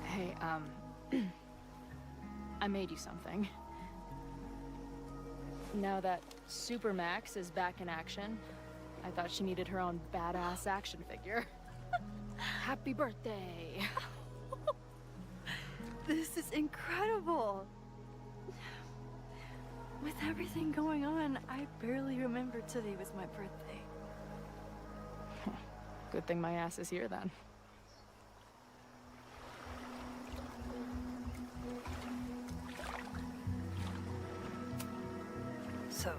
Speaker 6: Hey, I made you something. Now that Super Max is back in action, I thought she needed her own badass action figure. Happy birthday!
Speaker 1: This is incredible! With everything going on, I barely remember today was my birthday.
Speaker 6: Good thing my ass is here then.
Speaker 1: So,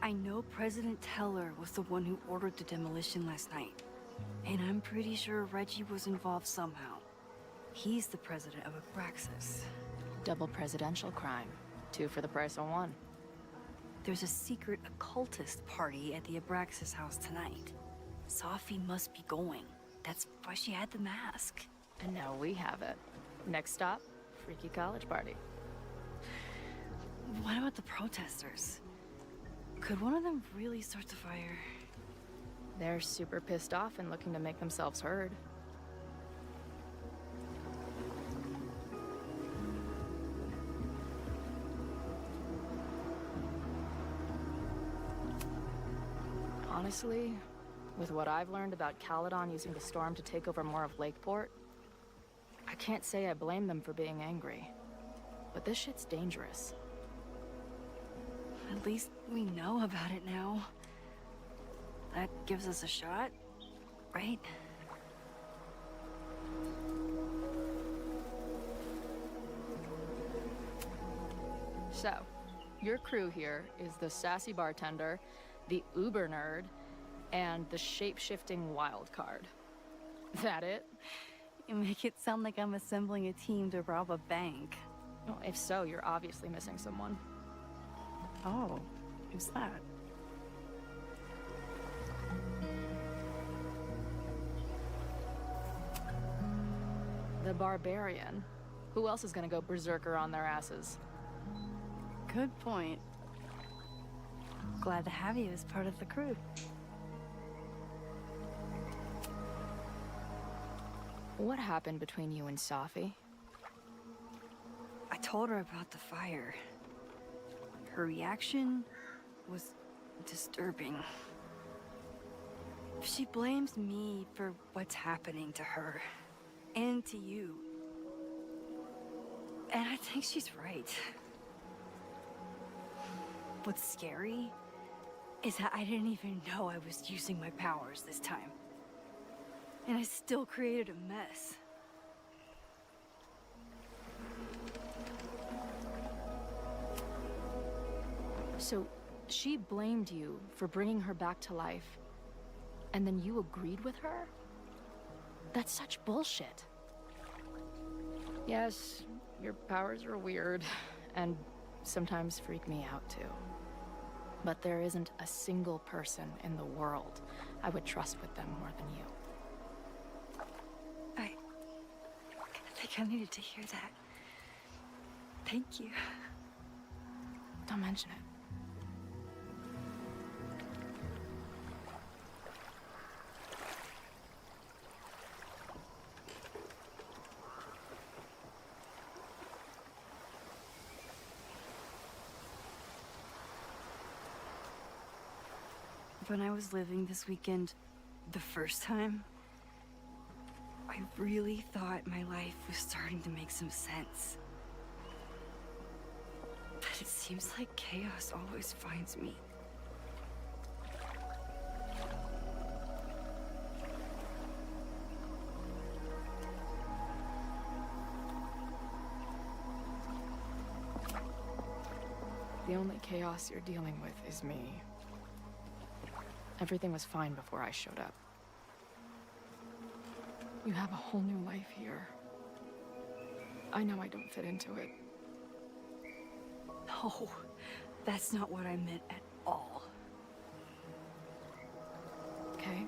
Speaker 1: I know President Teller was the one who ordered the demolition last night. And I'm pretty sure Reggie was involved somehow. He's the president of Abraxas.
Speaker 6: Double presidential crime. 2 for the price of 1.
Speaker 1: There's a secret occultist party at the Abraxas house tonight. Safi must be going. That's why she had the mask.
Speaker 6: And now we have it. Next stop, freaky college party.
Speaker 1: What about the protesters? Could one of them really start the fire?
Speaker 6: They're super pissed off and looking to make themselves heard. Honestly, with what I've learned about Caledon using the storm to take over more of Lakeport, I can't say I blame them for being angry. But this shit's dangerous.
Speaker 1: At least we know about it now. That gives us a shot, right?
Speaker 6: So, your crew here is the sassy bartender, the uber nerd, and the shape-shifting wild card. That it?
Speaker 1: You make it sound like I'm assembling a team to rob a bank.
Speaker 6: Well, if so, you're obviously missing someone.
Speaker 1: Oh, who's that?
Speaker 6: The barbarian. Who else is gonna go berserker on their asses?
Speaker 1: Good point. Glad to have you as part of the crew.
Speaker 6: What happened between you and Safi?
Speaker 1: I told her about the fire. Her reaction was disturbing. She blames me for what's happening to her and to you. And I think she's right. What's scary is that I didn't even know I was using my powers this time. And I still created a mess.
Speaker 6: So, she blamed you for bringing her back to life, and then you agreed with her? That's such bullshit. Yes, your powers are weird, and sometimes freak me out too. But there isn't a single person in the world I would trust with them more than you.
Speaker 1: I think I needed to hear that. Thank you.
Speaker 6: Don't mention it.
Speaker 1: When I was living this weekend, the first time, I really thought my life was starting to make some sense. But it seems like chaos always finds me.
Speaker 6: The only chaos you're dealing with is me. Everything was fine before I showed up. You have a whole new life here. I know I don't fit into it.
Speaker 1: No, that's not what I meant at all.
Speaker 6: Okay?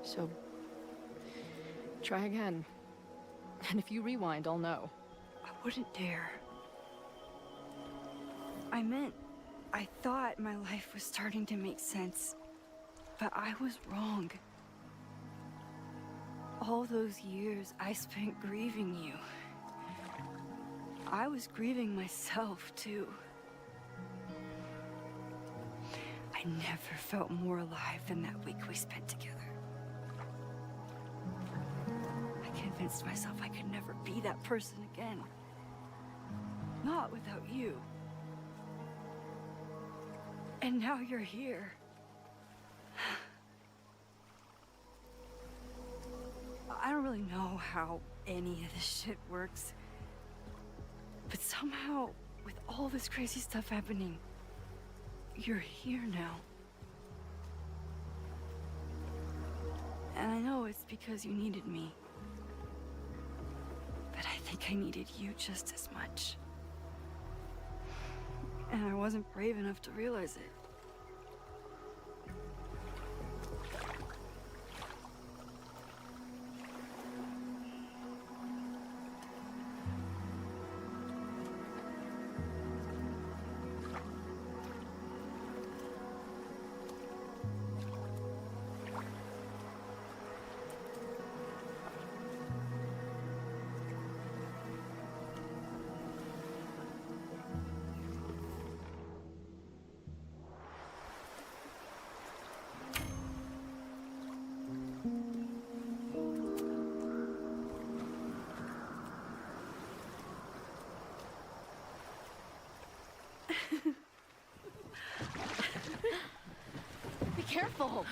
Speaker 6: So, try again. And if you rewind, I'll know.
Speaker 1: I wouldn't dare. I thought my life was starting to make sense, but I was wrong. All those years I spent grieving you. I was grieving myself, too. I never felt more alive than that week we spent together. I convinced myself I could never be that person again. Not without you. And now you're here. I don't really know how any of this shit works. But somehow, with all this crazy stuff happening, you're here now. And I know it's because you needed me. But I think I needed you just as much. And I wasn't brave enough to realize it.
Speaker 6: Be careful!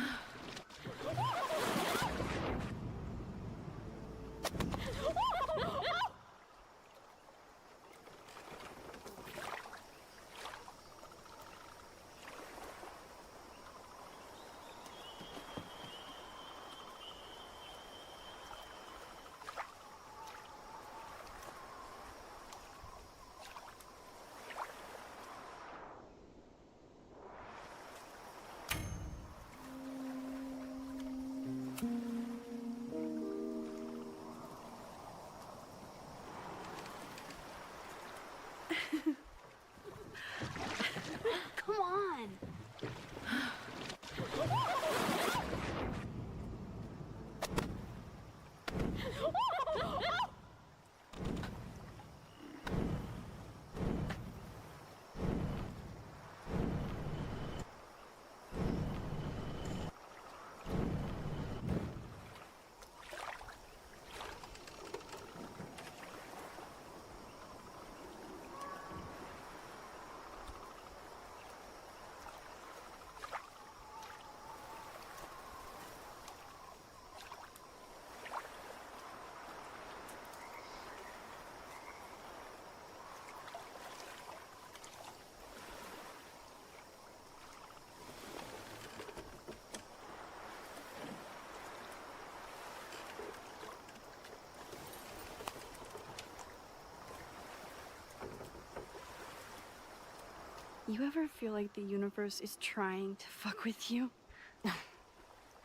Speaker 1: You ever feel like the universe is trying to fuck with you?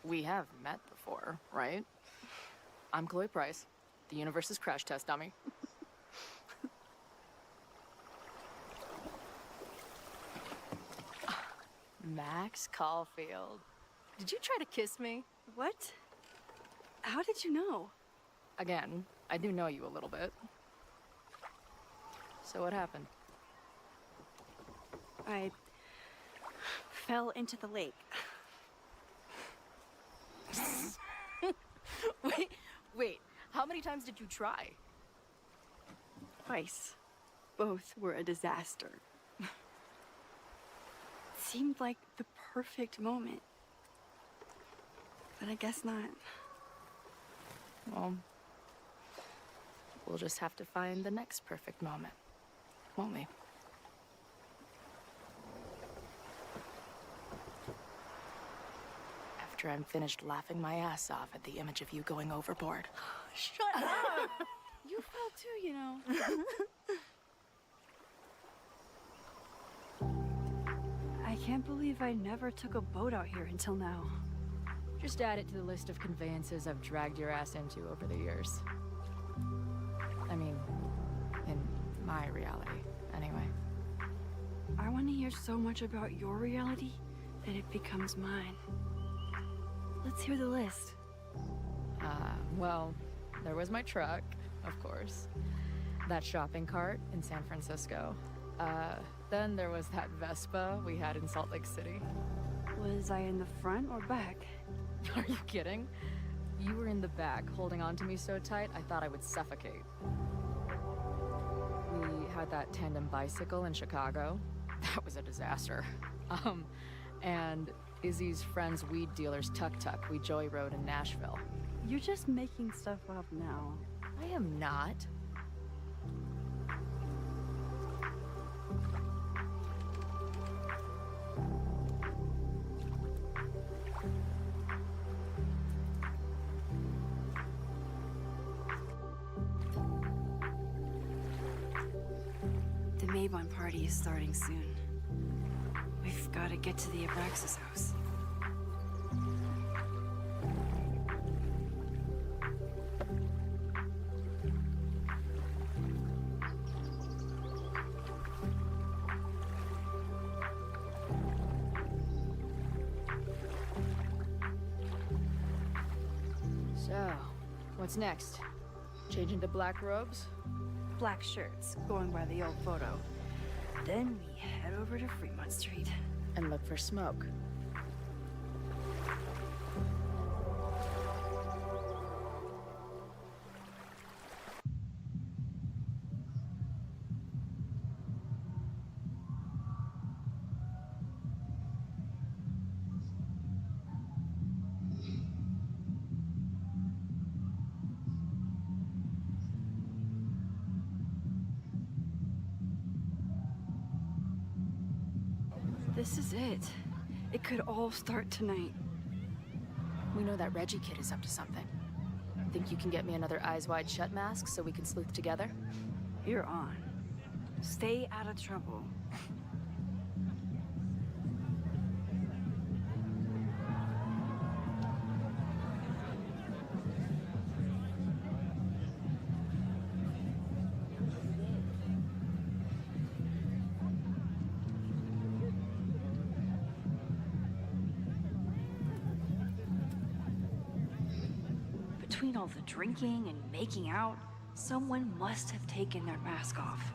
Speaker 6: We have met before, right? I'm Chloe Price, the universe's crash test dummy. Max Caulfield. Did you try to kiss me?
Speaker 1: What? How did you know?
Speaker 6: Again, I do know you a little bit. So what happened?
Speaker 1: I fell into the lake.
Speaker 6: Wait, how many times did you try?
Speaker 1: Twice. Both were a disaster. It seemed like the perfect moment. But I guess not.
Speaker 6: Well, we'll just have to find the next perfect moment, won't we? After I'm finished laughing my ass off at the image of you going overboard.
Speaker 1: Shut up! You fell too, you know. I can't believe I never took a boat out here until now.
Speaker 6: Just add it to the list of conveyances I've dragged your ass into over the years. I mean, in my reality, anyway.
Speaker 1: I want to hear so much about your reality that it becomes mine. Let's hear the list.
Speaker 6: Well, there was my truck, of course. That shopping cart in San Francisco. Then there was that Vespa we had in Salt Lake City.
Speaker 1: Was I in the front or back?
Speaker 6: Are you kidding? You were in the back, holding on to me so tight, I thought I would suffocate. We had that tandem bicycle in Chicago. That was a disaster. And Izzy's friend's weed dealer's tuk-tuk we joyrode in Nashville.
Speaker 1: You're just making stuff up now.
Speaker 6: I am not.
Speaker 1: The Mabon party is starting soon. We've got to get to the Abraxas house.
Speaker 6: So, what's next? Change into black robes?
Speaker 1: Black shirts, going by the old photo. Then we head over to Fremont Street.
Speaker 6: And look for smoke.
Speaker 1: This is it. It could all start tonight.
Speaker 6: We know that Reggie kid is up to something. Think you can get me another Eyes Wide Shut mask so we can sleuth together?
Speaker 1: You're on. Stay out of trouble. Between all the drinking and making out, someone must have taken their mask off.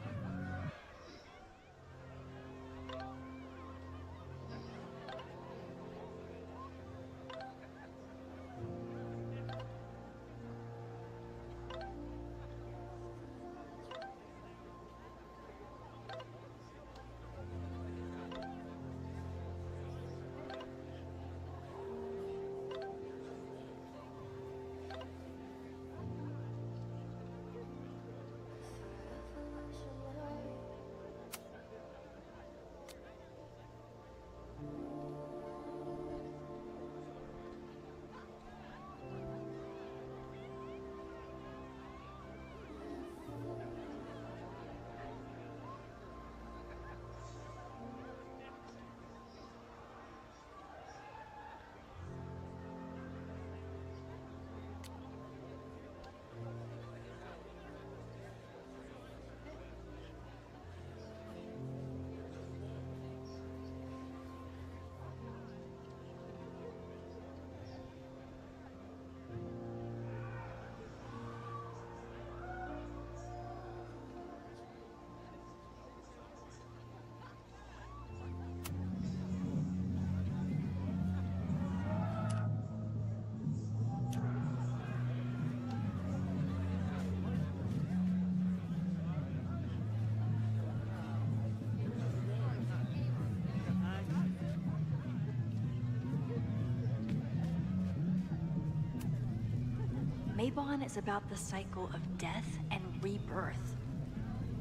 Speaker 22: Mabon is about the cycle of death and rebirth.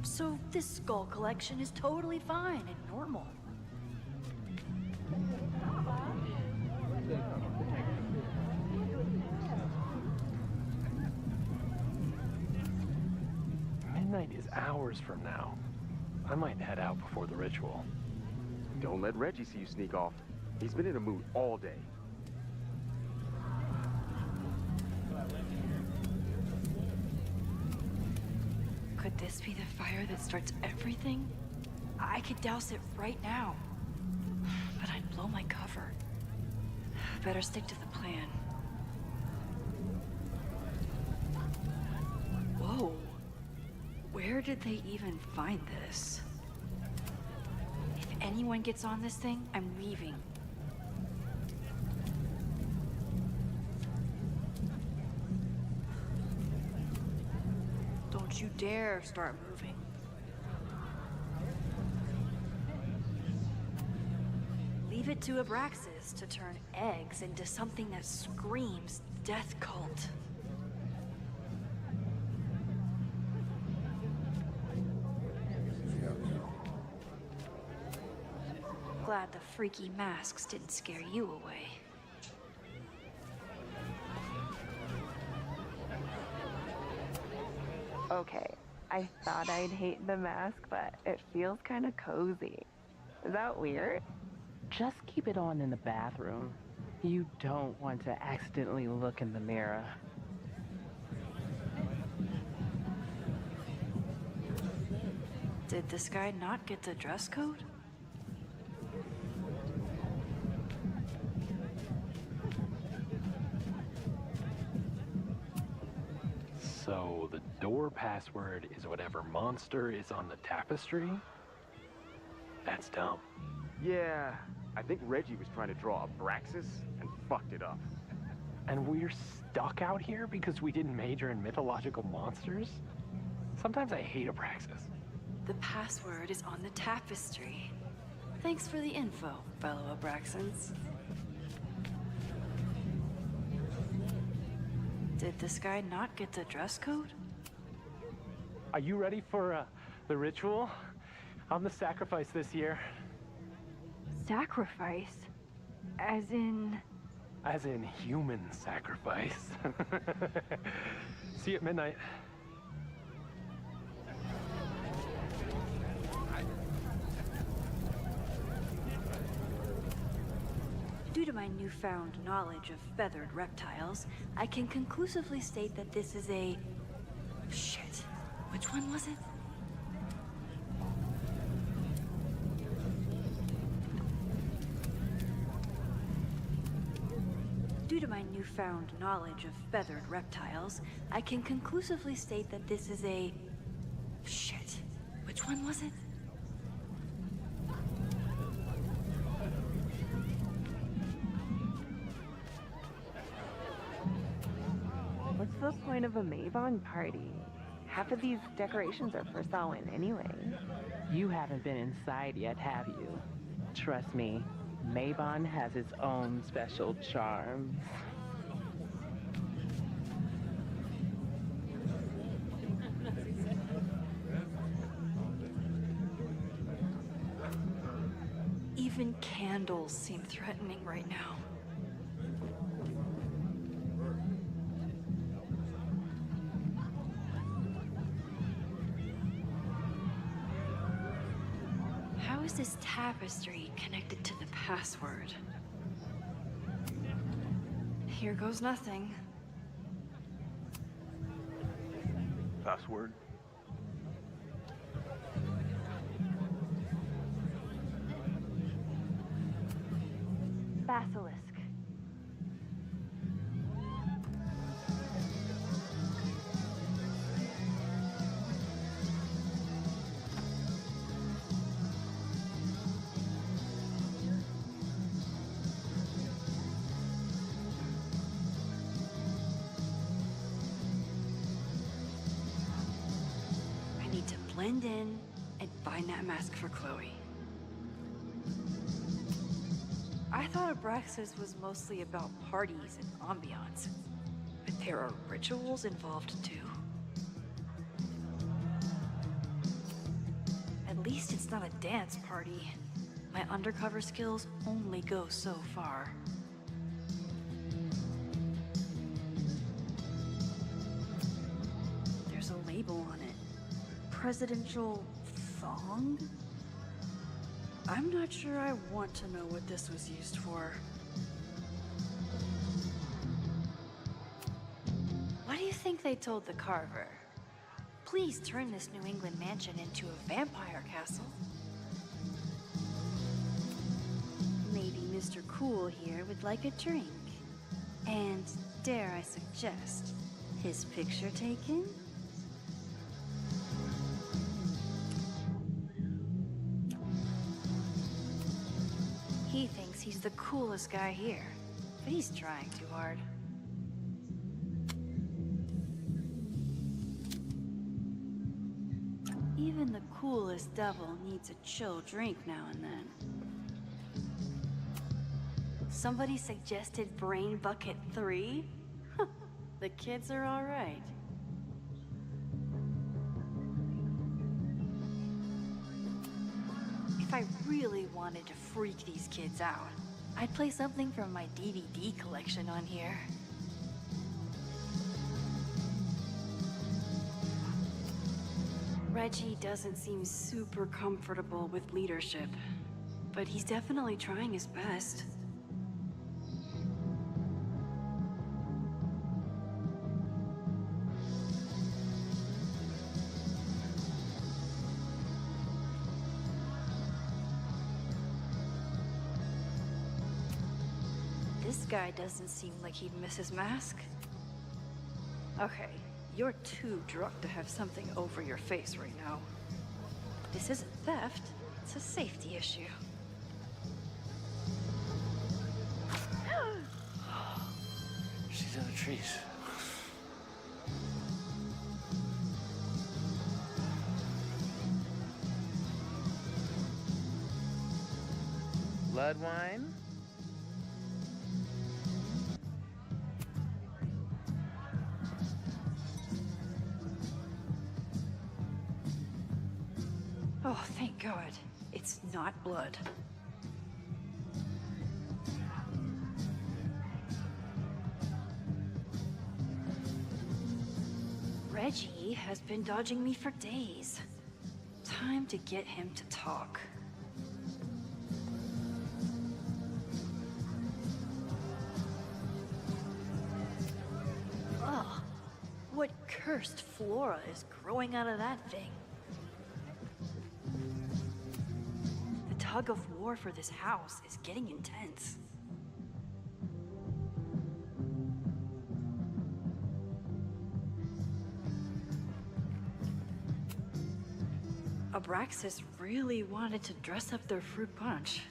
Speaker 22: So this skull collection is totally fine and normal.
Speaker 12: Midnight is hours from now. I might head out before the ritual.
Speaker 14: Don't let Reggie see you sneak off. He's been in a mood all day.
Speaker 22: Could this be the fire that starts everything? I could douse it right now. But I'd blow my cover. Better stick to the plan. Whoa. Where did they even find this? If anyone gets on this thing, I'm leaving. Don't you dare start moving. Leave it to Abraxas to turn eggs into something that screams death cult. Glad the freaky masks didn't scare you away.
Speaker 7: Okay, I thought I'd hate the mask, but it feels kind of cozy. Is that weird?
Speaker 21: Just keep it on in the bathroom. You don't want to accidentally look in the mirror.
Speaker 22: Did this guy not get the dress code?
Speaker 12: So the door password is whatever monster is on the tapestry? That's dumb.
Speaker 14: Yeah, I think Reggie was trying to draw Abraxas and fucked it up.
Speaker 12: And we're stuck out here because we didn't major in mythological monsters? Sometimes I hate Abraxas.
Speaker 22: The password is on the tapestry. Thanks for the info, fellow Abraxans. Did this guy not get the dress code?
Speaker 12: Are you ready for the ritual? I'm the sacrifice this year.
Speaker 1: Sacrifice? As in...
Speaker 12: As in human sacrifice. See you at midnight.
Speaker 22: Due to my newfound knowledge of feathered reptiles, I can conclusively state that this is a... Shit. Which one was it? Due to my newfound knowledge of feathered reptiles, I can conclusively state that this is a... Shit. Which one was it?
Speaker 7: What's the point of a Mabon party? Half of these decorations are for Samhain anyway.
Speaker 21: You haven't been inside yet, have you? Trust me, Mabon has its own special charms.
Speaker 22: Even candles seem threatening right now. How is this tapestry connected to the password? Here goes nothing.
Speaker 12: Password?
Speaker 1: Basilisk.
Speaker 22: I need to blend in and find that mask for Chloe. I thought Abraxas was mostly about parties and ambiance.
Speaker 1: But there are rituals involved too. At least it's not a dance party. My undercover skills only go so far. There's a label on it. Presidential thong? I'm not sure I want to know what this was used for. What do you think they told the carver? Please turn this New England mansion into a vampire castle. Maybe Mr. Cool here would like a drink. And dare I suggest, his picture taken? He thinks he's the coolest guy here, but he's trying too hard. Even the coolest devil needs a chill drink now and then. Somebody suggested Brain Bucket 3? The kids are all right. If I really wanted to freak these kids out, I'd play something from my DVD collection on here. Reggie doesn't seem super comfortable with leadership, but he's definitely trying his best. This guy doesn't seem like he'd miss his mask. Okay, you're too drunk to have something over your face right now. This isn't theft, it's a safety issue.
Speaker 8: She's in the trees.
Speaker 5: Blood wine?
Speaker 1: Oh, thank God. It's not blood. Reggie has been dodging me for days. Time to get him to talk. Ugh. What cursed flora is growing out of that thing? The tug of war for this house is getting intense. Abraxas really wanted to dress up their fruit punch.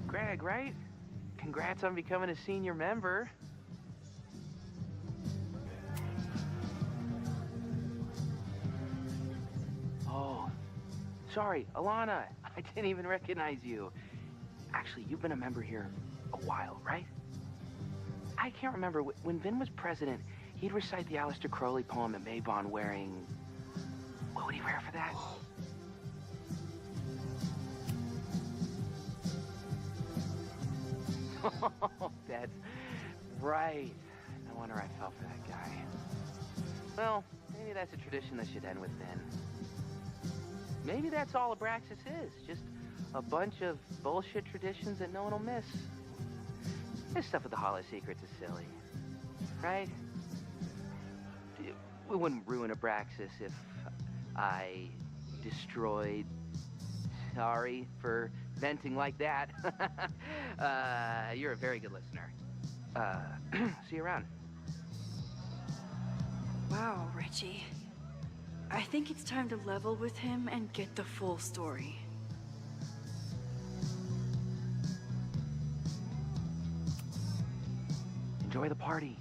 Speaker 5: Greg, right? Congrats on becoming a senior member. Oh, sorry, Alana. I didn't even recognize you. Actually, you've been a member here a while, right? I can't remember. When Vinh was president, he'd recite the Aleister Crowley poem at Mabon wearing... What would he wear for that? Oh, that's right. No wonder I fell for that guy. Well, maybe that's a tradition that should end with Vinh. Maybe that's all Abraxas is. Just a bunch of bullshit traditions that no one will miss. This stuff with the Hollow Secrets is silly, right? We wouldn't ruin Abraxas if I destroyed... Sorry for venting like that. You're a very good listener. See you around.
Speaker 1: Wow, Reggie. I think it's time to level with him and get the full story.
Speaker 5: Enjoy the party.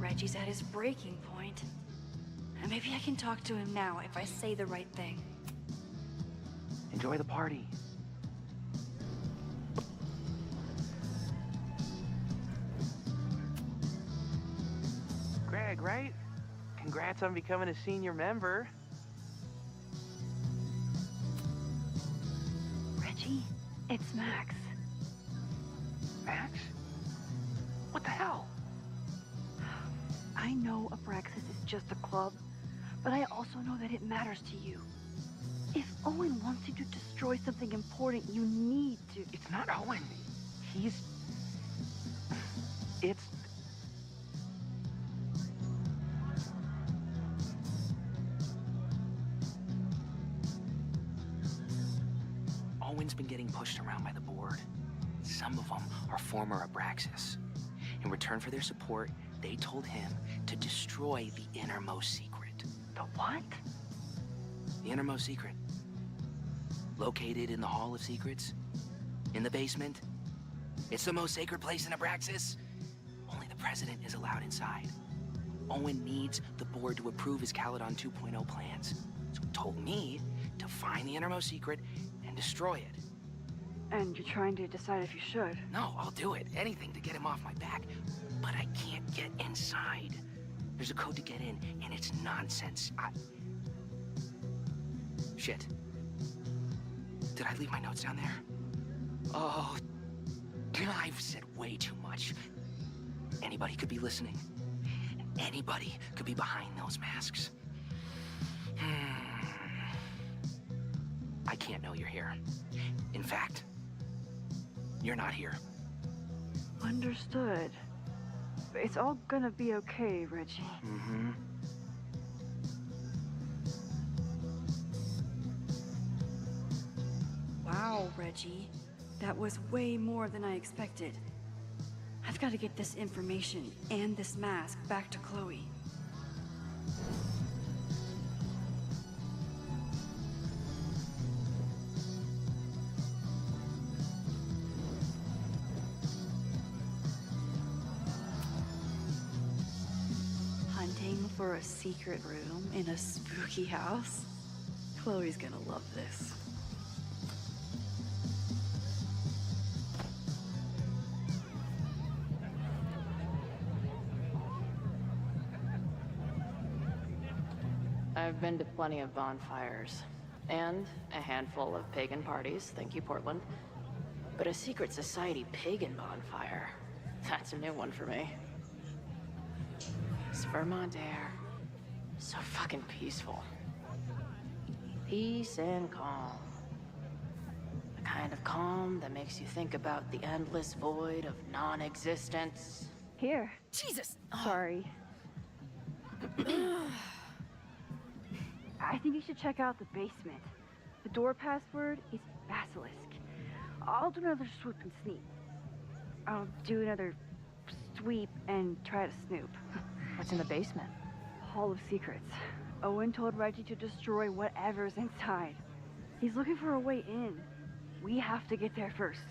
Speaker 1: Reggie's at his breaking point. Maybe I can talk to him now if I say the right thing.
Speaker 5: Enjoy the party. Greg, right? Congrats on becoming a senior member.
Speaker 1: Reggie, it's Max.
Speaker 5: Max? What the hell?
Speaker 1: I know Abraxas is just a club, but I also know that it matters to you. If Owen wants you to destroy something important, you need to.
Speaker 5: It's not Owen. It's... Owen's been getting pushed around by the board. Some of them are former Abraxas. In return for their support, they told him to destroy the innermost secret.
Speaker 1: The what?
Speaker 5: The innermost secret. Located in the Hall of Secrets. In the basement. It's the most sacred place in Abraxas. Only the president is allowed inside. Owen needs the board to approve his Caledon 2.0 plans. So he told me to find the innermost secret and destroy it.
Speaker 1: And you're trying to decide if you should.
Speaker 5: No, I'll do it. Anything to get him off my back. But I can't get inside. There's a code to get in, and it's nonsense. Shit. Did I leave my notes down there? Oh, I've said way too much. Anybody could be listening. Anybody could be behind those masks. I can't know you're here. In fact, you're not here.
Speaker 1: Understood. It's all gonna be okay, Reggie.
Speaker 5: Mm-hmm.
Speaker 1: Wow, Reggie. That was way more than I expected. I've got to get this information and this mask back to Chloe. Hunting for a secret room in a spooky house? Chloe's gonna love this.
Speaker 16: I've been to plenty of bonfires, and a handful of pagan parties, thank you, Portland. But a secret society pagan bonfire, that's a new one for me. It's Vermont air, so fucking peaceful. Peace and calm. The kind of calm that makes you think about the endless void of non-existence.
Speaker 1: Here.
Speaker 16: Jesus!
Speaker 1: Sorry. I think you should check out the basement. The door password is basilisk. I'll do another swoop and sneak. I'll do another sweep and try to snoop.
Speaker 16: What's in the basement?
Speaker 1: Hall of Secrets. Owen told Reggie to destroy whatever's inside. He's looking for a way in. We have to get there first.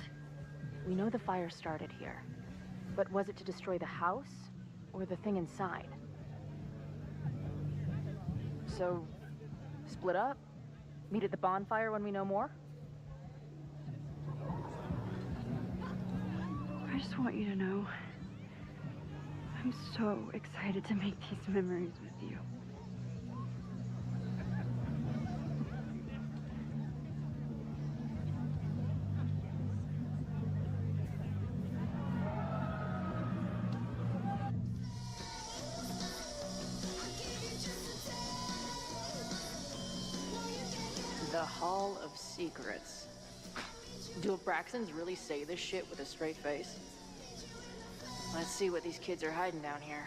Speaker 3: We know the fire started here. But was it to destroy the house or the thing inside? So, split up? Meet at the bonfire when we know more?
Speaker 1: I just want you to know, I'm so excited to make these memories with you.
Speaker 16: The Hall of Secrets. Do Abraxans really say this shit with a straight face? Let's see what these kids are hiding down here.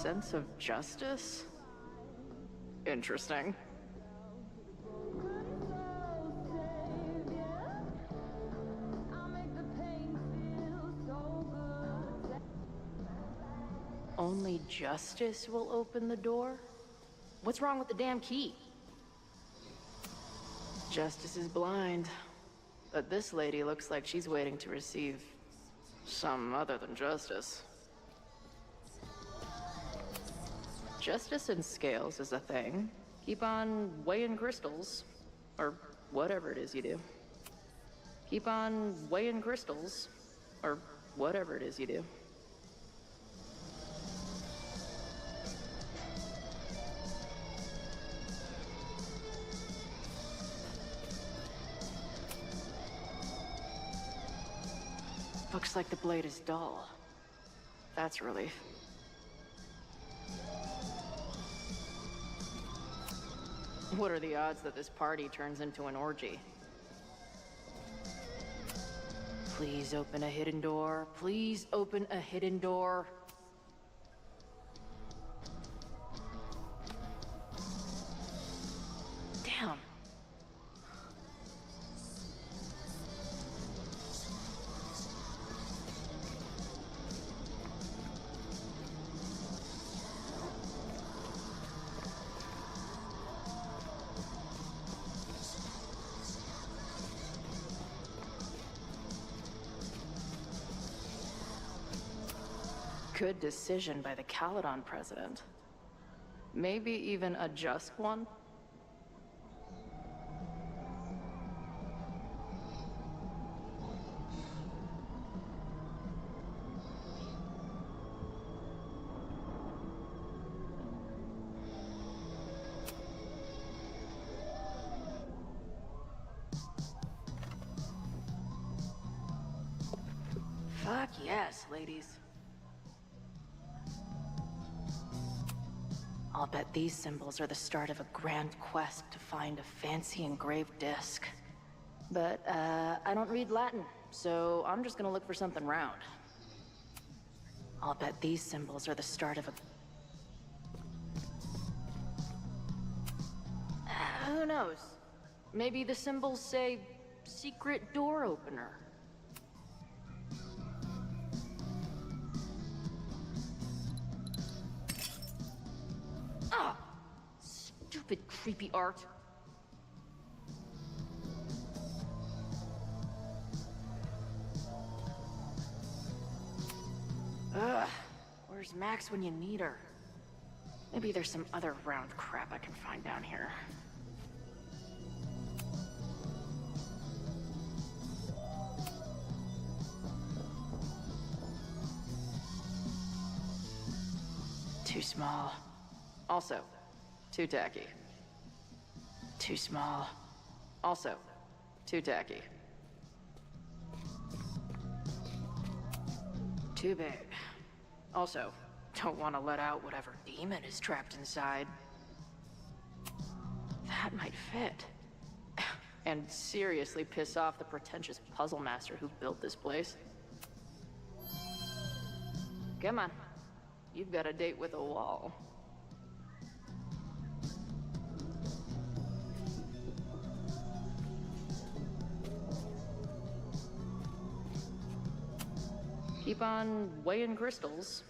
Speaker 16: sense of justice? Interesting. Only justice will open the door? What's wrong with the damn key? Justice is blind. But this lady looks like she's waiting to receive some other than justice. Justice in scales is a thing. Keep on weighing crystals. Or whatever it is you do. Keep on weighing crystals. Or whatever it is you do. Looks like the blade is dull. That's a relief. What are the odds that this party turns into an orgy? Please open a hidden door. Please open a hidden door. Damn. Good decision by the Caledon president. Maybe even a just one? Fuck yes, ladies. I'll bet these symbols are the start of a grand quest to find a fancy engraved disc. But, I don't read Latin, so I'm just gonna look for something round. I'll bet these symbols are the start of a... who knows? Maybe the symbols say, secret door opener. Ah! Stupid creepy art. Ugh. Where's Max when you need her? Maybe there's some other round crap I can find down here. Too small. Also, too tacky. Too small. Also, too tacky. Too big. Also, don't want to let out whatever demon is trapped inside. That might fit. And seriously piss off the pretentious puzzle master who built this place. Come on. You've got a date with a wall. Keep on weighing crystals,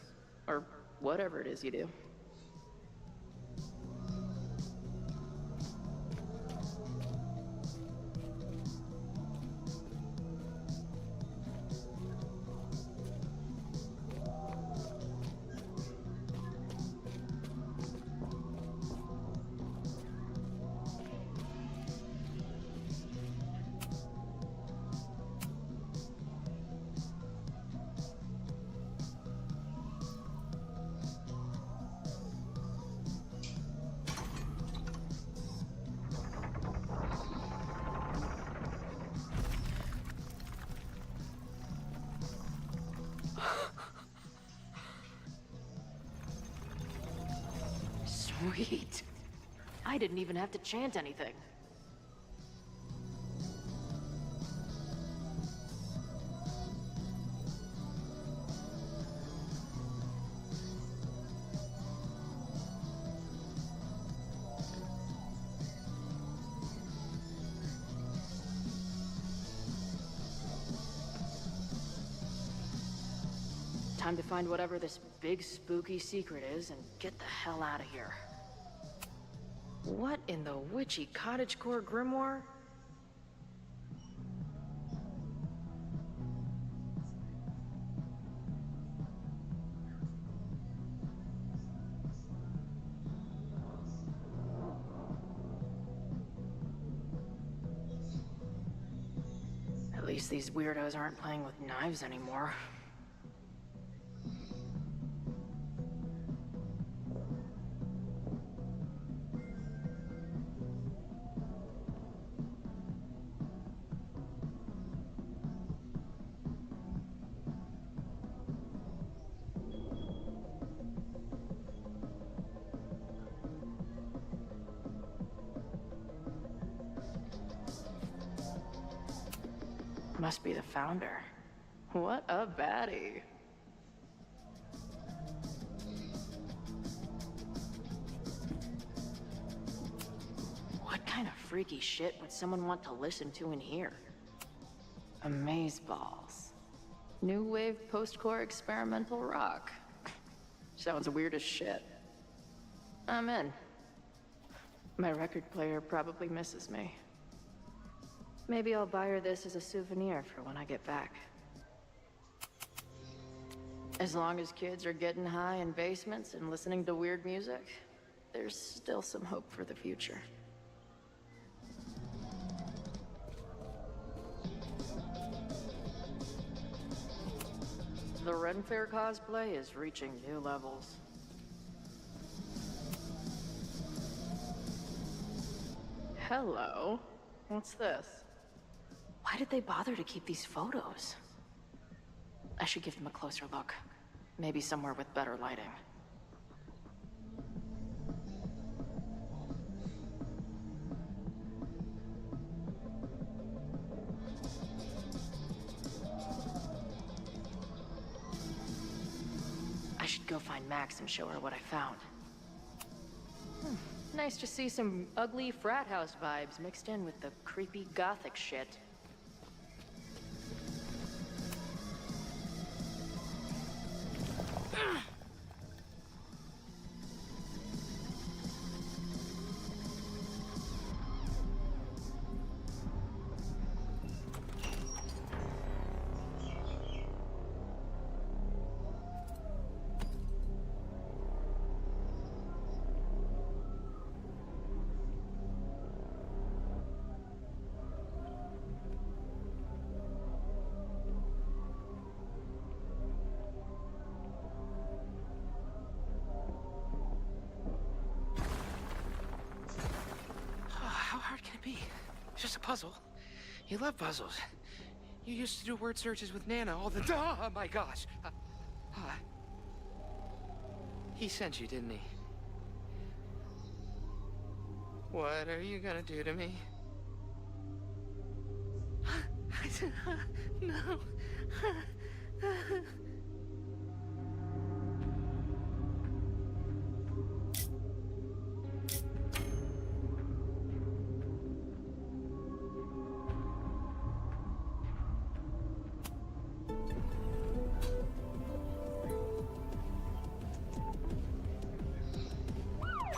Speaker 16: or whatever it is you do. Sweet. I didn't even have to chant anything. Time to find whatever this big spooky secret is and get the hell out of here. What in the witchy cottagecore grimoire? At least these weirdos aren't playing with knives anymore. Must be the founder. What a baddie. What kind of freaky shit would someone want to listen to in here? Amazeballs. New wave post-core experimental rock. Sounds weird as shit. I'm in. My record player probably misses me. Maybe I'll buy her this as a souvenir for when I get back. As long as kids are getting high in basements and listening to weird music, there's still some hope for the future. The Ren Fair cosplay is reaching new levels. Hello. What's this? Why did they bother to keep these photos? I should give them a closer look. Maybe somewhere with better lighting. I should go find Max and show her what I found. Nice to see some ugly frat house vibes mixed in with the creepy gothic shit.
Speaker 5: It's just a puzzle. You love puzzles. You used to do word searches with Nana all the time. Oh my gosh. He sent you, didn't he? What are you gonna do to me? No.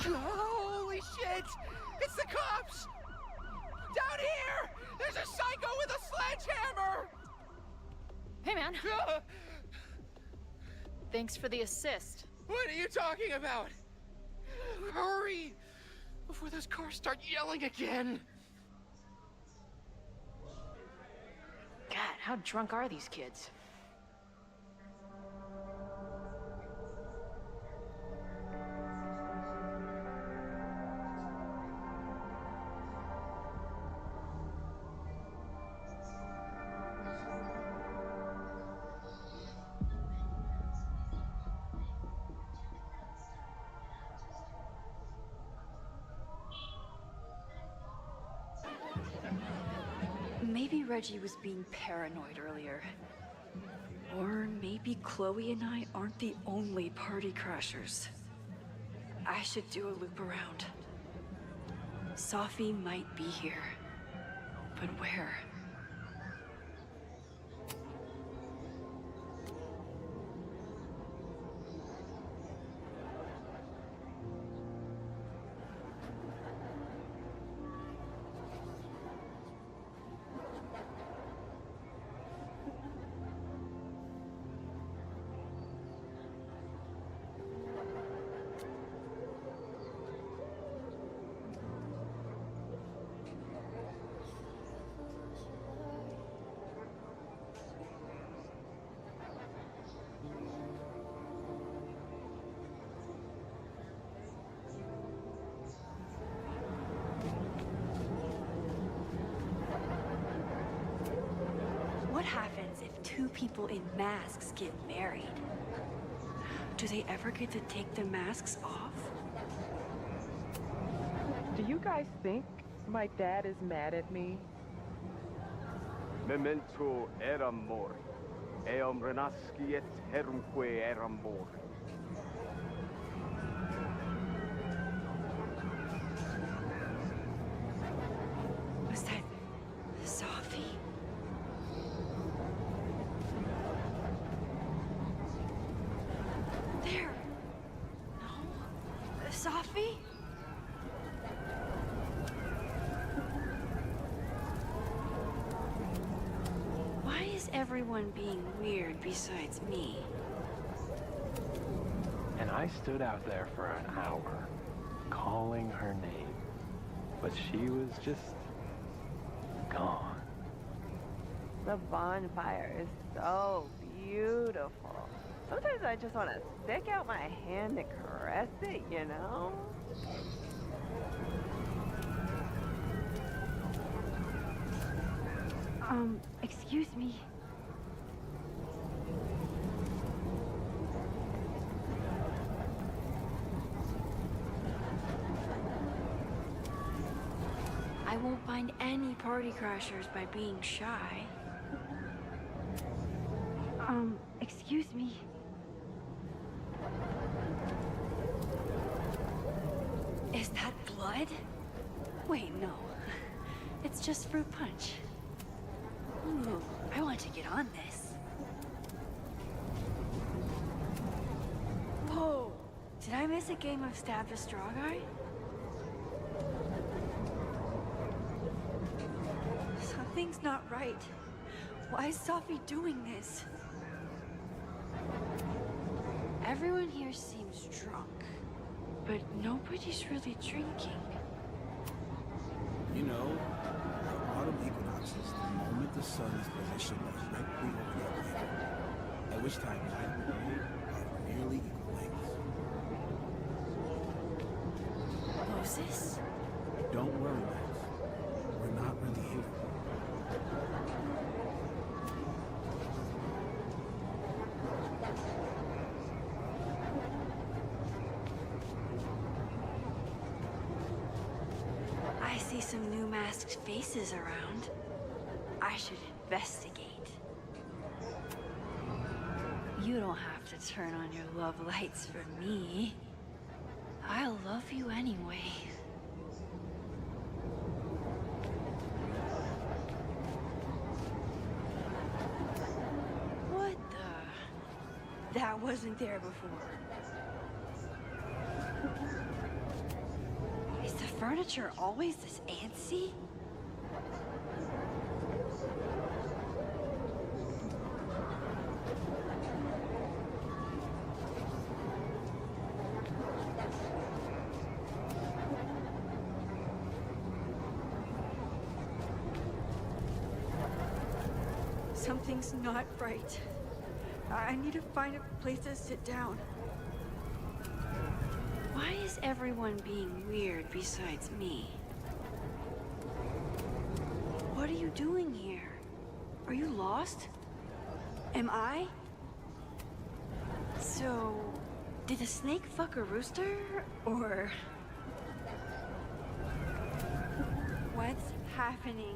Speaker 5: Holy shit! It's the cops! Down here! There's a psycho with a sledgehammer!
Speaker 6: Hey, man. Thanks for the assist.
Speaker 5: What are you talking about? Hurry! Before those cars start yelling again!
Speaker 16: God, how drunk are these kids?
Speaker 1: Maybe Reggie was being paranoid earlier. Or maybe Chloe and I aren't the only party crashers. I should do a loop around. Sophie might be here. But where? two people in masks get married. Do they ever get to take the masks off?
Speaker 21: Do you guys think my dad is mad at me?
Speaker 14: Memento eram mori. Eum renasciet herumque eram mori.
Speaker 1: Was that Sophie? There. No? Sophie? Why is everyone being weird besides me?
Speaker 12: And I stood out there for an hour, calling her name. But she was just gone.
Speaker 7: The bonfire is so beautiful. Sometimes I just want to stick out my hand and caress it, you know?
Speaker 1: Excuse me. I won't find any party crashers by being shy. Excuse me. Is that blood? Wait, no. It's just fruit punch. Ooh, I want to get on this. Whoa! Did I miss a game of Stab the Straw Guy? Something's not right. Why is Sophie doing this? Everyone here seems drunk, but nobody's really drinking.
Speaker 20: You know, the autumn equinox is the moment the sun is positioned directly over your equator, at which time night and day are nearly equal lengths.
Speaker 1: Moses?
Speaker 20: Don't worry, Max. We're not really here.
Speaker 1: I see some new masked faces around. I should investigate. You don't have to turn on your love lights for me. I'll love you anyway. What the? That wasn't there before. Is the furniture always this antsy? Something's not right. I need to find a place to sit down. Why is everyone being weird besides me? What are you doing here? Are you lost? Am I? So, did a snake fuck a rooster, or... What's happening?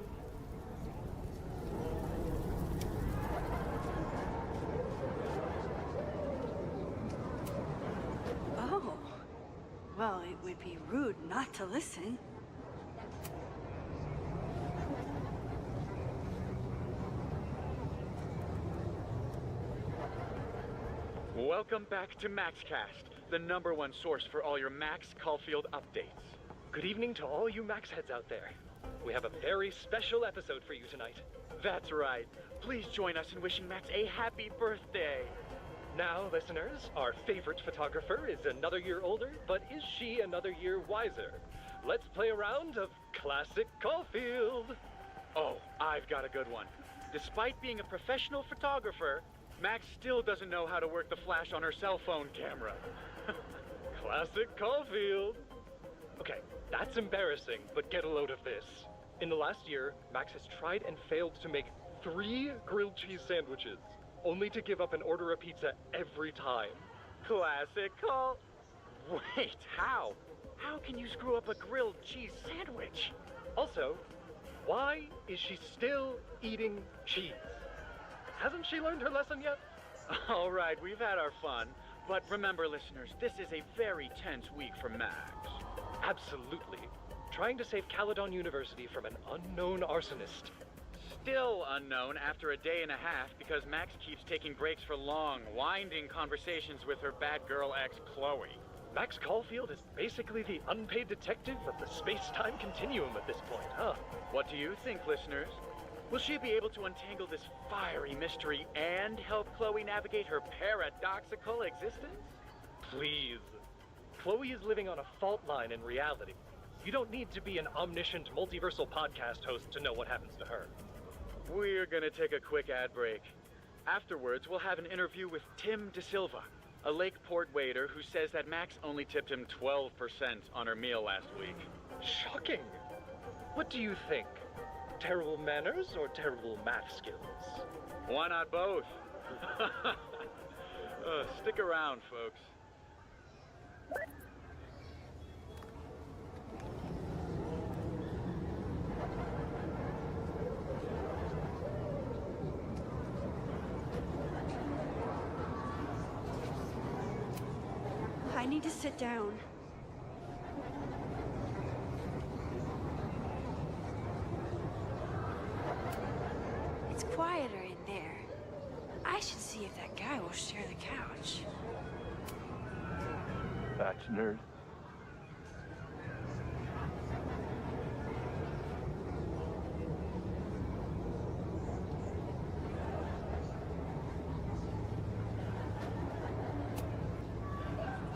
Speaker 1: Oh. Well, it would be rude not to listen.
Speaker 15: Welcome back to MaxCast, the #1 source for all your Max Caulfield updates. Good evening to all you Max heads out there. We have a very special episode for you tonight. That's right. Please join us in wishing Max a happy birthday. Now, listeners, our favorite photographer is another year older, but is she another year wiser? Let's play a round of Classic Caulfield. Oh, I've got a good one. Despite being a professional photographer, Max still doesn't know how to work the flash on her cell phone camera. Classic Caulfield. Okay, that's embarrassing, but get a load of this. In the last year, Max has tried and failed to make 3 grilled cheese sandwiches, only to give up and order a pizza every time. Classic call. Wait, how? How can you screw up a grilled cheese sandwich? Also, why is she still eating cheese? Hasn't she learned her lesson yet? All right, we've had our fun. But remember, listeners, this is a very tense week for Max. Absolutely. Trying to save Caledon University from an unknown arsonist. Still unknown after a day and a half because Max keeps taking breaks for long, winding conversations with her bad girl ex, Chloe. Max Caulfield is basically the unpaid detective of the space-time continuum at this point, huh? What do you think, listeners? Will she be able to untangle this fiery mystery and help Chloe navigate her paradoxical existence? Please. Chloe is living on a fault line in reality. You don't need to be an omniscient multiversal podcast host to know what happens to her. We're gonna take a quick ad break. Afterwards, we'll have an interview with Tim DeSilva, a Lakeport waiter who says that Max only tipped him 12% on her meal last week. Shocking! What do you think? Terrible manners or terrible math skills? Why not both? Stick around, folks.
Speaker 1: I need to sit down. It's quieter in there. I should see if that guy will share the couch.
Speaker 12: That's nerd.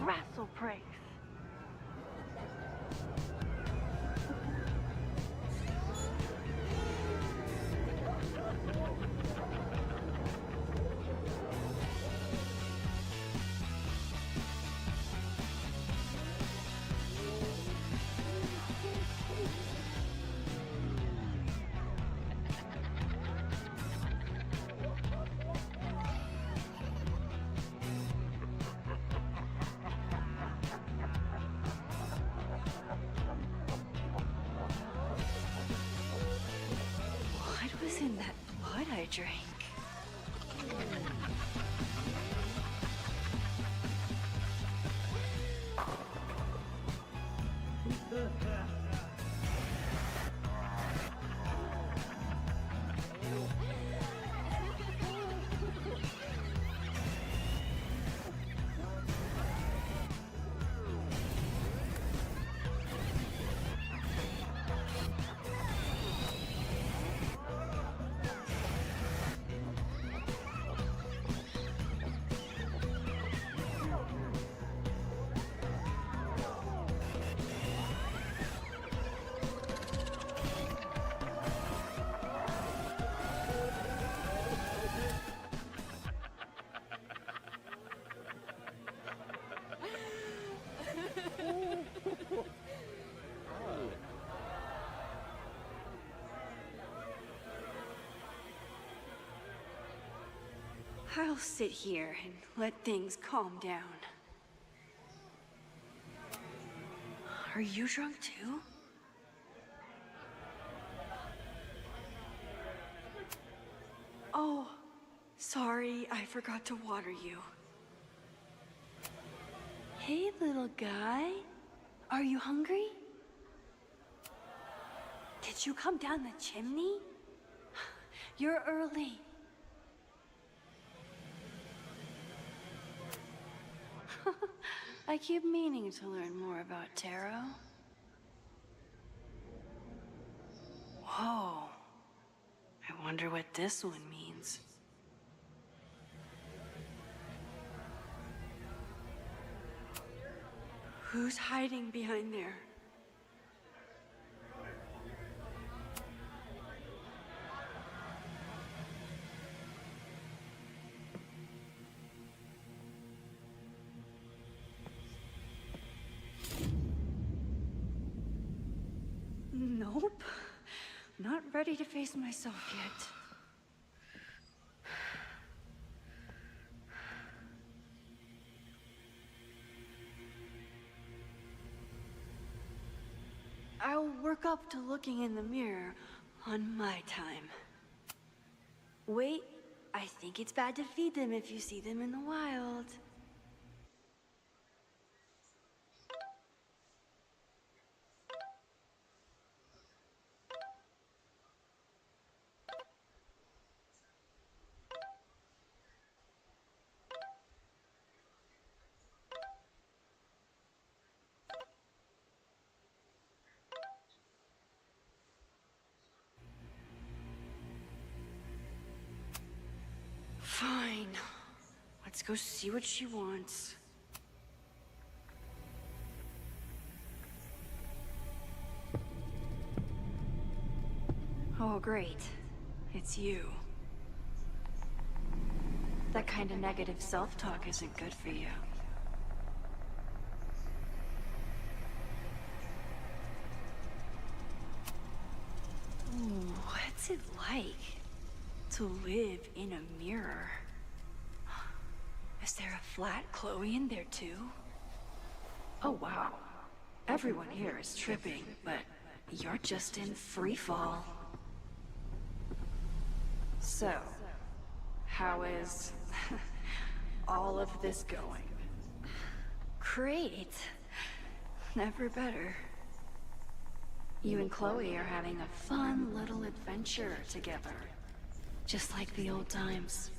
Speaker 3: Wrestle breaks.
Speaker 1: What was in that blood I drank? I'll sit here and let things calm down. Are you drunk too? Oh, sorry, I forgot to water you. Hey, little guy. Are you hungry? Did you come down the chimney? You're early. I keep meaning to learn more about tarot. Whoa. I wonder what this one means. Who's hiding behind there? Nope. Not ready to face myself yet.
Speaker 22: I'll work up to looking in the mirror on my time. Wait, I think it's bad to feed them if you see them in the wild. Fine. Let's go see what she wants. Oh, great. It's you. That kind of negative self-talk isn't good for you. Ooh, what's it like to live in a mirror? Is there a flat Chloe in there too? Oh wow. Everyone here is tripping, but you're just in free fall. So, how is all of this going? Great. Never better. You and Chloe are having a fun little adventure together. Just like the old times.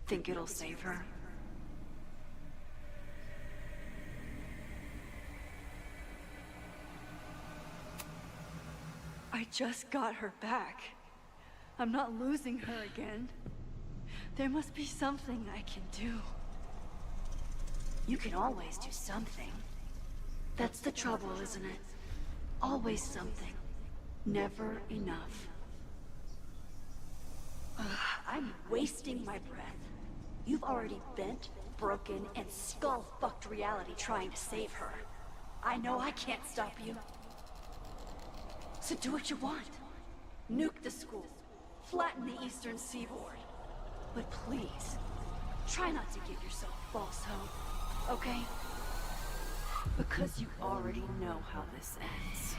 Speaker 22: Think it'll save her? I just got her back. I'm not losing her again. There must be something I can do. You can always do something. That's the trouble, isn't it? Always something. Never enough. I'm wasting my breath. You've already bent, broken, and skull-fucked reality trying to save her. I know I can't stop you. So do what you want. Nuke the school. Flatten the eastern seaboard. But please, try not to give yourself false hope, okay? Because you already know how this ends.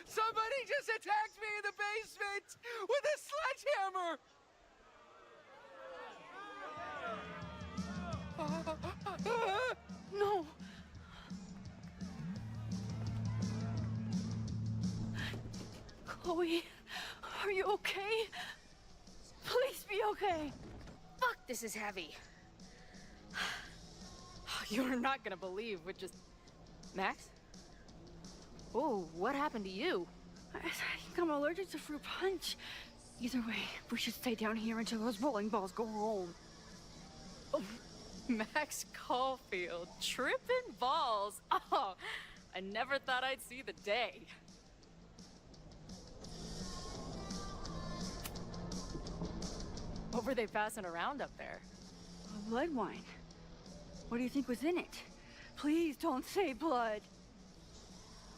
Speaker 2: Somebody just attacked me in the basement with a sledgehammer!
Speaker 3: No! Chloe, are you okay? Please be okay!
Speaker 6: Fuck, this is heavy. You're not gonna believe what just... Max? Oh, what happened to you?
Speaker 3: I think I'm allergic to fruit punch. Either way, we should stay down here until those bowling balls go home.
Speaker 6: Oh, Max Caulfield, tripping balls. Oh, I never thought I'd see the day. What were they passing around up there?
Speaker 3: Blood wine. What do you think was in it? Please don't say blood.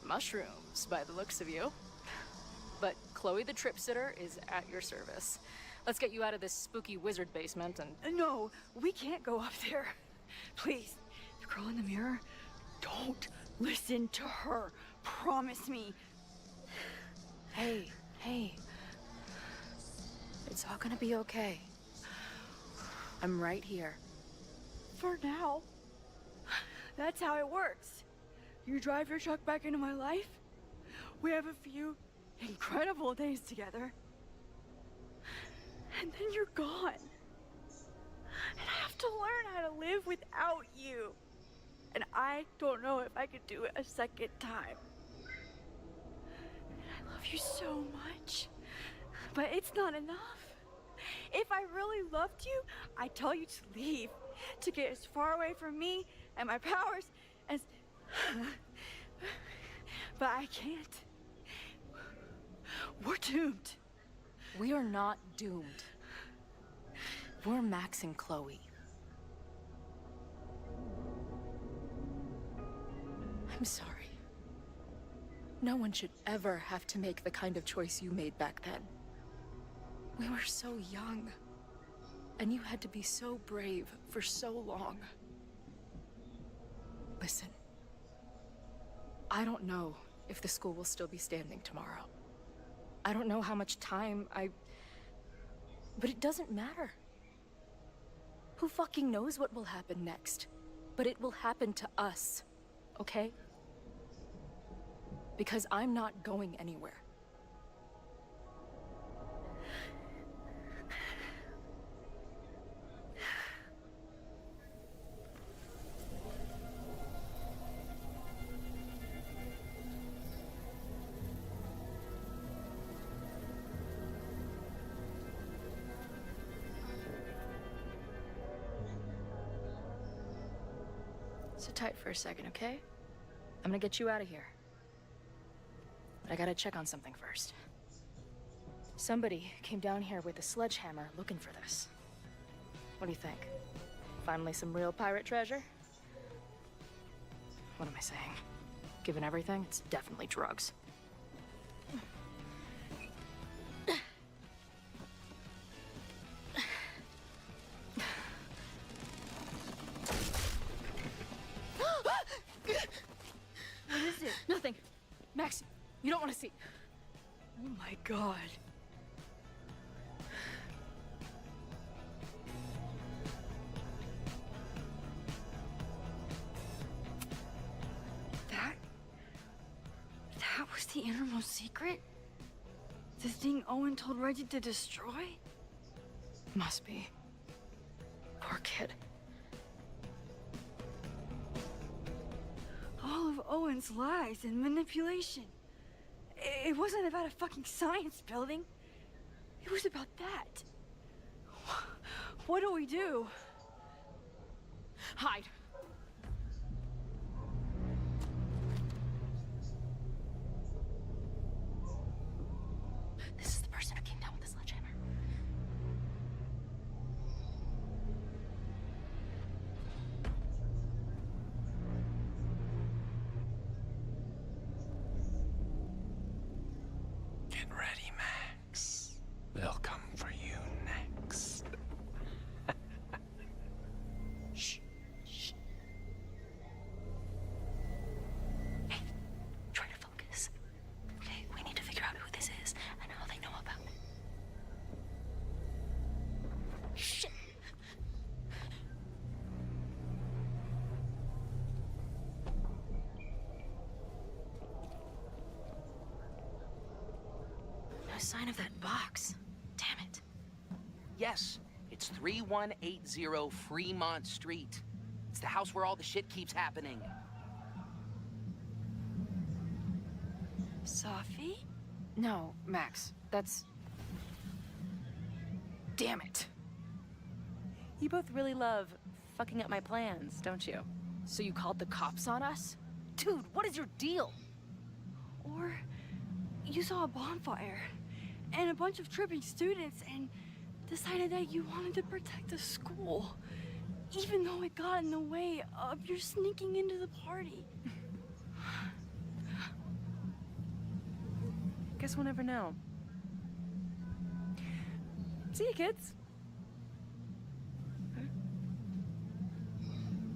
Speaker 6: Mushrooms, by the looks of you. But Chloe the Trip Sitter is at your service. Let's get you out of this spooky wizard basement and...
Speaker 3: No, we can't go up there. Please, the girl in the mirror, don't listen to her. Promise me.
Speaker 6: Hey, hey. It's all gonna be okay. I'm right here.
Speaker 3: For now. That's how it works. You drive your truck back into my life. We have a few incredible days together. And then you're gone. And I have to learn how to live without you. And I don't know if I could do it a second time. I love you so much. But it's not enough. If I really loved you, I'd tell you to leave. To get as far away from me and my powers as... But I can't. We're doomed.
Speaker 6: We are not doomed. We're Max and Chloe. I'm sorry.
Speaker 9: No one should ever have to make the kind of choice you made back then. We were so young, and you had to be so brave for so long. Listen, I don't know if the school will still be standing tomorrow. I don't know how much time but it doesn't matter. Who fucking knows what will happen next? But it will happen to us, okay? Because I'm not going anywhere.
Speaker 16: Sit tight for a second, okay? I'm gonna get you out of here. But I gotta check on something first. Somebody came down here with a sledgehammer looking for this. What do you think? Finally some real pirate treasure? What am I saying? Given everything, it's definitely drugs.
Speaker 3: What is it?
Speaker 9: Nothing. Max, you don't want to see.
Speaker 3: Oh my god. That was the innermost secret? The thing Owen told Reggie to destroy?
Speaker 16: Must be. Poor kid.
Speaker 3: All of Owen's lies and manipulation. It wasn't about a fucking science building. It was about that. What do we do?
Speaker 9: Hide.
Speaker 16: This is the person who came down with the sledgehammer.
Speaker 8: Get ready, Max. They'll come for you next.
Speaker 16: Shh. Shh. Hey, try to focus. Okay, we need to figure out who this is and how they know about it. Shit. No sign of that box. Damn it.
Speaker 5: Yes, it's 3180 Fremont Street. It's the house where all the shit keeps happening.
Speaker 3: Safi?
Speaker 16: No, Max. That's... Damn it.
Speaker 18: You both really love fucking up my plans, don't you?
Speaker 16: So you called the cops on us? Dude, what is your deal?
Speaker 3: Or you saw a bonfire and a bunch of tripping students and decided that you wanted to protect the school, even though it got in the way of your sneaking into the party.
Speaker 18: Guess we'll never know. See you, kids.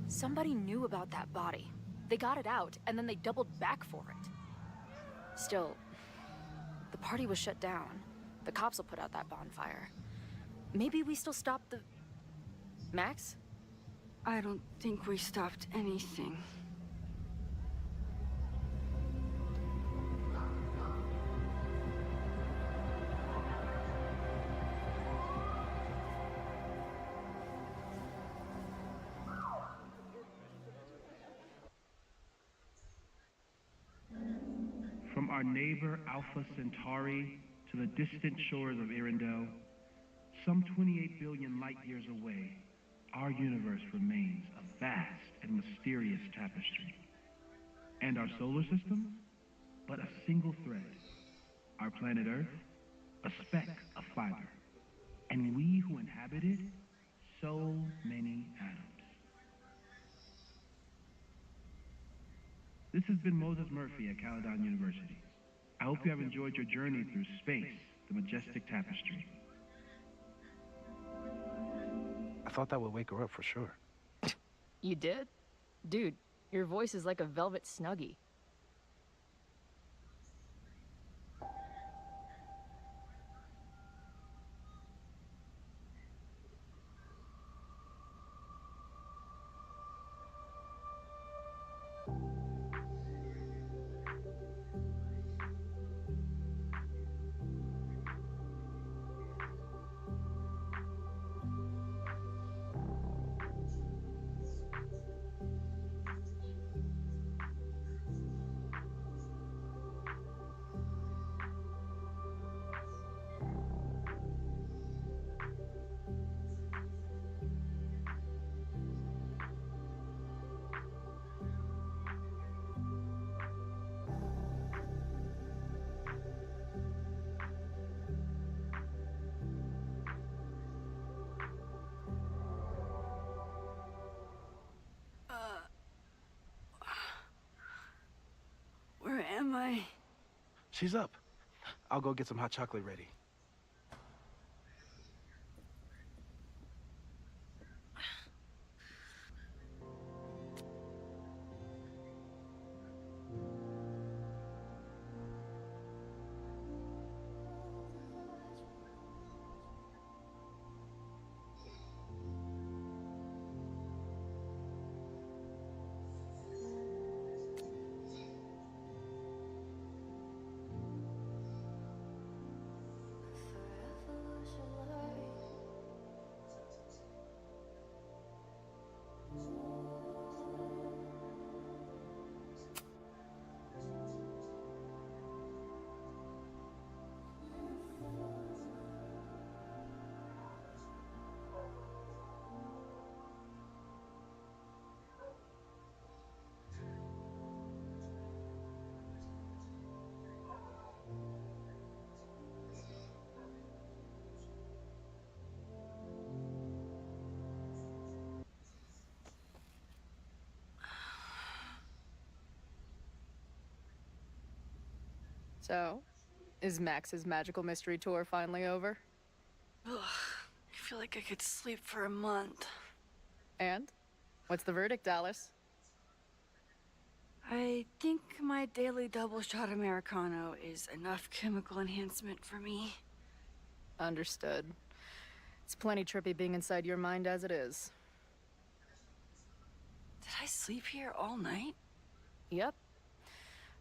Speaker 16: Somebody knew about that body. They got it out, and then they doubled back for it. Still, the party was shut down. The cops will put out that bonfire. Maybe we still stopped the... Max?
Speaker 3: I don't think we stopped anything.
Speaker 19: From our neighbor Alpha Centauri to the distant shores of Arendelle, some 28 billion light years away, our universe remains a vast and mysterious tapestry. And our solar system, but a single thread. Our planet Earth, a speck of fiber. And we who inhabit it, so many atoms. This has been Moses Murphy at Caledon University. I hope you have enjoyed your journey through space, the majestic tapestry.
Speaker 20: I thought that would wake her up for sure.
Speaker 6: You did? Dude, your voice is like a velvet snuggie.
Speaker 3: Where am I?
Speaker 20: She's up. I'll go get some hot chocolate ready.
Speaker 6: So, is Max's magical mystery tour finally over?
Speaker 3: Ugh, I feel like I could sleep for a month.
Speaker 6: And? What's the verdict, Alice?
Speaker 3: I think my daily double shot Americano is enough chemical enhancement for me.
Speaker 6: Understood. It's plenty trippy being inside your mind as it is.
Speaker 3: Did I sleep here all night?
Speaker 6: Yep.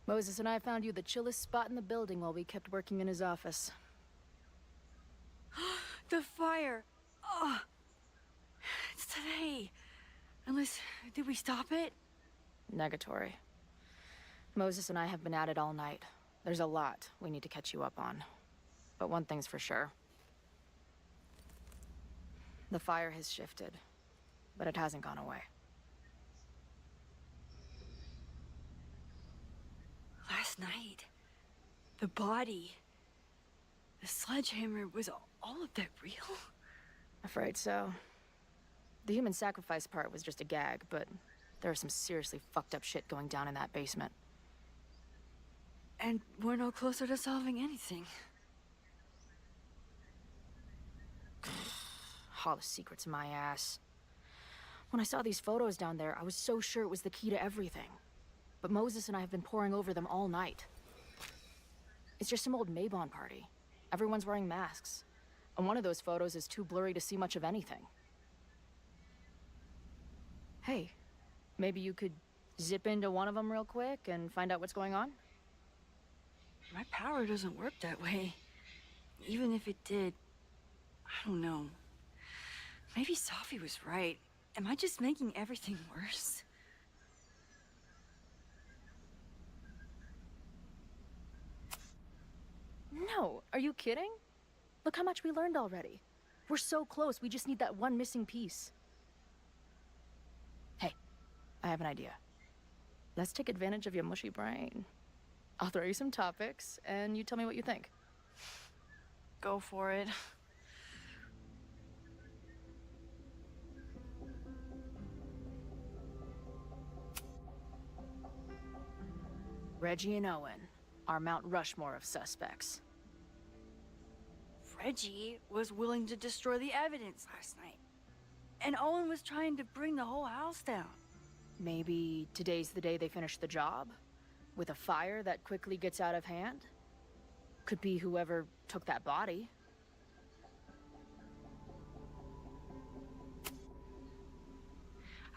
Speaker 6: Moses and I found you the chillest spot in the building while we kept working in his office.
Speaker 3: The fire! Oh, it's today. Unless, did we stop it?
Speaker 6: Negatory. Moses and I have been at it all night. There's a lot we need to catch you up on. But one thing's for sure. The fire has shifted, but it hasn't gone away.
Speaker 3: Last night, the body, the sledgehammer, was all of that real?
Speaker 6: Afraid so. The human sacrifice part was just a gag, but there was some seriously fucked up shit going down in that basement.
Speaker 3: And we're no closer to solving anything.
Speaker 6: All the secrets in my ass. When I saw these photos down there, I was so sure it was the key to everything. But Moses and I have been poring over them all night. It's just some old Mabon party. Everyone's wearing masks. And one of those photos is too blurry to see much of anything. Hey, maybe you could zip into one of them real quick and find out what's going on?
Speaker 3: My power doesn't work that way. Even if it did, I don't know. Maybe Sophie was right. Am I just making everything worse?
Speaker 6: No, are you kidding? Look how much we learned already. We're so close, we just need that one missing piece. Hey, I have an idea. Let's take advantage of your mushy brain. I'll throw you some topics, and you tell me what you think.
Speaker 3: Go for it.
Speaker 6: Reggie and Owen, our Mount Rushmore of suspects.
Speaker 3: Reggie was willing to destroy the evidence last night. And Owen was trying to bring the whole house down.
Speaker 6: Maybe today's the day they finish the job? With a fire that quickly gets out of hand? Could be whoever took that body.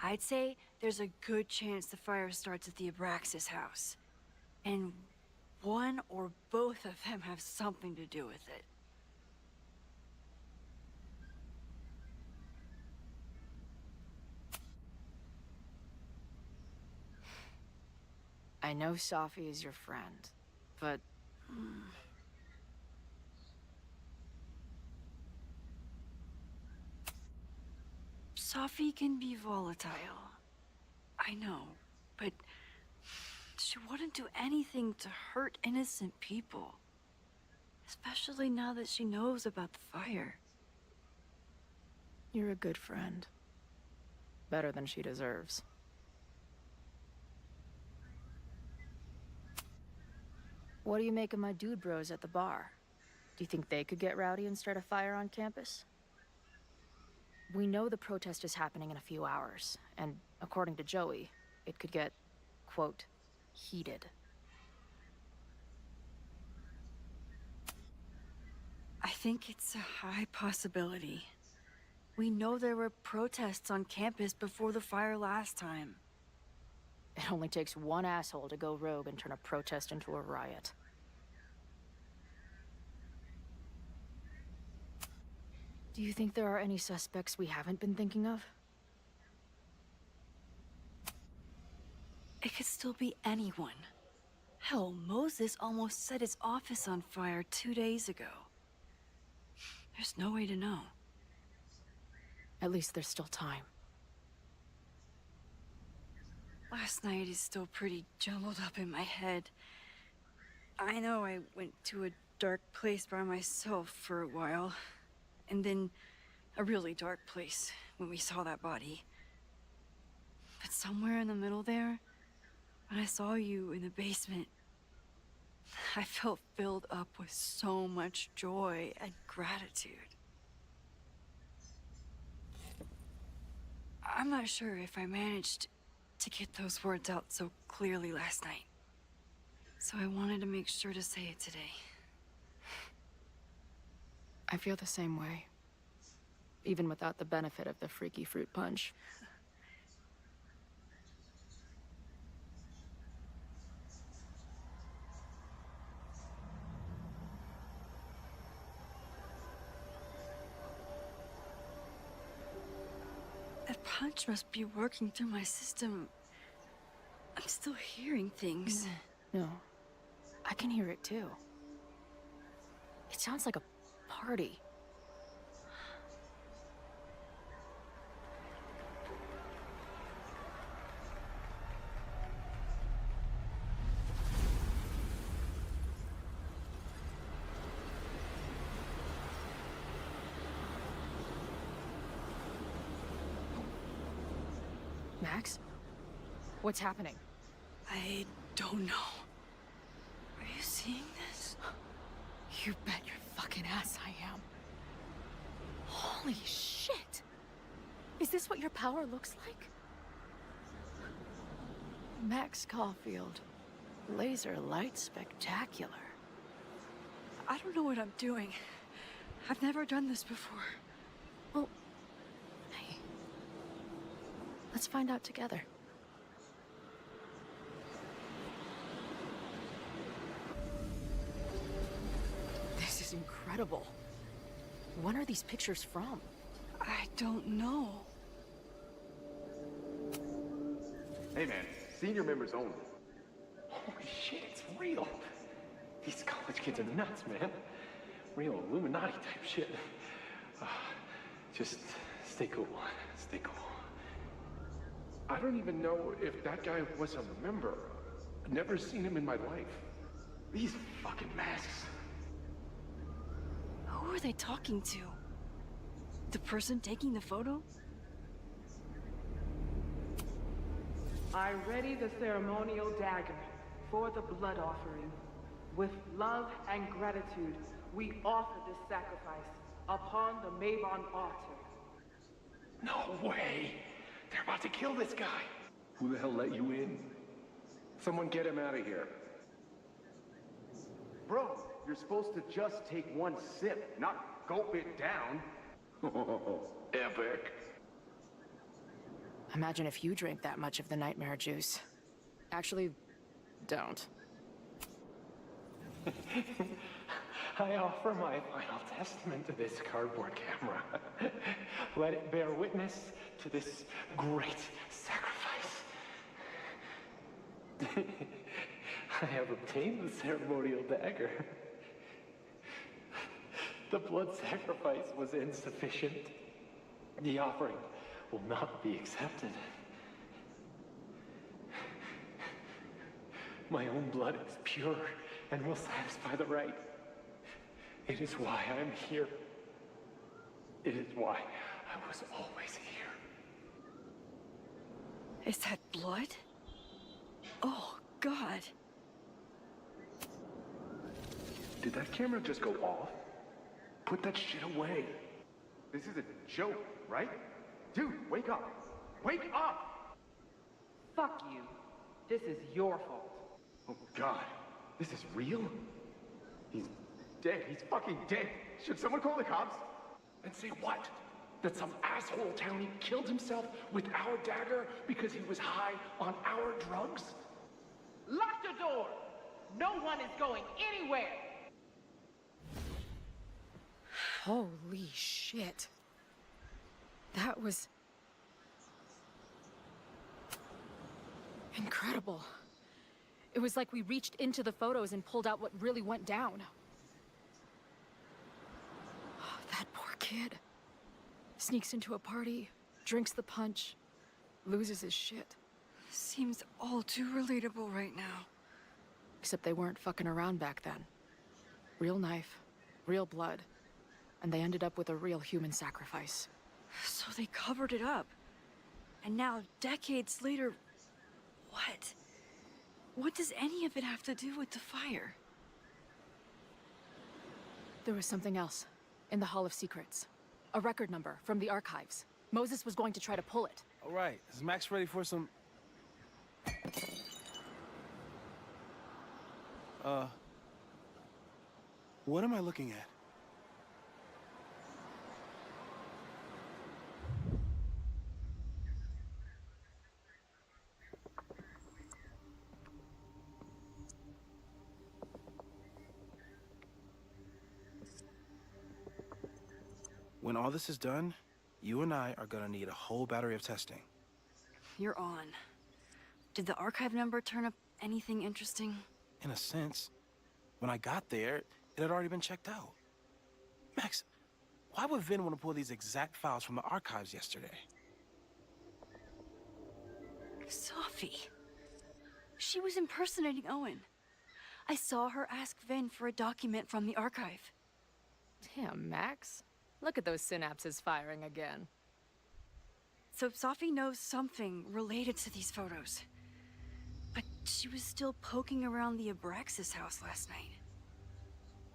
Speaker 3: I'd say there's a good chance the fire starts at the Abraxas house. And one or both of them have something to do with it.
Speaker 6: I know Safi is your friend, but...
Speaker 3: Safi can be volatile. I know, but she wouldn't do anything to hurt innocent people. Especially now that she knows about the fire.
Speaker 6: You're a good friend. Better than she deserves. What do you make of my dude bros at the bar? Do you think they could get rowdy and start a fire on campus? We know the protest is happening in a few hours, and according to Joey, it could get, quote, heated.
Speaker 3: I think it's a high possibility. We know there were protests on campus before the fire last time.
Speaker 6: It only takes one asshole to go rogue and turn a protest into a riot. Do you think there are any suspects we haven't been thinking of?
Speaker 3: It could still be anyone. Hell, Moses almost set his office on fire 2 days ago. There's no way to know.
Speaker 6: At least there's still time.
Speaker 3: Last night is still pretty jumbled up in my head. I know I went to a dark place by myself for a while. And then a really dark place when we saw that body. But somewhere in the middle there, when I saw you in the basement, I felt filled up with so much joy and gratitude. I'm not sure if I managed to get those words out so clearly last night. So I wanted to make sure to say it today.
Speaker 6: I feel the same way. Even without the benefit of the freaky fruit punch.
Speaker 3: That punch must be working through my system. I'm still hearing things.
Speaker 6: No, I can hear it too. It sounds like a party. Max? What's happening?
Speaker 3: I don't know. Are you seeing this?
Speaker 6: You bet your fucking ass I am. Holy shit! Is this what your power looks like? Max Caulfield. Laser light spectacular.
Speaker 3: I don't know what I'm doing. I've never done this before.
Speaker 6: Well, hey. Let's find out together. This is incredible. When are these pictures from?
Speaker 3: I don't know.
Speaker 14: Hey man, senior members only. Holy shit, it's real. These college kids are nuts, man. Real Illuminati type shit. Just stay cool. Stay cool. I don't even know if that guy was a member. I've never seen him in my life. These fucking masks.
Speaker 3: Who are they talking to? The person taking the photo?
Speaker 10: I ready the ceremonial dagger. for the blood offering. With love and gratitude, we offer this sacrifice upon the Mabon altar.
Speaker 14: No way! They're about to kill this guy! Who the hell let you in? Someone get him out of here.
Speaker 17: Bro, you're supposed to just take one sip, not gulp it down.
Speaker 14: Epic.
Speaker 6: Imagine if you drank that much of the nightmare juice. Actually, don't.
Speaker 14: I offer my final testament to this cardboard camera. Let it bear witness to this great sacrifice. I have obtained the ceremonial dagger. The blood sacrifice was insufficient. The offering will not be accepted. My own blood is pure and will satisfy the rite. It is why I'm here. It is why I was always here.
Speaker 3: Is that blood? Oh, God.
Speaker 14: Did that camera just go off? Put that shit away.
Speaker 17: This is a joke, right? Dude, wake up! Wake up!
Speaker 10: Fuck you. This is your fault.
Speaker 17: Oh God, this is real? He's dead. He's fucking dead. Should someone call the cops?
Speaker 14: And say what? That some asshole townie killed himself with our dagger because he was high on our drugs?
Speaker 10: Lock the door! No one is going anywhere!
Speaker 6: Holy shit. That was... incredible. It was like we reached into the photos and pulled out what really went down. Oh, that poor kid. Sneaks into a party, drinks the punch, loses his shit.
Speaker 3: Seems all too relatable right now.
Speaker 6: Except they weren't fucking around back then. Real knife, real blood, and they ended up with a real human sacrifice.
Speaker 3: So they covered it up. And now, decades later, what? What does any of it have to do with the fire?
Speaker 6: There was something else in the Hall of Secrets. A record number from the archives. Moses was going to try to pull it.
Speaker 20: All right, is Max ready for some... what am I looking at? When all this is done, you and I are gonna need a whole battery of testing.
Speaker 3: You're on. Did the archive number turn up anything interesting?
Speaker 20: In a sense. When I got there, it had already been checked out. Max, why would Vinh want to pull these exact files from the archives yesterday?
Speaker 3: Sophie. She was impersonating Owen. I saw her ask Vinh for a document from the archive.
Speaker 6: Damn, Max. Look at those synapses firing again.
Speaker 3: So Sophie knows something related to these photos. But she was still poking around the Abraxas house last night.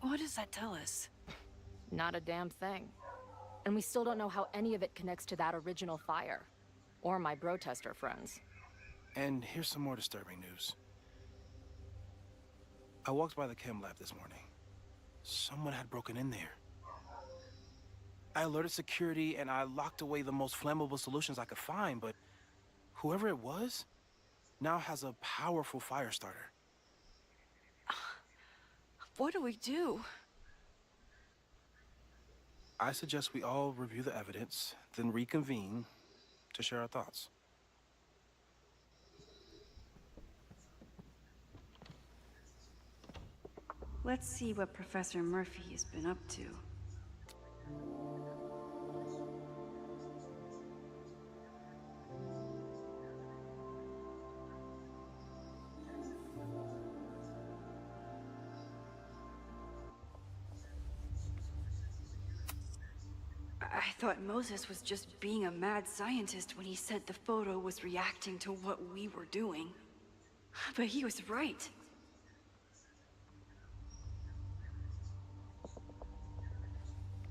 Speaker 3: What does that tell us?
Speaker 6: Not a damn thing. And we still don't know how any of it connects to that original fire. Or my bro-tester friends.
Speaker 20: And here's some more disturbing news. I walked by the chem lab this morning. Someone had broken in there. I alerted security and I locked away the most flammable solutions I could find, but whoever it was now has a powerful fire starter.
Speaker 3: What do we do?
Speaker 20: I suggest we all review the evidence, then reconvene to share our thoughts.
Speaker 1: Let's see what Professor Murphy has been up to.
Speaker 3: I thought Moses was just being a mad scientist when he said the photo was reacting to what we were doing. But he was right.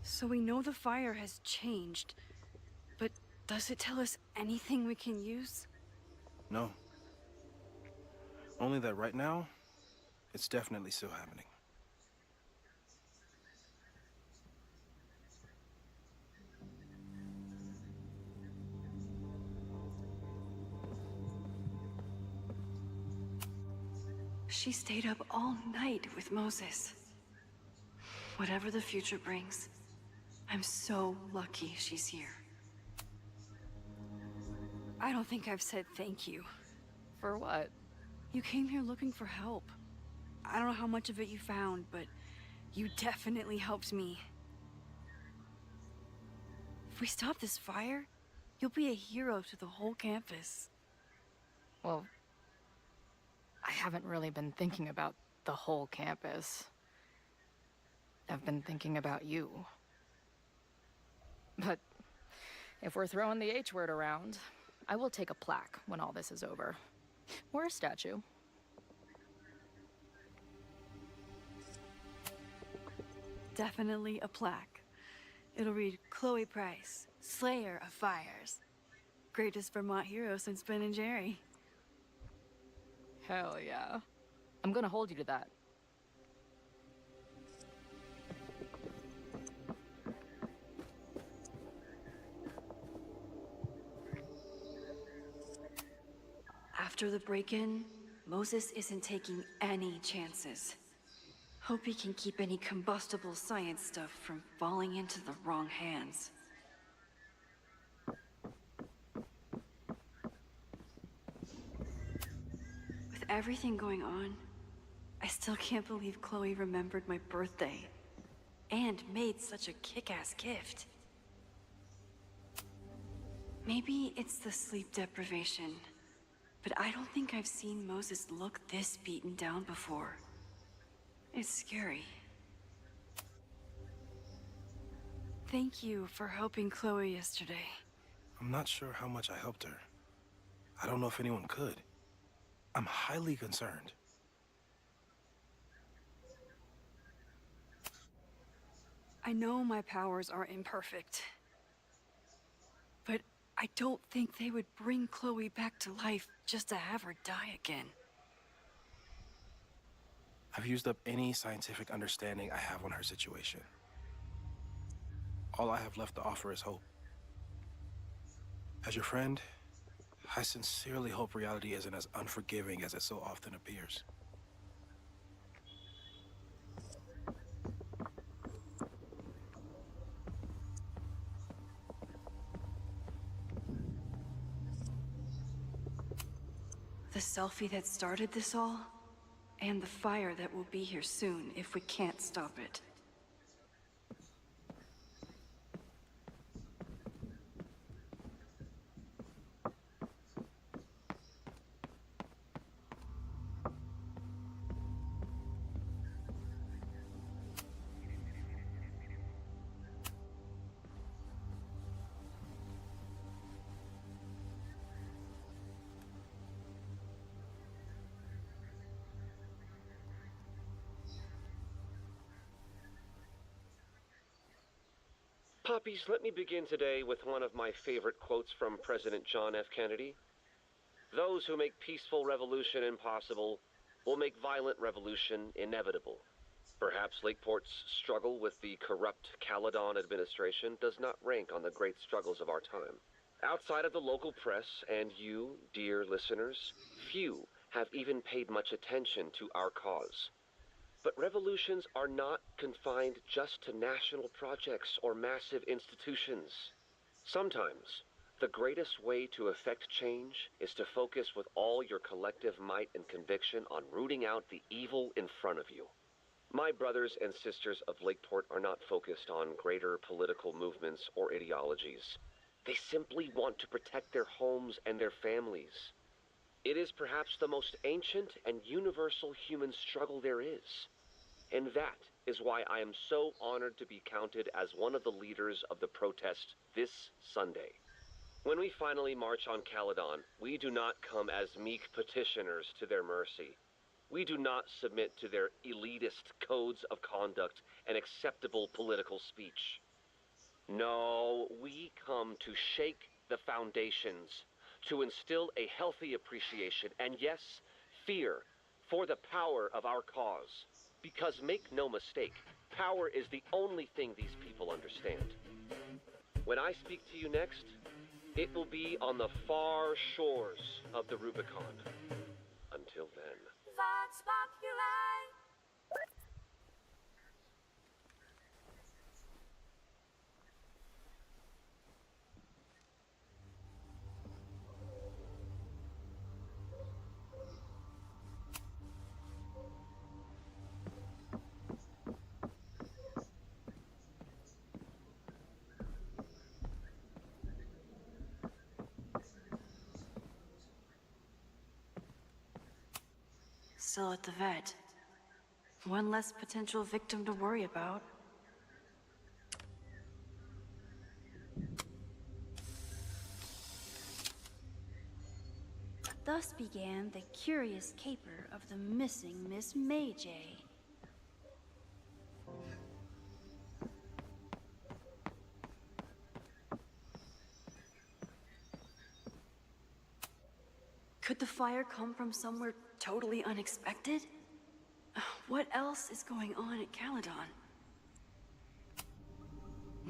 Speaker 3: So we know the fire has changed, but does it tell us anything we can use?
Speaker 20: No. Only that right now, it's definitely still happening.
Speaker 1: She stayed up all night with Moses. Whatever the future brings, I'm so lucky she's here.
Speaker 3: I don't think I've said thank you.
Speaker 6: For what?
Speaker 3: You came here looking for help. I don't know how much of it you found, but you definitely helped me. If we stop this fire, you'll be a hero to the whole campus.
Speaker 6: Well, I haven't really been thinking about the whole campus. I've been thinking about you. But if we're throwing the H word around, I will take a plaque when all this is over. Or a statue.
Speaker 3: Definitely a plaque. It'll read Chloe Price, Slayer of Fires. Greatest Vermont hero since Ben and Jerry.
Speaker 6: Hell yeah. I'm gonna hold you to that.
Speaker 1: After the break-in, Moses isn't taking any chances. Hope he can keep any combustible science stuff from falling into the wrong hands. With everything going on, I still can't believe Chloe remembered my birthday and made such a kick-ass gift. Maybe it's the sleep deprivation, but I don't think I've seen Moses look this beaten down before. It's scary.
Speaker 3: Thank you for helping Chloe yesterday.
Speaker 20: I'm not sure how much I helped her. I don't know if anyone could. I'm highly concerned.
Speaker 3: I know my powers are imperfect, but I don't think they would bring Chloe back to life just to have her die again.
Speaker 20: I've used up any scientific understanding I have on her situation. All I have left to offer is hope. As your friend, I sincerely hope reality isn't as unforgiving as it so often appears.
Speaker 1: The selfie that started this all, and the fire that will be here soon if we can't stop it.
Speaker 4: Puppies, let me begin today with one of my favorite quotes from President John F. Kennedy. Those who make peaceful revolution impossible will make violent revolution inevitable. Perhaps Lakeport's struggle with the corrupt Caledon administration does not rank on the great struggles of our time. Outside of the local press and you, dear listeners, few have even paid much attention to our cause. But revolutions are not confined just to national projects or massive institutions. Sometimes, the greatest way to effect change is to focus with all your collective might and conviction on rooting out the evil in front of you. My brothers and sisters of Lakeport are not focused on greater political movements or ideologies. They simply want to protect their homes and their families. It is perhaps the most ancient and universal human struggle there is. And that is why I am so honored to be counted as one of the leaders of the protest this Sunday. When we finally march on Caledon, we do not come as meek petitioners to their mercy. We do not submit to their elitist codes of conduct and acceptable political speech. No, we come to shake the foundations, to instill a healthy appreciation, and yes, fear, for the power of our cause. Because make no mistake, power is the only thing these people understand. When I speak to you next, it will be on the far shores of the Rubicon. Until then.
Speaker 2: Vox Populi.
Speaker 1: Still at the vet. One less potential victim to worry about. Thus began the curious caper of the missing Miss Mayjay. Could the fire come from somewhere totally unexpected? What else is going on at Caledon?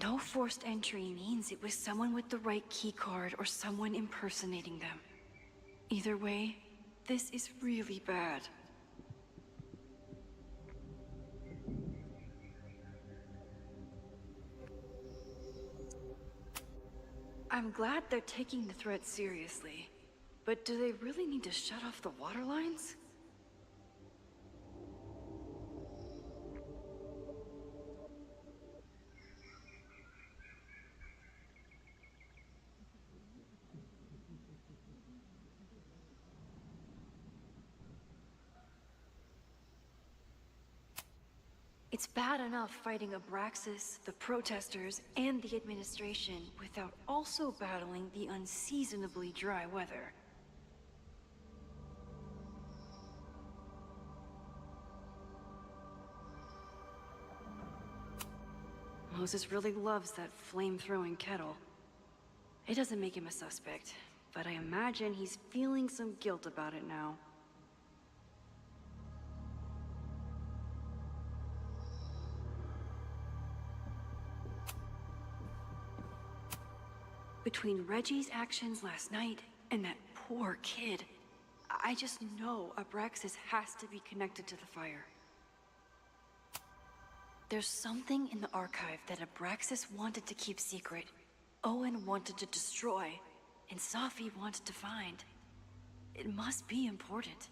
Speaker 1: No forced entry means it was someone with the right keycard or someone impersonating them. Either way, this is really bad. I'm glad they're taking the threat seriously. But do they really need to shut off the water lines? It's bad enough fighting Abraxas, the protesters, and the administration without also battling the unseasonably dry weather. Moses really loves that flame-throwing kettle. It doesn't make him a suspect, but I imagine he's feeling some guilt about it now. Between Reggie's actions last night and that poor kid, I just know Abraxas has to be connected to the fire. There's something in the archive that Abraxas wanted to keep secret, Owen wanted to destroy, and Safi wanted to find. It must be important.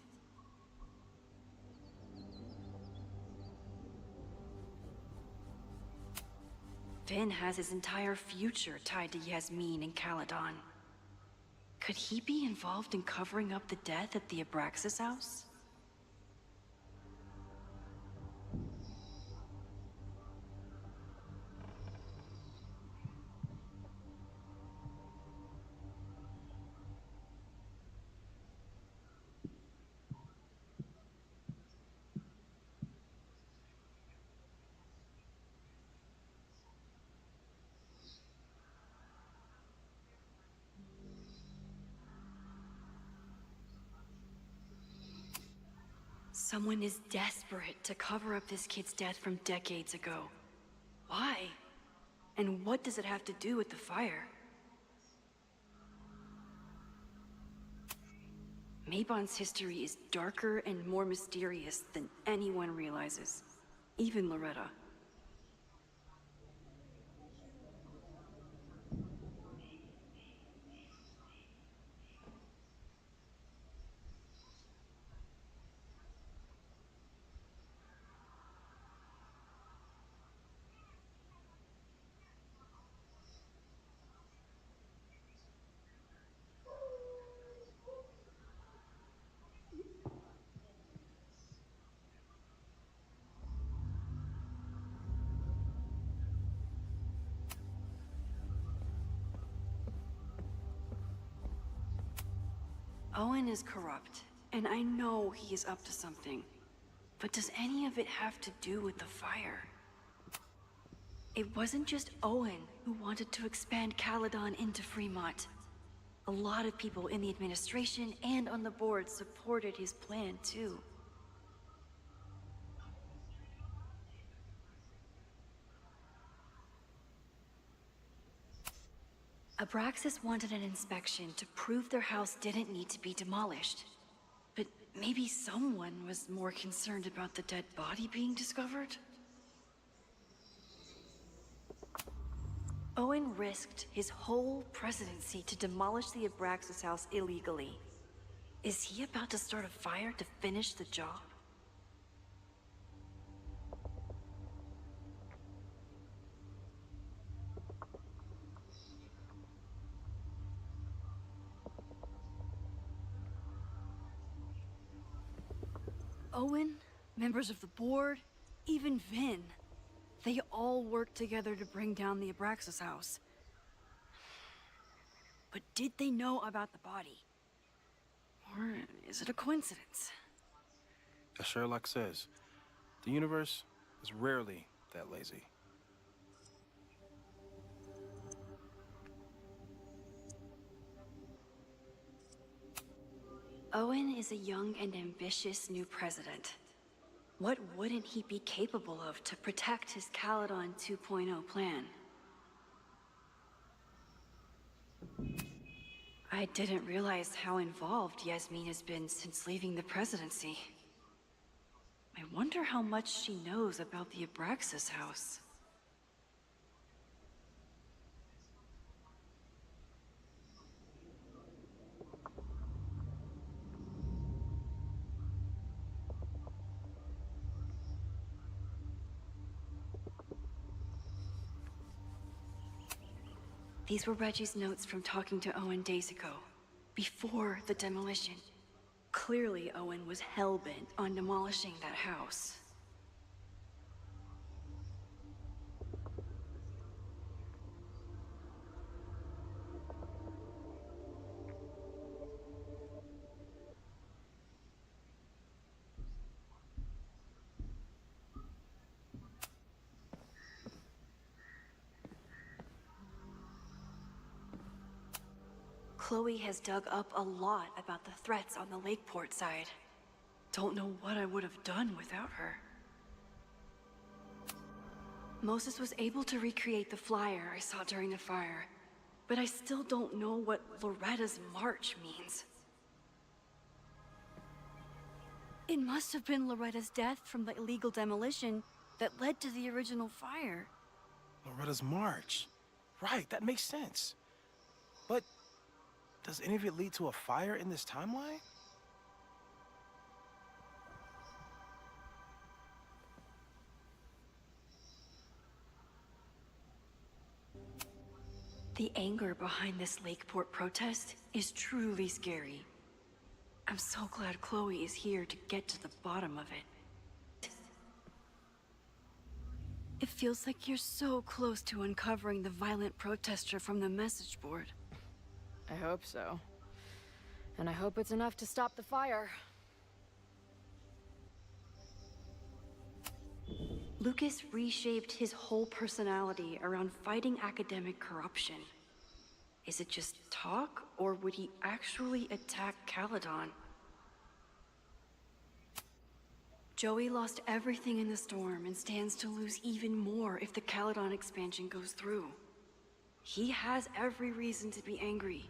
Speaker 1: Vinh has his entire future tied to Yasmin and Caledon. Could he be involved in covering up the death at the Abraxas house? Someone is desperate to cover up this kid's death from decades ago. Why? And what does it have to do with the fire? Mabon's history is darker and more mysterious than anyone realizes. Even Loretta. Owen is corrupt, and I know he is up to something. But does any of it have to do with the fire?
Speaker 22: It wasn't just Owen who wanted to expand Caledon into Fremont. A lot of people in the administration and on the board supported his plan, too. Abraxas wanted an inspection to prove their house didn't need to be demolished. But maybe someone was more concerned about the dead body being discovered? Owen risked his whole presidency to demolish the Abraxas house illegally. Is he about to start a fire to finish the job? Owen, members of the board, even Vinh. They all worked together to bring down the Abraxas house. But did they know about the body? Or is it a coincidence?
Speaker 20: As Sherlock says, the universe is rarely that lazy.
Speaker 22: Owen is a young and ambitious new president. What wouldn't he be capable of to protect his Caledon 2.0 plan? I didn't realize how involved Yasmin has been since leaving the presidency. I wonder how much she knows about the Abraxas house. These were Reggie's notes from talking to Owen days ago, before the demolition. Clearly, Owen was hell-bent on demolishing that house. Chloe has dug up a lot about the threats on the Lakeport side. Don't know what I would have done without her. Moses was able to recreate the flyer I saw during the fire, but I still don't know what Loretta's march means. It must have been Loretta's death from the illegal demolition that led to the original fire.
Speaker 20: Loretta's march. Right, that makes sense. But does any of it lead to a fire in this timeline?
Speaker 22: The anger behind this Lakeport protest is truly scary. I'm so glad Chloe is here to get to the bottom of it. It feels like you're so close to uncovering the violent protester from the message board.
Speaker 6: I hope so. And I hope it's enough to stop the fire.
Speaker 22: Lucas reshaped his whole personality around fighting academic corruption. Is it just talk, or would he actually attack Caledon? Joey lost everything in the storm and stands to lose even more if the Caledon expansion goes through. He has every reason to be angry.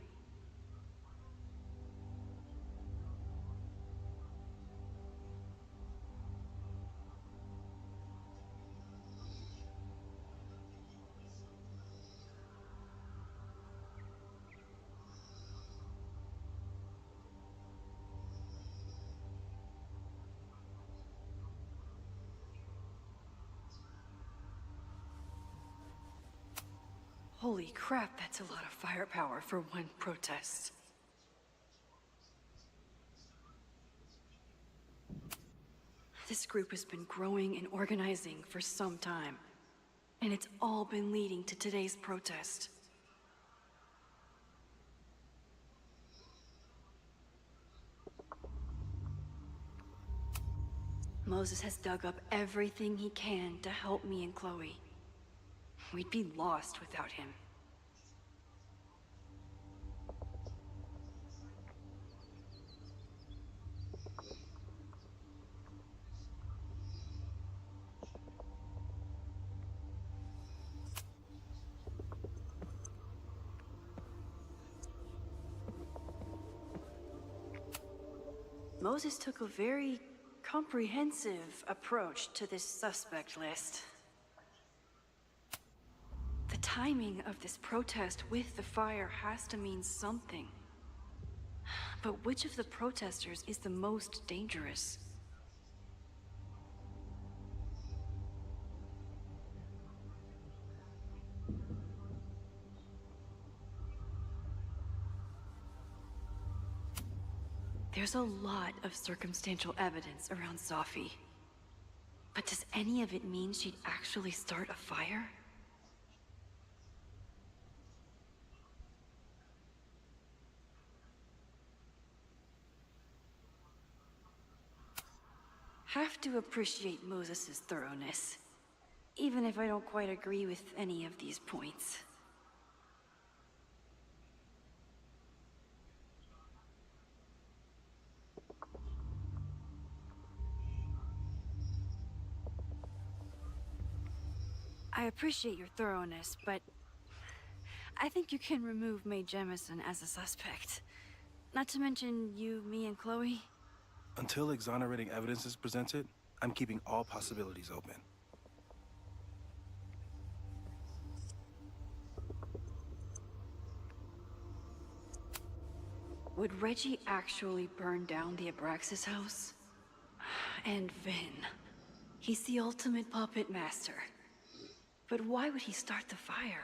Speaker 22: Holy crap, that's a lot of firepower for one protest. This group has been growing and organizing for some time, and it's all been leading to today's protest. Moses has dug up everything he can to help me and Chloe.
Speaker 1: We'd be lost without him. Moses took a very comprehensive approach to this suspect list. The timing of this protest with the fire has to mean something. But which of the protesters is the most dangerous? There's a lot of circumstantial evidence around Safi. But does any of it mean she'd actually start a fire? Have to appreciate Moses' thoroughness, even if I don't quite agree with any of these points. I appreciate your thoroughness, but I think you can remove Mae Jemison as a suspect. Not to mention you, me, and Chloe.
Speaker 20: Until exonerating evidence is presented, I'm keeping all possibilities open.
Speaker 1: Would Reggie actually burn down the Abraxas house? And Vinh. He's the ultimate puppet master. But why would he start the fire?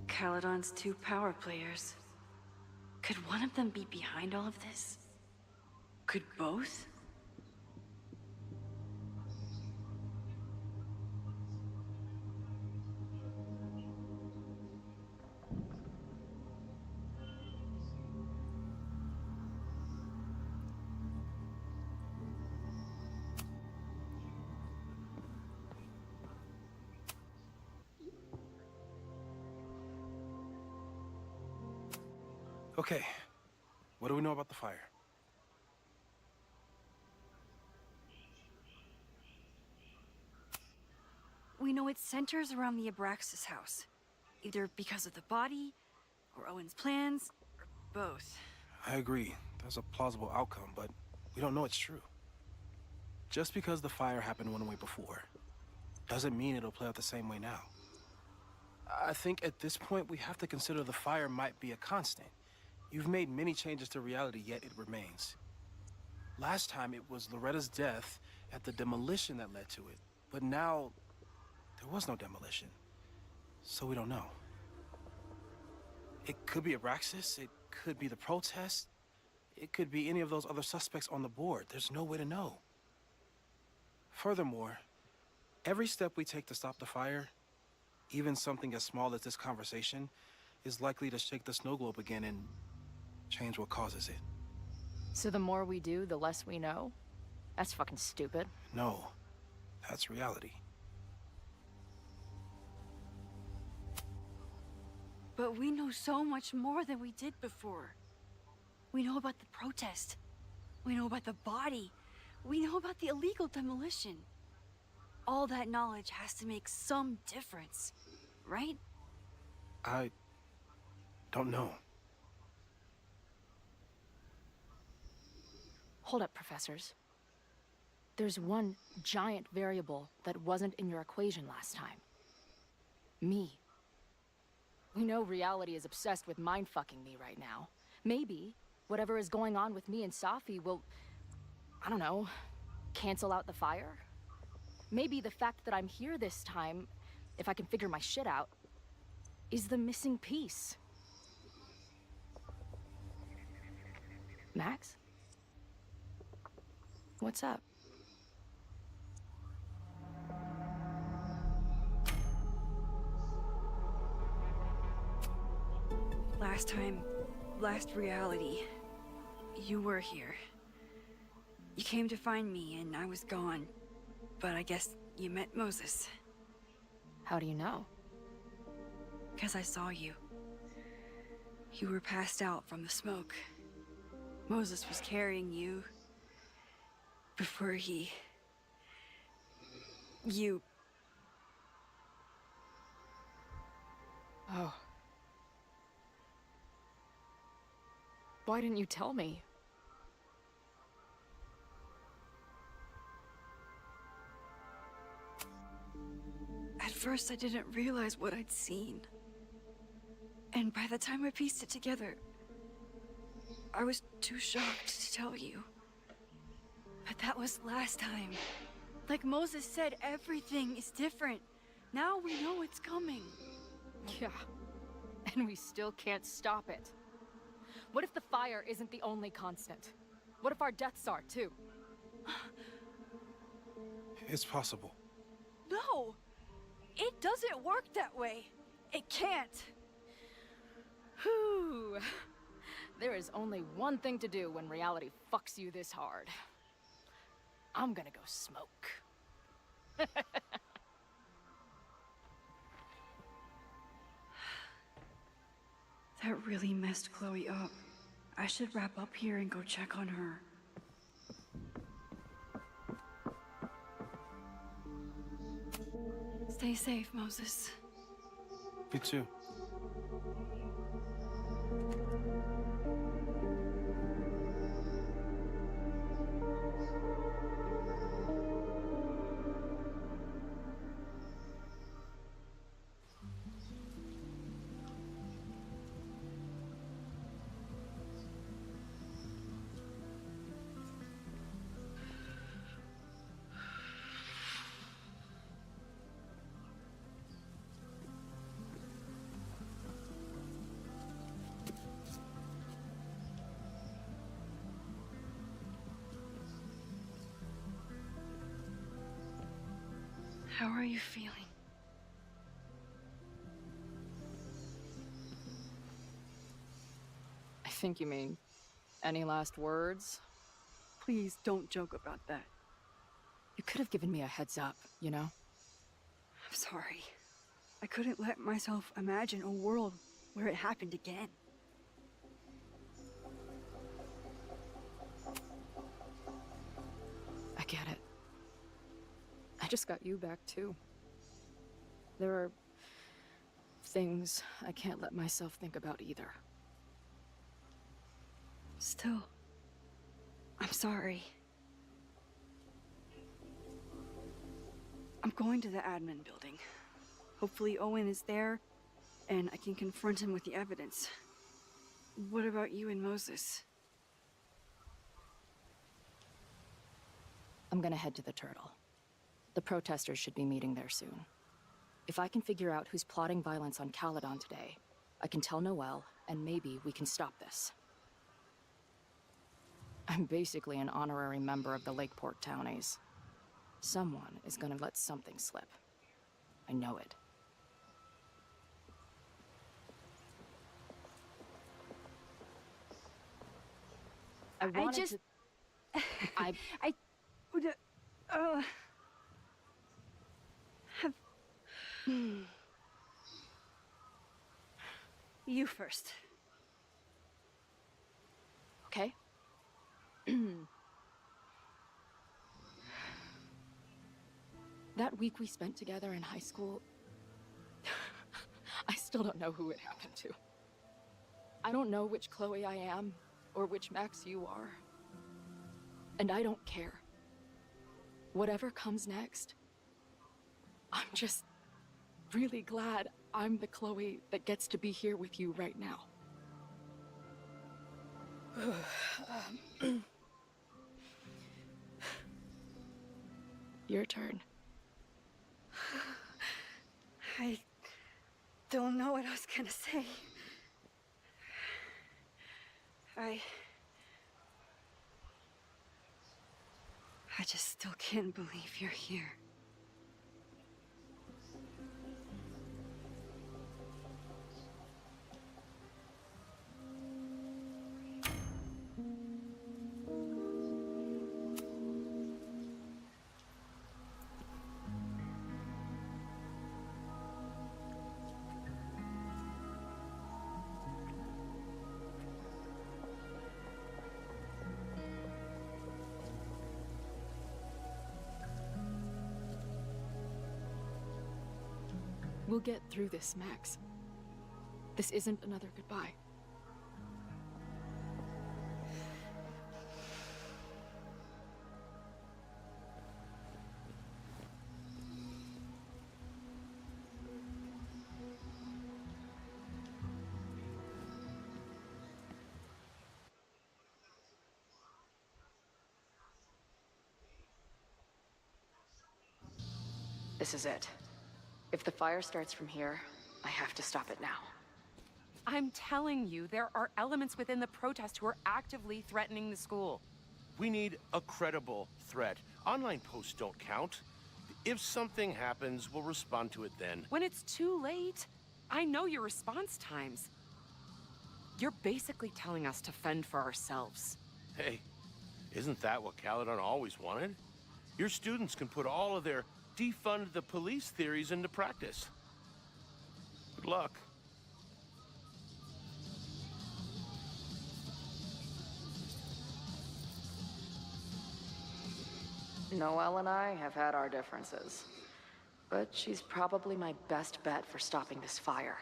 Speaker 1: Caledon's 2 power players. Could one of them be behind all of this? Could both?
Speaker 20: Okay, what do we know about the fire?
Speaker 1: We know it centers around the Abraxas house. Either because of the body, or Owen's plans, or both.
Speaker 20: I agree. That's a plausible outcome, but we don't know it's true. Just because the fire happened one way before, doesn't mean it'll play out the same way now. I think at this point we have to consider the fire might be a constant. You've made many changes to reality, yet it remains. Last time it was Loretta's death at the demolition that led to it, but now there was no demolition, so we don't know. It could be Abraxas, it could be the protest, it could be any of those other suspects on the board. There's no way to know. Furthermore, every step we take to stop the fire, even something as small as this conversation, is likely to shake the snow globe again and change what causes it.
Speaker 6: So the more we do, the less we know? That's fucking stupid.
Speaker 20: No, that's reality.
Speaker 1: But we know so much more than we did before. We know about the protest. We know about the body. We know about the illegal demolition. All that knowledge has to make some difference, right?
Speaker 20: I don't know.
Speaker 6: Hold up, professors. There's one giant variable that wasn't in your equation last time. Me. We know reality is obsessed with mind-fucking me right now. Maybe whatever is going on with me and Safi will, I don't know, cancel out the fire? Maybe the fact that I'm here this time, if I can figure my shit out, is the missing piece. Max? What's up?
Speaker 1: Last time, last reality, you were here. You came to find me and I was gone. But I guess you met Moses.
Speaker 9: How do you know?
Speaker 1: Because I saw you. You were passed out from the smoke. Moses was carrying you before he... You...
Speaker 9: Oh. Why didn't you tell me?
Speaker 1: At first, I didn't realize what I'd seen. And by the time I pieced it together, I was too shocked to tell you. But that was last time. Like Moses said, everything is different. Now we know it's coming.
Speaker 9: Yeah. And we still can't stop it. What if the fire isn't the only constant? What if our deaths are, too?
Speaker 20: It's possible.
Speaker 1: No! It doesn't work that way. It can't.
Speaker 9: Whew. There is only one thing to do when reality fucks you this hard. I'm gonna go smoke.
Speaker 1: That really messed Chloe up. I should wrap up here and go check on her. Stay safe, Moses.
Speaker 20: You too.
Speaker 1: How are you feeling?
Speaker 9: I think you mean, any last words?
Speaker 1: Please don't joke about that.
Speaker 9: You could have given me a heads up, you know?
Speaker 1: I'm sorry. I couldn't let myself imagine a world where it happened again.
Speaker 9: I get it. I just got you back, too. There are things I can't let myself think about either.
Speaker 1: Still, I'm sorry. I'm going to the admin building. Hopefully Owen is there, and I can confront him with the evidence. What about you and Moses?
Speaker 9: I'm gonna head to the Turtle. The protesters should be meeting there soon. If I can figure out who's plotting violence on Caledon today, I can tell Noelle, and maybe we can stop this. I'm basically an honorary member of the Lakeport Townies. Someone is gonna let something slip. I know it. I
Speaker 1: You first.
Speaker 9: Okay. That week we spent together in high school, I still don't know who it happened to. I don't know which Chloe I am, or which Max you are. And I don't care. Whatever comes next, I'm just really glad I'm the Chloe that gets to be here with you right now. Your turn.
Speaker 1: I don't know what I was gonna say. I just still can't believe you're here.
Speaker 9: We'll get through this, Max. This isn't another goodbye. This is it. If the fire starts from here, I have to stop it now.
Speaker 11: I'm telling you, there are elements within the protest who are actively threatening the school.
Speaker 13: We need a credible threat. Online posts don't count. If something happens, we'll respond to it then.
Speaker 11: When it's too late, I know your response times. You're basically telling us to fend for ourselves.
Speaker 13: Hey, isn't that what Caledon always wanted? Your students can put all of their defund the police theories into practice. Good luck.
Speaker 16: Noelle and I have had our differences, but she's probably my best bet for stopping this fire.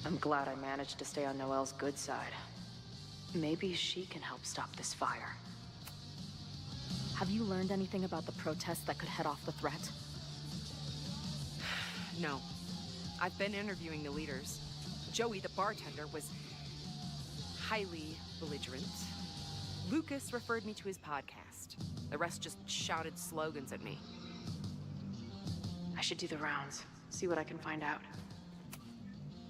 Speaker 16: I'm glad I managed to stay on Noelle's good side. Maybe she can help stop this fire.
Speaker 9: Have you learned anything about the protest that could head off the threat?
Speaker 11: No. I've been interviewing the leaders. Joey, the bartender, was highly belligerent. Lucas referred me to his podcast. The rest just shouted slogans at me.
Speaker 16: I should do the rounds, see what I can find out.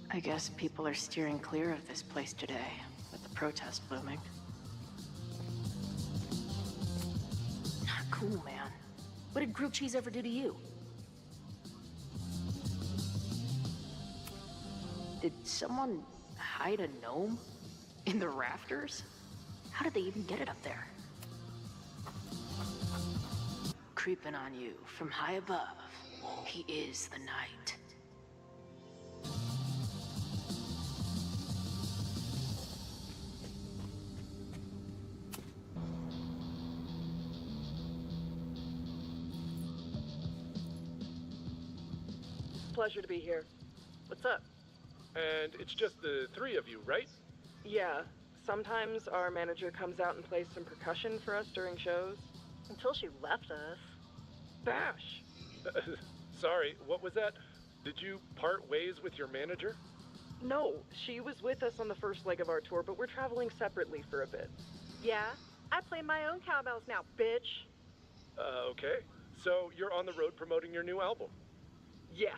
Speaker 16: I guess people are steering clear of this place today, with the protest looming.
Speaker 9: Not cool, man. What did grilled cheese ever do to you?
Speaker 16: Did someone hide a gnome in the rafters?
Speaker 9: How did they even get it up there?
Speaker 16: Creeping on you from high above. He is the night.
Speaker 10: Pleasure to be here. What's up?
Speaker 14: And it's just the three of you, right?
Speaker 10: Yeah. Sometimes our manager comes out and plays some percussion for us during shows. Until she left us. Bash!
Speaker 14: Sorry, what was that? Did you part ways with your manager?
Speaker 10: No, she was with us on the first leg of our tour, but we're traveling separately for a bit.
Speaker 23: Yeah, I play my own cowbells now, bitch.
Speaker 14: Okay. So you're on the road promoting your new album?
Speaker 10: Yes.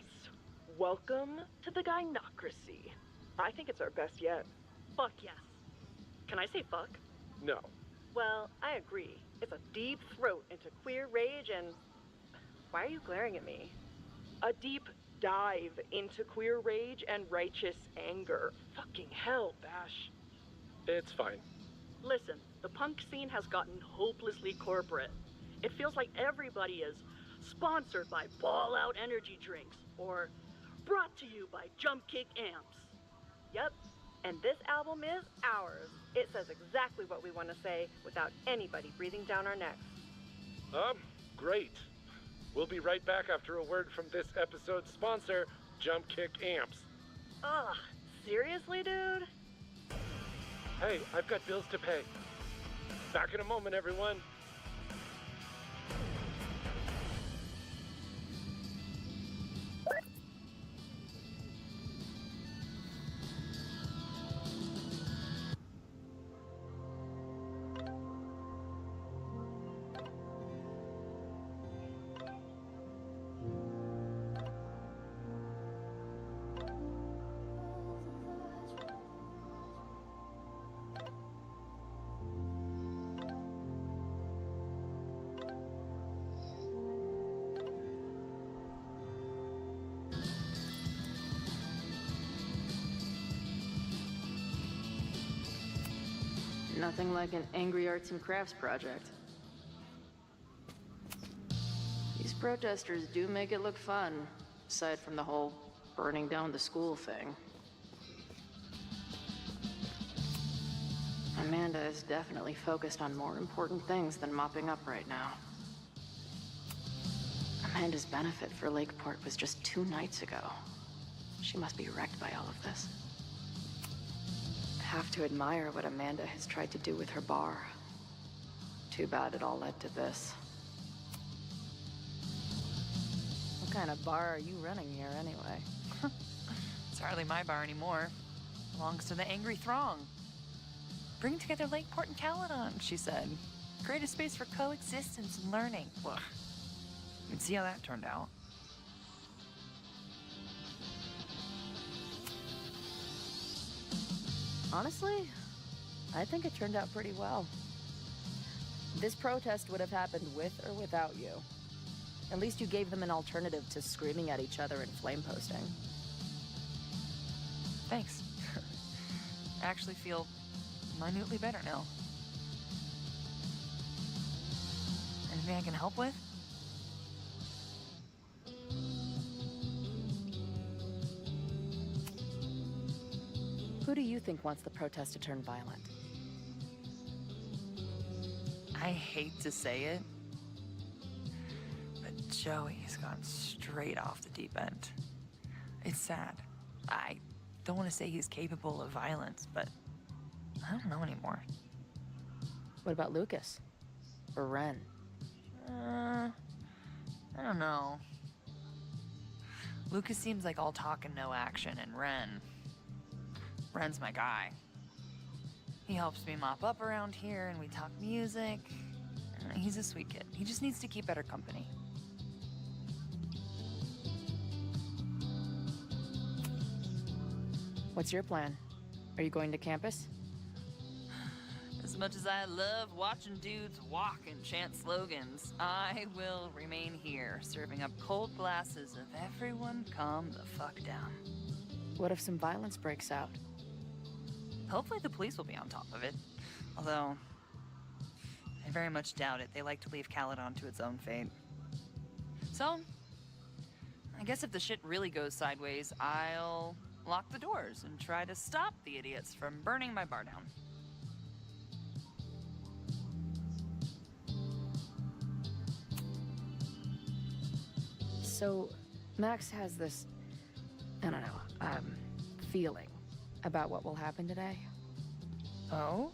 Speaker 10: Welcome to the Gynocracy. I think it's our best yet.
Speaker 23: Fuck yes. Can I say fuck?
Speaker 14: No.
Speaker 23: Well, I agree. It's a deep throat into queer rage and... Why are you glaring at me?
Speaker 10: A deep dive into queer rage and righteous anger. Fucking hell, Bash.
Speaker 14: It's fine.
Speaker 23: Listen, the punk scene has gotten hopelessly corporate. It feels like everybody is sponsored by Ball Out energy drinks or brought to you by Jump Kick amps. Yep, and this album is ours. It says exactly what we want to say without anybody breathing down our necks.
Speaker 14: Great. We'll be right back after a word from this episode's sponsor, Jump Kick Amps.
Speaker 23: Ugh, seriously, dude?
Speaker 14: Hey, I've got bills to pay. Back in a moment, everyone.
Speaker 16: Nothing like an angry arts and crafts project. These protesters do make it look fun, aside from the whole burning down the school thing. Amanda is definitely focused on more important things than mopping up right now. Amanda's benefit for Lakeport was just 2 nights ago. She must be wrecked by all of this.
Speaker 6: Have to admire what Amanda has tried to do with her bar. Too bad it all led to this. What kind of bar are you running here anyway?
Speaker 7: It's hardly my bar anymore. Belongs to the angry throng. Bring together Lakeport and Caledon, she said. Create a space for coexistence and learning. Ugh. You can see how that turned out.
Speaker 6: Honestly, I think it turned out pretty well. This protest would have happened with or without you. At least you gave them an alternative to screaming at each other and flame posting.
Speaker 7: Thanks. I actually feel minutely better now. Anything I can help with?
Speaker 6: Who do you think wants the protest to turn violent?
Speaker 7: I hate to say it, but Joey's gone straight off the deep end. It's sad. I don't want to say he's capable of violence, but I don't know anymore.
Speaker 6: What about Lucas? Or Ren?
Speaker 7: I don't know. Lucas seems like all talk and no action, and Ren's my guy. He helps me mop up around here, and we talk music. He's a sweet kid. He just needs to keep better company.
Speaker 6: What's your plan? Are you going to campus?
Speaker 7: As much as I love watching dudes walk and chant slogans, I will remain here, serving up cold glasses of everyone calm the fuck down.
Speaker 6: What if some violence breaks out?
Speaker 7: Hopefully the police will be on top of it. Although, I very much doubt it. They like to leave Caledon to its own fate. So, I guess if the shit really goes sideways, I'll lock the doors and try to stop the idiots from burning my bar down.
Speaker 6: So, Max has this, I don't know, feeling about what will happen today.
Speaker 7: Oh?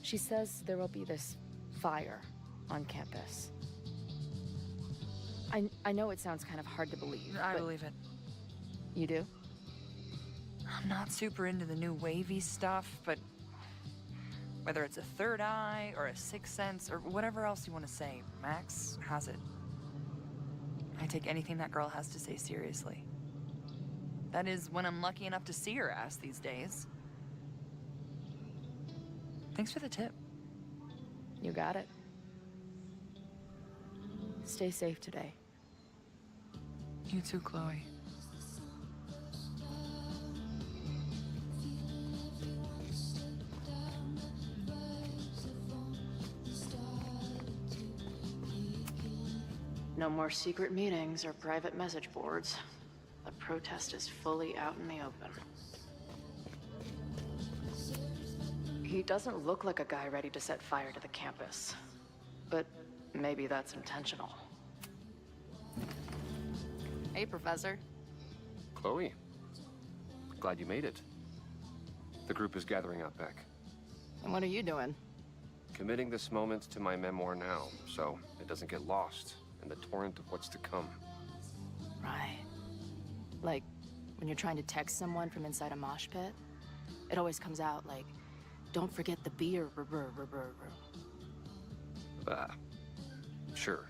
Speaker 6: She says there will be this fire on campus. I know it sounds kind of hard to believe.
Speaker 7: I believe it.
Speaker 6: You do?
Speaker 7: I'm not super into the new wavy stuff, but whether it's a third eye or a sixth sense or whatever else you want to say, Max has it. I take anything that girl has to say seriously. That is when I'm lucky enough to see her ass these days. Thanks for the tip.
Speaker 6: You got it. Stay safe today.
Speaker 7: You too, Chloe.
Speaker 16: No more secret meetings or private message boards. The protest is fully out in the open.
Speaker 6: He doesn't look like a guy ready to set fire to the campus. But maybe that's intentional. Hey, Professor.
Speaker 4: Chloe, glad you made it. The group is gathering up back.
Speaker 6: And what are you doing?
Speaker 4: Committing this moment to my memoir now, so it doesn't get lost in the torrent of what's to come.
Speaker 6: Right. Like, when you're trying to text someone from inside a mosh pit, it always comes out like, don't forget the beer,
Speaker 4: Sure.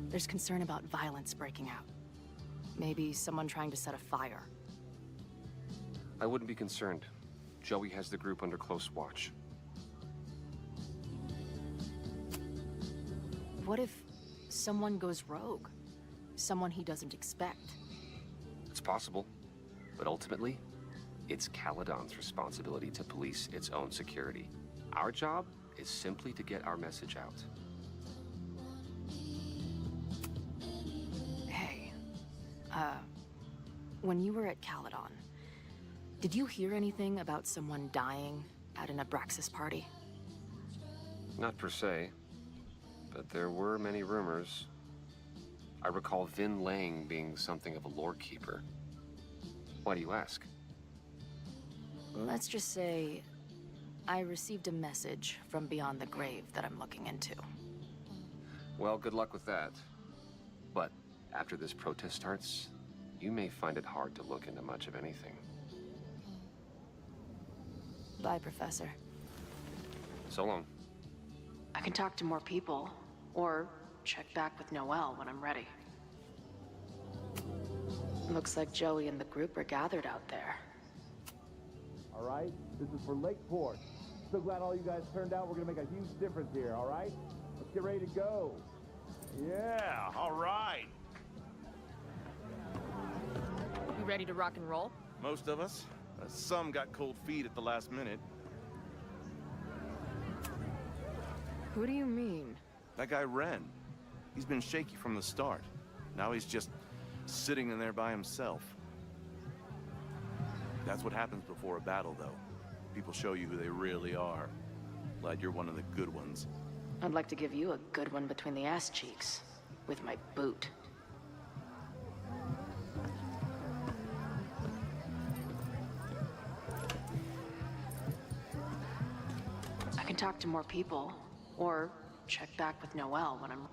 Speaker 6: There's concern about violence breaking out. Maybe someone trying to set a fire.
Speaker 4: I wouldn't be concerned. Joey has the group under close watch.
Speaker 6: What if someone goes rogue? Someone he doesn't expect?
Speaker 4: It's possible, but ultimately, it's Caledon's responsibility to police its own security. Our job is simply to get our message out.
Speaker 6: Hey, when you were at Caledon, did you hear anything about someone dying at an Abraxas party?
Speaker 4: Not per se, but there were many rumors. I recall Vinh Lang being something of a lore keeper. Why do you ask?
Speaker 6: Let's just say I received a message from beyond the grave that I'm looking into.
Speaker 4: Well, good luck with that. But after this protest starts, you may find it hard to look into much of anything.
Speaker 6: Bye, Professor.
Speaker 4: So long.
Speaker 16: I can talk to more people, or check back with Noelle when I'm ready. Looks like Joey and the group are gathered out there.
Speaker 12: All right, this is for Lakeport. So glad all you guys turned out. We're gonna make a huge difference here, all right? Let's get ready to go.
Speaker 13: Yeah, all right.
Speaker 6: You ready to rock and roll?
Speaker 20: Most of us. Some got cold feet at the last minute.
Speaker 6: Who do you mean?
Speaker 20: That guy Ren. He's been shaky from the start. Now he's just sitting in there by himself. That's what happens before a battle, though. People show you who they really are. Glad you're one of the good ones.
Speaker 16: I'd like to give you a good one between the ass cheeks with my boot. I can talk to more people, or check back with Noelle when I'm...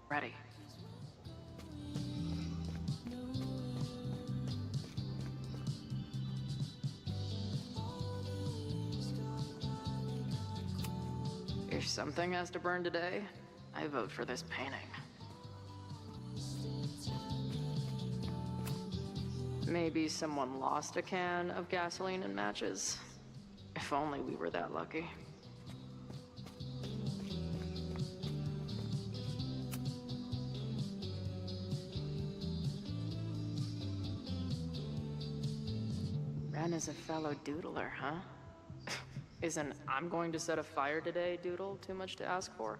Speaker 16: ready. If something has to burn today, I vote for this painting. Maybe someone lost a can of gasoline and matches. If only we were that lucky. Ren is a fellow doodler, huh? Isn't "I'm going to set a fire today" doodle too much to ask for?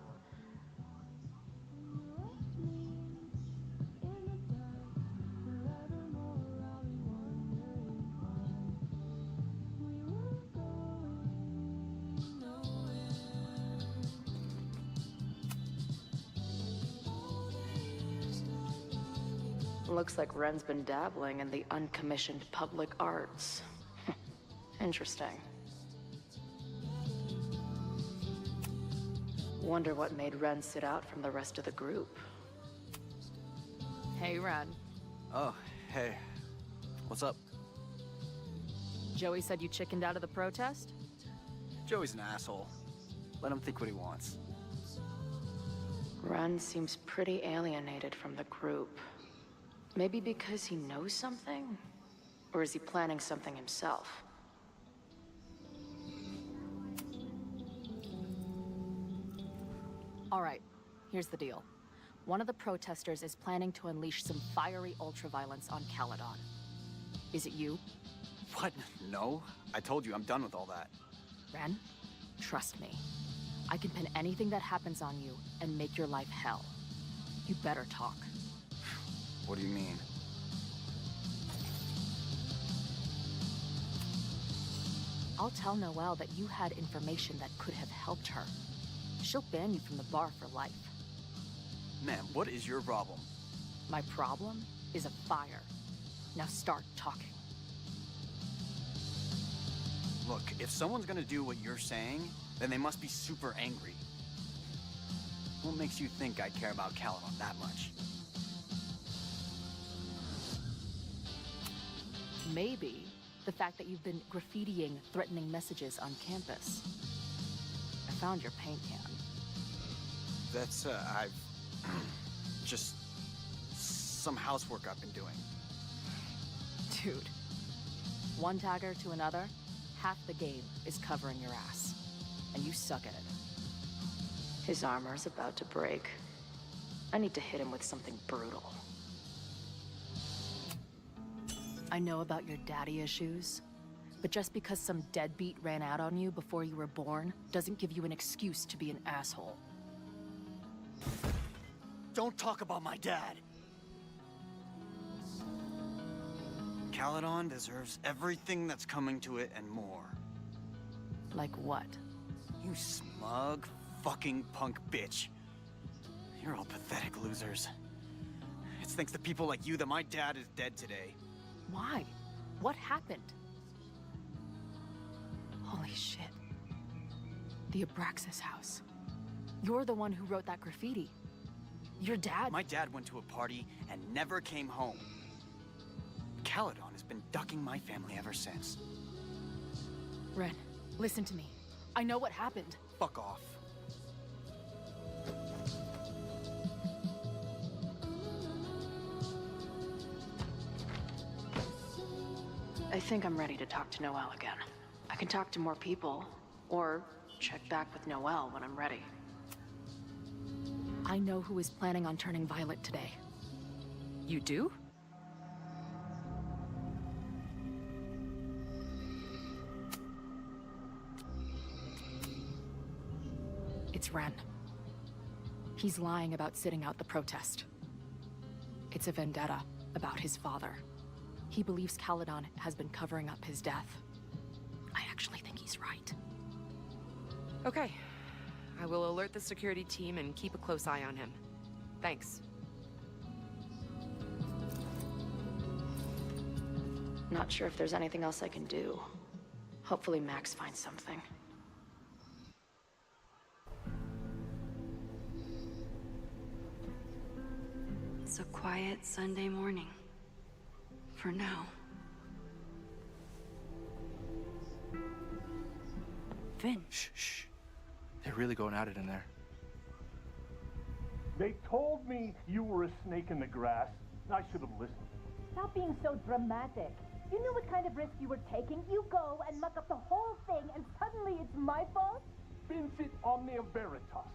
Speaker 16: Looks like Ren's been dabbling in the uncommissioned public arts. Interesting. Wonder what made Ren sit out from the rest of the group.
Speaker 6: Hey, Ren.
Speaker 15: Oh, hey. What's up?
Speaker 6: Joey said you chickened out of the protest?
Speaker 15: Joey's an asshole. Let him think what he wants.
Speaker 16: Ren seems pretty alienated from the group. Maybe because he knows something? Or is he planning something himself?
Speaker 6: All right, here's the deal. One of the protesters is planning to unleash some fiery ultraviolence on Caledon. Is it you?
Speaker 15: What? No. I told you, I'm done with all that.
Speaker 6: Ren, trust me. I can pin anything that happens on you and make your life hell. You better talk.
Speaker 15: What do you mean?
Speaker 6: I'll tell Noelle that you had information that could have helped her. She'll ban you from the bar for life.
Speaker 15: Ma'am, what is your problem?
Speaker 6: My problem is a fire. Now start talking.
Speaker 15: Look, if someone's gonna do what you're saying, then they must be super angry. What makes you think I care about Caledon that much?
Speaker 6: Maybe the fact that you've been graffitiing threatening messages on campus. I found your paint can.
Speaker 15: That's, I've... just... some housework I've been doing.
Speaker 6: Dude. One tagger to another, half the game is covering your ass. And you suck at it.
Speaker 16: His armor's about to break. I need to hit him with something brutal.
Speaker 6: I know about your daddy issues, but just because some deadbeat ran out on you before you were born doesn't give you an excuse to be an asshole.
Speaker 15: Don't talk about my dad! Caledon deserves everything that's coming to it and more.
Speaker 6: Like what?
Speaker 15: You smug, fucking punk bitch. You're all pathetic losers. It's thanks to people like you that my dad is dead today.
Speaker 6: Why? What happened? Holy shit. The Abraxas house. You're the one who wrote that graffiti. Your dad...
Speaker 15: My dad went to a party and never came home. Caledon has been ducking my family ever since.
Speaker 6: Ren, listen to me. I know what happened.
Speaker 15: Fuck off.
Speaker 16: I think I'm ready to talk to Noelle again. I can talk to more people, or check back with Noelle when I'm ready.
Speaker 6: I know who is planning on turning violent today.
Speaker 11: You do?
Speaker 6: It's Ren. He's lying about sitting out the protest. It's a vendetta about his father. He believes Caledon has been covering up his death. I actually think he's right.
Speaker 11: Okay. I will alert the security team and keep a close eye on him. Thanks.
Speaker 16: Not sure if there's anything else I can do. Hopefully Max finds something.
Speaker 1: It's a quiet Sunday morning. For now. Vinh.
Speaker 5: Shh. They're really going at it in there.
Speaker 12: They told me you were a snake in the grass. I should have listened.
Speaker 8: Stop being so dramatic. You knew what kind of risk you were taking. You go and muck up the whole thing, and suddenly it's my fault?
Speaker 12: Vincit omnia veritas.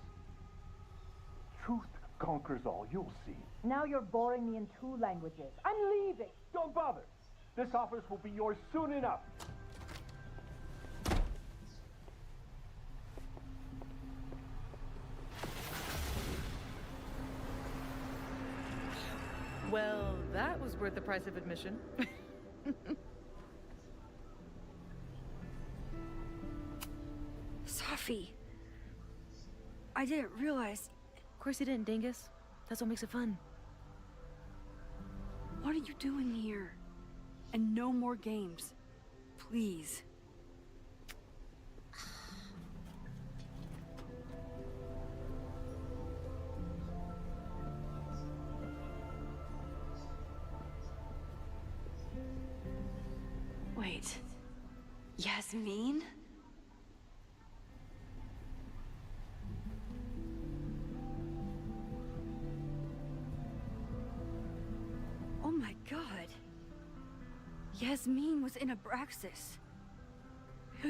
Speaker 12: Truth conquers all, you'll see.
Speaker 8: Now you're boring me in 2 languages. I'm leaving.
Speaker 12: Don't bother. This office will be yours soon enough.
Speaker 21: Well, that was worth the price of admission.
Speaker 1: Safi. I didn't realize...
Speaker 21: Of course you didn't, dingus. That's what makes it fun.
Speaker 1: What are you doing here? And no more games. Please. Wait. Yasmin? Oh my god. Yasmin was in Abraxas.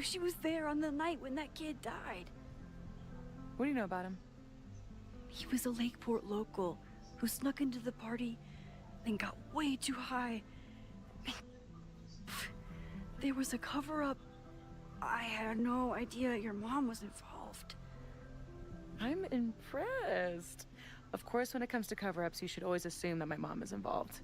Speaker 1: She was there on the night when that kid died.
Speaker 21: What do you know about him?
Speaker 1: He was a Lakeport local who snuck into the party and got way too high. There was a cover-up. I had no idea your mom was involved.
Speaker 21: I'm impressed. Of course, when it comes to cover-ups, you should always assume that my mom is involved.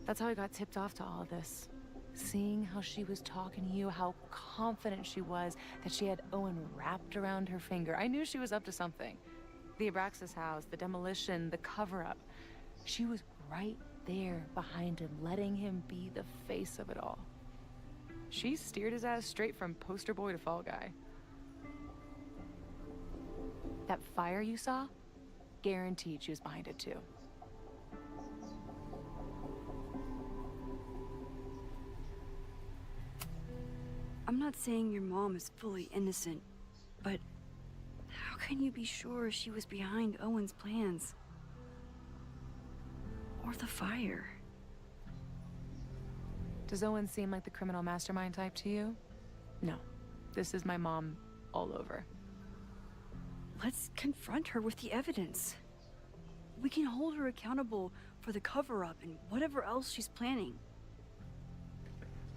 Speaker 21: That's how I got tipped off to all of this. Seeing how she was talking to you, how confident she was that she had Owen wrapped around her finger. I knew she was up to something. The Abraxas house, the demolition, the cover-up. She was right there behind him, letting him be the face of it all. She steered his ass straight from poster boy to fall guy. That fire you saw? Guaranteed she was behind it too.
Speaker 1: I'm not saying your mom is fully innocent, but how can you be sure she was behind Owen's plans? Or the fire?
Speaker 21: Does Owen seem like the criminal mastermind type to you? No. This is my mom all over.
Speaker 1: Let's confront her with the evidence. We can hold her accountable for the cover-up and whatever else she's planning.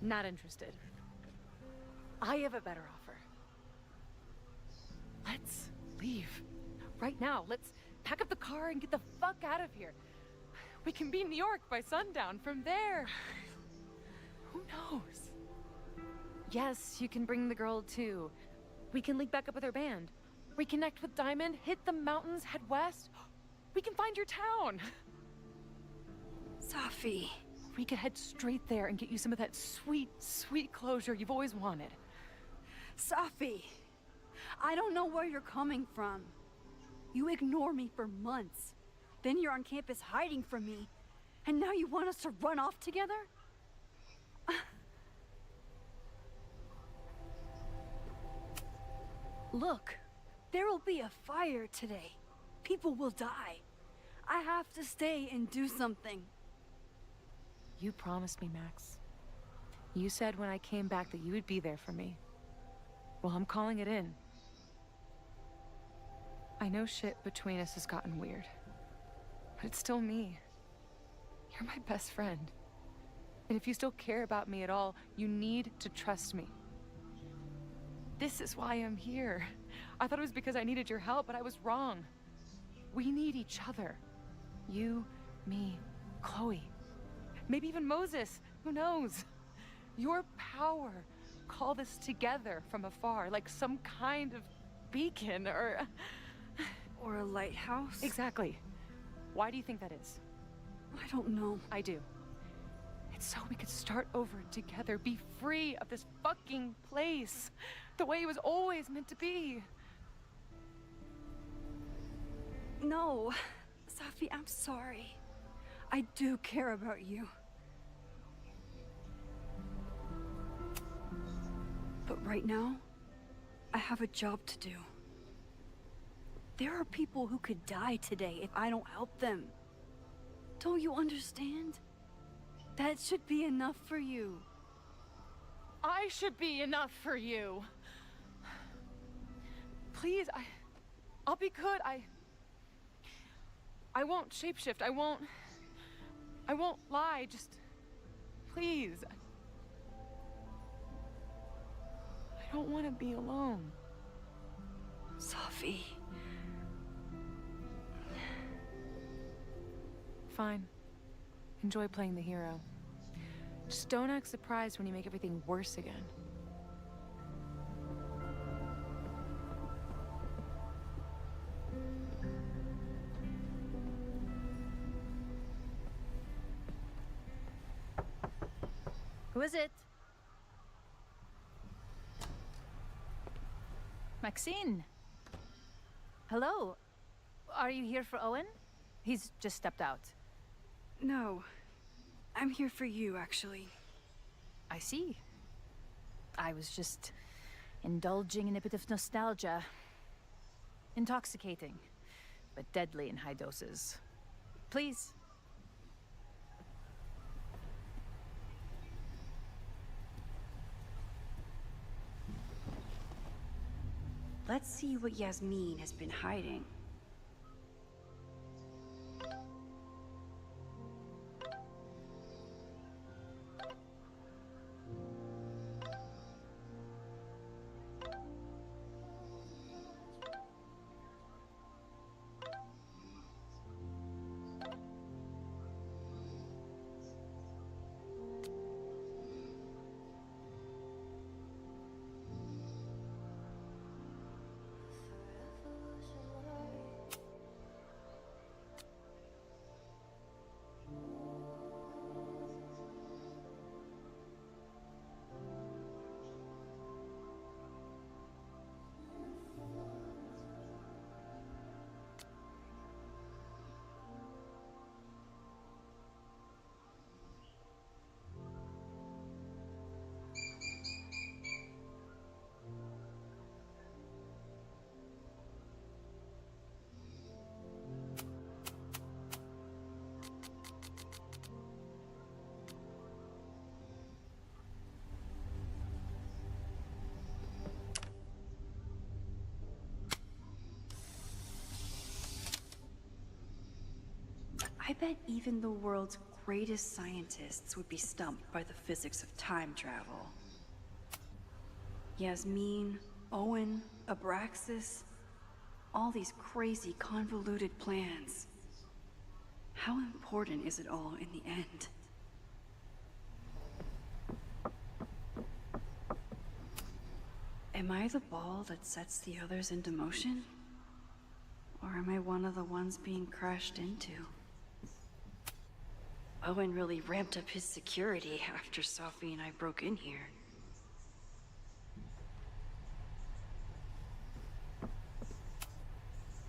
Speaker 21: Not interested. I have a better offer. Let's leave. Right now, let's pack up the car and get the fuck out of here. We can be in New York by sundown. From there, who knows? Yes, you can bring the girl too. We can link back up with her band. Reconnect with Diamond, hit the mountains, head west. We can find your town.
Speaker 1: Safi.
Speaker 21: We could head straight there and get you some of that sweet, sweet closure you've always wanted.
Speaker 1: Safi, I don't know where you're coming from. You ignore me for months. Then you're on campus hiding from me. And now you want us to run off together? Look, there will be a fire today. People will die. I have to stay and do something.
Speaker 21: You promised me, Max. You said when I came back that you would be there for me. Well, I'm calling it in. I know shit between us has gotten weird. But it's still me. You're my best friend. And if you still care about me at all, you need to trust me. This is why I'm here. I thought it was because I needed your help, but I was wrong. We need each other. You, me, Chloe. Maybe even Moses. Who knows? Your power called us together from afar, like some kind of beacon or
Speaker 1: a lighthouse?
Speaker 21: Exactly. Why do you think that is?
Speaker 1: I don't know.
Speaker 21: I do. It's so we could start over together, be free of this fucking place, the way it was always meant to be.
Speaker 1: No, Safi, I'm sorry. I do care about you. But right now, I have a job to do. There are people who could die today if I don't help them. Don't you understand? That should be enough for you.
Speaker 21: I should be enough for you. Please, I'll be good. I won't shapeshift. I won't lie. Just please. I don't want to be alone.
Speaker 1: Safi.
Speaker 21: Fine. Enjoy playing the hero. Just don't act surprised when you make everything worse again.
Speaker 17: Who is it? Maxine. Hello. Are you here for Owen? He's just stepped out.
Speaker 1: No. I'm here for you, actually.
Speaker 17: I see. I was just indulging in a bit of nostalgia. Intoxicating, but deadly in high doses. Please.
Speaker 22: Let's see what Yasmin has been hiding.
Speaker 1: I bet even the world's greatest scientists would be stumped by the physics of time travel. Yasmin, Owen, Abraxas, all these crazy, convoluted plans. How important is it all in the end? Am I the ball that sets the others into motion? Or am I one of the ones being crashed into? Owen really ramped up his security after Sophie and I broke in here.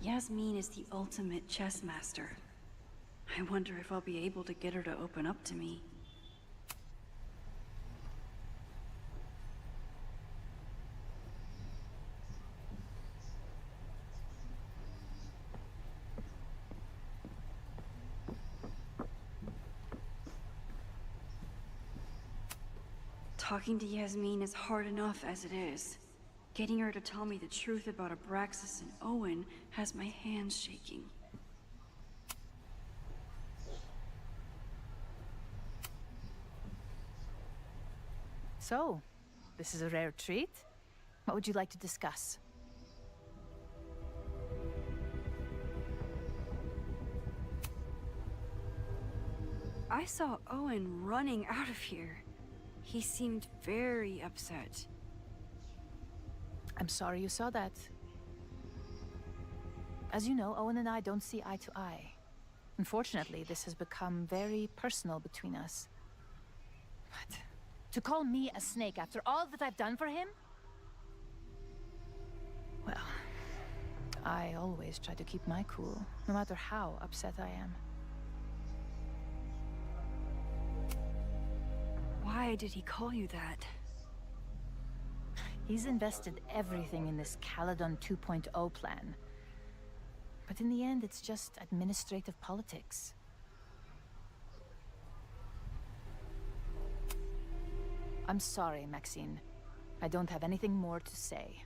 Speaker 1: Yasmin is the ultimate chess master. I wonder if I'll be able to get her to open up to me. Talking to Yasmin is hard enough as it is. Getting her to tell me the truth about Abraxas and Owen has my hands shaking.
Speaker 17: So, this is a rare treat. What would you like to discuss?
Speaker 1: I saw Owen running out of here. He seemed very upset.
Speaker 17: I'm sorry you saw that. As you know, Owen and I don't see eye to eye. Unfortunately, this has become very personal between us. But to call me a snake after all that I've done for him? Well, I always try to keep my cool, no matter how upset I am.
Speaker 1: Why did he call you that?
Speaker 17: He's invested everything in this Caledon 2.0 plan. But in the end, it's just administrative politics. I'm sorry, Maxine. I don't have anything more to say.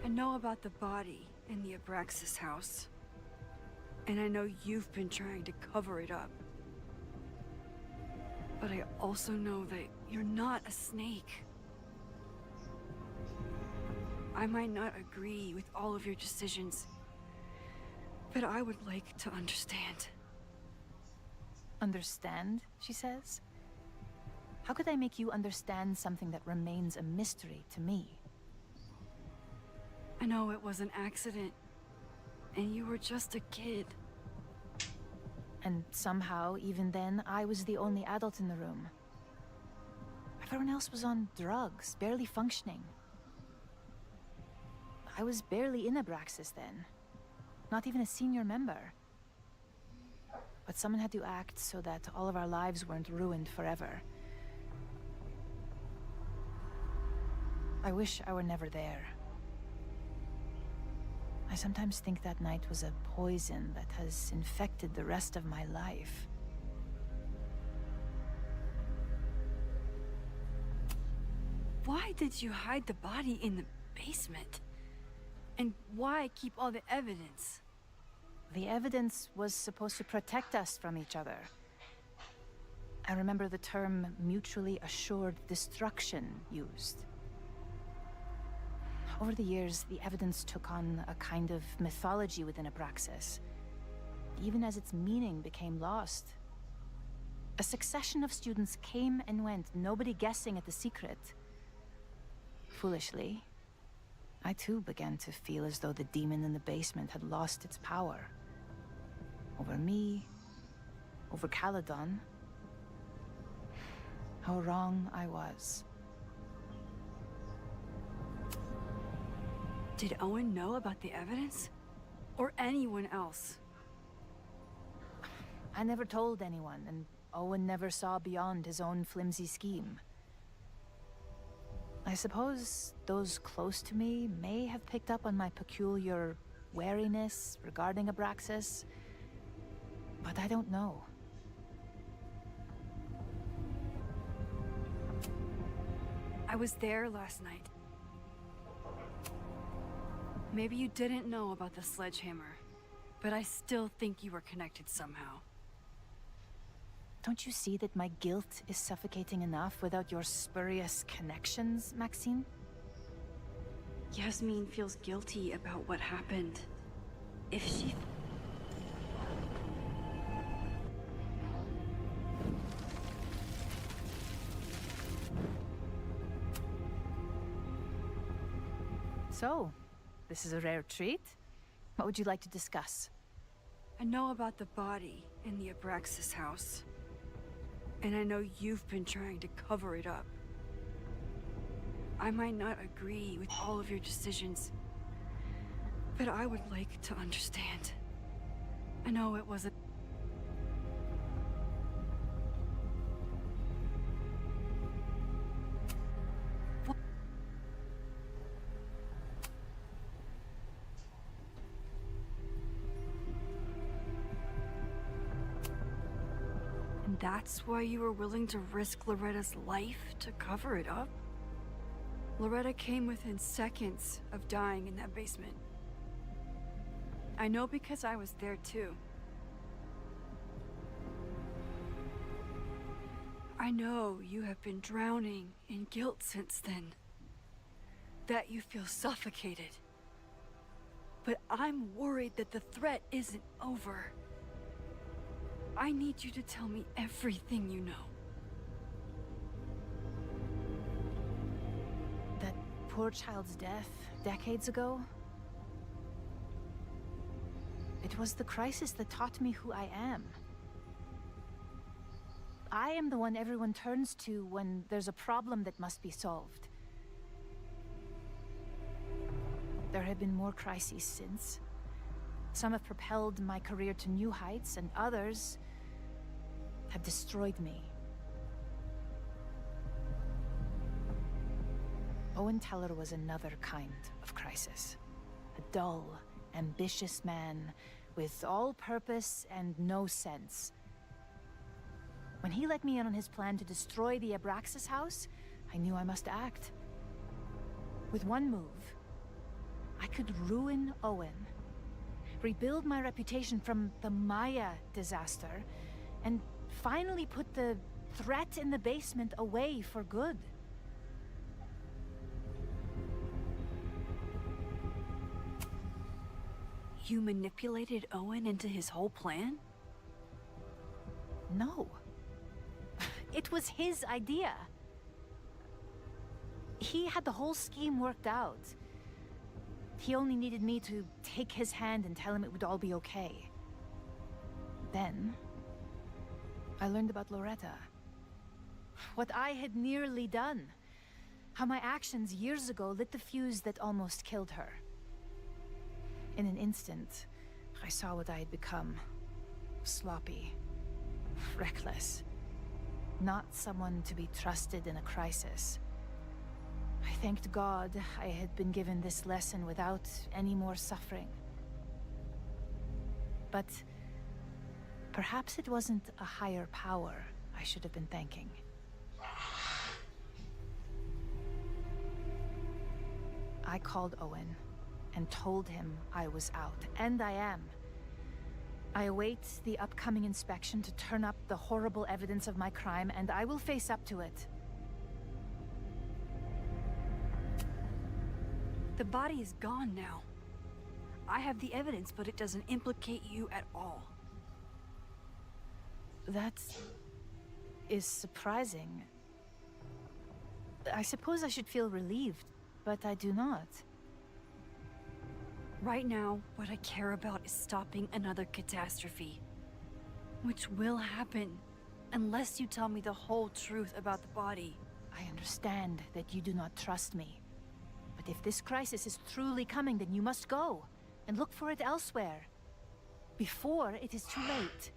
Speaker 1: I know about the body in the Abraxas house. And I know you've been trying to cover it up. But I also know that you're not a snake. I might not agree with all of your decisions, but I would like to understand.
Speaker 17: Understand, she says? How could I make you understand something that remains a mystery to me?
Speaker 1: I know it was an accident, and you were just a kid.
Speaker 17: And somehow, even then, I was the only adult in the room. Everyone else was on drugs, barely functioning. I was barely in Abraxas then. Not even a senior member. But someone had to act so that all of our lives weren't ruined forever. I wish I were never there. I sometimes think that night was a poison that has infected the rest of my life.
Speaker 1: Why did you hide the body in the basement? And why keep all the evidence?
Speaker 17: The evidence was supposed to protect us from each other. I remember the term mutually assured destruction used. Over the years, the evidence took on a kind of mythology within Abraxas, even as its meaning became lost. A succession of students came and went, nobody guessing at the secret. Foolishly, I too began to feel as though the demon in the basement had lost its power. Over me, over Caledon. How wrong I was.
Speaker 1: Did Owen know about the evidence? Or anyone else?
Speaker 17: I never told anyone, and Owen never saw beyond his own flimsy scheme. I suppose those close to me may have picked up on my peculiar wariness regarding Abraxas, but I don't know.
Speaker 1: I was there last night. Maybe you didn't know about the sledgehammer, but I still think you were connected somehow.
Speaker 17: Don't you see that my guilt is suffocating enough without your spurious connections, Maxine?
Speaker 1: Yasmin feels guilty about what happened. If she...
Speaker 17: So, this is a rare treat. What would you like to discuss?
Speaker 1: I know about the body in the Abraxas house. And I know you've been trying to cover it up. I might not agree with all of your decisions, but I would like to understand. I know it wasn't... And that's why you were willing to risk Loretta's life to cover it up? Loretta came within seconds of dying in that basement. I know because I was there too. I know you have been drowning in guilt since then. That you feel suffocated. But I'm worried that the threat isn't over. I need you to tell me everything you know.
Speaker 17: That poor child's death decades ago? It was the crisis that taught me who I am. I am the one everyone turns to when there's a problem that must be solved. There have been more crises since. Some have propelled my career to new heights, and others have destroyed me. Owen Teller was another kind of crisis. A dull, ambitious man with all purpose and no sense. When he let me in on his plan to destroy the Abraxas house, I knew I must act. With one move, I could ruin Owen, rebuild my reputation from the Maya disaster, and finally put the threat in the basement away for good.
Speaker 1: You manipulated Owen into his whole plan?
Speaker 17: No. It was his idea. He had the whole scheme worked out. He only needed me to take his hand and tell him it would all be okay. Then, I learned about Loretta. What I had nearly done. How my actions years ago lit the fuse that almost killed her. In an instant, I saw what I had become. Sloppy. Reckless. Not someone to be trusted in a crisis. I thanked God I had been given this lesson without any more suffering. But perhaps it wasn't a higher power I should have been thanking. I called Owen and told him I was out, and I am. I await the upcoming inspection to turn up the horrible evidence of my crime, and I will face up to it.
Speaker 1: The body is gone now. I have the evidence, but it doesn't implicate you at all.
Speaker 17: That is surprising. I suppose I should feel relieved, but I do not.
Speaker 1: Right now, what I care about is stopping another catastrophe. Which will happen, unless you tell me the whole truth about the body.
Speaker 17: I understand that you do not trust me. But if this crisis is truly coming, then you must go, and look for it elsewhere. Before it is too late.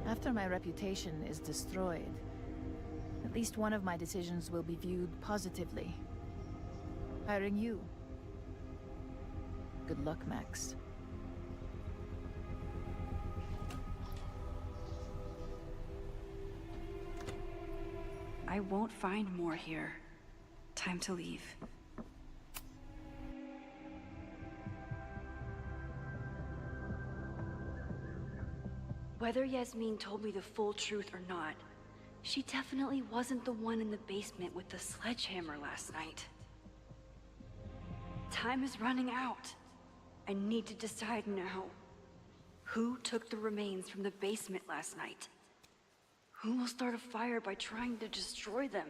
Speaker 17: After my reputation is destroyed, at least one of my decisions will be viewed positively. Hiring you. Good luck, Max.
Speaker 1: I won't find more here. Time to leave. Whether Yasmin told me the full truth or not, she definitely wasn't the one in the basement with the sledgehammer last night. Time is running out. I need to decide now. Who took the remains from the basement last night? Who will start a fire by trying to destroy them?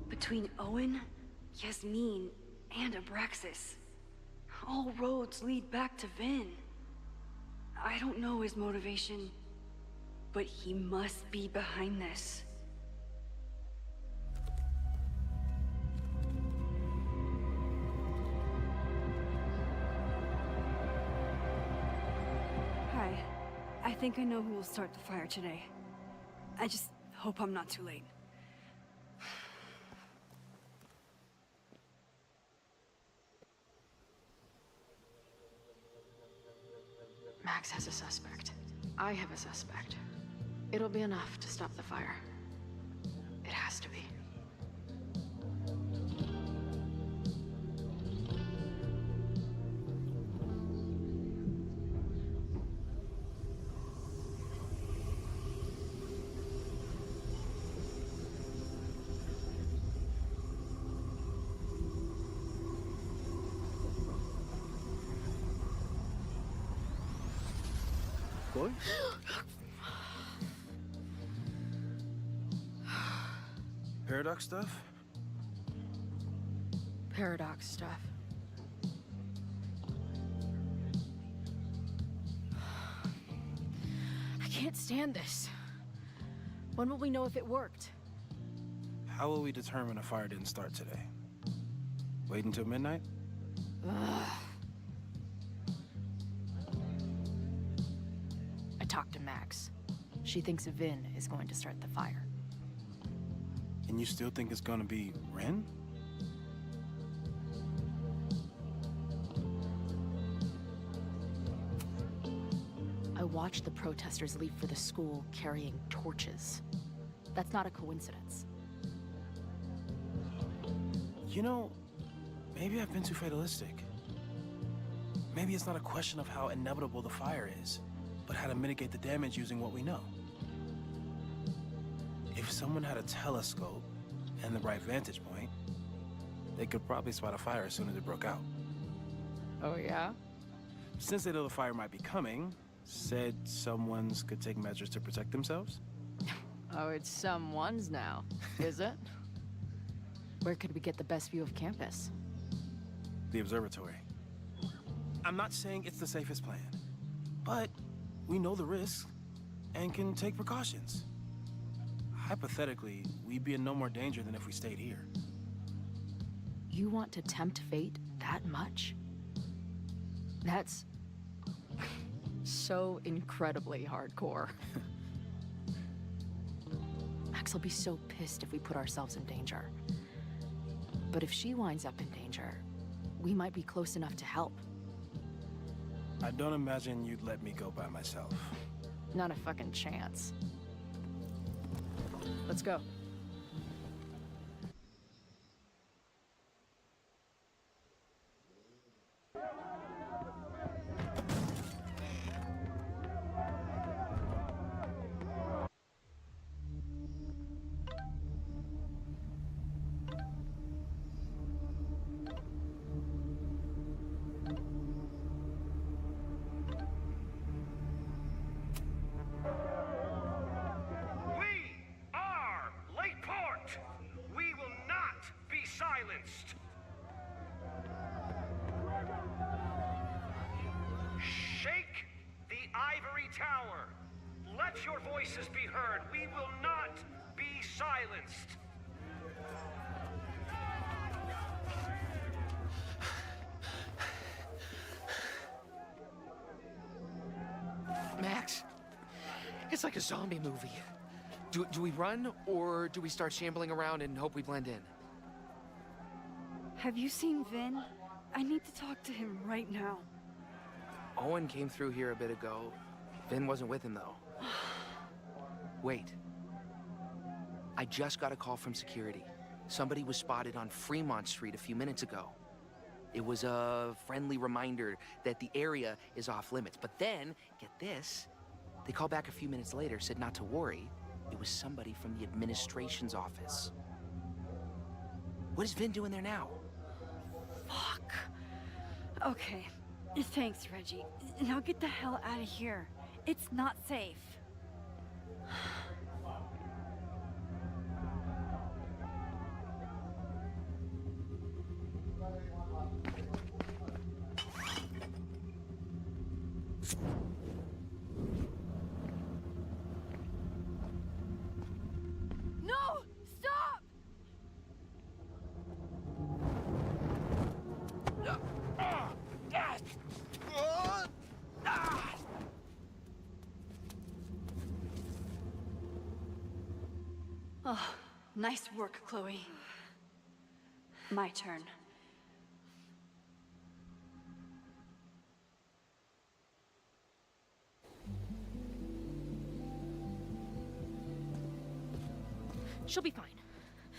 Speaker 1: Between Owen, Yasmin, and Abraxas, all roads lead back to Vinh. I don't know his motivation, but he must be behind this. Hi. I think I know who will start the fire today. I just hope I'm not too late.
Speaker 16: Max has a suspect. I have a suspect. It'll be enough to stop the fire. It has to be.
Speaker 20: Boy? Paradox stuff?
Speaker 16: Paradox stuff. I can't stand this. When will we know if it worked?
Speaker 20: How will we determine a fire didn't start today? Wait until midnight?
Speaker 16: Ugh. I talked to Max. She thinks Vinh is going to start the fire.
Speaker 20: And you still think it's gonna be Ren?
Speaker 16: I watched the protesters leave for the school carrying torches. That's not a coincidence.
Speaker 20: You know, maybe I've been too fatalistic. Maybe it's not a question of how inevitable the fire is, but how to mitigate the damage using what we know. If someone had a telescope and the right vantage point, they could probably spot a fire as soon as it broke out.
Speaker 16: Oh, yeah?
Speaker 20: Since they know the fire might be coming, said someone's could take measures to protect themselves?
Speaker 16: Oh, it's someone's now, is it? Where could we get the best view of campus?
Speaker 20: The observatory. I'm not saying it's the safest plan, but we know the risks and can take precautions. Hypothetically, we'd be in no more danger than if we stayed here.
Speaker 16: You want to tempt fate that much? That's so incredibly hardcore. Max will be so pissed if we put ourselves in danger. But if she winds up in danger, we might be close enough to help.
Speaker 20: I don't imagine you'd let me go by myself.
Speaker 16: Not a fucking chance. Let's go.
Speaker 4: Your voices be heard. We will not be silenced.
Speaker 2: Max, it's like a zombie movie. Do we run, or do we start shambling around and hope we blend in?
Speaker 1: Have you seen Vinh? I need to talk to him right now.
Speaker 5: Owen came through here a bit ago. Vinh wasn't with him, though. Wait. I just got a call from security. Somebody was spotted on Fremont Street a few minutes ago. It was a friendly reminder that the area is off limits. But then, get this, they called back a few minutes later, said not to worry. It was somebody from the administration's office. What is Vinh doing there now?
Speaker 1: Fuck. Okay. Thanks, Reggie. Now get the hell out of here. It's not safe. No! Stop! Oh, nice work, Chloe. My turn.
Speaker 6: She'll be fine.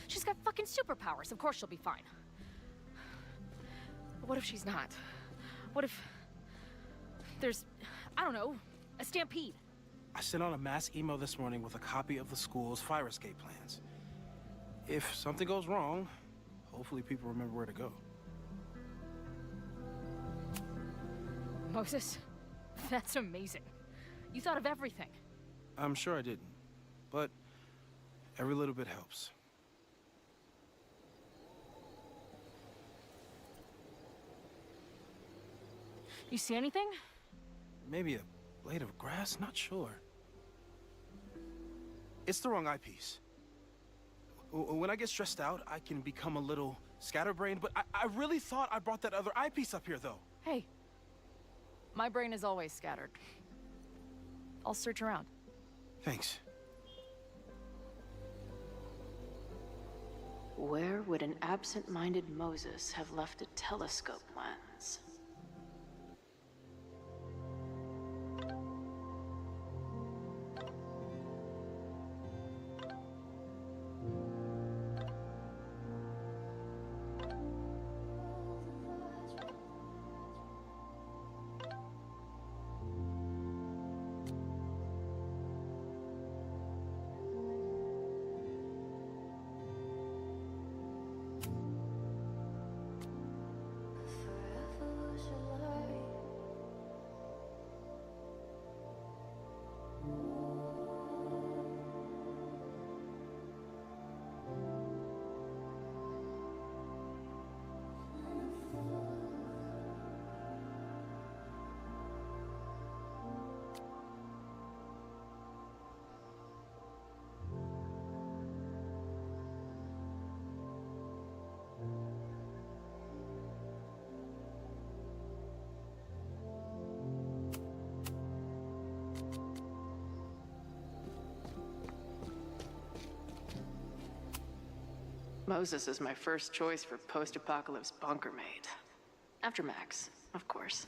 Speaker 6: She's got fucking superpowers. Of course she'll be fine. But what if she's not? What if there's, I don't know, a stampede?
Speaker 20: I sent out a mass email this morning with a copy of the school's fire escape plans. If something goes wrong, hopefully people remember where to go.
Speaker 6: Moses, that's amazing. You thought of everything.
Speaker 20: I'm sure I didn't, but every little bit helps.
Speaker 6: You see anything?
Speaker 20: Maybe a blade of grass, not sure. It's the wrong eyepiece. When I get stressed out, I can become a little scatterbrained, but I really thought I brought that other eyepiece up here, though.
Speaker 6: Hey, my brain is always scattered. I'll search around.
Speaker 20: Thanks.
Speaker 16: Where would an absent-minded Moses have left a telescope lens? Moses is my first choice for post-apocalypse bunker maid. After Max, of course.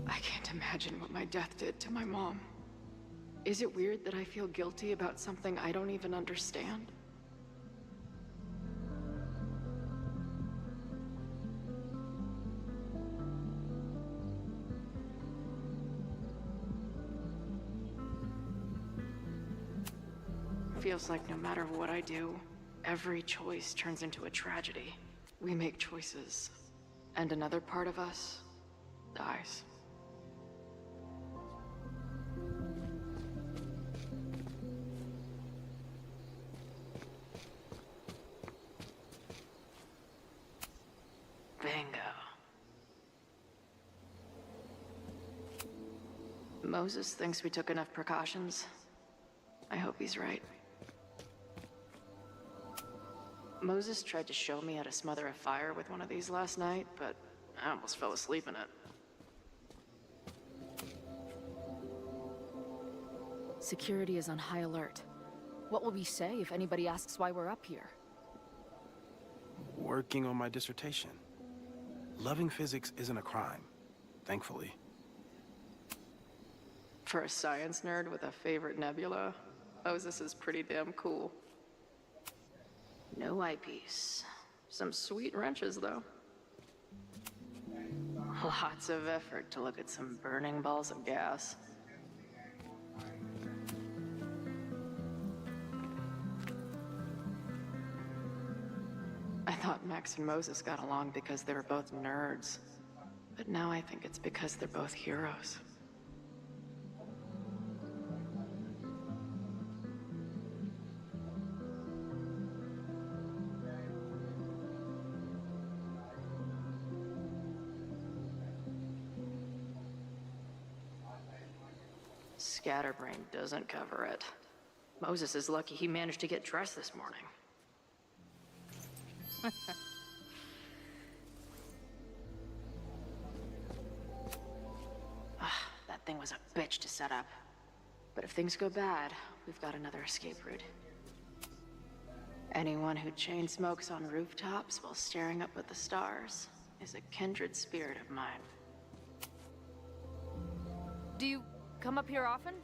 Speaker 16: I can't imagine what my death did to my mom. Is it weird that I feel guilty about something I don't even understand? Feels like no matter what I do, every choice turns into a tragedy. We make choices, and another part of us dies. Bingo. Moses thinks we took enough precautions. I hope he's right. Moses tried to show me how to smother a fire with one of these last night, but I almost fell asleep in it.
Speaker 6: Security is on high alert. What will we say if anybody asks why we're up here?
Speaker 20: Working on my dissertation. Loving physics isn't a crime, thankfully.
Speaker 16: For a science nerd with a favorite nebula, Moses is pretty damn cool. No eyepiece. Some sweet wrenches, though. Lots of effort to look at some burning balls of gas. I thought Max and Moses got along because they were both nerds. But now I think it's because they're both heroes. Scatterbrain doesn't cover it. Moses is lucky he managed to get dressed this morning. That thing was a bitch to set up. But if things go bad, we've got another escape route. Anyone who chain smokes on rooftops while staring up at the stars is a kindred spirit of mine.
Speaker 6: Do you come up here often?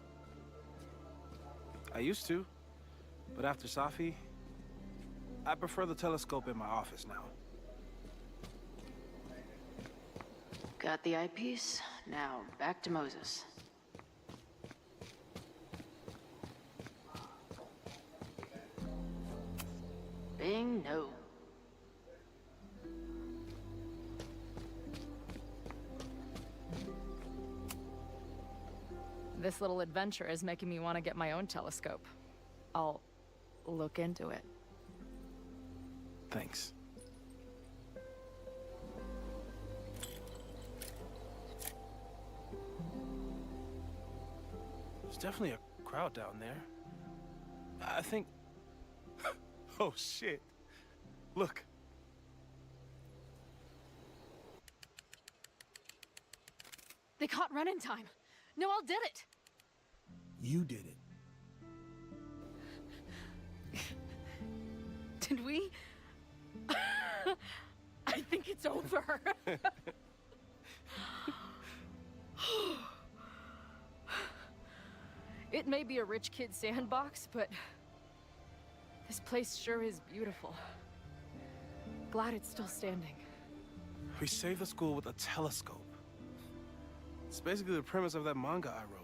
Speaker 20: I used to, but after Safi, I prefer the telescope in my office now.
Speaker 16: Got the eyepiece? Now back to Moses. Bing, no.
Speaker 6: This little adventure is making me want to get my own telescope. I'll look into it.
Speaker 20: Thanks. There's definitely a crowd down there. I think... Oh, shit. Look.
Speaker 6: They caught Run in Time. Noel did it.
Speaker 20: You did it.
Speaker 6: Did we? I think it's over. It may be a rich kid's sandbox, but this place sure is beautiful. Glad it's still standing.
Speaker 20: We saved the school with a telescope. It's basically the premise of that manga I wrote.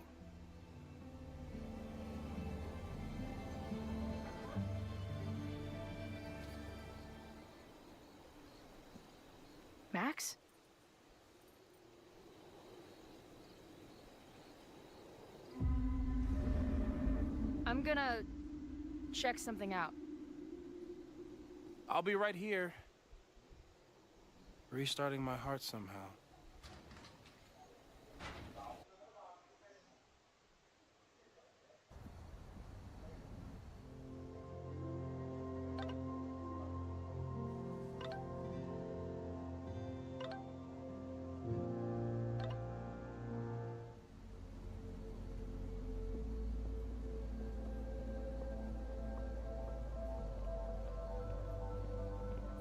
Speaker 6: Max? I'm gonna check something out.
Speaker 20: I'll be right here. Restarting my heart somehow.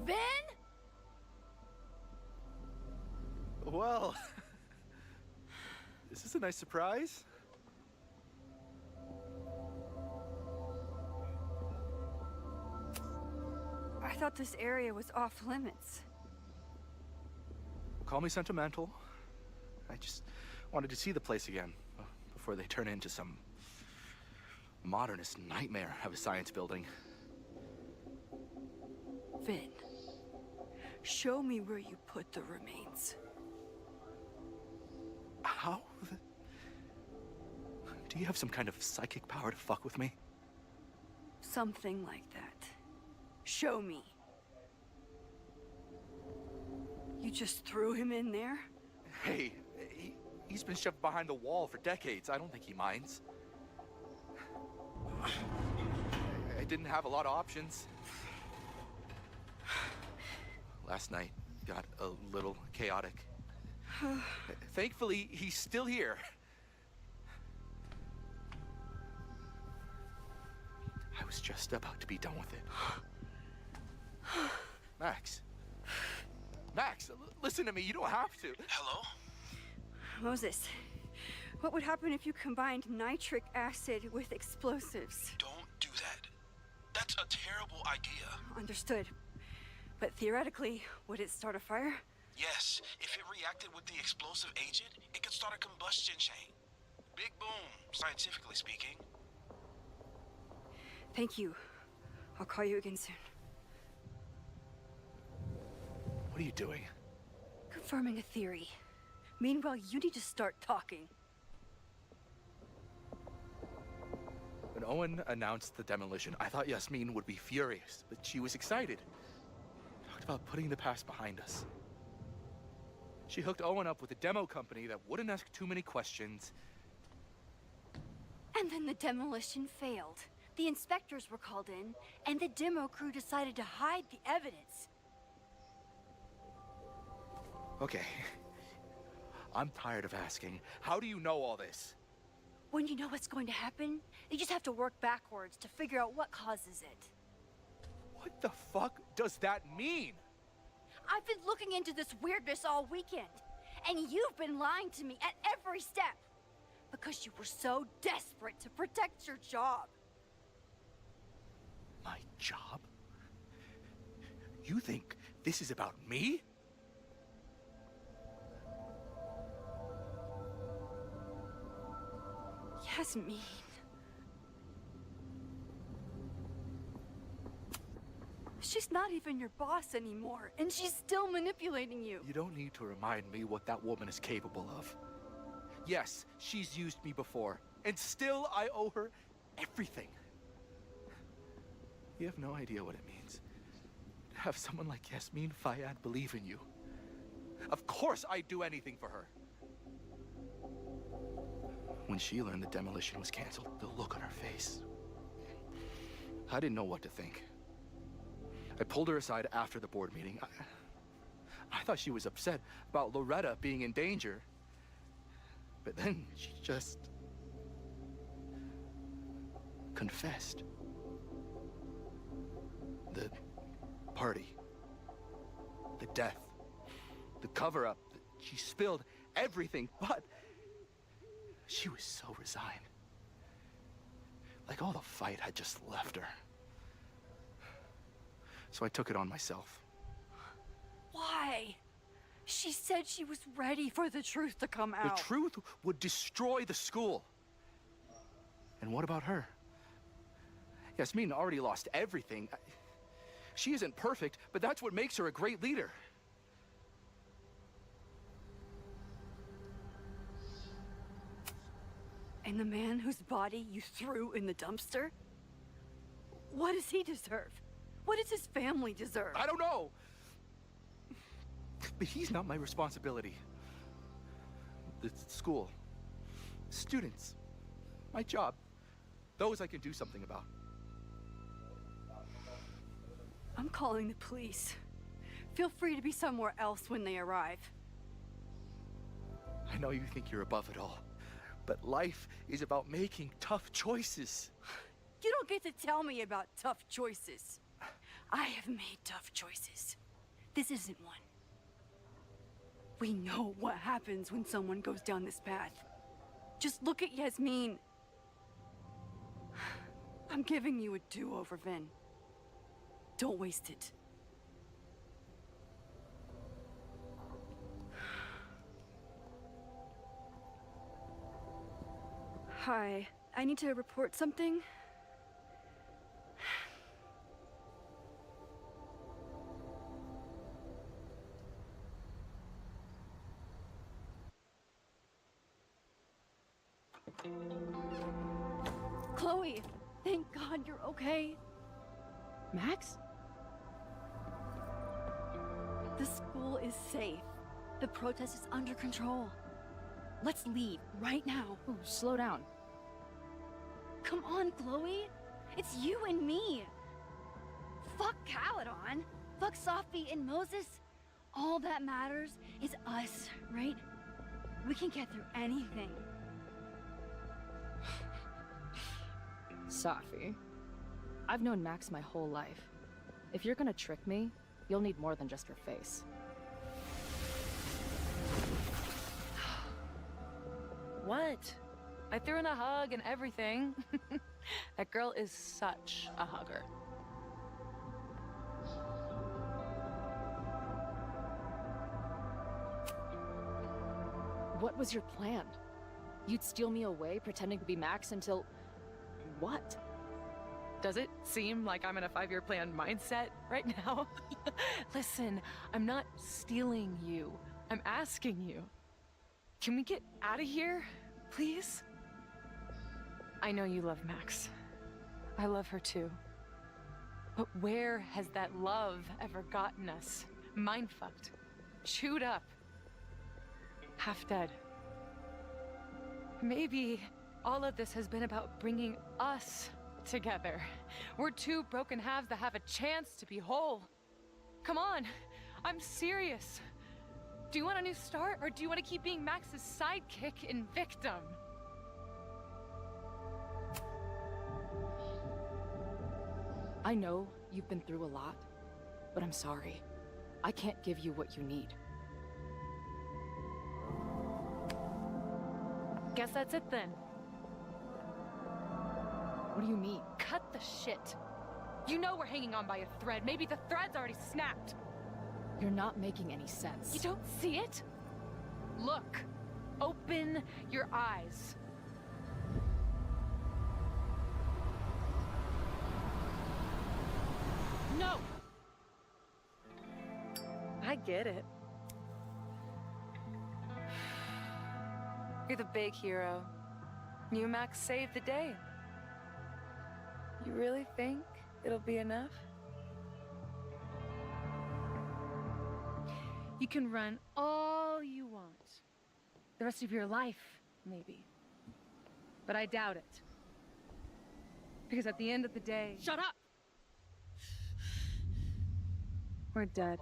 Speaker 6: Vinh?
Speaker 3: Well, is this a nice surprise?
Speaker 1: I thought this area was off limits.
Speaker 3: Call me sentimental. I just wanted to see the place again before they turn into some modernist nightmare of a science building.
Speaker 1: Vinh, show me where you put the remains.
Speaker 3: How? Do you have some kind of psychic power to fuck with me?
Speaker 1: Something like that. Show me. You just threw him in there?
Speaker 3: Hey, he's been shoved behind the wall for decades. I don't think he minds. I didn't have a lot of options. Last night got a little chaotic. Thankfully, he's still here. I was just about to be done with it. Max. Max, listen to me. You don't have to.
Speaker 9: Hello?
Speaker 1: Moses, what would happen if you combined nitric acid with explosives?
Speaker 9: Don't do that. That's a terrible idea.
Speaker 1: Understood. But theoretically, would it start a fire?
Speaker 9: Yes, if it reacted with the explosive agent, it could start a combustion chain. Big boom, scientifically speaking.
Speaker 1: Thank you. I'll call you again soon.
Speaker 3: What are you doing?
Speaker 1: Confirming a theory. Meanwhile, you need to start talking.
Speaker 3: When Owen announced the demolition, I thought Yasmin would be furious, but she was excited. Talked about putting the past behind us. She hooked Owen up with a demo company that wouldn't ask too many questions.
Speaker 1: And then the demolition failed. The inspectors were called in, and the demo crew decided to hide the evidence.
Speaker 3: Okay. I'm tired of asking. How do you know all this?
Speaker 1: When you know what's going to happen, you just have to work backwards to figure out what causes it.
Speaker 3: What the fuck does that mean?
Speaker 1: I've been looking into this weirdness all weekend, and you've been lying to me at every step because you were so desperate to protect your job.
Speaker 3: My job? You think this is about me?
Speaker 1: Yasmin. She's not even your boss anymore, and she's still manipulating you.
Speaker 3: You don't need to remind me what that woman is capable of. Yes, she's used me before, and still I owe her everything. You have no idea what it means to have someone like Yasmin Fayyad believe in you. Of course I'd do anything for her. When she learned the demolition was canceled, the look on her face. I didn't know what to think. I pulled her aside after the board meeting. I thought she was upset about Loretta being in danger. But then she just confessed. The party, the death, the cover-up, she spilled everything, but she was so resigned. Like all the fight had just left her. So I took it on myself.
Speaker 1: Why? She said she was ready for the truth to come out.
Speaker 3: The truth would destroy the school. And what about her? Yasmin already lost everything. She isn't perfect, but that's what makes her a great leader.
Speaker 1: And the man whose body you threw in the dumpster? What does he deserve? What does his family deserve?
Speaker 3: I don't know. But he's not my responsibility. The school, students, my job, those I can do something about.
Speaker 1: I'm calling the police. Feel free to be somewhere else when they arrive.
Speaker 3: I know you think you're above it all, but life is about making tough choices.
Speaker 1: You don't get to tell me about tough choices. I have made tough choices. This isn't one. We know what happens when someone goes down this path. Just look at Yasmin. I'm giving you a do-over, Vinh. Don't waste it. Hi, I need to report something. Chloe, thank God you're okay.
Speaker 6: Max?
Speaker 1: The school is safe. The protest is under control. Let's leave right now.
Speaker 6: Oh, slow down.
Speaker 1: Come on, Chloe. It's you and me. Fuck Caledon. Fuck Sophie and Moses. All that matters is us, right? We can get through anything.
Speaker 6: Sophie. I've known Max my whole life. If you're gonna trick me, you'll need more than just her face. What? I threw in a hug and everything. That girl is such a hugger. What was your plan? You'd steal me away, pretending to be Max until... what? Does it seem like I'm in a 5-year plan mindset right now? Listen, I'm not stealing you. I'm asking you. Can we get out of here, please? I know you love Max. I love her too. But where has that love ever gotten us? Mind-fucked. Chewed up. Half dead. Maybe all of this has been about bringing us together. We're two broken halves that have a chance to be whole. Come on, I'm serious. Do you want a new start, or do you want to keep being Max's sidekick and victim? I know you've been through a lot, but I'm sorry. I can't give you what you need. Guess that's it then. What do you mean? Cut the shit. You know we're hanging on by a thread. Maybe the thread's already snapped. You're not making any sense. You don't see it? Look. Open your eyes. No! I get it. You're the big hero. You and Max saved the day. You really think it'll be enough? You can run all you want. The rest of your life, maybe. But I doubt it. Because at the end of the day... Shut up! We're dead.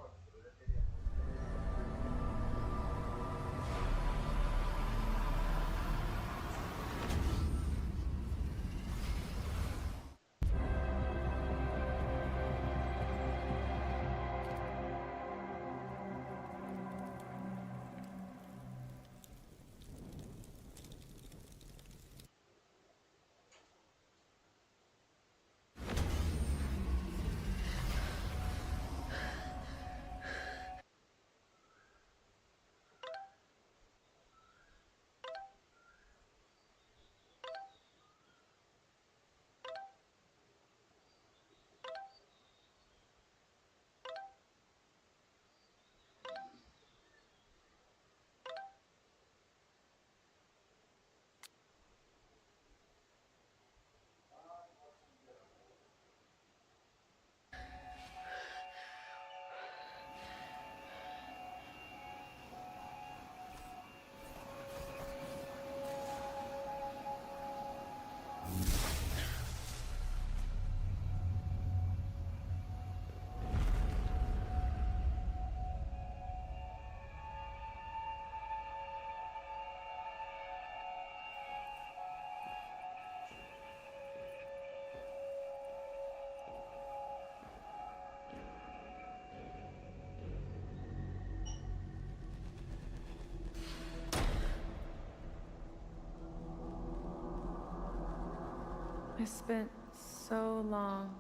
Speaker 6: I spent so long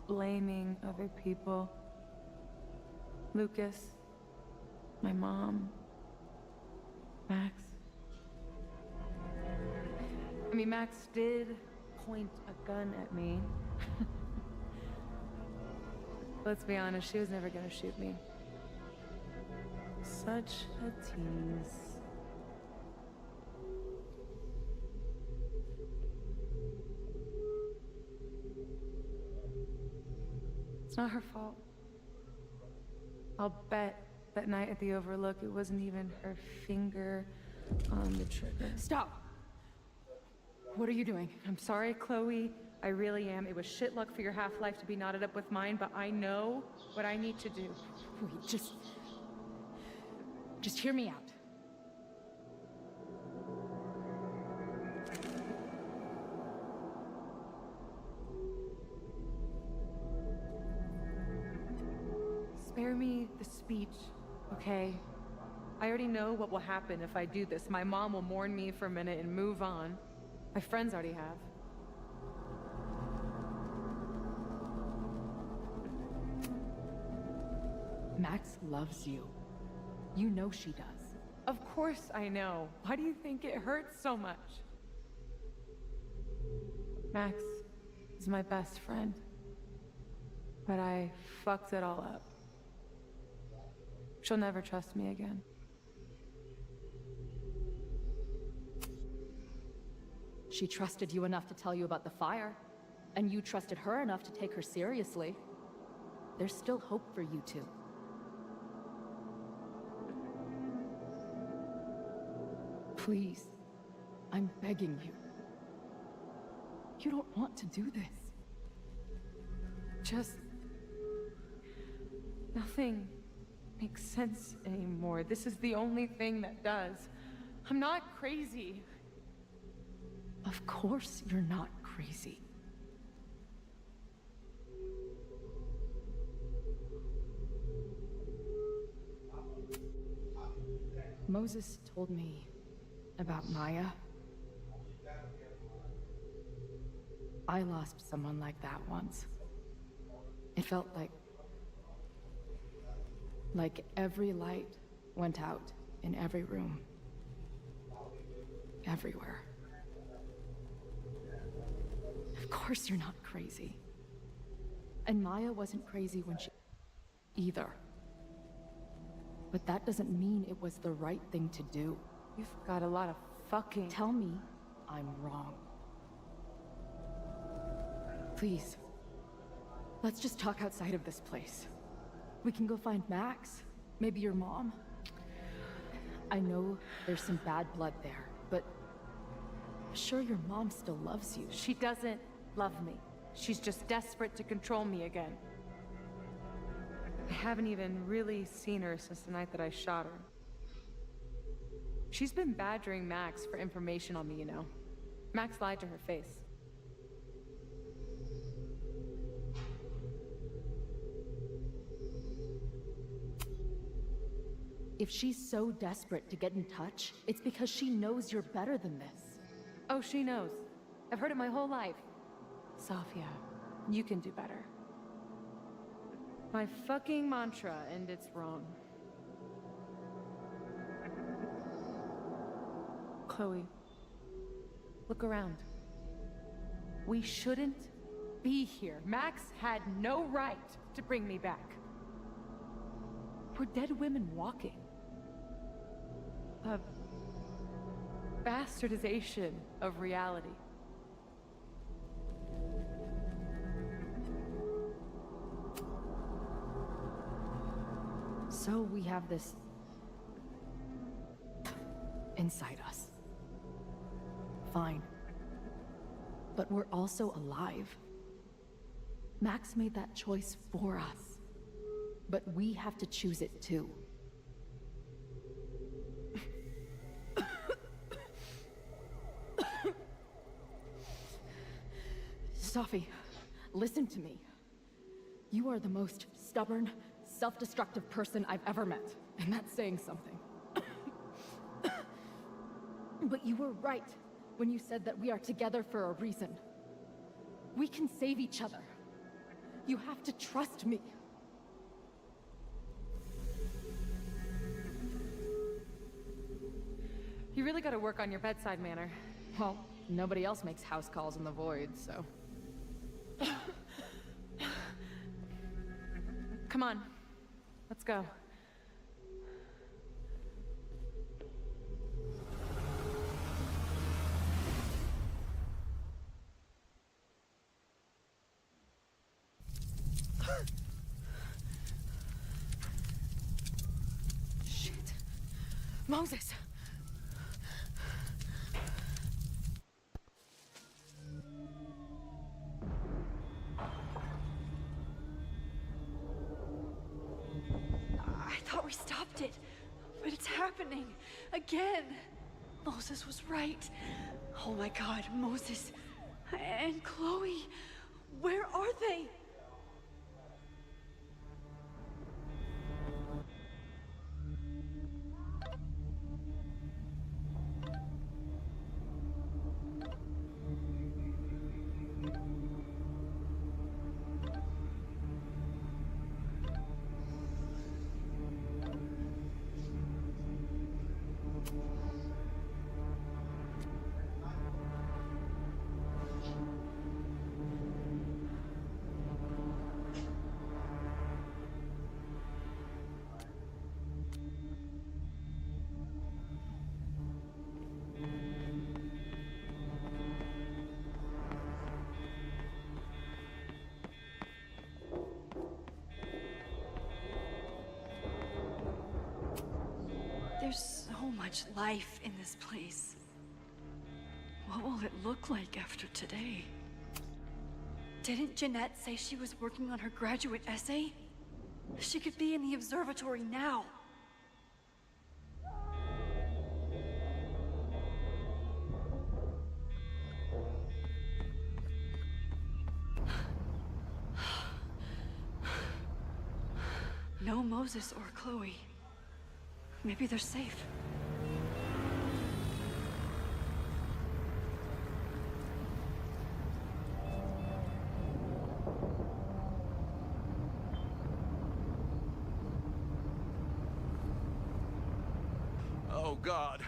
Speaker 6: blaming other people. Lucas, my mom, Max. I mean, Max did point a gun at me. Let's be honest, she was never gonna shoot me. Such a tease. It's not her fault. I'll bet that night at the Overlook it wasn't even her finger on the trigger. Stop! What are you doing? I'm sorry, Chloe. I really am. It was shit luck for your half-life to be knotted up with mine, but I know what I need to do. Wait, just hear me out.
Speaker 21: speech, okay? I already know what will happen if I do this. My mom will mourn me for a minute and move on. My friends already have.
Speaker 11: Max loves you. You know she does.
Speaker 21: Of course I know. Why do you think it hurts so much? Max is my best friend. But I fucked it all up. She'll never trust me again.
Speaker 11: She trusted you enough to tell you about the fire, and you trusted her enough to take her seriously. There's still hope for you two. Please, I'm begging you. You don't want to do this.
Speaker 21: Just... nothing makes sense anymore. This is the only thing that does. I'm not crazy.
Speaker 11: Of course you're not crazy. Moses told me about Maya. I lost someone like that once. It felt like every light went out in every room. Everywhere. Of course you're not crazy. And Maya wasn't crazy when she... either. But that doesn't mean it was the right thing to do.
Speaker 21: You've got a lot of fucking...
Speaker 11: Tell me I'm wrong. Please. Let's just talk outside of this place. We can go find Max. Maybe your mom. I know there's some bad blood there, but... I'm sure your mom still loves you.
Speaker 21: She doesn't love me. She's just desperate to control me again. I haven't even really seen her since the night that I shot her. She's been badgering Max for information on me, you know. Max lied to her face.
Speaker 11: If she's so desperate to get in touch, it's because she knows you're better than this.
Speaker 21: Oh, she knows. I've heard it my whole life. Safia, you can do better. My fucking mantra, and it's wrong. Chloe, look around. We shouldn't be here. Max had no right to bring me back. We're dead women walking. A bastardization of reality.
Speaker 11: So we have this inside us. Fine. But we're also alive. Max made that choice for us. But we have to choose it too. Safi, listen to me. You are the most stubborn, self-destructive person I've ever met, and that's saying something. But you were right when you said that we are together for a reason. We can save each other. You have to trust me.
Speaker 21: You really gotta work on your bedside manner.
Speaker 11: Well, nobody else makes house calls in the void, so...
Speaker 21: Come on, let's go.
Speaker 11: Shit. Moses!
Speaker 1: I thought we stopped it, but it's happening again. Moses was right. Oh my God, Moses and Chloe, where are they? There's so much life in this place. What will it look like after today? Didn't Jeanette say she was working on her graduate essay? She could be in the observatory now. No Moses or Chloe. Maybe they're safe.
Speaker 10: Oh, God.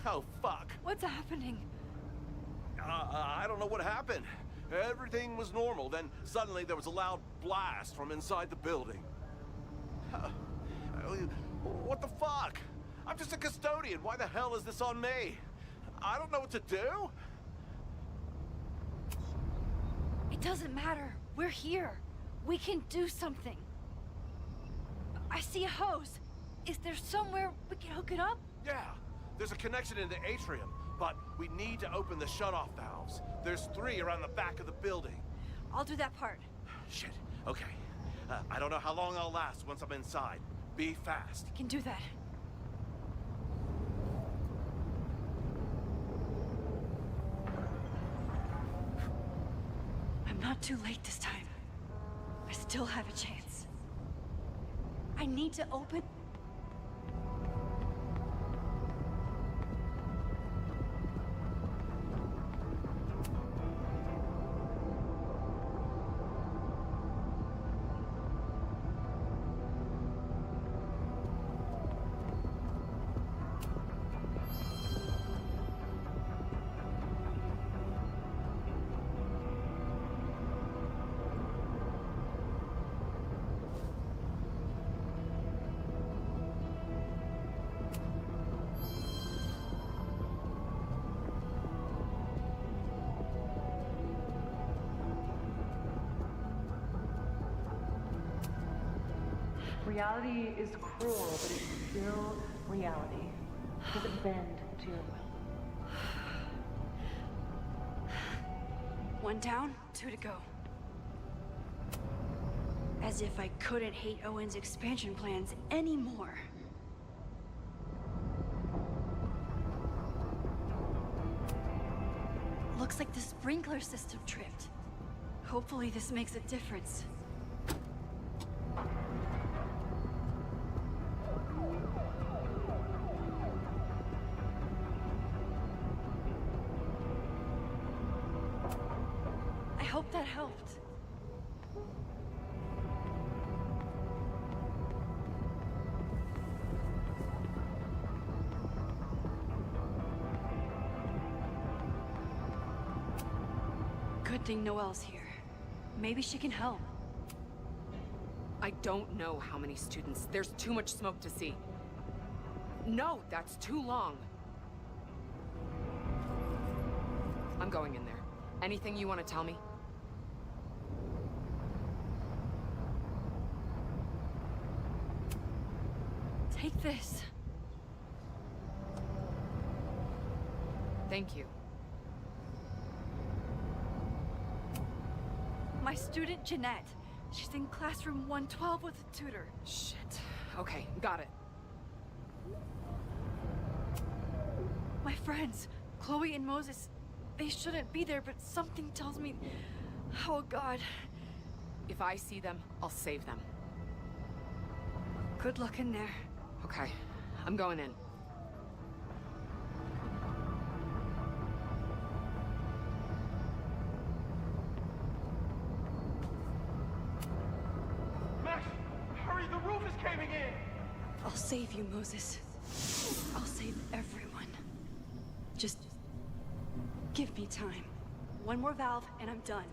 Speaker 10: Oh, fuck.
Speaker 1: What's happening?
Speaker 10: I don't know what happened. Everything was normal, then suddenly there was a loud blast from inside the building. What the fuck? I'm just a custodian. Why the hell is this on me? I don't know what to do.
Speaker 1: It doesn't matter. We're here. We can do something. I see a hose. Is there somewhere we can hook it up?
Speaker 10: Yeah, there's a connection in the atrium, but we need to open the shutoff valves. There's 3 around the back of the building.
Speaker 1: I'll do that part.
Speaker 10: Shit, okay. I don't know how long I'll last once I'm inside. Be fast.
Speaker 1: I can do that. I'm not too late this time. I still have a chance. I need to open...
Speaker 18: Reality is cruel, but it's still reality. It doesn't bend to your will.
Speaker 1: 1 down, 2 to go. As if I couldn't hate Owen's expansion plans anymore. Looks like the sprinkler system tripped. Hopefully this makes a difference. I hope that helped. Good thing Noelle's here. Maybe she can help.
Speaker 11: I don't know how many students. There's too much smoke to see. No, that's too long. I'm going in there. Anything you want to tell me?
Speaker 1: Take this.
Speaker 11: Thank you.
Speaker 1: My student, Jeanette. She's in classroom 112 with a tutor.
Speaker 11: Shit. Okay, got it.
Speaker 1: My friends, Chloe and Moses, they shouldn't be there, but something tells me... Oh, God.
Speaker 11: If I see them, I'll save them.
Speaker 1: Good luck in there.
Speaker 11: Okay, I'm going in.
Speaker 2: Max, hurry, the roof is caving in!
Speaker 1: I'll save you, Moses. I'll save everyone. Just give me time. 1 more valve and I'm done.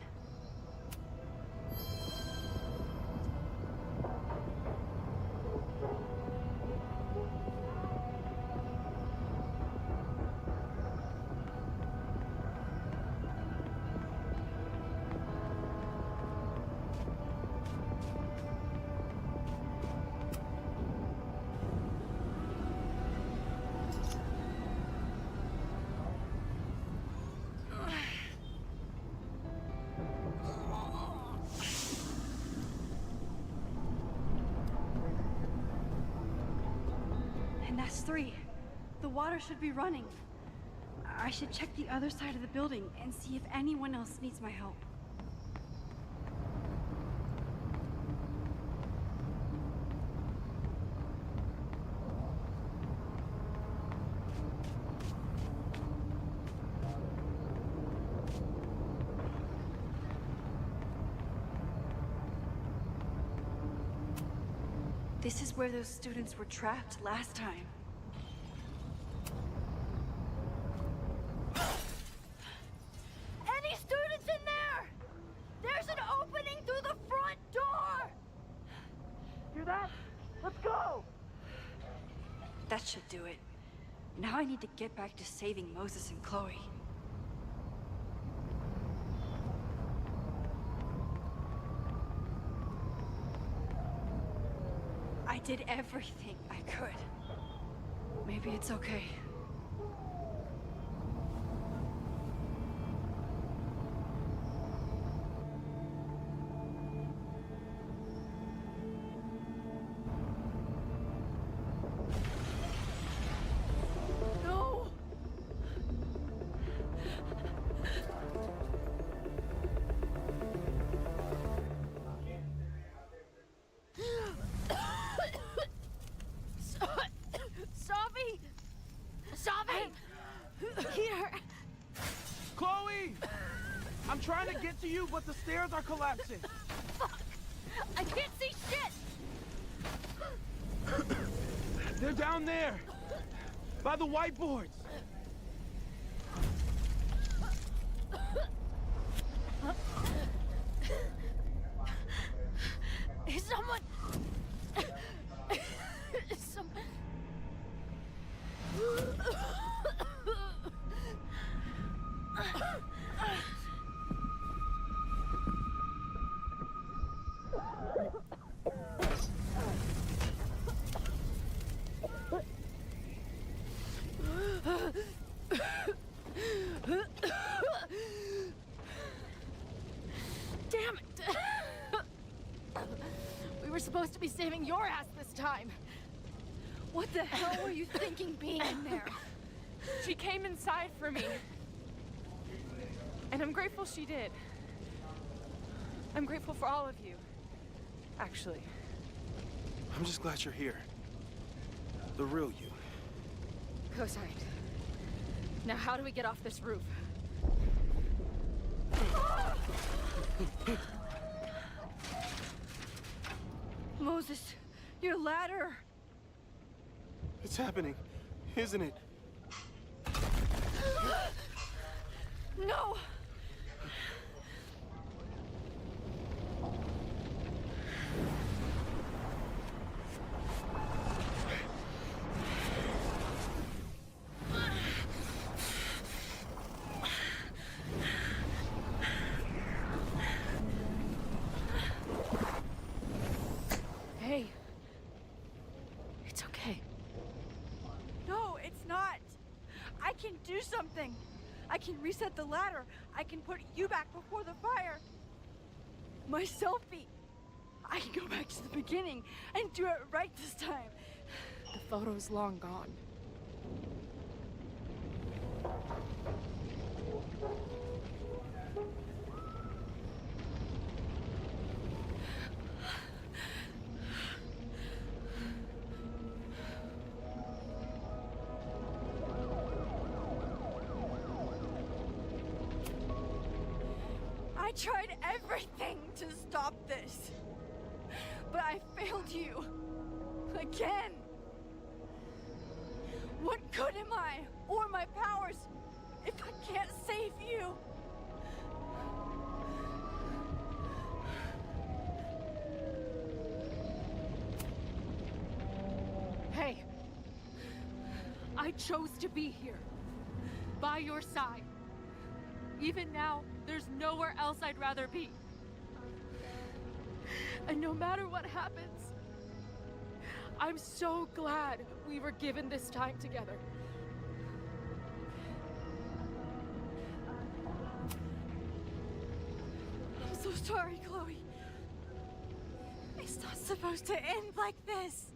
Speaker 1: And that's 3. The water should be running. I should check the other side of the building and see if anyone else needs my help. This is where those students were trapped last time.
Speaker 8: Any students in there? There's an opening through the front door!
Speaker 2: Hear that? Let's go!
Speaker 1: That should do it. Now I need to get back to saving Moses and Chloe. I did everything I could. Maybe it's okay.
Speaker 8: No! Here!
Speaker 2: Chloe! I'm trying to get to you, but the stairs are collapsing.
Speaker 8: Fuck! I can't see shit!
Speaker 2: They're down there! By the whiteboards!
Speaker 8: Is someone... Damn it! We were supposed to be saving your ass this time. What the hell were you thinking being in there?
Speaker 21: She came inside for me. And I'm grateful she did. I'm grateful for all of you. Actually.
Speaker 20: I'm just glad you're here. The real you.
Speaker 6: Co-signed. Now how do we get off this roof?
Speaker 1: Moses, your ladder!
Speaker 20: It's happening, isn't it?
Speaker 1: No!
Speaker 6: Hey. It's okay.
Speaker 1: No, it's not. I can do something. I can reset the ladder. I can put you back before the fire. My selfie. I can go back to the beginning and do it right this time.
Speaker 6: The photo's long gone.
Speaker 1: I tried everything to stop this, but I failed you. Again. What good am I, or my powers, if I can't save you?
Speaker 6: Hey. I chose to be here. By your side. Even now, there's nowhere else I'd rather be. And no matter what happens, I'm so glad we were given this time together.
Speaker 1: I'm so sorry, Chloe. It's not supposed to end like this.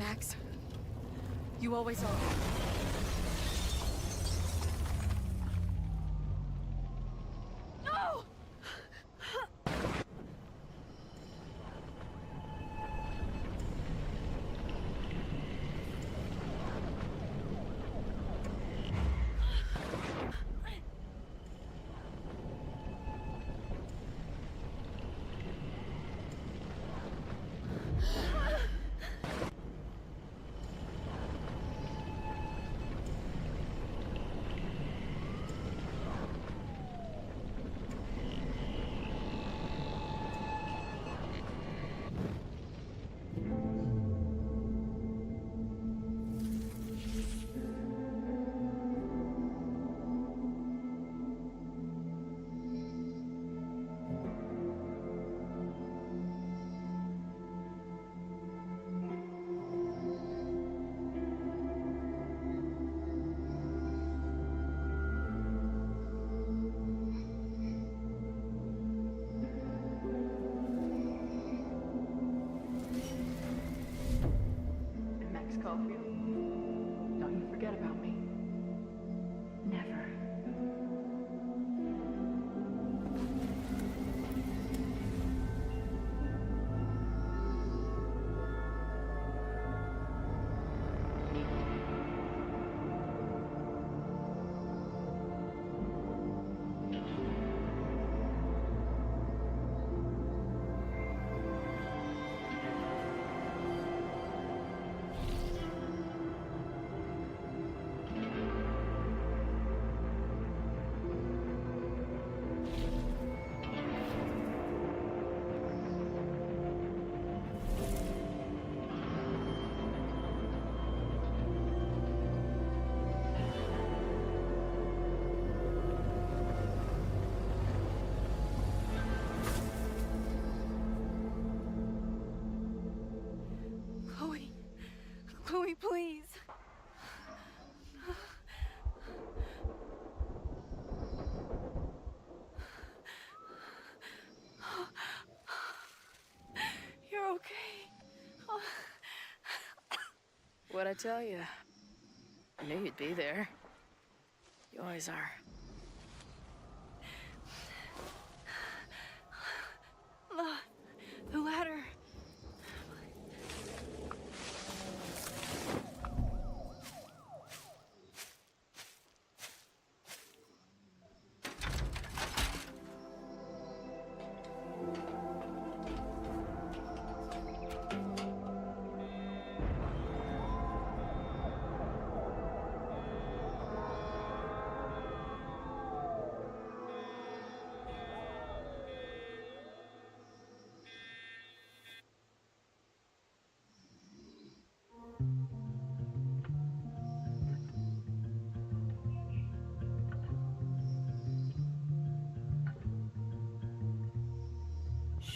Speaker 6: Max. You always are. No!
Speaker 18: Caulfield, don't you forget about me.
Speaker 1: Never.
Speaker 6: Chloe, please. You're okay.
Speaker 16: What'd I tell you? I knew you'd be there. You always are.
Speaker 6: The ladder.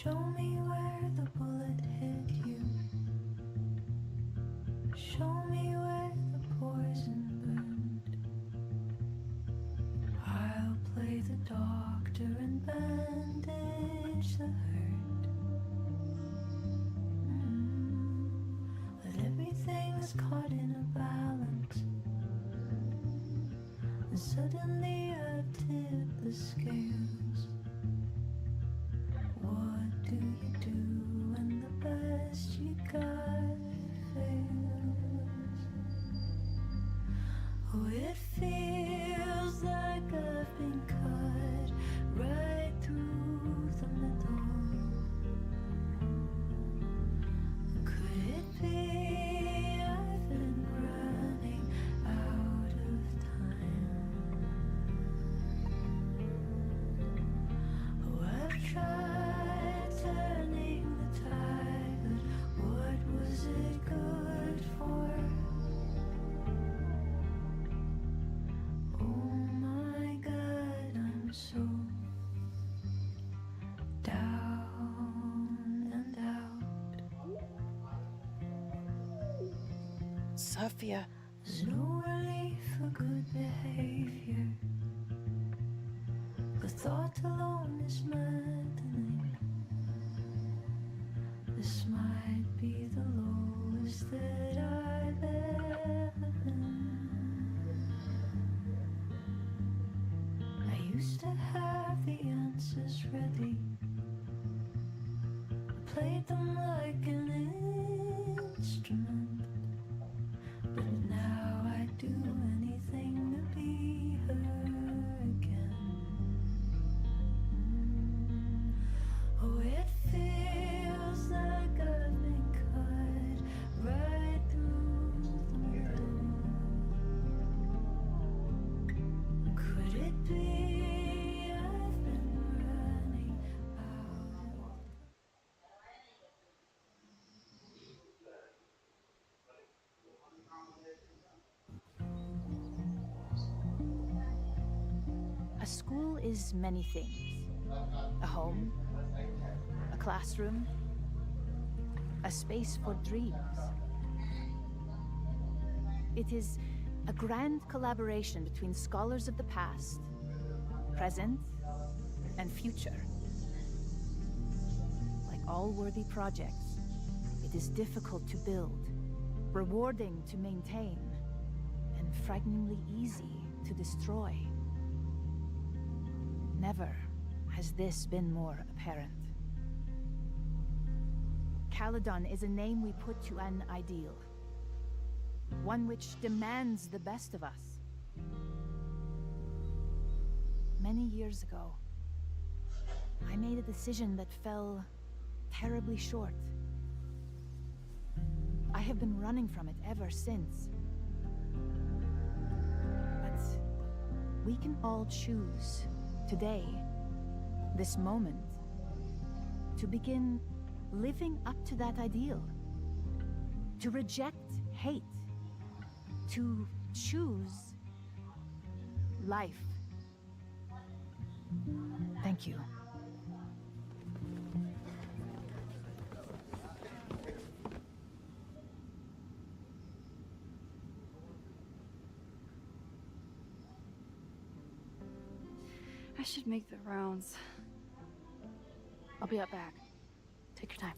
Speaker 14: Show me where the bullet hit you. Show me where the poison burned. I'll play the doctor and bandage the hurt. But everything's caught in a balance. And suddenly I've tipped the scales. What do you do when the best you got fails? Oh, it feels like I've been cut right through the middle. Could it be I've been running out of time? Oh, I've tried turning the tide, but what was it good for? Oh my God, I'm so down and out.
Speaker 16: Sophia.
Speaker 14: There's no relief for good behavior. The thought alone is maddening. This might be the lowest that used to have the answers ready. I played them like an instrument, but now I do anything to be her again. Oh, it feels like I've been cut right through the middle. Could it be I've been running out?
Speaker 17: A school is many things. A home, a classroom, a space for dreams. It is a grand collaboration between scholars of the past, present, and future. Like all worthy projects, it is difficult to build, rewarding to maintain, and frighteningly easy to destroy. Never has this been more apparent. Caledon is a name we put to an ideal. One which demands the best of us. Many years ago, I made a decision that fell terribly short. I have been running from it ever since. But we can all choose today, this moment, to begin living up to that ideal. To reject hate. To choose life. Thank you.
Speaker 1: I should make the rounds.
Speaker 6: I'll be up back. Take your time.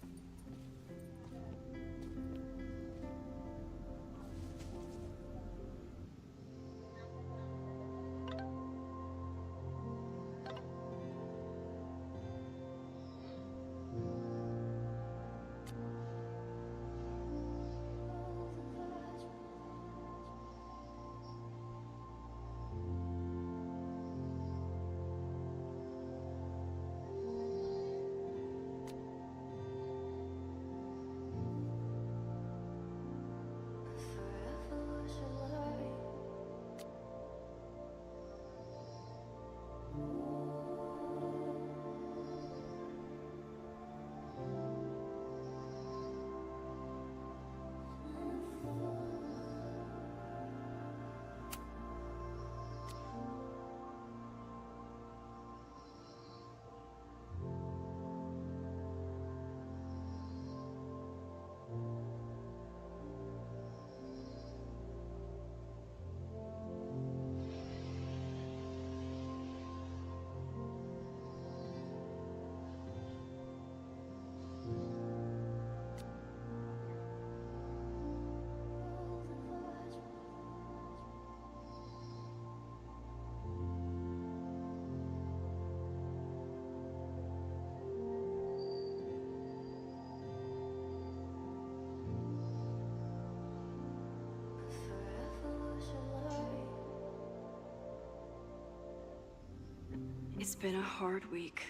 Speaker 1: It's been a hard week.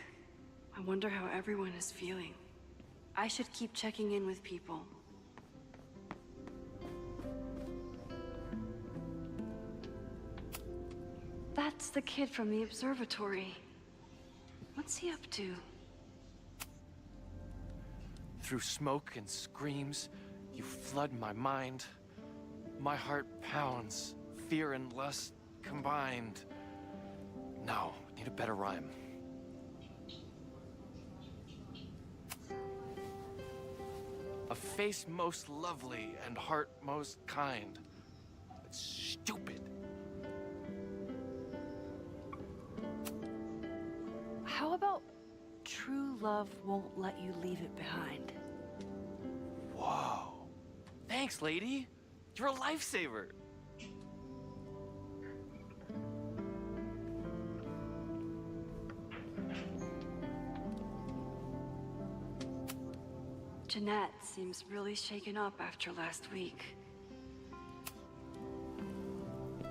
Speaker 1: I wonder how everyone is feeling. I should keep checking in with people. That's the kid from the observatory. What's he up to?
Speaker 5: Through smoke and screams, you flood my mind. My heart pounds, fear and lust combined. No, need a better rhyme. A face most lovely and heart most kind, but stupid.
Speaker 1: How about true love won't let you leave it behind?
Speaker 5: Whoa. Thanks, lady. You're a lifesaver.
Speaker 1: Jeanette seems really shaken up after last week.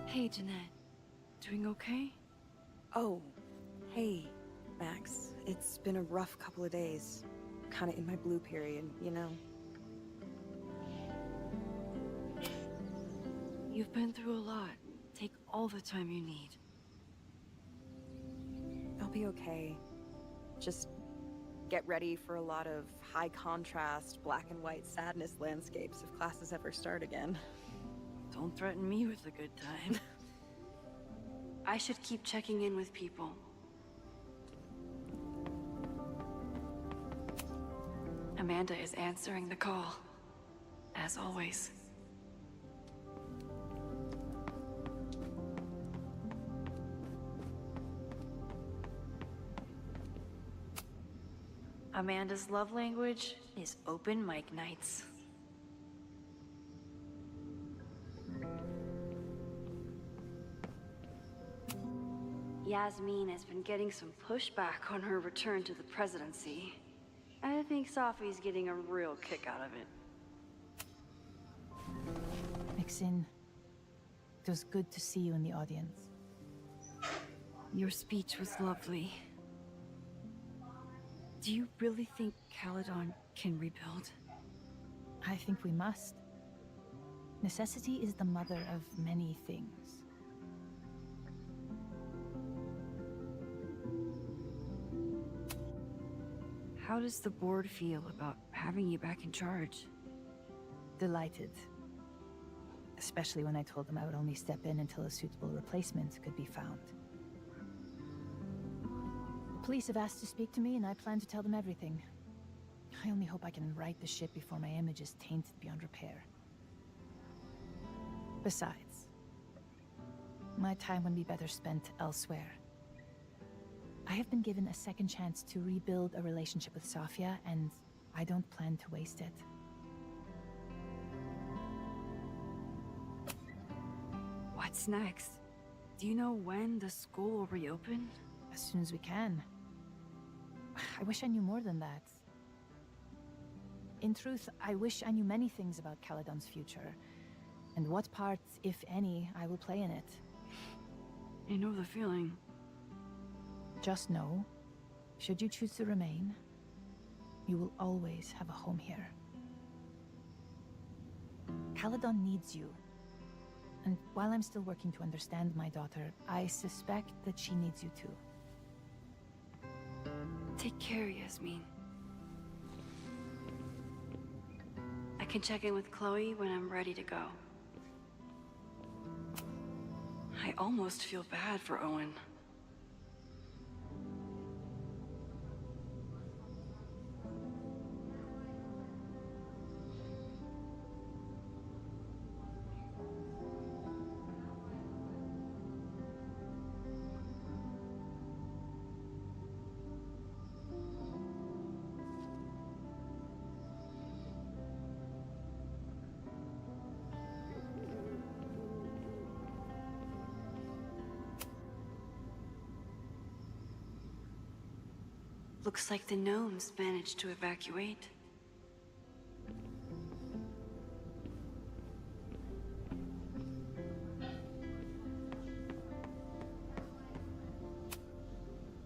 Speaker 1: Hey, Jeanette. Doing okay?
Speaker 7: Oh, hey, Max. It's been a rough couple of days. Kinda in my blue period, you know?
Speaker 1: You've been through a lot. Take all the time you need.
Speaker 7: I'll be okay. Just get ready for a lot of high contrast, black and white sadness landscapes if classes ever start again.
Speaker 1: Don't threaten me with a good time. I should keep checking in with people. Amanda is answering the call, as always. Amanda's love language is open mic nights. Yasmin has been getting some pushback on her return to the presidency. I think Safi's getting a real kick out of it.
Speaker 17: Maxine, it was good to see you in the audience.
Speaker 1: Your speech was lovely. Do you really think Caledon can rebuild?
Speaker 17: I think we must. Necessity is the mother of many things.
Speaker 1: How does the board feel about having you back in charge?
Speaker 17: Delighted. Especially when I told them I would only step in until a suitable replacement could be found. The police have asked to speak to me, and I plan to tell them everything. I only hope I can right the ship before my image is tainted beyond repair. Besides, my time would be better spent elsewhere. I have been given a second chance to rebuild a relationship with Safia, and I don't plan to waste it.
Speaker 1: What's next? Do you know when the school will reopen?
Speaker 17: As soon as we can. I wish I knew more than that. In truth, I wish I knew many things about Caledon's future, and what part, if any, I will play in it.
Speaker 1: I know the feeling.
Speaker 17: Just know, should you choose to remain, you will always have a home here. Caledon needs you. And while I'm still working to understand my daughter, I suspect that she needs you too.
Speaker 1: Take care, Yasmin. I can check in with Chloe when I'm ready to go. I almost feel bad for Owen. Looks like the gnomes managed to evacuate.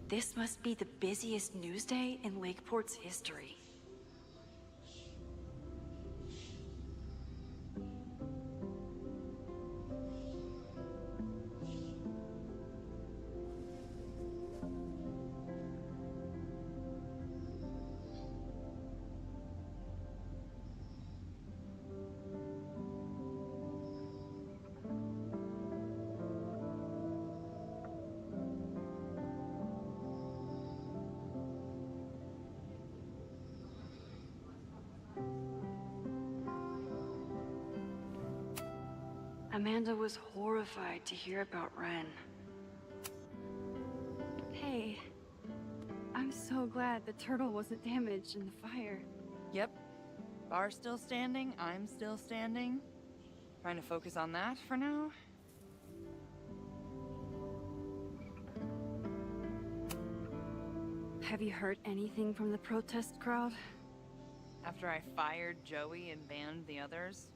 Speaker 1: This must be the busiest news day in Lakeport's history. Amanda was horrified to hear about Ren. Hey, I'm so glad the turtle wasn't damaged in the fire.
Speaker 11: Yep. Bar's still standing, I'm still standing. Trying to focus on that for now.
Speaker 1: Have you heard anything from the protest crowd?
Speaker 13: After I fired Joey and banned the others?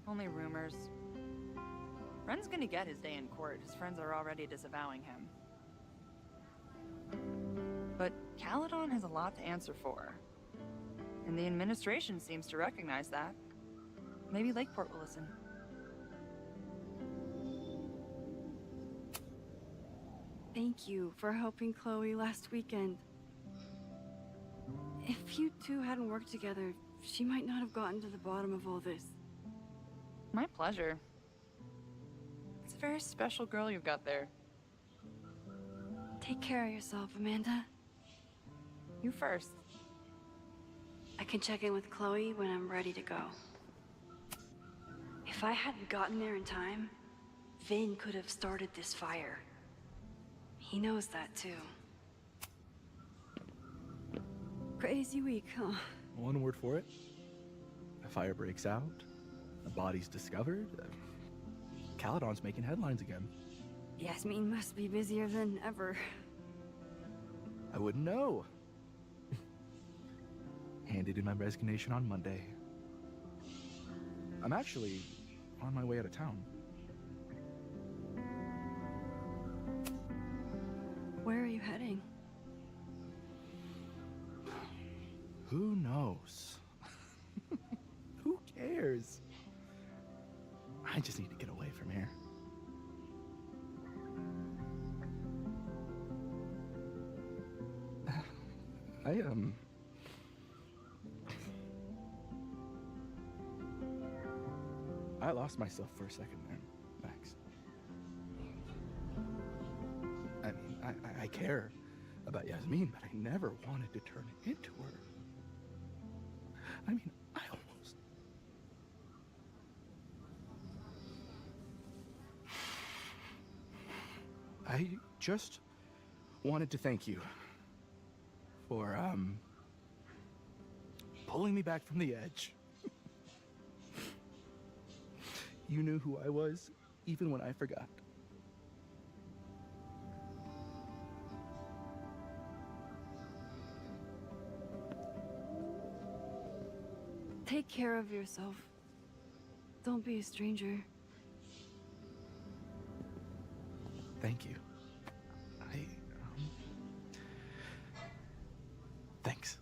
Speaker 13: Only rumors. Ren's gonna get his day in court. His friends are already disavowing him. But Caledon has a lot to answer for. And the administration seems to recognize that. Maybe Lakeport will listen.
Speaker 1: Thank you for helping Chloe last weekend. If you two hadn't worked together, she might not have gotten to the bottom of all this.
Speaker 13: My pleasure. It's a very special girl you've got there.
Speaker 1: Take care of yourself, Amanda.
Speaker 13: You first.
Speaker 1: I can check in with Chloe when I'm ready to go. If I hadn't gotten there in time, Vinh could have started this fire. He knows that too. Crazy week, huh?
Speaker 3: One word for it. A fire breaks out. A body's discovered. Caledon's making headlines again.
Speaker 1: Yasmin must be busier than ever.
Speaker 3: I wouldn't know. Handed in my resignation on Monday. I'm actually on my way out of town.
Speaker 1: Where are you heading?
Speaker 3: Who knows? Who cares? I just need to get away from here. I lost myself for a second there, Max. I mean, I care about Yasmin, but I never wanted to turn it into her. I mean, I almost... I just wanted to thank you for, pulling me back from the edge. You knew who I was, even when I forgot.
Speaker 1: Take care of yourself. Don't be a stranger.
Speaker 3: Thank you. Thanks.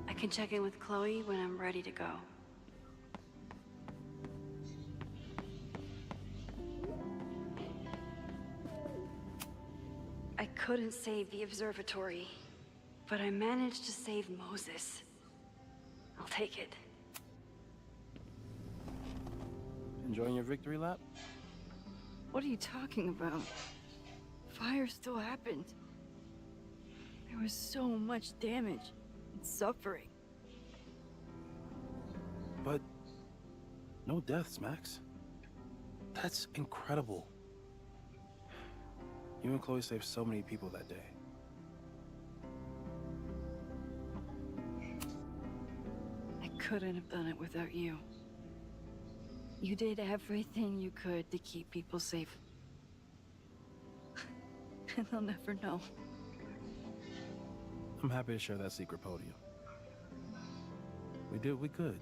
Speaker 1: I can check in with Chloe when I'm ready to go. I couldn't save the observatory, but I managed to save Moses. I'll take it.
Speaker 20: Enjoying your victory lap?
Speaker 1: What are you talking about? Fire still happened. There was so much damage and suffering.
Speaker 20: But no deaths, Max. That's incredible. You and Chloe saved so many people that day.
Speaker 1: I couldn't have done it without you. You did everything you could to keep people safe. And they'll never know.
Speaker 20: I'm happy to share that secret podium. We did what we could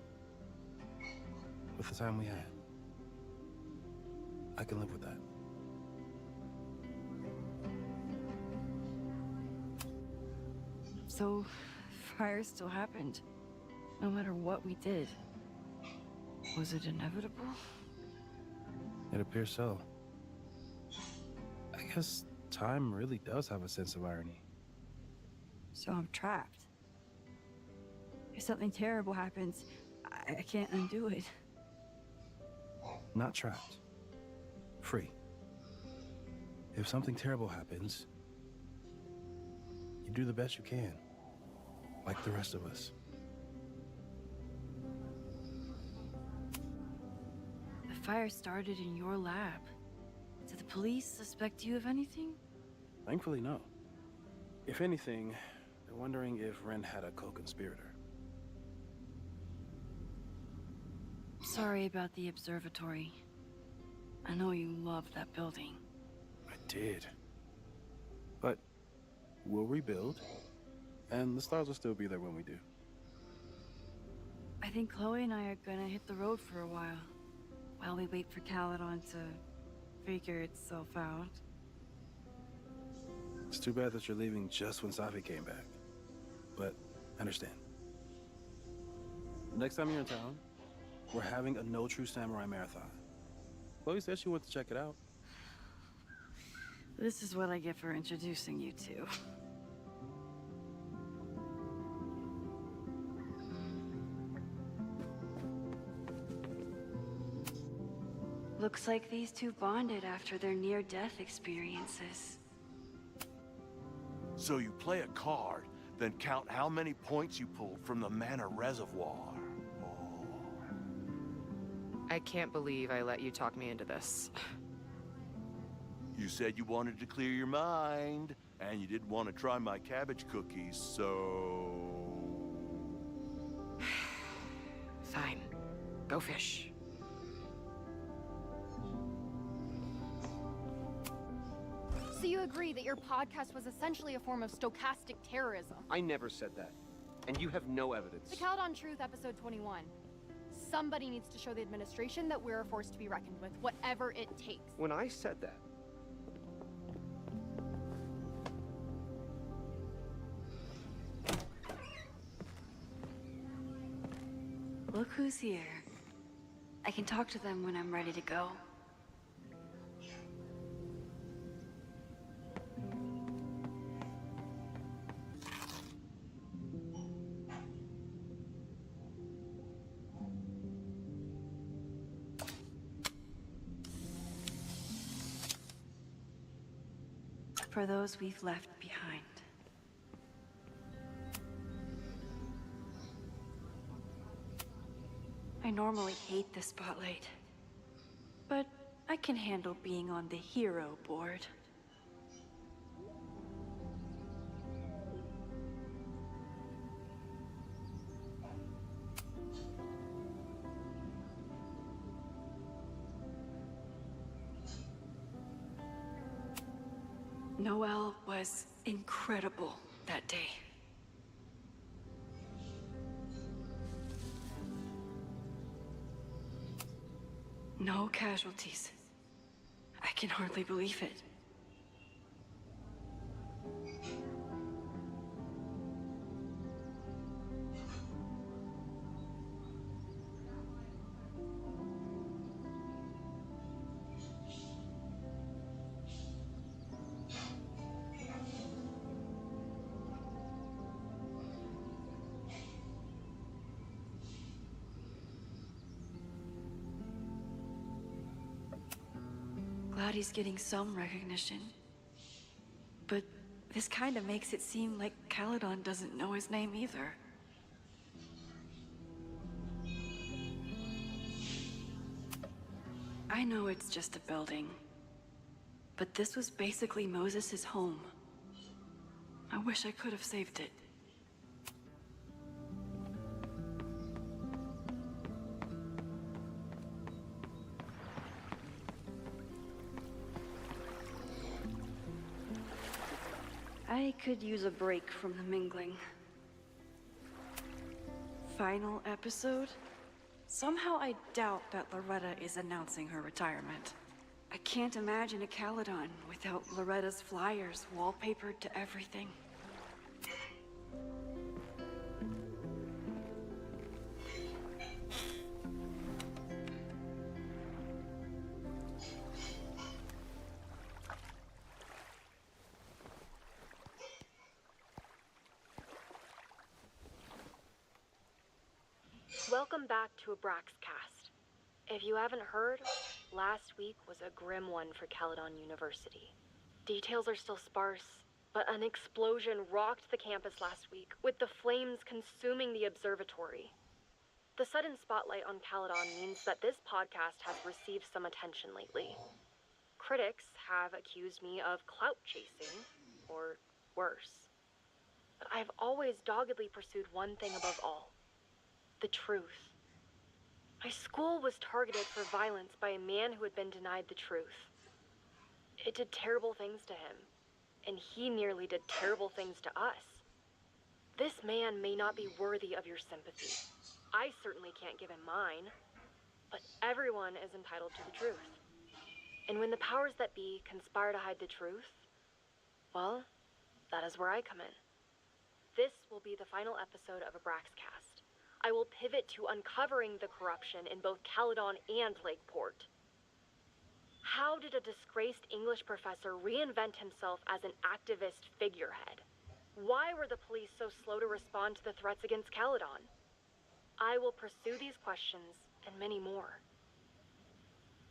Speaker 20: with the time we had. I can live with that.
Speaker 1: So, fire still happened, no matter what we did. Was it inevitable?
Speaker 20: It appears so. I guess time really does have a sense of irony.
Speaker 1: So I'm trapped. If something terrible happens, I can't undo it.
Speaker 20: Not trapped. Free. If something terrible happens, you do the best you can, like the rest of us.
Speaker 1: The fire started in your lab. Did the police suspect you of anything?
Speaker 20: Thankfully, no. If anything, they're wondering if Ren had a co-conspirator.
Speaker 1: Sorry about the observatory. I know you love that building.
Speaker 20: I did. But we'll rebuild, and the stars will still be there when we do.
Speaker 1: I think Chloe and I are gonna hit the road for a while we wait for Caledon to figure itself out.
Speaker 20: It's too bad that you're leaving just when Safi came back. But I understand. Next time you're in town, we're having a No True Samurai marathon. Chloe said she wants to check it out.
Speaker 1: This is what I get for introducing you to. Looks like these two bonded after their near-death experiences.
Speaker 10: So you play a card, then count how many points you pulled from the mana reservoir.
Speaker 11: I can't believe I let you talk me into this.
Speaker 10: You said you wanted to clear your mind, and you didn't want to try my cabbage cookies, so...
Speaker 11: Fine. Go fish.
Speaker 6: So you agree that your podcast was essentially a form of stochastic terrorism?
Speaker 4: I never said that. And you have no evidence.
Speaker 6: The Caledon Truth, episode 21. Somebody needs to show the administration that we're a force to be reckoned with, whatever it takes.
Speaker 4: When I said that,
Speaker 1: Look who's here. I can talk to them when I'm ready to go. For those we've left behind. I normally hate the spotlight, but I can handle being on the hero board. Noelle was incredible that day. No casualties. I can hardly believe it. Glad he's getting some recognition. But this kind of makes it seem like Caledon doesn't know his name either. I know it's just a building, but this was basically Moses' home. I wish I could have saved it. I could use a break from the mingling. Final episode? Somehow I doubt that Loretta is announcing her retirement. I can't imagine a Caledon without Loretta's flyers wallpapered to everything.
Speaker 15: Welcome back to Abraxas. If you haven't heard, last week was a grim one for Caledon University. Details are still sparse, but an explosion rocked the campus last week, with the flames consuming the observatory. The sudden spotlight on Caledon means that this podcast has received some attention lately. Critics have accused me of clout chasing, or worse. But I've always doggedly pursued one thing above all: the truth. My school was targeted for violence by a man who had been denied the truth. It did terrible things to him, and he nearly did terrible things to us. This man may not be worthy of your sympathy. I certainly can't give him mine, but everyone is entitled to the truth. And when the powers that be conspire to hide the truth, well, that is where I come in. This will be the final episode of Abraxas. I will pivot to uncovering the corruption in both Caledon and Lakeport. How did a disgraced English professor reinvent himself as an activist figurehead? Why were the police so slow to respond to the threats against Caledon? I will pursue these questions and many more.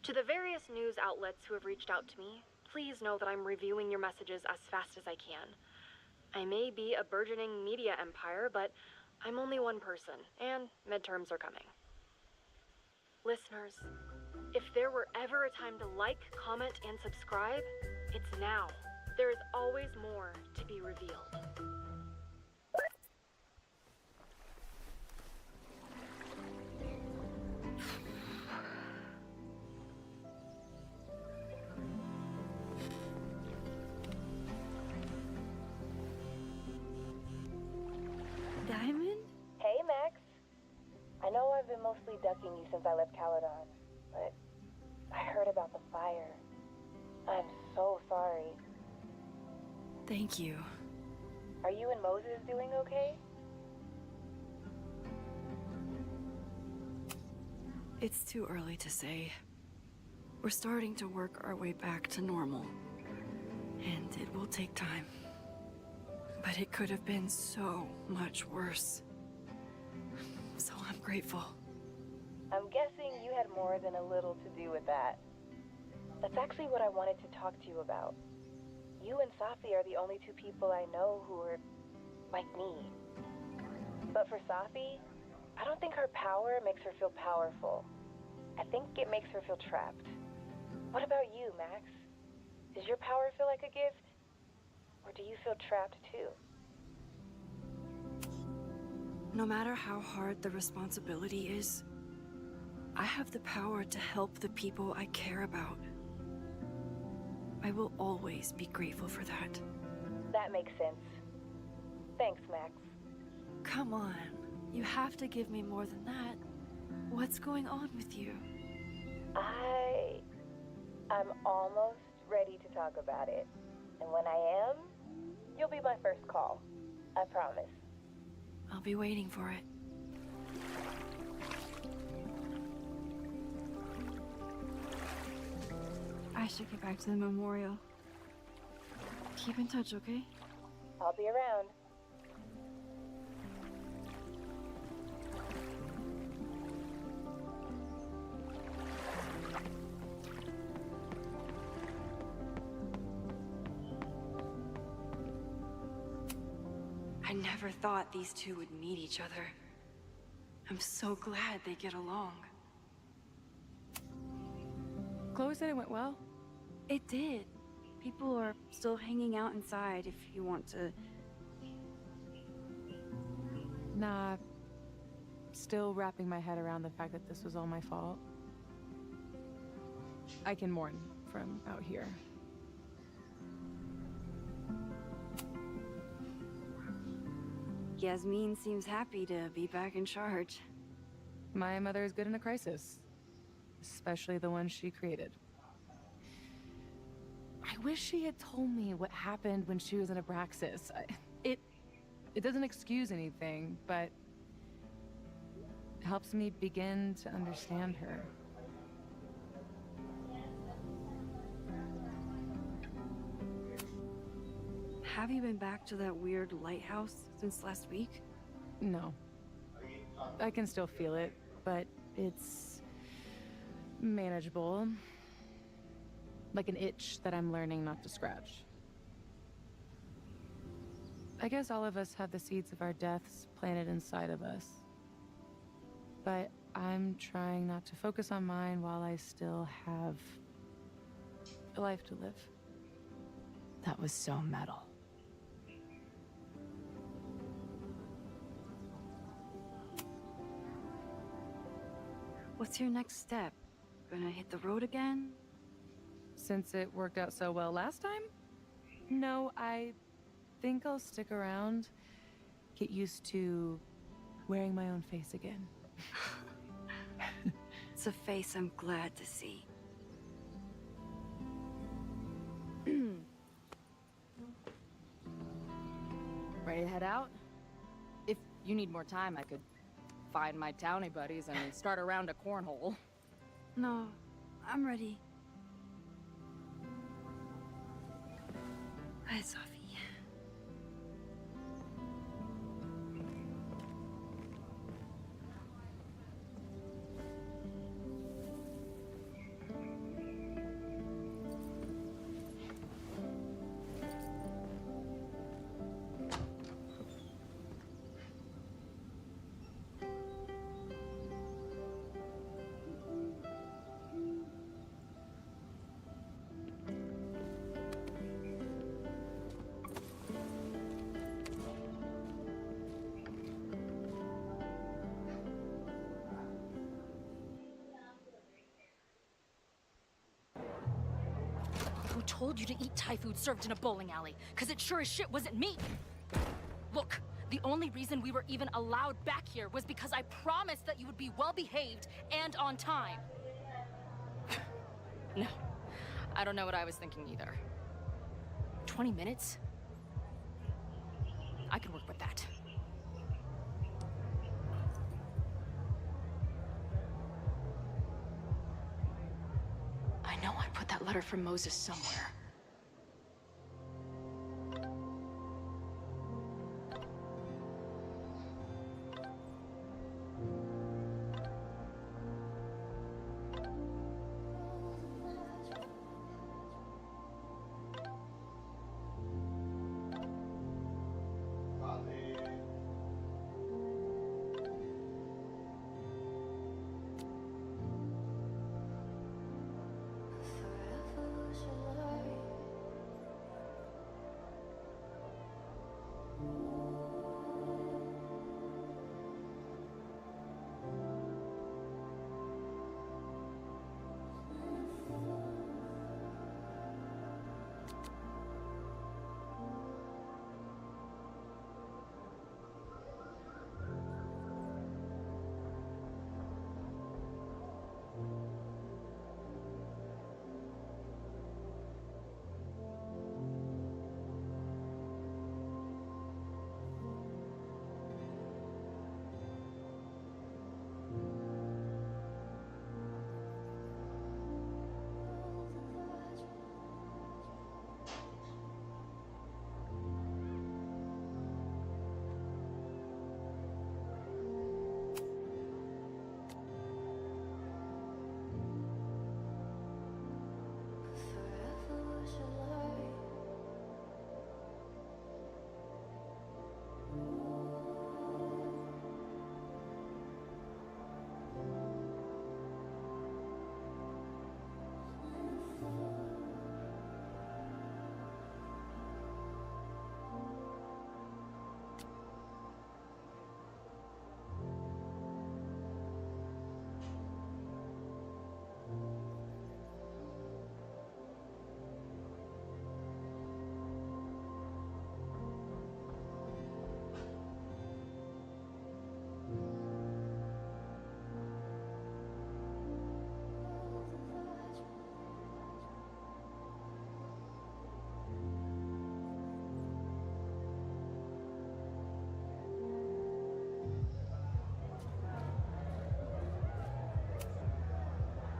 Speaker 15: To the various news outlets who have reached out to me, please know that I'm reviewing your messages as fast as I can. I may be a burgeoning media empire, but I'm only one person, and midterms are coming. Listeners, if there were ever a time to like, comment, and subscribe, it's now. There is always more to be revealed.
Speaker 1: Diamond?
Speaker 8: Hey, Max. I know I've been mostly ducking you since I left Caledon, but I heard about the fire. I'm so sorry.
Speaker 1: Thank you.
Speaker 8: Are you and Moses doing okay?
Speaker 1: It's too early to say. We're starting to work our way back to normal. And it will take time. But it could have been so much worse. So I'm grateful.
Speaker 8: I'm guessing you had more than a little to do with that. That's actually what I wanted to talk to you about. You and Safi are the only two people I know who are like me. But for Safi, I don't think her power makes her feel powerful. I think it makes her feel trapped. What about you, Max? Does your power feel like a gift? Or do you feel trapped too?
Speaker 1: No matter how hard the responsibility is, I have the power to help the people I care about. I will always be grateful for that.
Speaker 8: That makes sense. Thanks, Max.
Speaker 1: Come on, you have to give me more than that. What's going on with you?
Speaker 8: I'm almost ready to talk about it. And when I am, you'll be my first call. I promise.
Speaker 1: I'll be waiting for it. I should get back to the memorial. Keep in touch, okay?
Speaker 8: I'll be around.
Speaker 1: I never thought these two would meet each other. I'm so glad they get along.
Speaker 21: Chloe said it went well.
Speaker 1: It did. People are still hanging out inside if you want to.
Speaker 21: Nah, still wrapping my head around the fact that this was all my fault. I can mourn from out here.
Speaker 1: Yasmin seems happy to be back in charge.
Speaker 21: My mother is good in a crisis, especially the one she created. I wish she had told me what happened when she was in Abraxas. It doesn't excuse anything, but it helps me begin to understand her.
Speaker 1: Have you been back to that weird lighthouse since last week?
Speaker 21: No. I can still feel it, but it's manageable. Like an itch that I'm learning not to scratch. I guess all of us have the seeds of our deaths planted inside of us. But I'm trying not to focus on mine while I still have a life to live.
Speaker 17: That was so metal.
Speaker 1: What's your next step? Gonna hit the road again?
Speaker 21: since it worked out so well last time? No, I think I'll stick around, get used to wearing my own face again.
Speaker 1: It's a face I'm glad to see.
Speaker 6: Ready to head out? If you need more time, I could find my townie buddies and start a round of cornhole.
Speaker 1: No, I'm ready. Hi, Sophie.
Speaker 12: Who told you to eat Thai food served in a bowling alley? Cause it sure as shit wasn't me! Look, the only reason we were even allowed back here was because I promised that you would be well-behaved and on time.
Speaker 6: No, I don't know what I was thinking either.
Speaker 12: 20 minutes? I can work with that.
Speaker 6: I know I put that letter from Moses somewhere.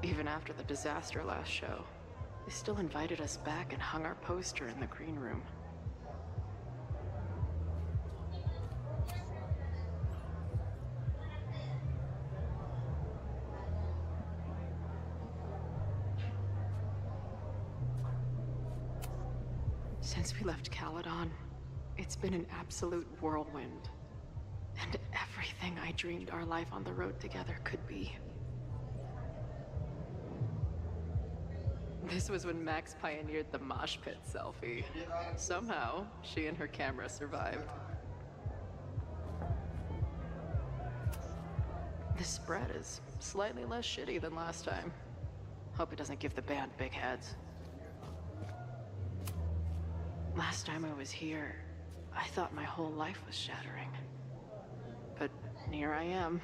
Speaker 6: Even after the disaster last show, they still invited us back and hung our poster in the green room. Since we left Caledon, it's been an absolute whirlwind. And everything I dreamed our life on the road together could be. This was when Max pioneered the mosh pit selfie. Somehow, she and her camera survived. This spread is slightly less shitty than last time. Hope it doesn't give the band big heads.
Speaker 16: Last time I was here, I thought my whole life was shattering. But here I am,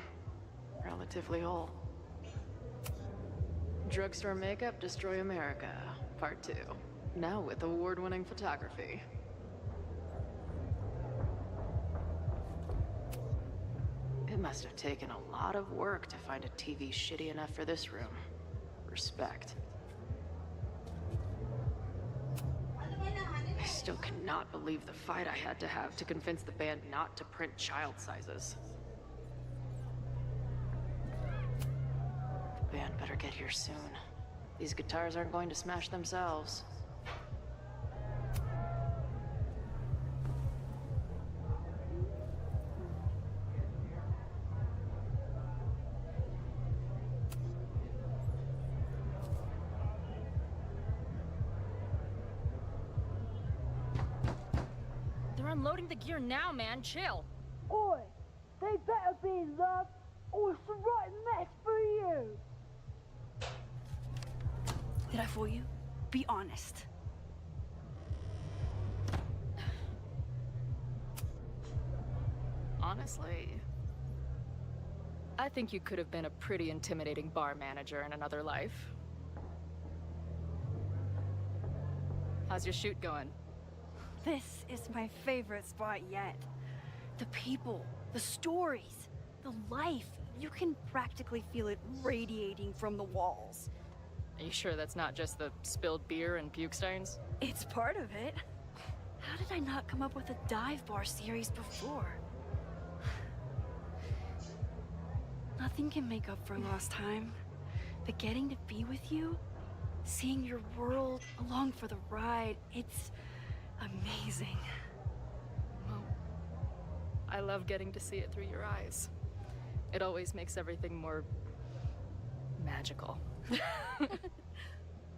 Speaker 16: relatively whole. Drugstore Makeup, Destroy America, Part 2. Now with award-winning photography. It must have taken a lot of work to find a TV shitty enough for this room. Respect. I still cannot believe the fight I had to have to convince the band not to print child sizes. The band better get here soon. These guitars aren't going to smash themselves.
Speaker 12: They're unloading the gear now, man. Chill.
Speaker 14: Oi, they better be in love, or it's the right mess for you.
Speaker 1: Did I fool you? Be honest.
Speaker 6: Honestly, I think you could have been a pretty intimidating bar manager in another life. How's your shoot going?
Speaker 1: This is my favorite spot yet. The people, the stories, the life. You can practically feel it radiating from the walls.
Speaker 6: Are you sure that's not just the spilled beer and puke stains?
Speaker 1: It's part of it. How did I not come up with a dive bar series before? Nothing can make up for lost time, but getting to be with you, seeing your world along for the ride, it's amazing.
Speaker 6: Well, I love getting to see it through your eyes. It always makes everything more magical.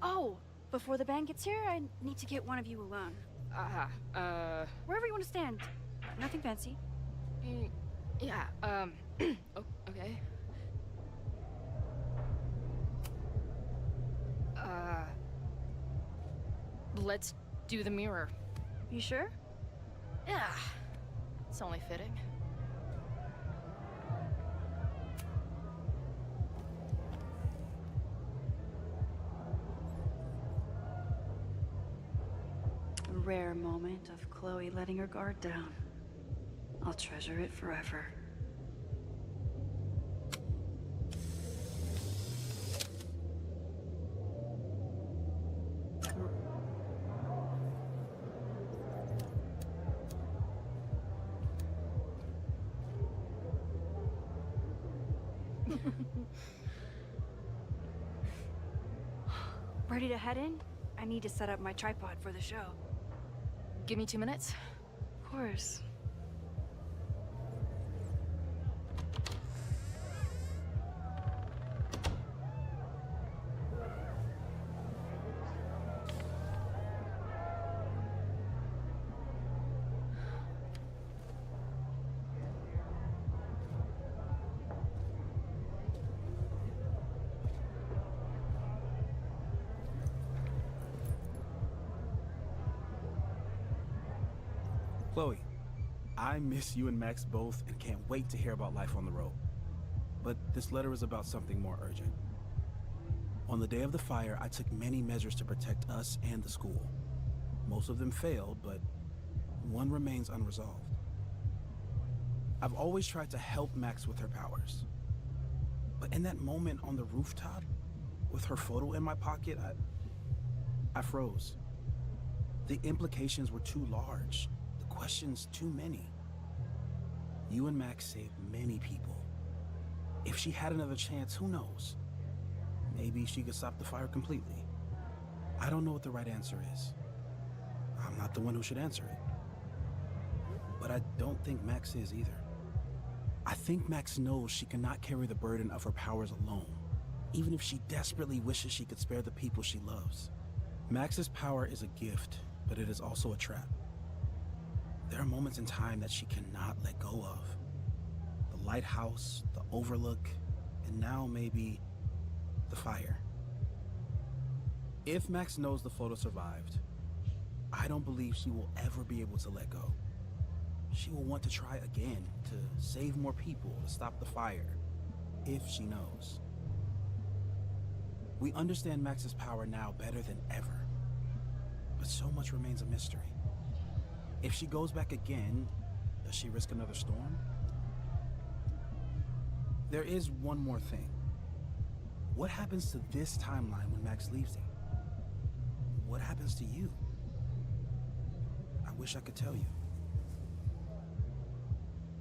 Speaker 1: Oh, before the band gets here, I need to get one of you alone. Wherever you want to stand. Nothing fancy.
Speaker 6: Yeah, okay. Let's do the mirror.
Speaker 1: You sure?
Speaker 6: Yeah. It's only fitting.
Speaker 1: A rare moment of Chloe letting her guard down. I'll treasure it forever. Ready to head in? I need to set up my tripod for the show.
Speaker 6: Give me 2 minutes.
Speaker 1: Of course.
Speaker 20: Chloe, I miss you and Max both and can't wait to hear about life on the road. But this letter is about something more urgent. On the day of the fire, I took many measures to protect us and the school. Most of them failed, but one remains unresolved. I've always tried to help Max with her powers. But in that moment on the rooftop, with her photo in my pocket, I froze. The implications were too large. Questions too many. You and Max saved many people. If she had another chance, who knows? Maybe she could stop the fire completely. I don't know what the right answer is. I'm not the one who should answer it. But I don't think Max is either. I think Max knows she cannot carry the burden of her powers alone, even if she desperately wishes she could spare the people she loves. Max's power is a gift, but it is also a trap. There are moments in time that she cannot let go of. The lighthouse, the overlook, and now maybe the fire. If Max knows the photo survived, I don't believe she will ever be able to let go. She will want to try again, to save more people, to stop the fire, if she knows. We understand Max's power now better than ever, but so much remains a mystery. If she goes back again, does she risk another storm? There is one more thing. What happens to this timeline when Max leaves it? What happens to you? I wish I could tell you.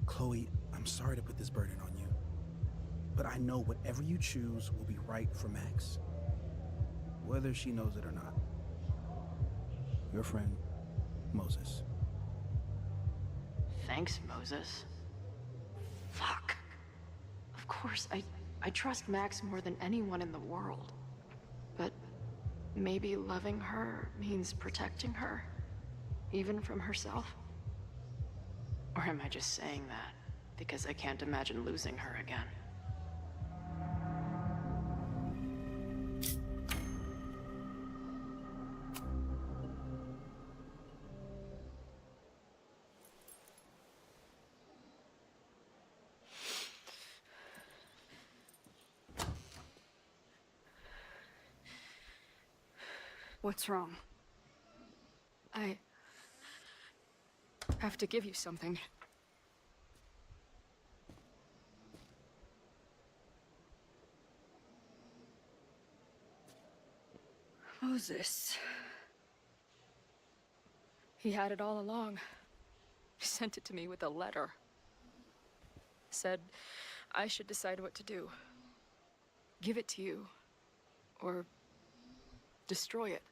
Speaker 20: Chloe, I'm sorry to put this burden on you, but I know whatever you choose will be right for Max, whether she knows it or not. Your friend, Moses.
Speaker 16: Thanks, Moses. Fuck. Of course, I trust Max more than anyone in the world. But maybe loving her means protecting her, even from herself? Or am I just saying that because I can't imagine losing her again?
Speaker 1: What's wrong?
Speaker 6: I have to give you something.
Speaker 1: Moses.
Speaker 6: He had it all along. He sent it to me with a letter. Said I should decide what to do. Give it to you, or destroy it.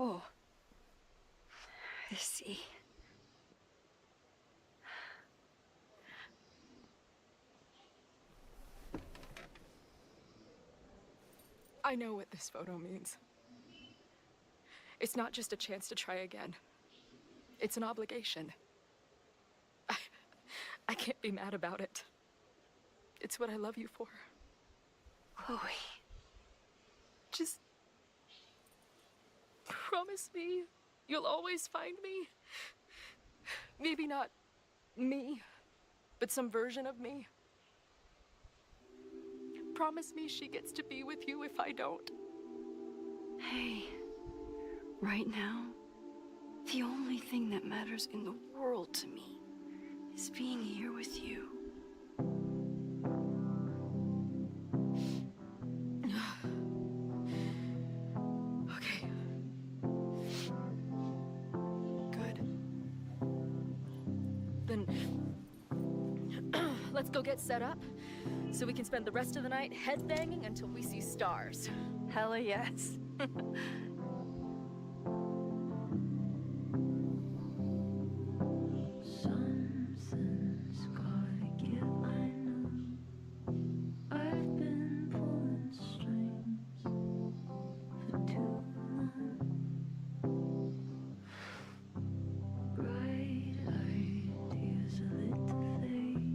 Speaker 1: Oh. I see.
Speaker 6: I know what this photo means. It's not just a chance to try again. It's an obligation. I can't be mad about it. It's what I love you for.
Speaker 1: Chloe.
Speaker 6: Just promise me you'll always find me. Maybe not me, but some version of me. Promise me she gets to be with you if I don't.
Speaker 1: Hey, right now, the only thing that matters in the world to me is being here with you.
Speaker 6: Okay. Good. Then let's go get set up so we can spend the rest of the night headbanging until we see stars.
Speaker 1: Hella yes.
Speaker 14: Something's gotta give, I know. I've been pulling strings for too long. Bright ideas are lit to fade.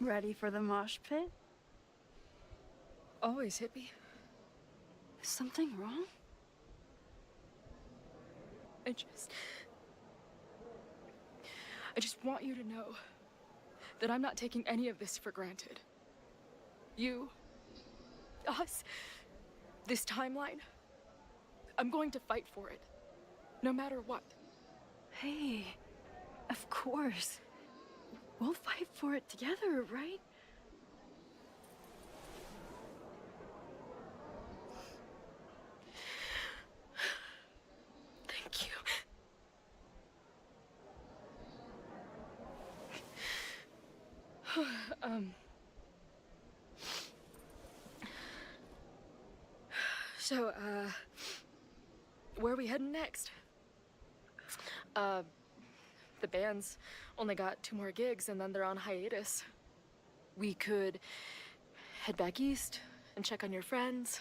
Speaker 1: Ready for the mosh pit?
Speaker 6: Always, hippie.
Speaker 1: Is something wrong?
Speaker 6: I just want you to know that I'm not taking any of this for granted. You. Us. This timeline. I'm going to fight for it. No matter what.
Speaker 1: Hey, of course. We'll fight for it together, right?
Speaker 6: Thank you. So, where are we heading next? The band's only got 2 more gigs and then they're on hiatus. We could head back east and check on your friends.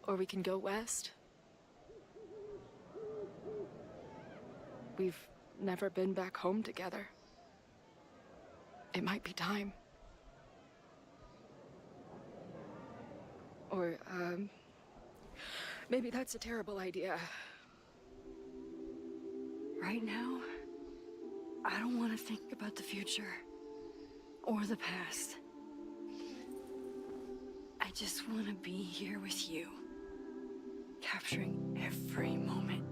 Speaker 6: Or we can go west. We've never been back home together. It might be time. Or, maybe that's a terrible idea.
Speaker 1: Right now, I don't want to think about the future or the past. I just want to be here with you, capturing every moment.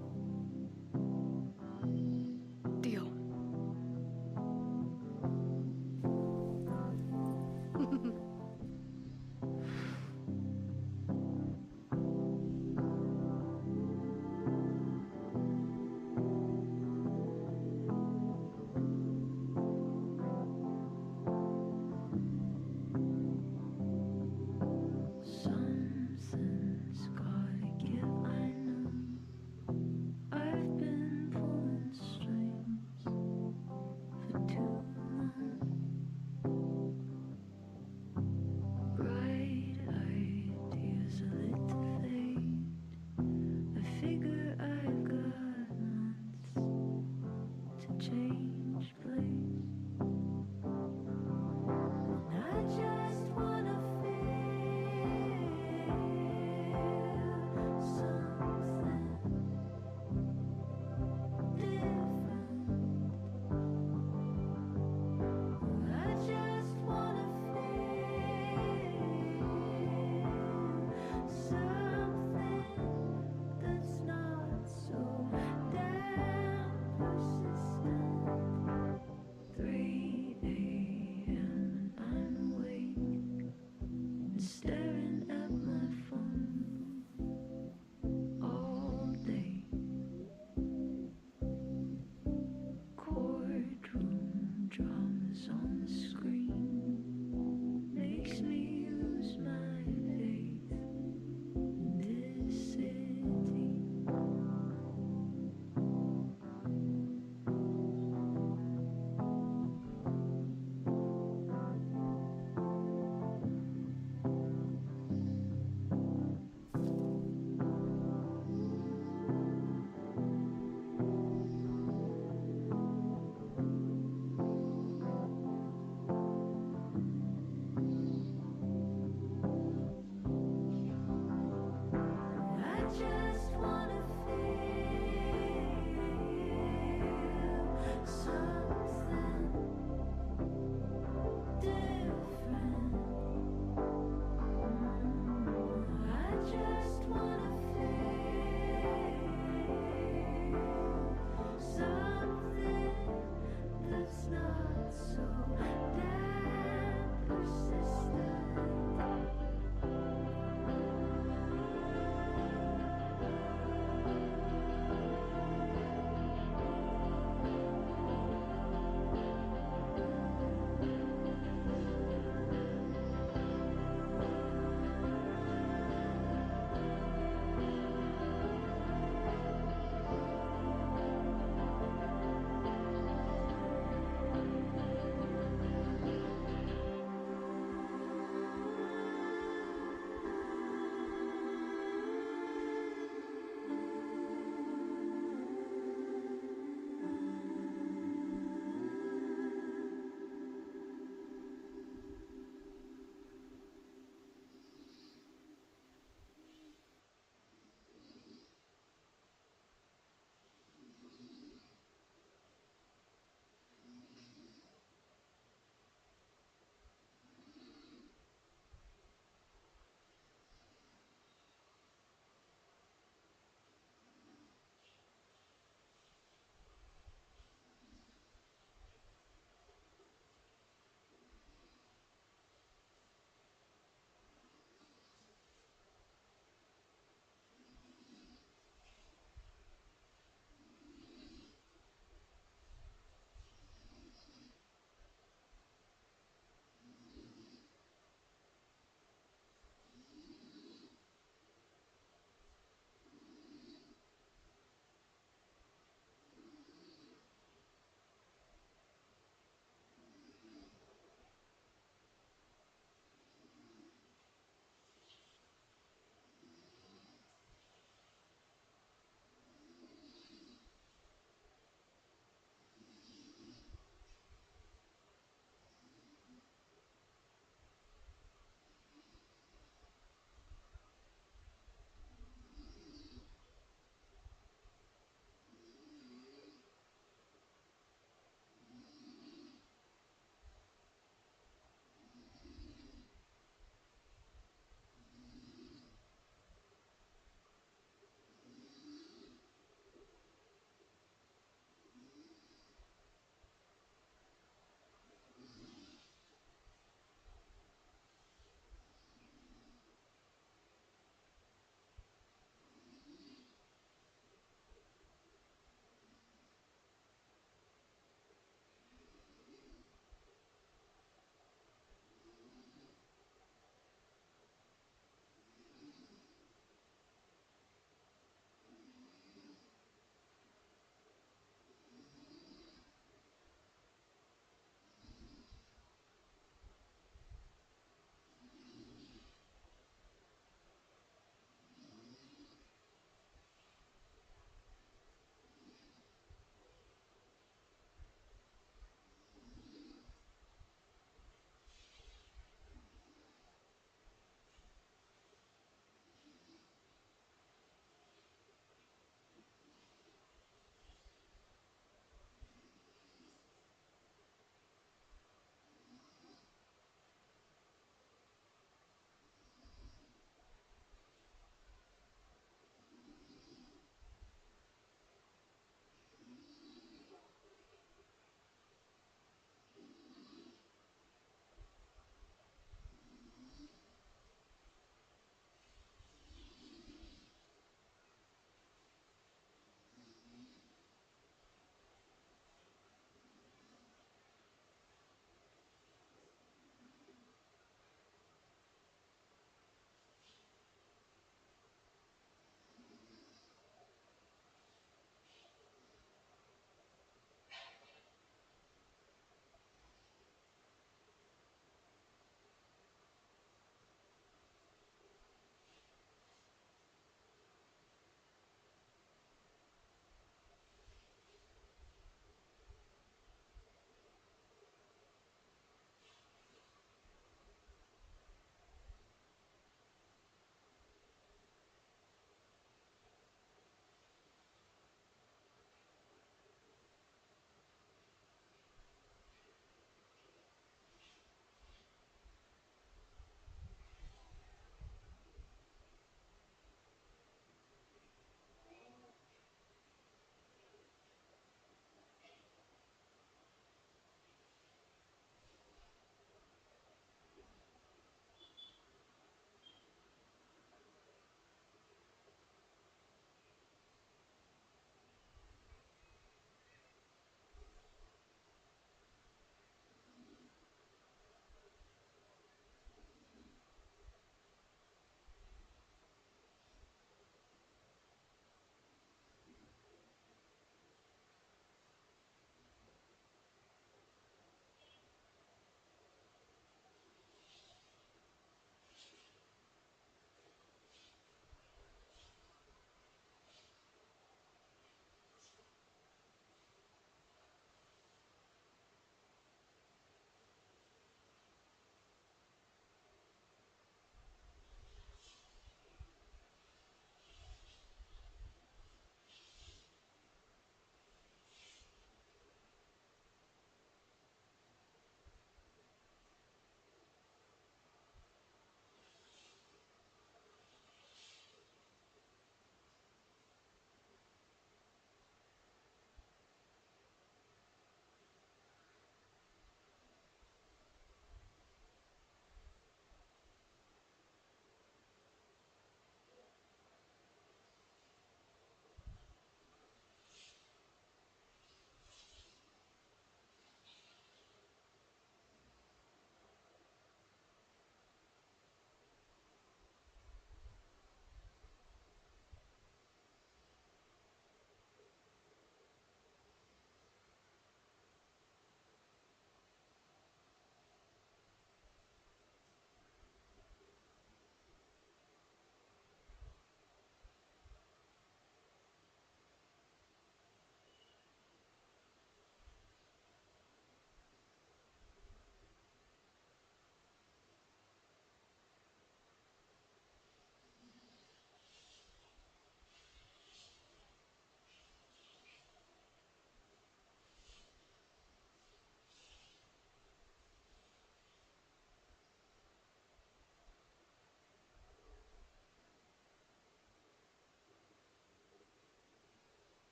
Speaker 6: Deal.
Speaker 14: Something's gotta give, I know.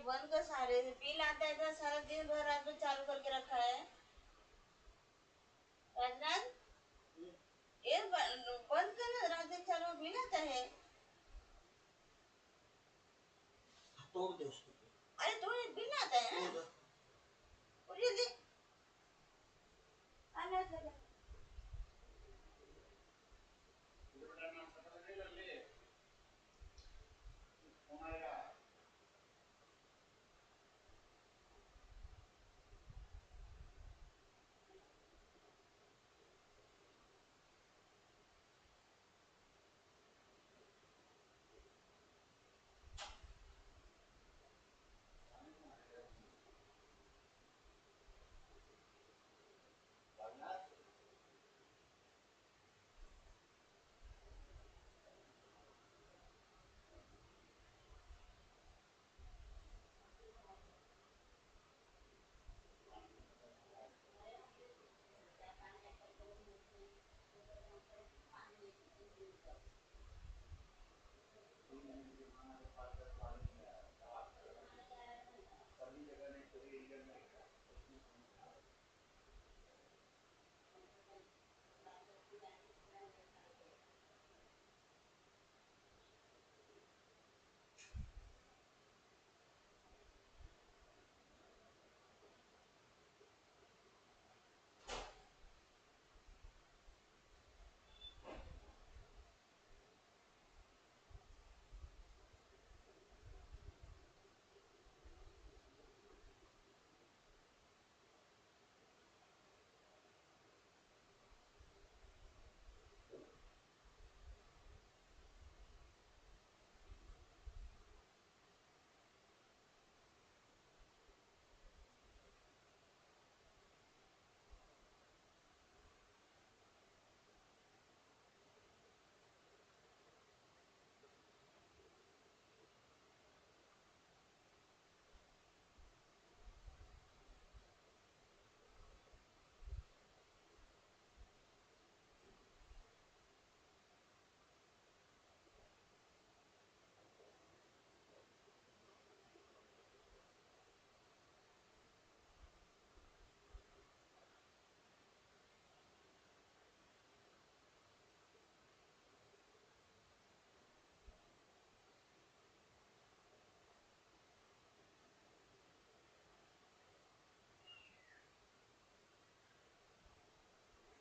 Speaker 19: बंद कर सारे bill आता है तो सारा दिन भर रात में चालू करके रखा है राजनाथ ये बंद कर रात में चालू बिल आता है तोड़ दे उसको अरे तोड़ बिल आता है ना और जल्दी अल्लाह